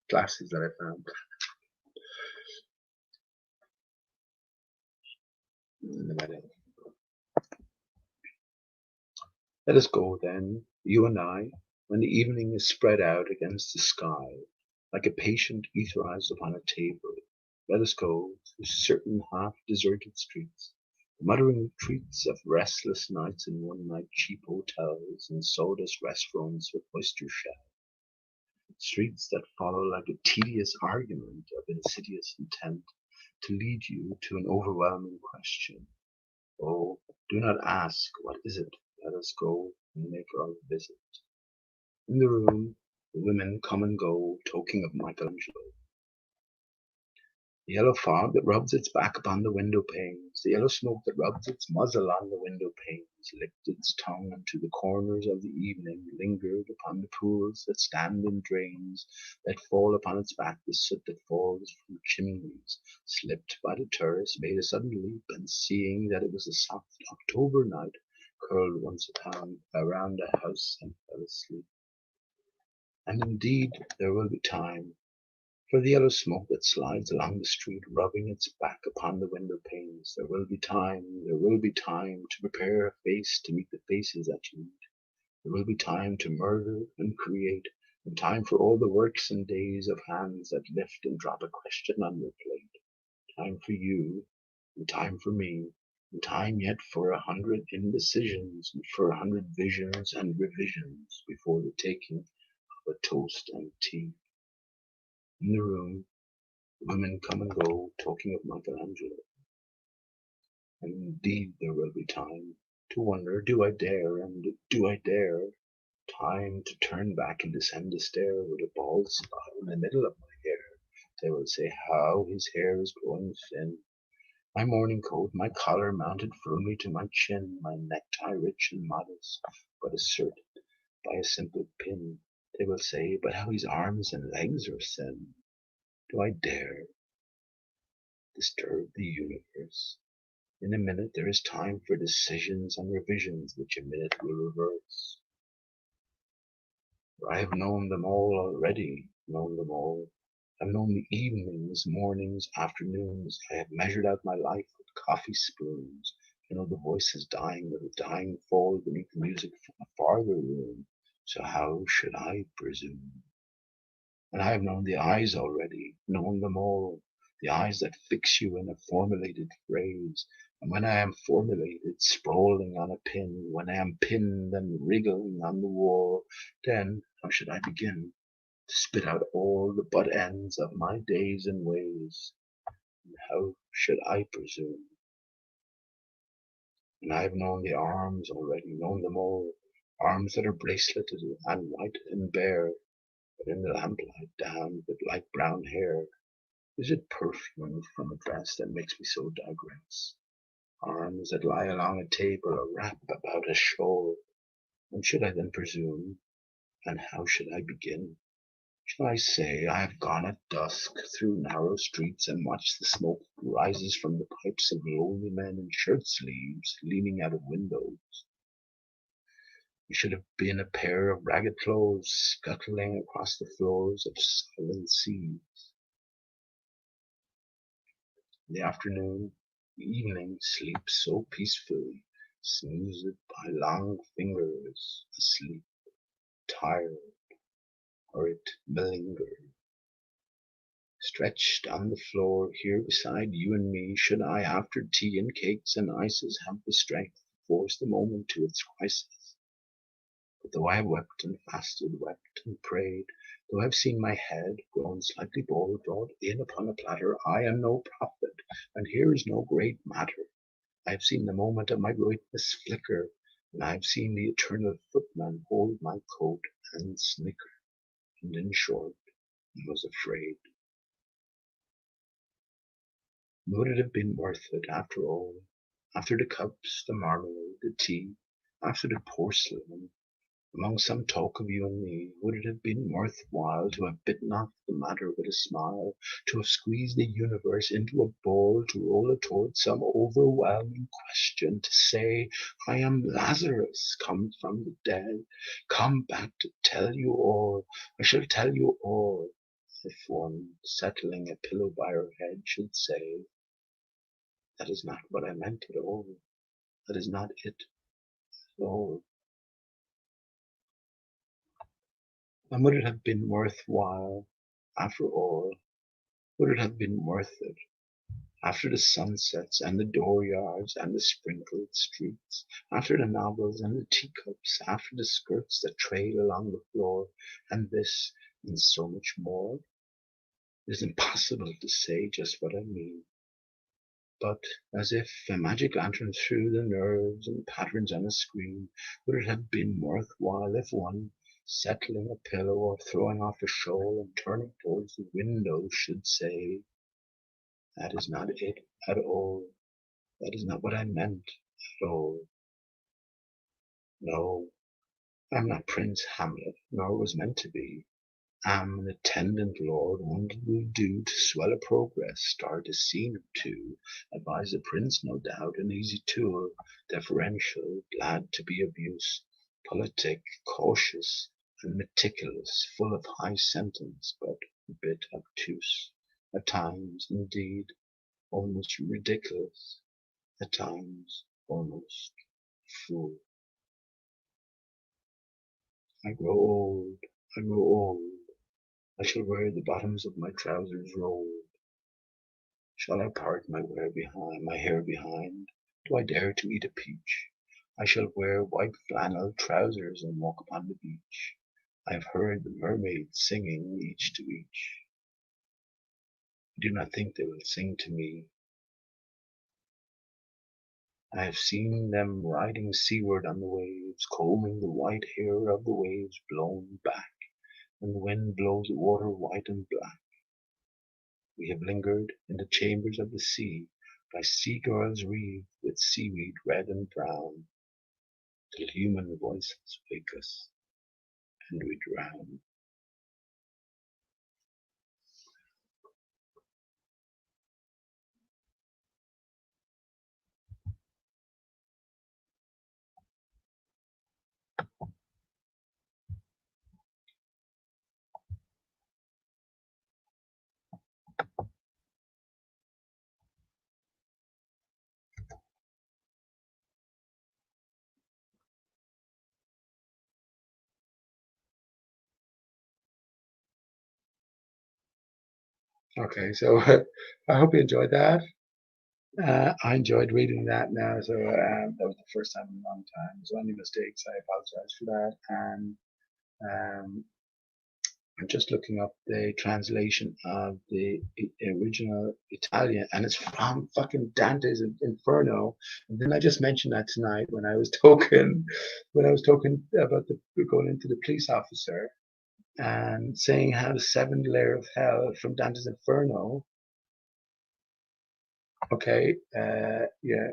glasses that I found. Let us go then, you and I, when the evening is spread out against the sky, like a patient etherized upon a table. Let us go through certain half-deserted streets, the muttering retreats of restless nights in one-night cheap hotels and sawdust restaurants with oyster shells. Streets that follow like a tedious argument of insidious intent to lead you to an overwhelming question. Oh, do not ask, what is it? Let us go and make our visit. In the room, The women come and go, talking of Michelangelo. The yellow fog that rubs its back upon the window panes, the yellow smoke that rubs its muzzle on the window panes, licked its tongue into the corners of the evening, lingered upon the pools that stand in drains, let fall upon its back the soot that falls from chimneys, slipped by the terrace, made a sudden leap, and seeing that it was a soft October night, curled once around the house and fell asleep. And indeed there will be time for the yellow smoke that slides along the street, rubbing its back upon the window panes. There will be time to prepare a face to meet the faces that you meet. There will be time to murder and create, and time for all the works and days of hands that lift and drop a question on your plate. Time for you, and time for me, and time yet for 100 indecisions, and for 100 visions and revisions before the taking of a toast and tea. In the room, women come and go, talking of Michelangelo. And indeed there will be time to wonder, do I dare, and do I dare? Time to turn back and descend the stair with a bald spot in the middle of my hair. They will say how his hair is growing thin. My morning coat, my collar mounted firmly to my chin, my necktie rich and modest, but asserted by a simple pin. They will say, but how his arms and legs are thin. Do I dare disturb the universe? In a minute there is time for decisions and revisions which a minute will reverse. For I have known them all already, known them all. I've known the evenings, mornings, afternoons. I have measured out my life with coffee spoons. I know the voices dying with a dying fall beneath the music from a farther room. So how should I presume? And I have known the eyes already, known them all. The eyes that fix you in a formulated phrase. And when I am formulated, sprawling on a pin, when I am pinned and wriggling on the wall, then how should I begin to spit out all the butt ends of my days and ways? And how should I presume? And I have known the arms already, known them all, arms that are braceleted and white and bare, but in the lamplight down with light brown hair. Is it perfume from a dress that makes me so digress? Arms that lie along a table, a wrap about a shawl. And should I then presume? And how should I begin? Shall I say I have gone at dusk through narrow streets and watched the smoke that rises from the pipes of lonely men in shirt sleeves leaning out of windows? We should have been a pair of ragged clothes scuttling across the floors of silent seas. In the afternoon, the evening sleeps so peacefully, smoothed by long fingers, asleep, tired, or it malingered. Stretched on the floor here beside you and me, should I, after tea and cakes and ices, have the strength to force the moment to its crisis? But though I have wept and fasted, wept and prayed, though I have seen my head, grown slightly bald, brought in upon a platter, I am no prophet, and here is no great matter. I have seen the moment of my greatness flicker, and I have seen the eternal footman hold my coat and snicker, and in short, I was afraid. Would it have been worth it after all? After the cups, the marmalade, the tea, after the porcelain, among some talk of you and me, would it have been worth while to have bitten off the matter with a smile, to have squeezed the universe into a ball, to roll it towards some overwhelming question, to say, I am Lazarus, come from the dead, come back to tell you all, I shall tell you all, if one, settling a pillow by her head, should say, that is not what I meant at all, that is not it at all. And would it have been worthwhile, after all, would it have been worth it, after the sunsets and the dooryards and the sprinkled streets, after the novels and the teacups, after the skirts that trail along the floor, and this and so much more? It is impossible to say just what I mean. But as if a magic lantern through the nerves and patterns on a screen, would it have been worthwhile if one, settling a pillow or throwing off a shawl and turning towards the window should say, "That is not it at all. That is not what I meant at all. No, I'm not Prince Hamlet, nor was meant to be. I'm an attendant lord, one will do to swell a progress, start a scene or two, advise the prince, no doubt, an easy tool, deferential, glad to be of use, politic, cautious, and meticulous, full of high sentence, but a bit obtuse, at times, indeed, almost ridiculous, at times, almost fool. I grow old, I grow old. I shall wear the bottoms of my trousers rolled. Shall I part my hair behind? Do I dare to eat a peach? I shall wear white flannel trousers and walk upon the beach. I have heard the mermaids singing each to each. I do not think they will sing to me. I have seen them riding seaward on the waves, combing the white hair of the waves blown back, and the wind blows the water white and black. We have lingered in the chambers of the sea, by sea-girls wreathed with seaweed red and brown, till human voices wake us, and we drown. Okay, so I hope you enjoyed that. I enjoyed reading that now, so that was the first time in a long time. So any mistakes, I apologize for that. And I'm just looking up the translation of the original Italian, and it's from fucking Dante's Inferno. And then I just mentioned that tonight when I was talking, about going into the police officer and saying how the seventh layer of hell from Dante's Inferno, okay,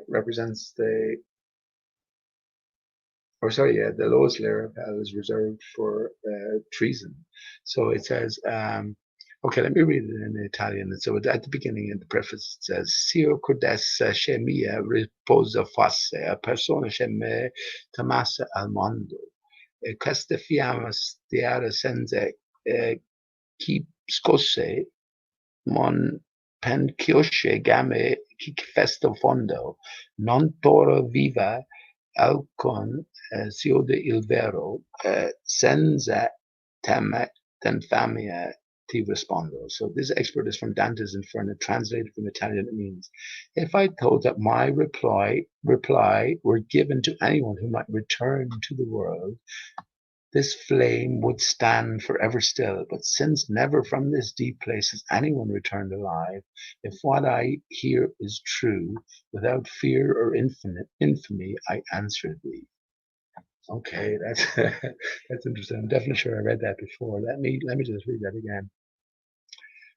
represents the lowest layer of hell is reserved for treason. So it says, okay, let me read it in Italian. And so at the beginning, in the preface, it says, "Sio codessa scemia riposa fosse, a persona sceme tamasse al mondo. E questa fiamma stiara senza chi scosse mon pen chiosce game chi festo fondo, non toro viva alcun siode il vero, senza teme t'infamia ti rispondo." So this expert is from Dante's Inferno, translated from Italian. It means, if I thought that my reply were given to anyone who might return to the world, this flame would stand forever still. But since never from this deep place has anyone returned alive, if what I hear is true, without fear or infamy, I answer thee. Okay, that's that's interesting. I'm definitely sure I read that before. Let me just read that again.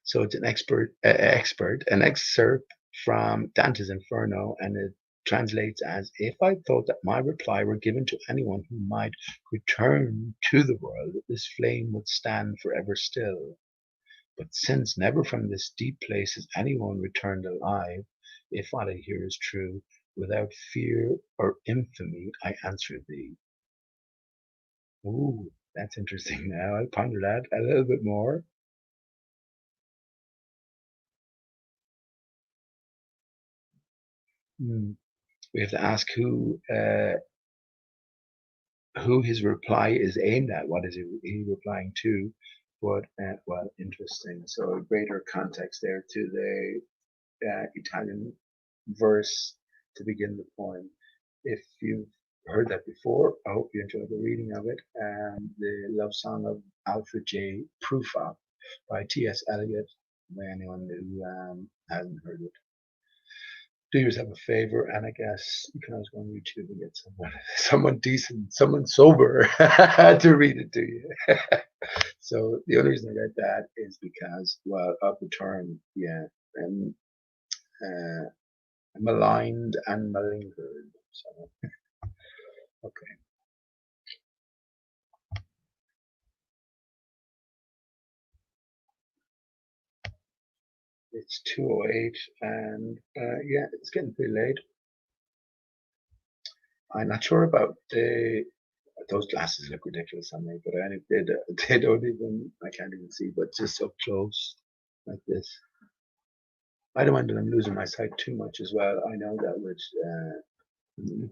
So it's an an excerpt from Dante's Inferno, and it translates as, if I thought that my reply were given to anyone who might return to the world, this flame would stand forever still. But since never from this deep place has anyone returned alive, if what I hear is true, without fear or infamy, I answer thee. Ooh, that's interesting. Now I'll ponder that a little bit more. We have to ask who his reply is aimed at. What is he replying to? But well, interesting. So a greater context there to the Italian verse to begin the poem. If you've heard that before, I hope you enjoyed the reading of it. The love song of Alfred J. Prufrock by T.S. Eliot, by anyone who hasn't heard it. do yourself a favor, and I guess you can always go on YouTube and get someone decent, someone sober to read it to you. So the only reason I read that is because, well, of the term, yeah, and maligned and malingered. So, okay. It's 2:08, and yeah, it's getting pretty late. I'm not sure about those glasses look ridiculous on me, but they don't even, I can't even see, but just up close like this. I don't mind that I'm losing my sight too much as well. I know that with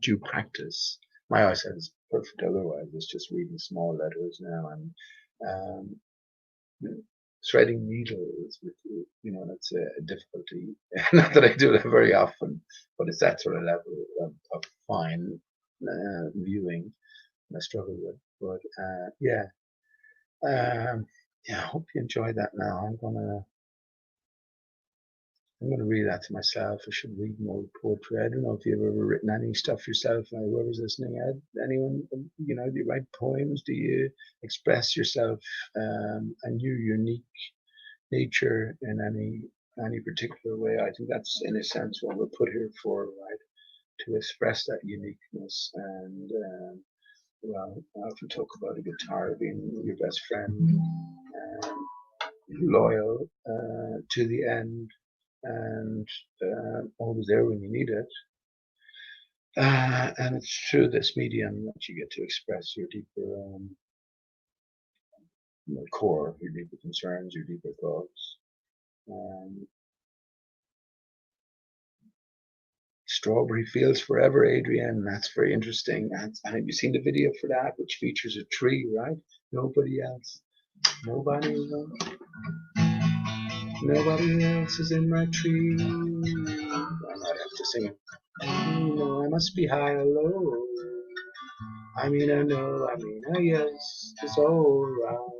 due practice, my eyesight is perfect otherwise. It's just reading small letters now, and threading needles with, you know, that's a difficulty. Not that I do that very often, but it's that sort of level of fine viewing I struggle with. But yeah, yeah. I hope you enjoy that. Now I'm gonna read that to myself. I should read more poetry. I don't know if you've ever written any stuff yourself. Whoever's listening, anyone, you know, do you write poems? Do you express yourself and your unique nature in any particular way? I think that's in a sense what we're put here for, right? To express that uniqueness. And well, I often talk about a guitar being your best friend, loyal to the end, and always there when you need it. And it's through this medium that you get to express your deeper core, your deeper concerns, your deeper thoughts. Strawberry Fields Forever, Adrian. That's very interesting. And have you seen the video for that, which features a tree, right? Nobody else. Nobody else. Nobody else is in my tree. I might have to sing it. You know, I must be high or low. I mean, I know, I mean, I yes, it's all right.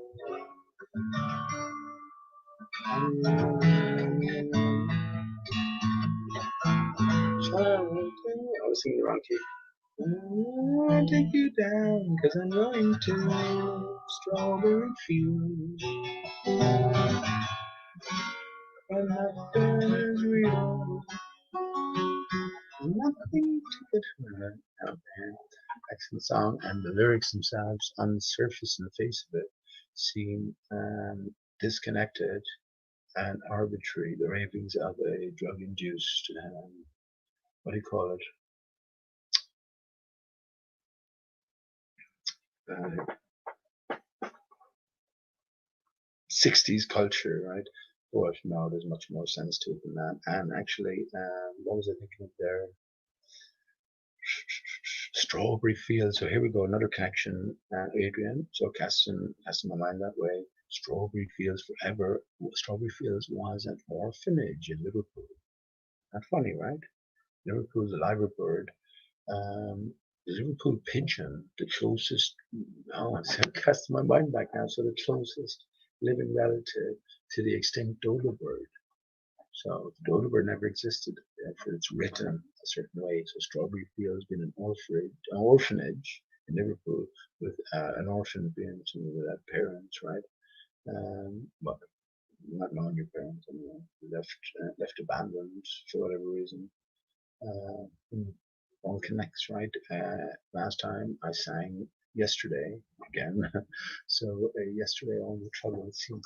I was singing the wrong key. I'll take you down, 'cause I'm going to Strawberry Fields. And nothing is real. Nothing to get hurt out there. Excellent song, and the lyrics themselves, on the surface and the face of it, seem disconnected and arbitrary. The ravings of a drug-induced, what do you call it? 60s culture, right? But no, there's much more sense to it than that. And actually, what was I thinking of there? Strawberry Fields. So here we go, another connection, Adrian. So casting my mind that way. Strawberry Fields Forever. Strawberry Fields was an orphanage in Liverpool. Not funny, right? Liverpool's a liver bird. The Liverpool pigeon, the closest, oh, I'm casting my mind back now, so the closest living relative to the extinct dodo bird. So the dodo bird never existed, therefore it's written a certain way. So Strawberry Fields being an orphanage in Liverpool, with an orphan being someone without parents, right? But not knowing your parents, anyway, left abandoned for whatever reason. All connects, right? Last time I sang Yesterday again. So yesterday all the trouble seemed.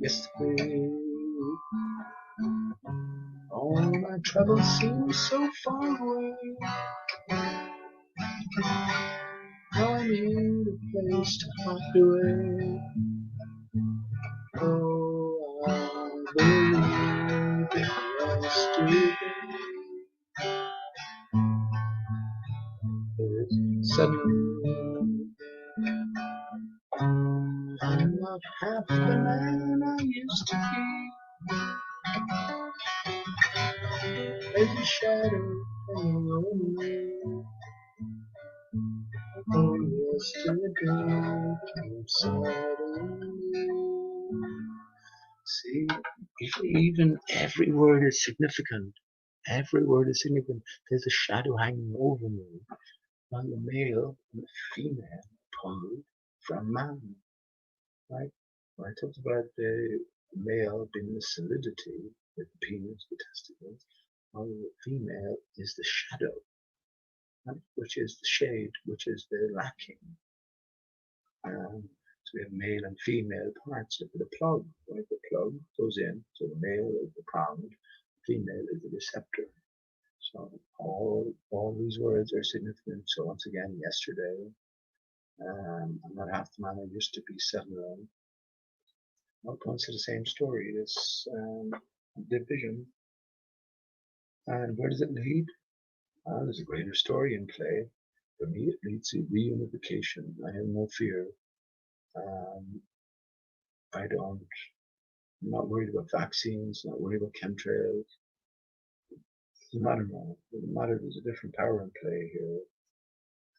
Yesterday all my troubles seem so far away. Now I need a place to hide away. Oh, I believe in yesterday. It's suddenly I'm not half the man I used to be. There's a shadow hanging over me. Oh, yesterday came suddenly. See, Even every word is significant. Every word is significant. There's a shadow hanging over me, while the male and the female pulled from man. Right? When I talked about the male being the solidity, the penis, the testicles, while the female is the shadow, right? Which is the shade, which is the lacking. So we have male and female parts of the plug, right? The plug goes in, so the male is the pound, female is the receptor. So all these words are significant. So once again, yesterday, I'm not half the man I used to be 7 around. All points to the same story, this division. And where does it lead? There's a greater story in play. For me, it leads to reunification. I have no fear. I'm not worried about vaccines, not worried about chemtrails. It doesn't matter now. It doesn't matter, there's a different power in play here.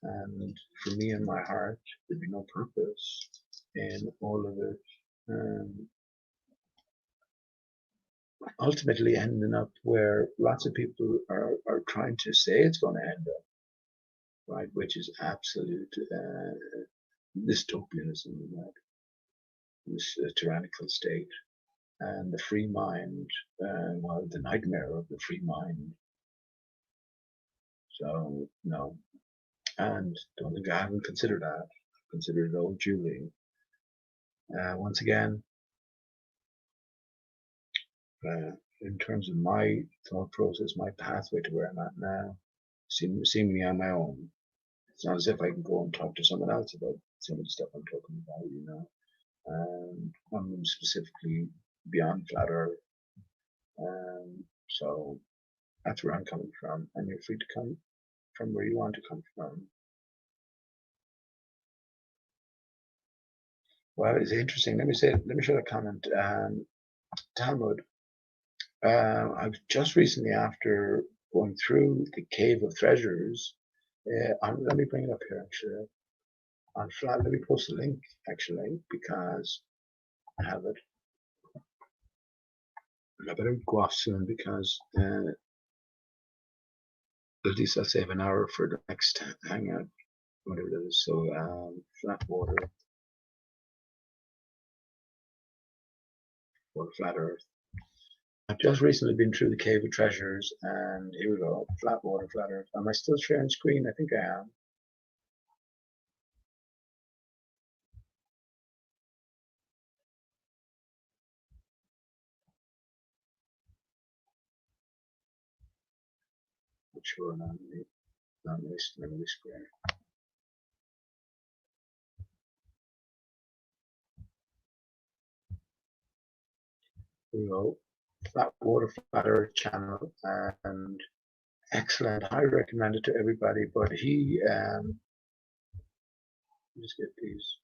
And for me in my heart, there'd be no purpose in all of it. Ultimately ending up where lots of people are trying to say it's going to end up, right? Which is absolute dystopianism, right? This tyrannical state and the free mind, well, the nightmare of the free mind. So no, and don't think I haven't considered that. Considered it old Julie. Once again, in terms of my thought process, my pathway to where I'm at now, seemingly on my own. It's not as if I can go and talk to someone else about some of the stuff I'm talking about, you know. One of them specifically beyond flat Earth. So that's where I'm coming from, and you're free to come from where you want to come from. Well, it's interesting. Let me show a comment. Talmud. I've just recently, after going through the Cave of Treasures, let me bring it up here actually. On flat, let me post a link actually, because I have it. I better go off soon because at least I'll save an hour for the next hangout, whatever it is. So flat water or flat earth. I've just recently been through the Cave of Treasures, and here we go. Flat water, flat earth. Am I still sharing screen? I think I am. Not sure, not really square. Here we go. Flat water, flat earth channel, and excellent. I recommend it to everybody. But he, just get these.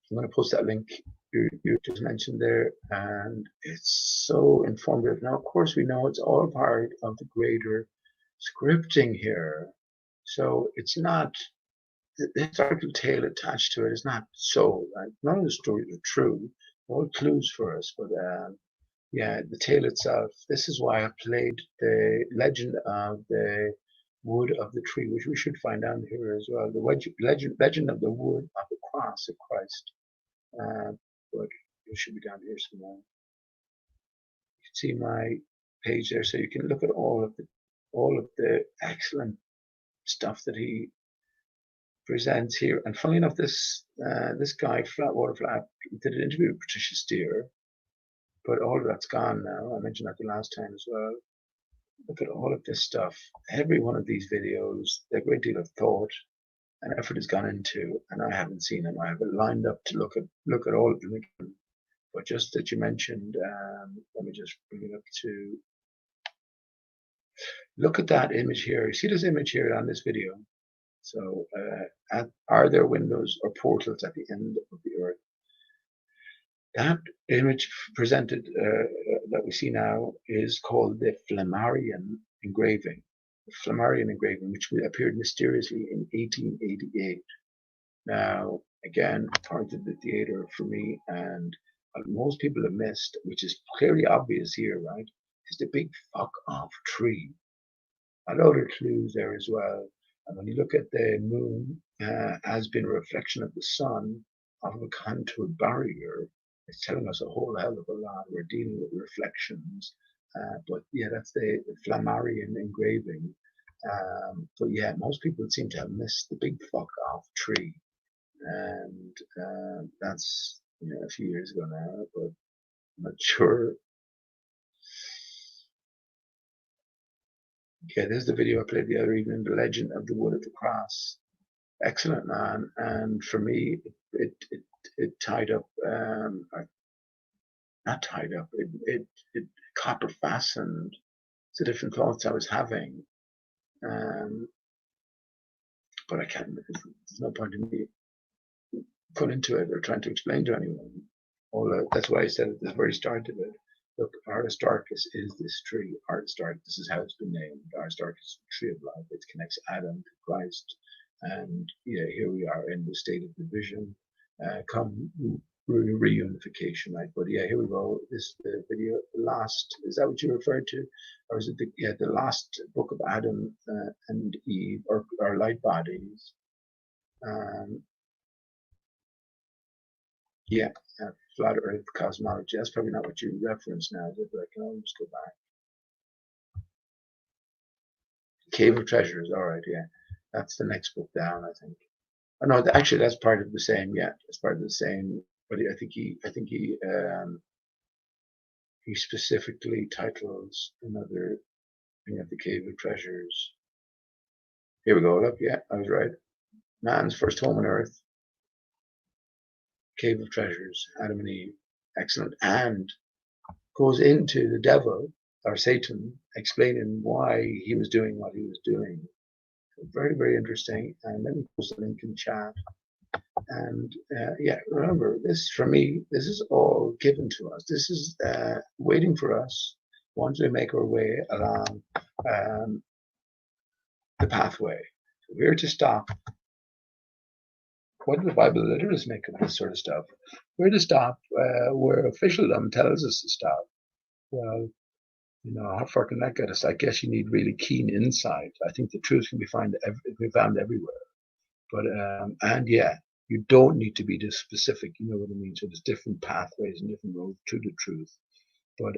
I'm going to post that link you just mentioned there, and it's so informative. Now, of course, we know it's all part of the greater scripting here, so it's not the historical tale attached to it is not so. Right? None of the stories are true, all clues for us, but yeah, the tale itself. This is why I played the legend of the wood of the tree, which we should find down here as well. The legend of the wood of the cross of Christ. But it should be down here somewhere. You can see my page there, so you can look at all of the excellent stuff that he presents here. And funnily enough, this guy, Flatwater Flat, did an interview with Patricia Steer, but all of that's gone now. I mentioned that the last time as well. Look at all of this stuff. Every one of these videos, a great deal of thought and effort has gone into, and I haven't seen them. I have it lined up to look at all of them again. But just that you mentioned, let me just bring it up to look at that image here. You see this image here on this video? So, are there windows or portals at the end of the earth? That image presented that we see now is called the Flammarion engraving. The Flammarion engraving, which appeared mysteriously in 1888. Now, again, part of the theater for me, and most people have missed, which is clearly obvious here, right, is the big fuck off tree. A lot of clues there as well. And when you look at the moon as being a reflection of the sun of a contoured barrier, it's telling us a whole hell of a lot. We're dealing with reflections. But yeah, that's the Flammarion engraving. But yeah, most people seem to have missed the big fuck off tree. And that's a few years ago now, but I'm not sure. Okay, there's the video I played the other evening, The Legend of the Wood of the Cross. Excellent, man. And for me, it tied up, not tied up, it copper fastened the different thoughts I was having. But I can't, there's no point in me put into it or trying to explain to anyone. That's why I said at the very start of it, look, Aristarchus is this tree. Aristarchus, this is how it's been named. Aristarchus is the tree of life. It connects Adam to Christ. And yeah, here we are in the state of division. Come reunification, right? But yeah, here we go. This video, the last, is that what you referred to? Or is it the last book of Adam and Eve, or light bodies? Yeah, flat Earth cosmology. That's probably not what you referenced now, but I can always go back. Cave of Treasures. All right, yeah, that's the next book down, I think. Oh, no, actually, that's part of the same. Yeah, it's part of the same. But I think he specifically titles another thing of the Cave of Treasures. Here we go. Look, yeah, I was right. Man's first home on Earth. Cave of Treasures, Adam and Eve. Excellent. And goes into the devil, or Satan, explaining why he was doing what he was doing. Very, very interesting. And let me post the link in chat. And yeah, remember, this for me, this is all given to us. This is waiting for us once we make our way along the pathway. We're to stop. What do the Bible literalists make of this sort of stuff? We're to stop where officialdom tells us to stop. Well, how far can that get us? I guess you need really keen insight. I think the truth can be found everywhere. But and yeah, you don't need to be this specific. You know what I mean? So there's different pathways and different roads to the truth. But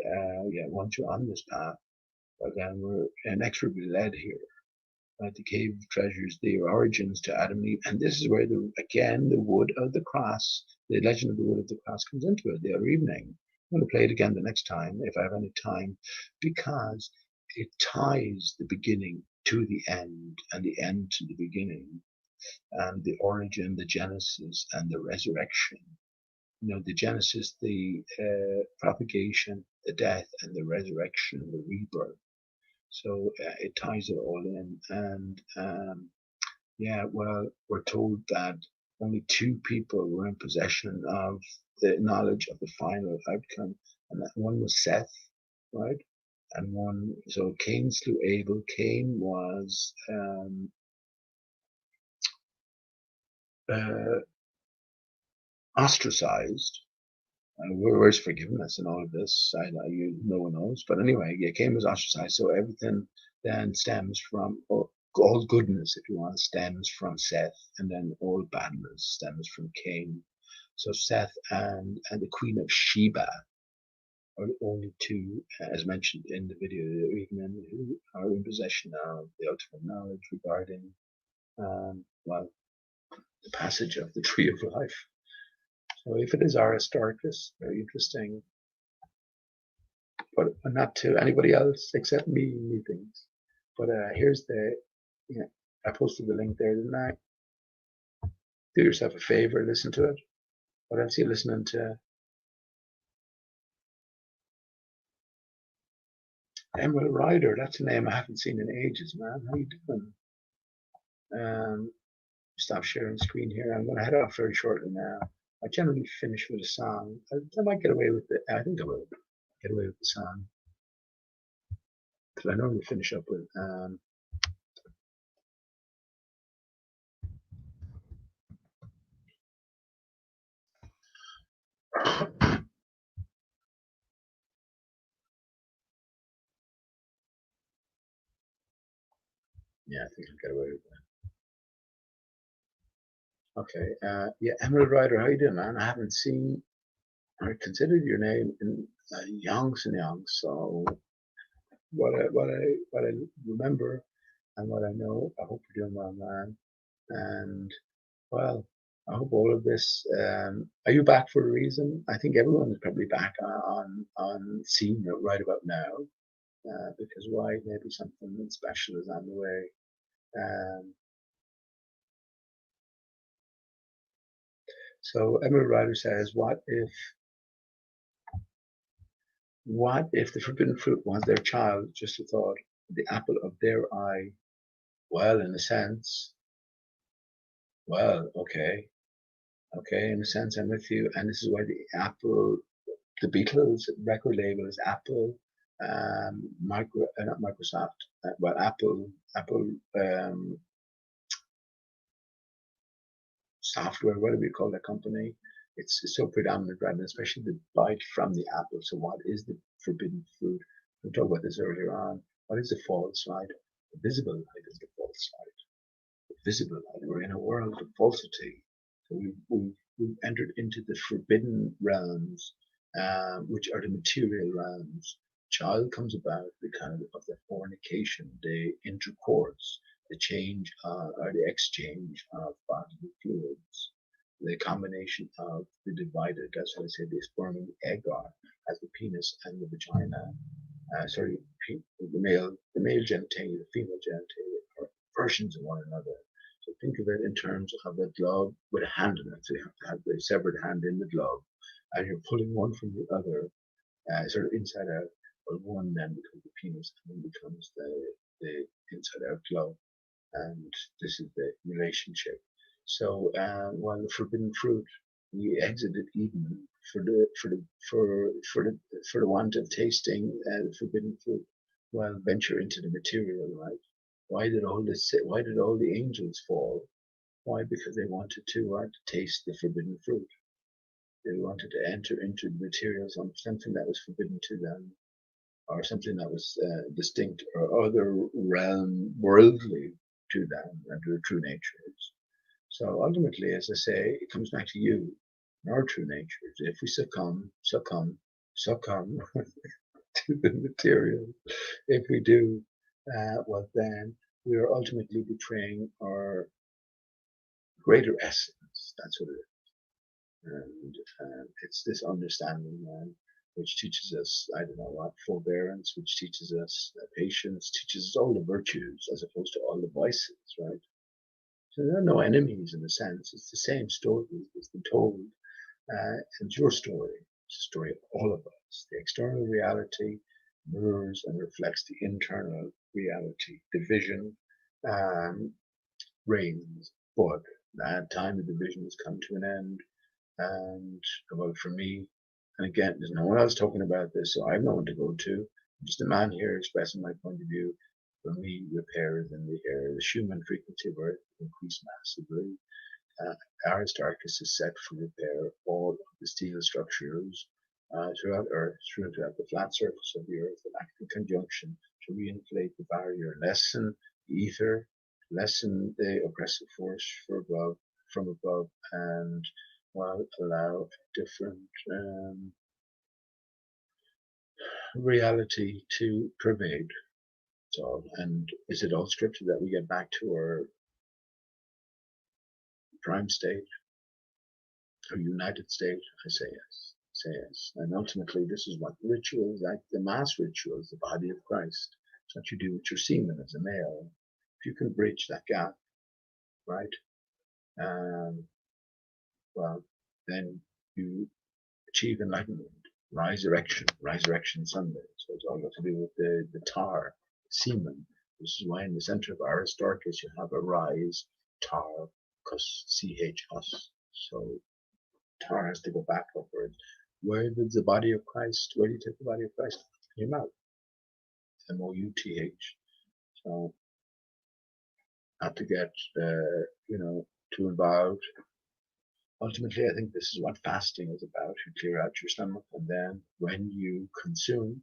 yeah, once you're on this path, again, we're inexorably led here. Right, the Cave of Treasures, the origins to Adam and Eve, and this is where the wood of the cross, the legend of the wood of the cross comes into it the other evening. I'm going to play it again the next time if I have any time, because it ties the beginning to the end and the end to the beginning, and the origin, the genesis, and the resurrection. The genesis, the propagation, the death, and the resurrection, the rebirth. So it ties it all in. And yeah, well, we're told that only 2 people were in possession of the knowledge of the final outcome, and that one was Seth, right? And one, so Cain slew Abel. Cain was ostracized. Where's forgiveness and all of this? No one knows. But anyway, yeah, Cain was ostracized. So everything then stems from, or all goodness, if you want, stems from Seth, and then all badness stems from Cain. So Seth and the Queen of Sheba are the only 2, as mentioned in the video, who are in possession of the ultimate knowledge regarding, well, the passage of the tree of life. So if it is Aristarchus, very interesting, but not to anybody else except me, things. But here's I posted the link there, didn't I? Do yourself a favor, listen to it. What else are you listening to? Emerald Rider, that's a name I haven't seen in ages, man. How you doing? Stop sharing screen here. I'm going to head off very shortly now. I generally finish with a song. I might get away with it. I think I will get away with the song. Because I normally finish up with Yeah, I think I'll get away with that. Okay. Yeah, Emerald Rider, how you doing, man? I haven't seen or considered your name in yonks and yonks. So what I remember and what I know, I hope you're doing well, man. And well, I hope all of this. Are you back for a reason? I think everyone is probably back on scene right about now, because why? Maybe something special is on the way. So Emerald Rider says, what if the forbidden fruit was their child, just a thought, the apple of their eye? Well, in a sense, well, okay, in a sense, I'm with you. And this is why the Beatles record label is Apple, not Microsoft, but Apple software. What do we call that company? It's so predominant, right? And especially the bite from the apple. So, what is the forbidden fruit? We talked about this earlier on. What is the false light? The visible light is the false light. The visible light. We're in a world of falsity. So we've entered into the forbidden realms, which are the material realms. Child comes about because of the fornication, the intercourse, the change or the exchange of bodily fluids, the combination of the divided, that's how I say the sperm and the egg are, as the penis and the vagina, the male genitalia, the female genitalia are versions of one another. So think of it in terms of a glove with a hand in it. So you have to have the severed hand in the glove, and you're pulling one from the other, sort of inside out. Well, one then becomes the penis, and then becomes the inside out glove, and this is the relationship. So while the forbidden fruit, we exited Eden for the want of tasting the forbidden fruit. Well, venture into the material, right? Why did all the angels fall? Why? Because they wanted to taste the forbidden fruit. They wanted to enter into the materials on something that was forbidden to them, or something that was distinct or other realm worldly to them and to their true natures. So ultimately, as I say, it comes back to you and our true natures. If we succumb to the material, if we do, well, then we are ultimately betraying our greater essence. That's what it is. And it's this understanding, which teaches us, I don't know what, forbearance, which teaches us patience, teaches us all the virtues as opposed to all the vices, right? So there are no enemies in a sense. It's the same story that's been told. It's your story. It's the story of all of us. The external reality mirrors and reflects the internal reality. Division reigns, but that time of division has come to an end. And well, for me, and again, there's no one else talking about this, so I have no one to go to. I'm just a man here expressing my point of view. For me, repair is in the air. The Schumann frequency of Earth increased massively. Aristarchus is set for repair all of the steel structures throughout Earth, throughout the flat surface of the Earth, and act in conjunction to reinflate the barrier, lessen the ether, lessen the oppressive force from above, and while allow a different reality to pervade. So, and is it all scripted that we get back to our prime state, our united state? I say yes. Say yes. And ultimately, this is what rituals, like the mass rituals, the body of Christ. It's what you do with your semen as a male. If you can bridge that gap, right? Well, then you achieve enlightenment. Resurrection Sunday. So it's all got to do with the tar, semen. This is why in the center of Aristarchus you have a rise, tar, CH-us. So tar has to go back upwards. Where did the body of Christ, where do you take the body of Christ? In your mouth. M-O-U-T-H. So not to get, too involved. ultimately, I think this is what fasting is about. You clear out your stomach, and then when you consume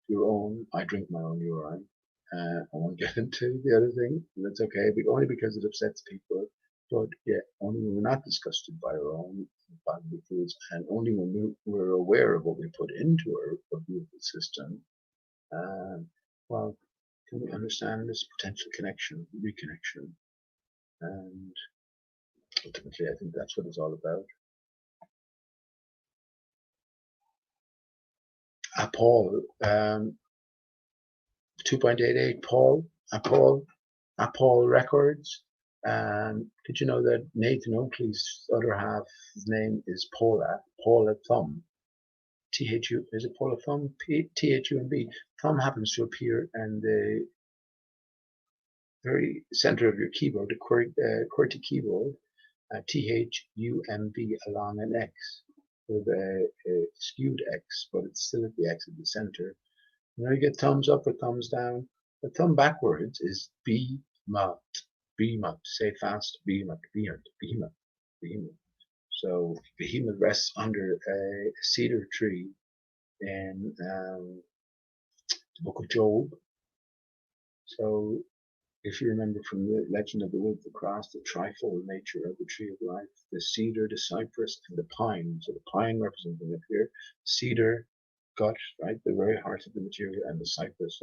your own, I drink my own urine. I won't get into the other thing. That's okay, but only because it upsets people. But yeah, only when we're not disgusted by our own bodily foods, and only when we're aware of what we put into our beautiful system, well, can we understand this potential connection, reconnection, and ultimately, I think that's what it's all about. Paul, 2.88, Paul Records. Did you know that Nathan Oakley's other half, his name is Paula Thumb? T-H-U, is it Paula Thumb? T-H-U-M-B. Thumb happens to appear in the very center of your keyboard, the QWERTY keyboard, T-H-U-M-B along an X, with a skewed X, but it's still at the X at the center. You know, you get thumbs up or thumbs down. The thumb backwards is B-mut. Behemoth, say fast, behemoth. So behemoth rests under a cedar tree in the book of Job. So if you remember from the legend of the wood of the cross, the trifold nature of the tree of life, the cedar, the cypress, and the pine. So the pine representing up here, cedar, gut, right, the very heart of the material, and the cypress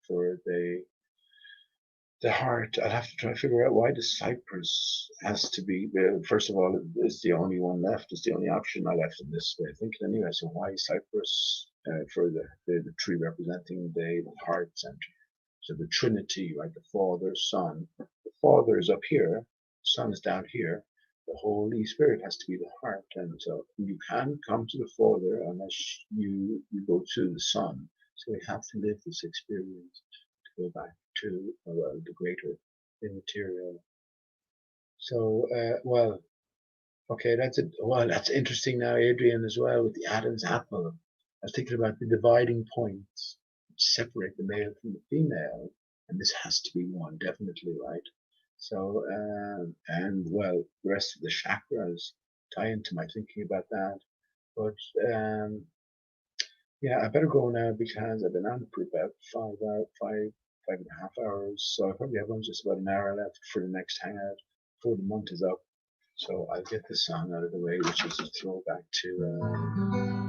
for the heart. I'll have to try to figure out why the cypress has to be, first of all, it's the only one left, it's the only option I left in this way of thinking anyway. So why cypress for the tree representing the heart center? So the Trinity, right, the Father, Son. The Father is up here, Son is down here. The Holy Spirit has to be the heart, and so you can't come to the Father unless you go to the Son. So we have to live this experience to go back to the greater immaterial. So well, okay, that's it. Well, that's interesting now, Adrian, as well, with the Adam's apple. I was thinking about the dividing points which separate the male from the female, and this has to be one, definitely, right? So and well, the rest of the chakras tie into my thinking about that. But yeah, I better go now because I've been on for about 5.5 hours. So I probably have just about an hour left for the next hangout before the month is up. So I'll get this song out of the way, which is a throwback to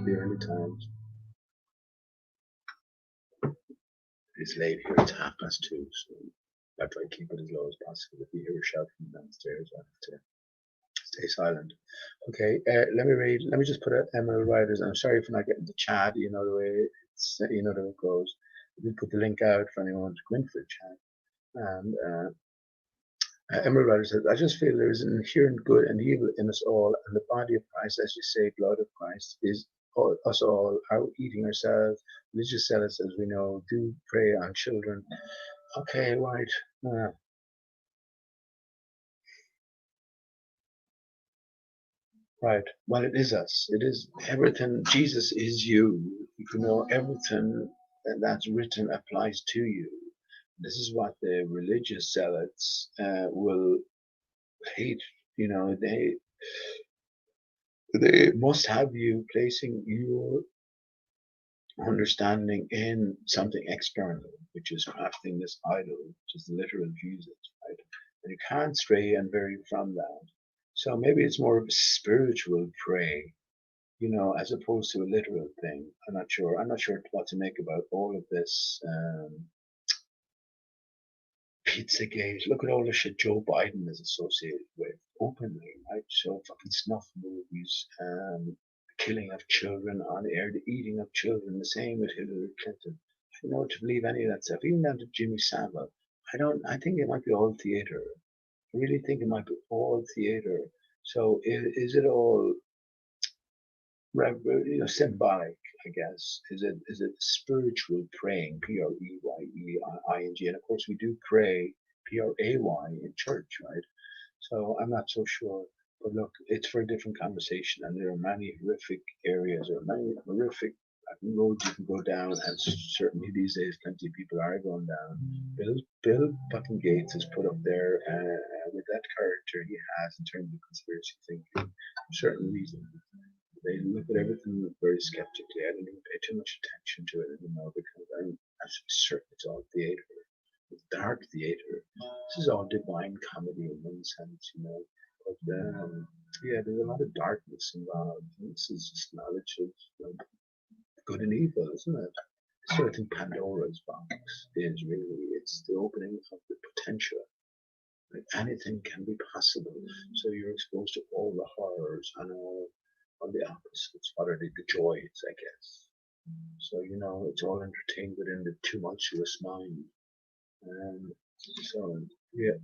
the early times. It's late here, it's 2:30, so I'll try to keep it as low as possible. If you hear a shout from downstairs, I have to stay silent. Okay, let me just put out Emerald Riders. I'm sorry for not getting the chat, you know the way it's, you know the way it goes. We put the link out for anyone to go in for the chat. And Emerald Rider says, I just feel there is an inherent good and evil in us all, and the body of Christ, as you say, blood of Christ, is us all, out eating ourselves. Religious zealots, as we know, do prey on children. Okay, right. Right. Well, it is us. It is everything. Jesus is you. You know, everything that's written applies to you. This is what the religious zealots will hate. You know, they must have you placing your understanding in something external, which is crafting this idol, which is the literal Jesus, right? And you can't stray and vary from that. So maybe it's more of a spiritual prey, you know, as opposed to a literal thing. I'm not sure. I'm not sure what to make about all of this. Pizzagate. Look at all the shit Joe Biden is associated with openly, right? So fucking snuff movies, killing of children on air, the eating of children, the same with Hillary Clinton. I don't know to believe any of that stuff. Even down to Jimmy Savile. I think it might be all theater. I really think it might be all theater. So is it all symbolic, I guess? Is it spiritual praying, P-R-E-Y-E-I-N-G, and of course we do pray, P-R-A-Y, in church, right? So I'm not so sure. But look, it's for a different conversation, and there are many horrific areas, or many horrific roads you can go down, and certainly these days, plenty of people are going down. Bill fucking Gates is put up there with that character he has in terms of conspiracy thinking. For certain reasons, they look at everything very skeptically. I don't even pay too much attention to it anymore because I'm absolutely certain it's all theater. It's dark theater. This is all divine comedy in one sense, you know. But yeah, there's a lot of darkness involved. This is just knowledge of good and evil, isn't it? So I think Pandora's box is really, it's the opening of the potential. Like anything can be possible. So you're exposed to all the horrors and all the opposites. What are the joys, I guess. So, you know, it's all entertained within the tumultuous mind. So, yeah,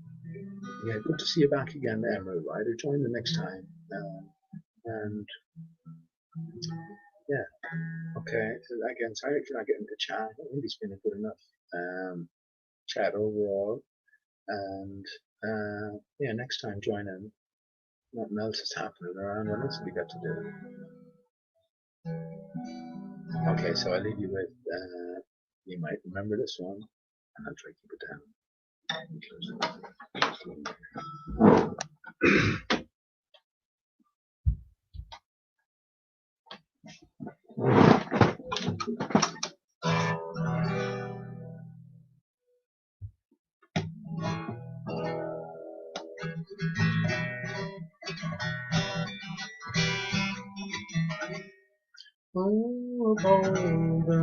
good to see you back again, Emerald. Right, or join the next time. And yeah, okay. Again, sorry for not getting to chat. I don't think it's been a good enough chat overall. And yeah, next time join in. Nothing else is happening around. What else have we got to do? Okay, so I leave you with. You might remember this one, and I'll try to keep it down. Oh, of all the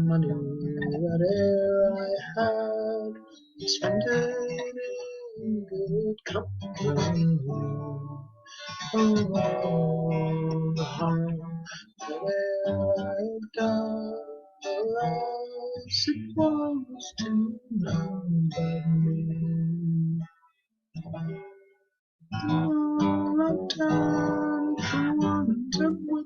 money that e'er I had, spend it in good company. Oh, all the harm that e'er I've done, alas, it was to none but me. All I've done for want of wit,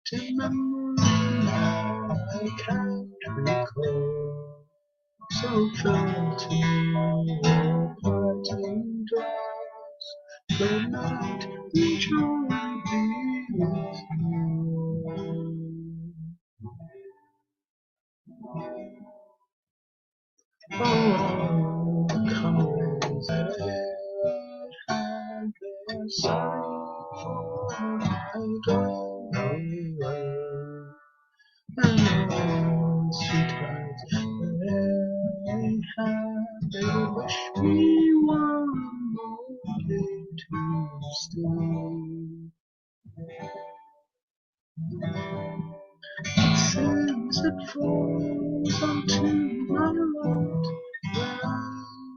to memory now I can't recall. So farewell to your parting glass. Good night, and joy be with you. Oh, the comrades that e'er I had, they're sorry for my going away. And all sweethearts that I had, they wish me one more day to stay. Since it falls unto my lot that I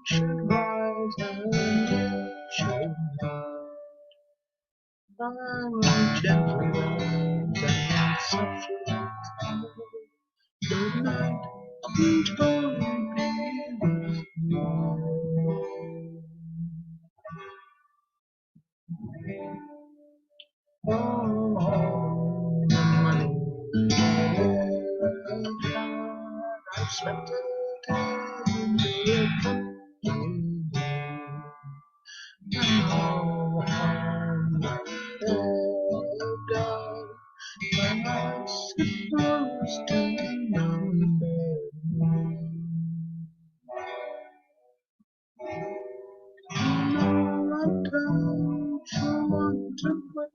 should rise and you should not, I will gently rise and softly tell, good night, and joy be with you. Oh, the money that I've spent it in the company, and all the harm that I've done, when I suppose to none but me. And all I've done for want of wit,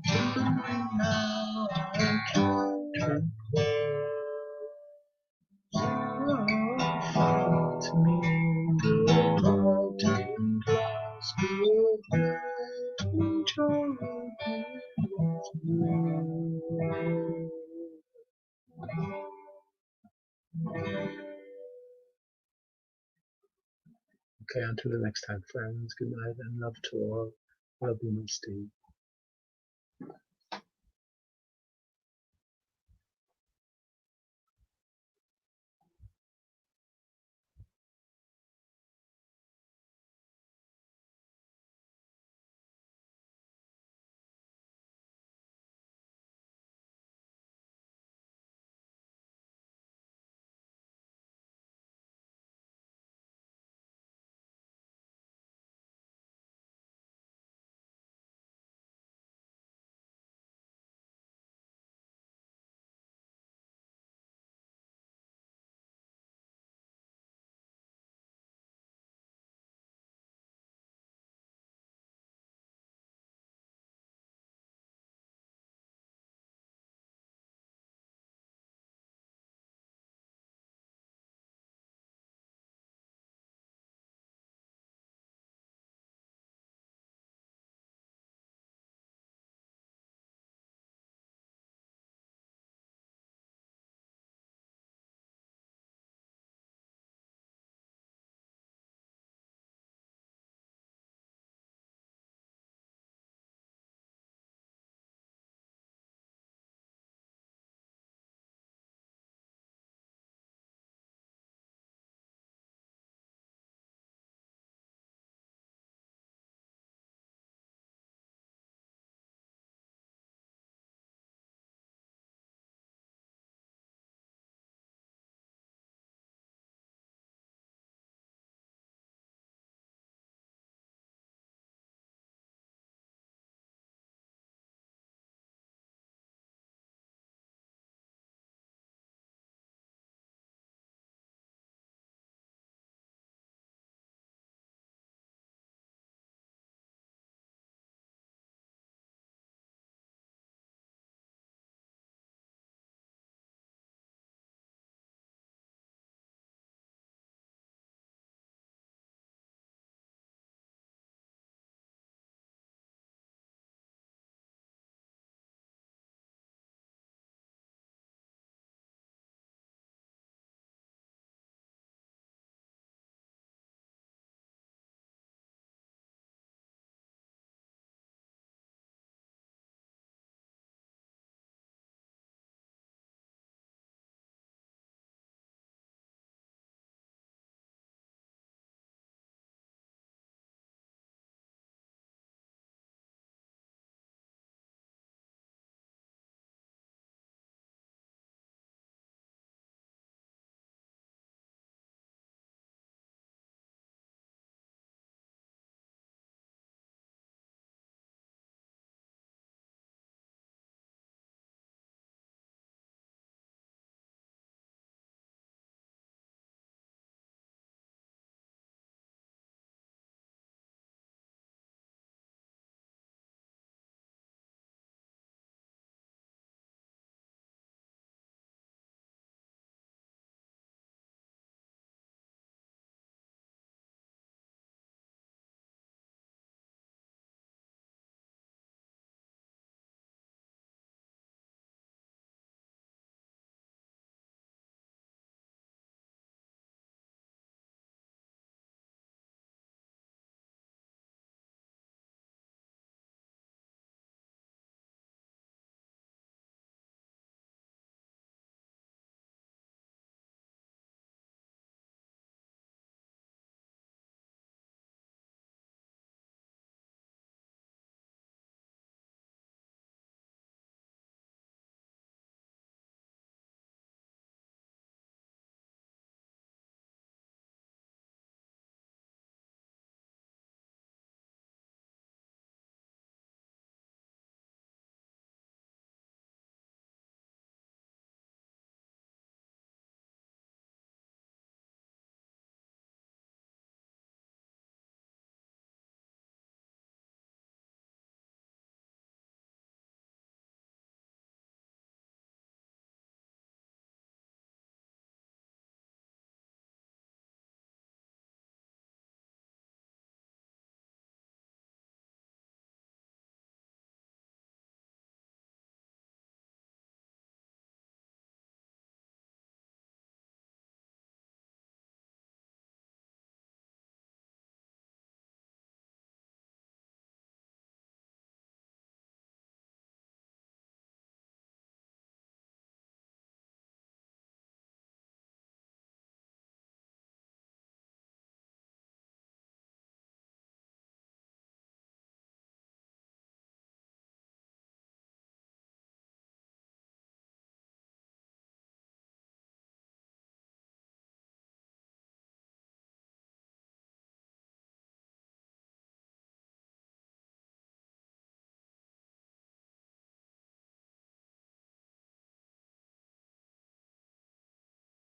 to memory now I can't recall. Oh, fall to me, good parting glass, good night, and joy be with you. Okay, until the next time, friends. Good night and love to all. Love you, my Steve.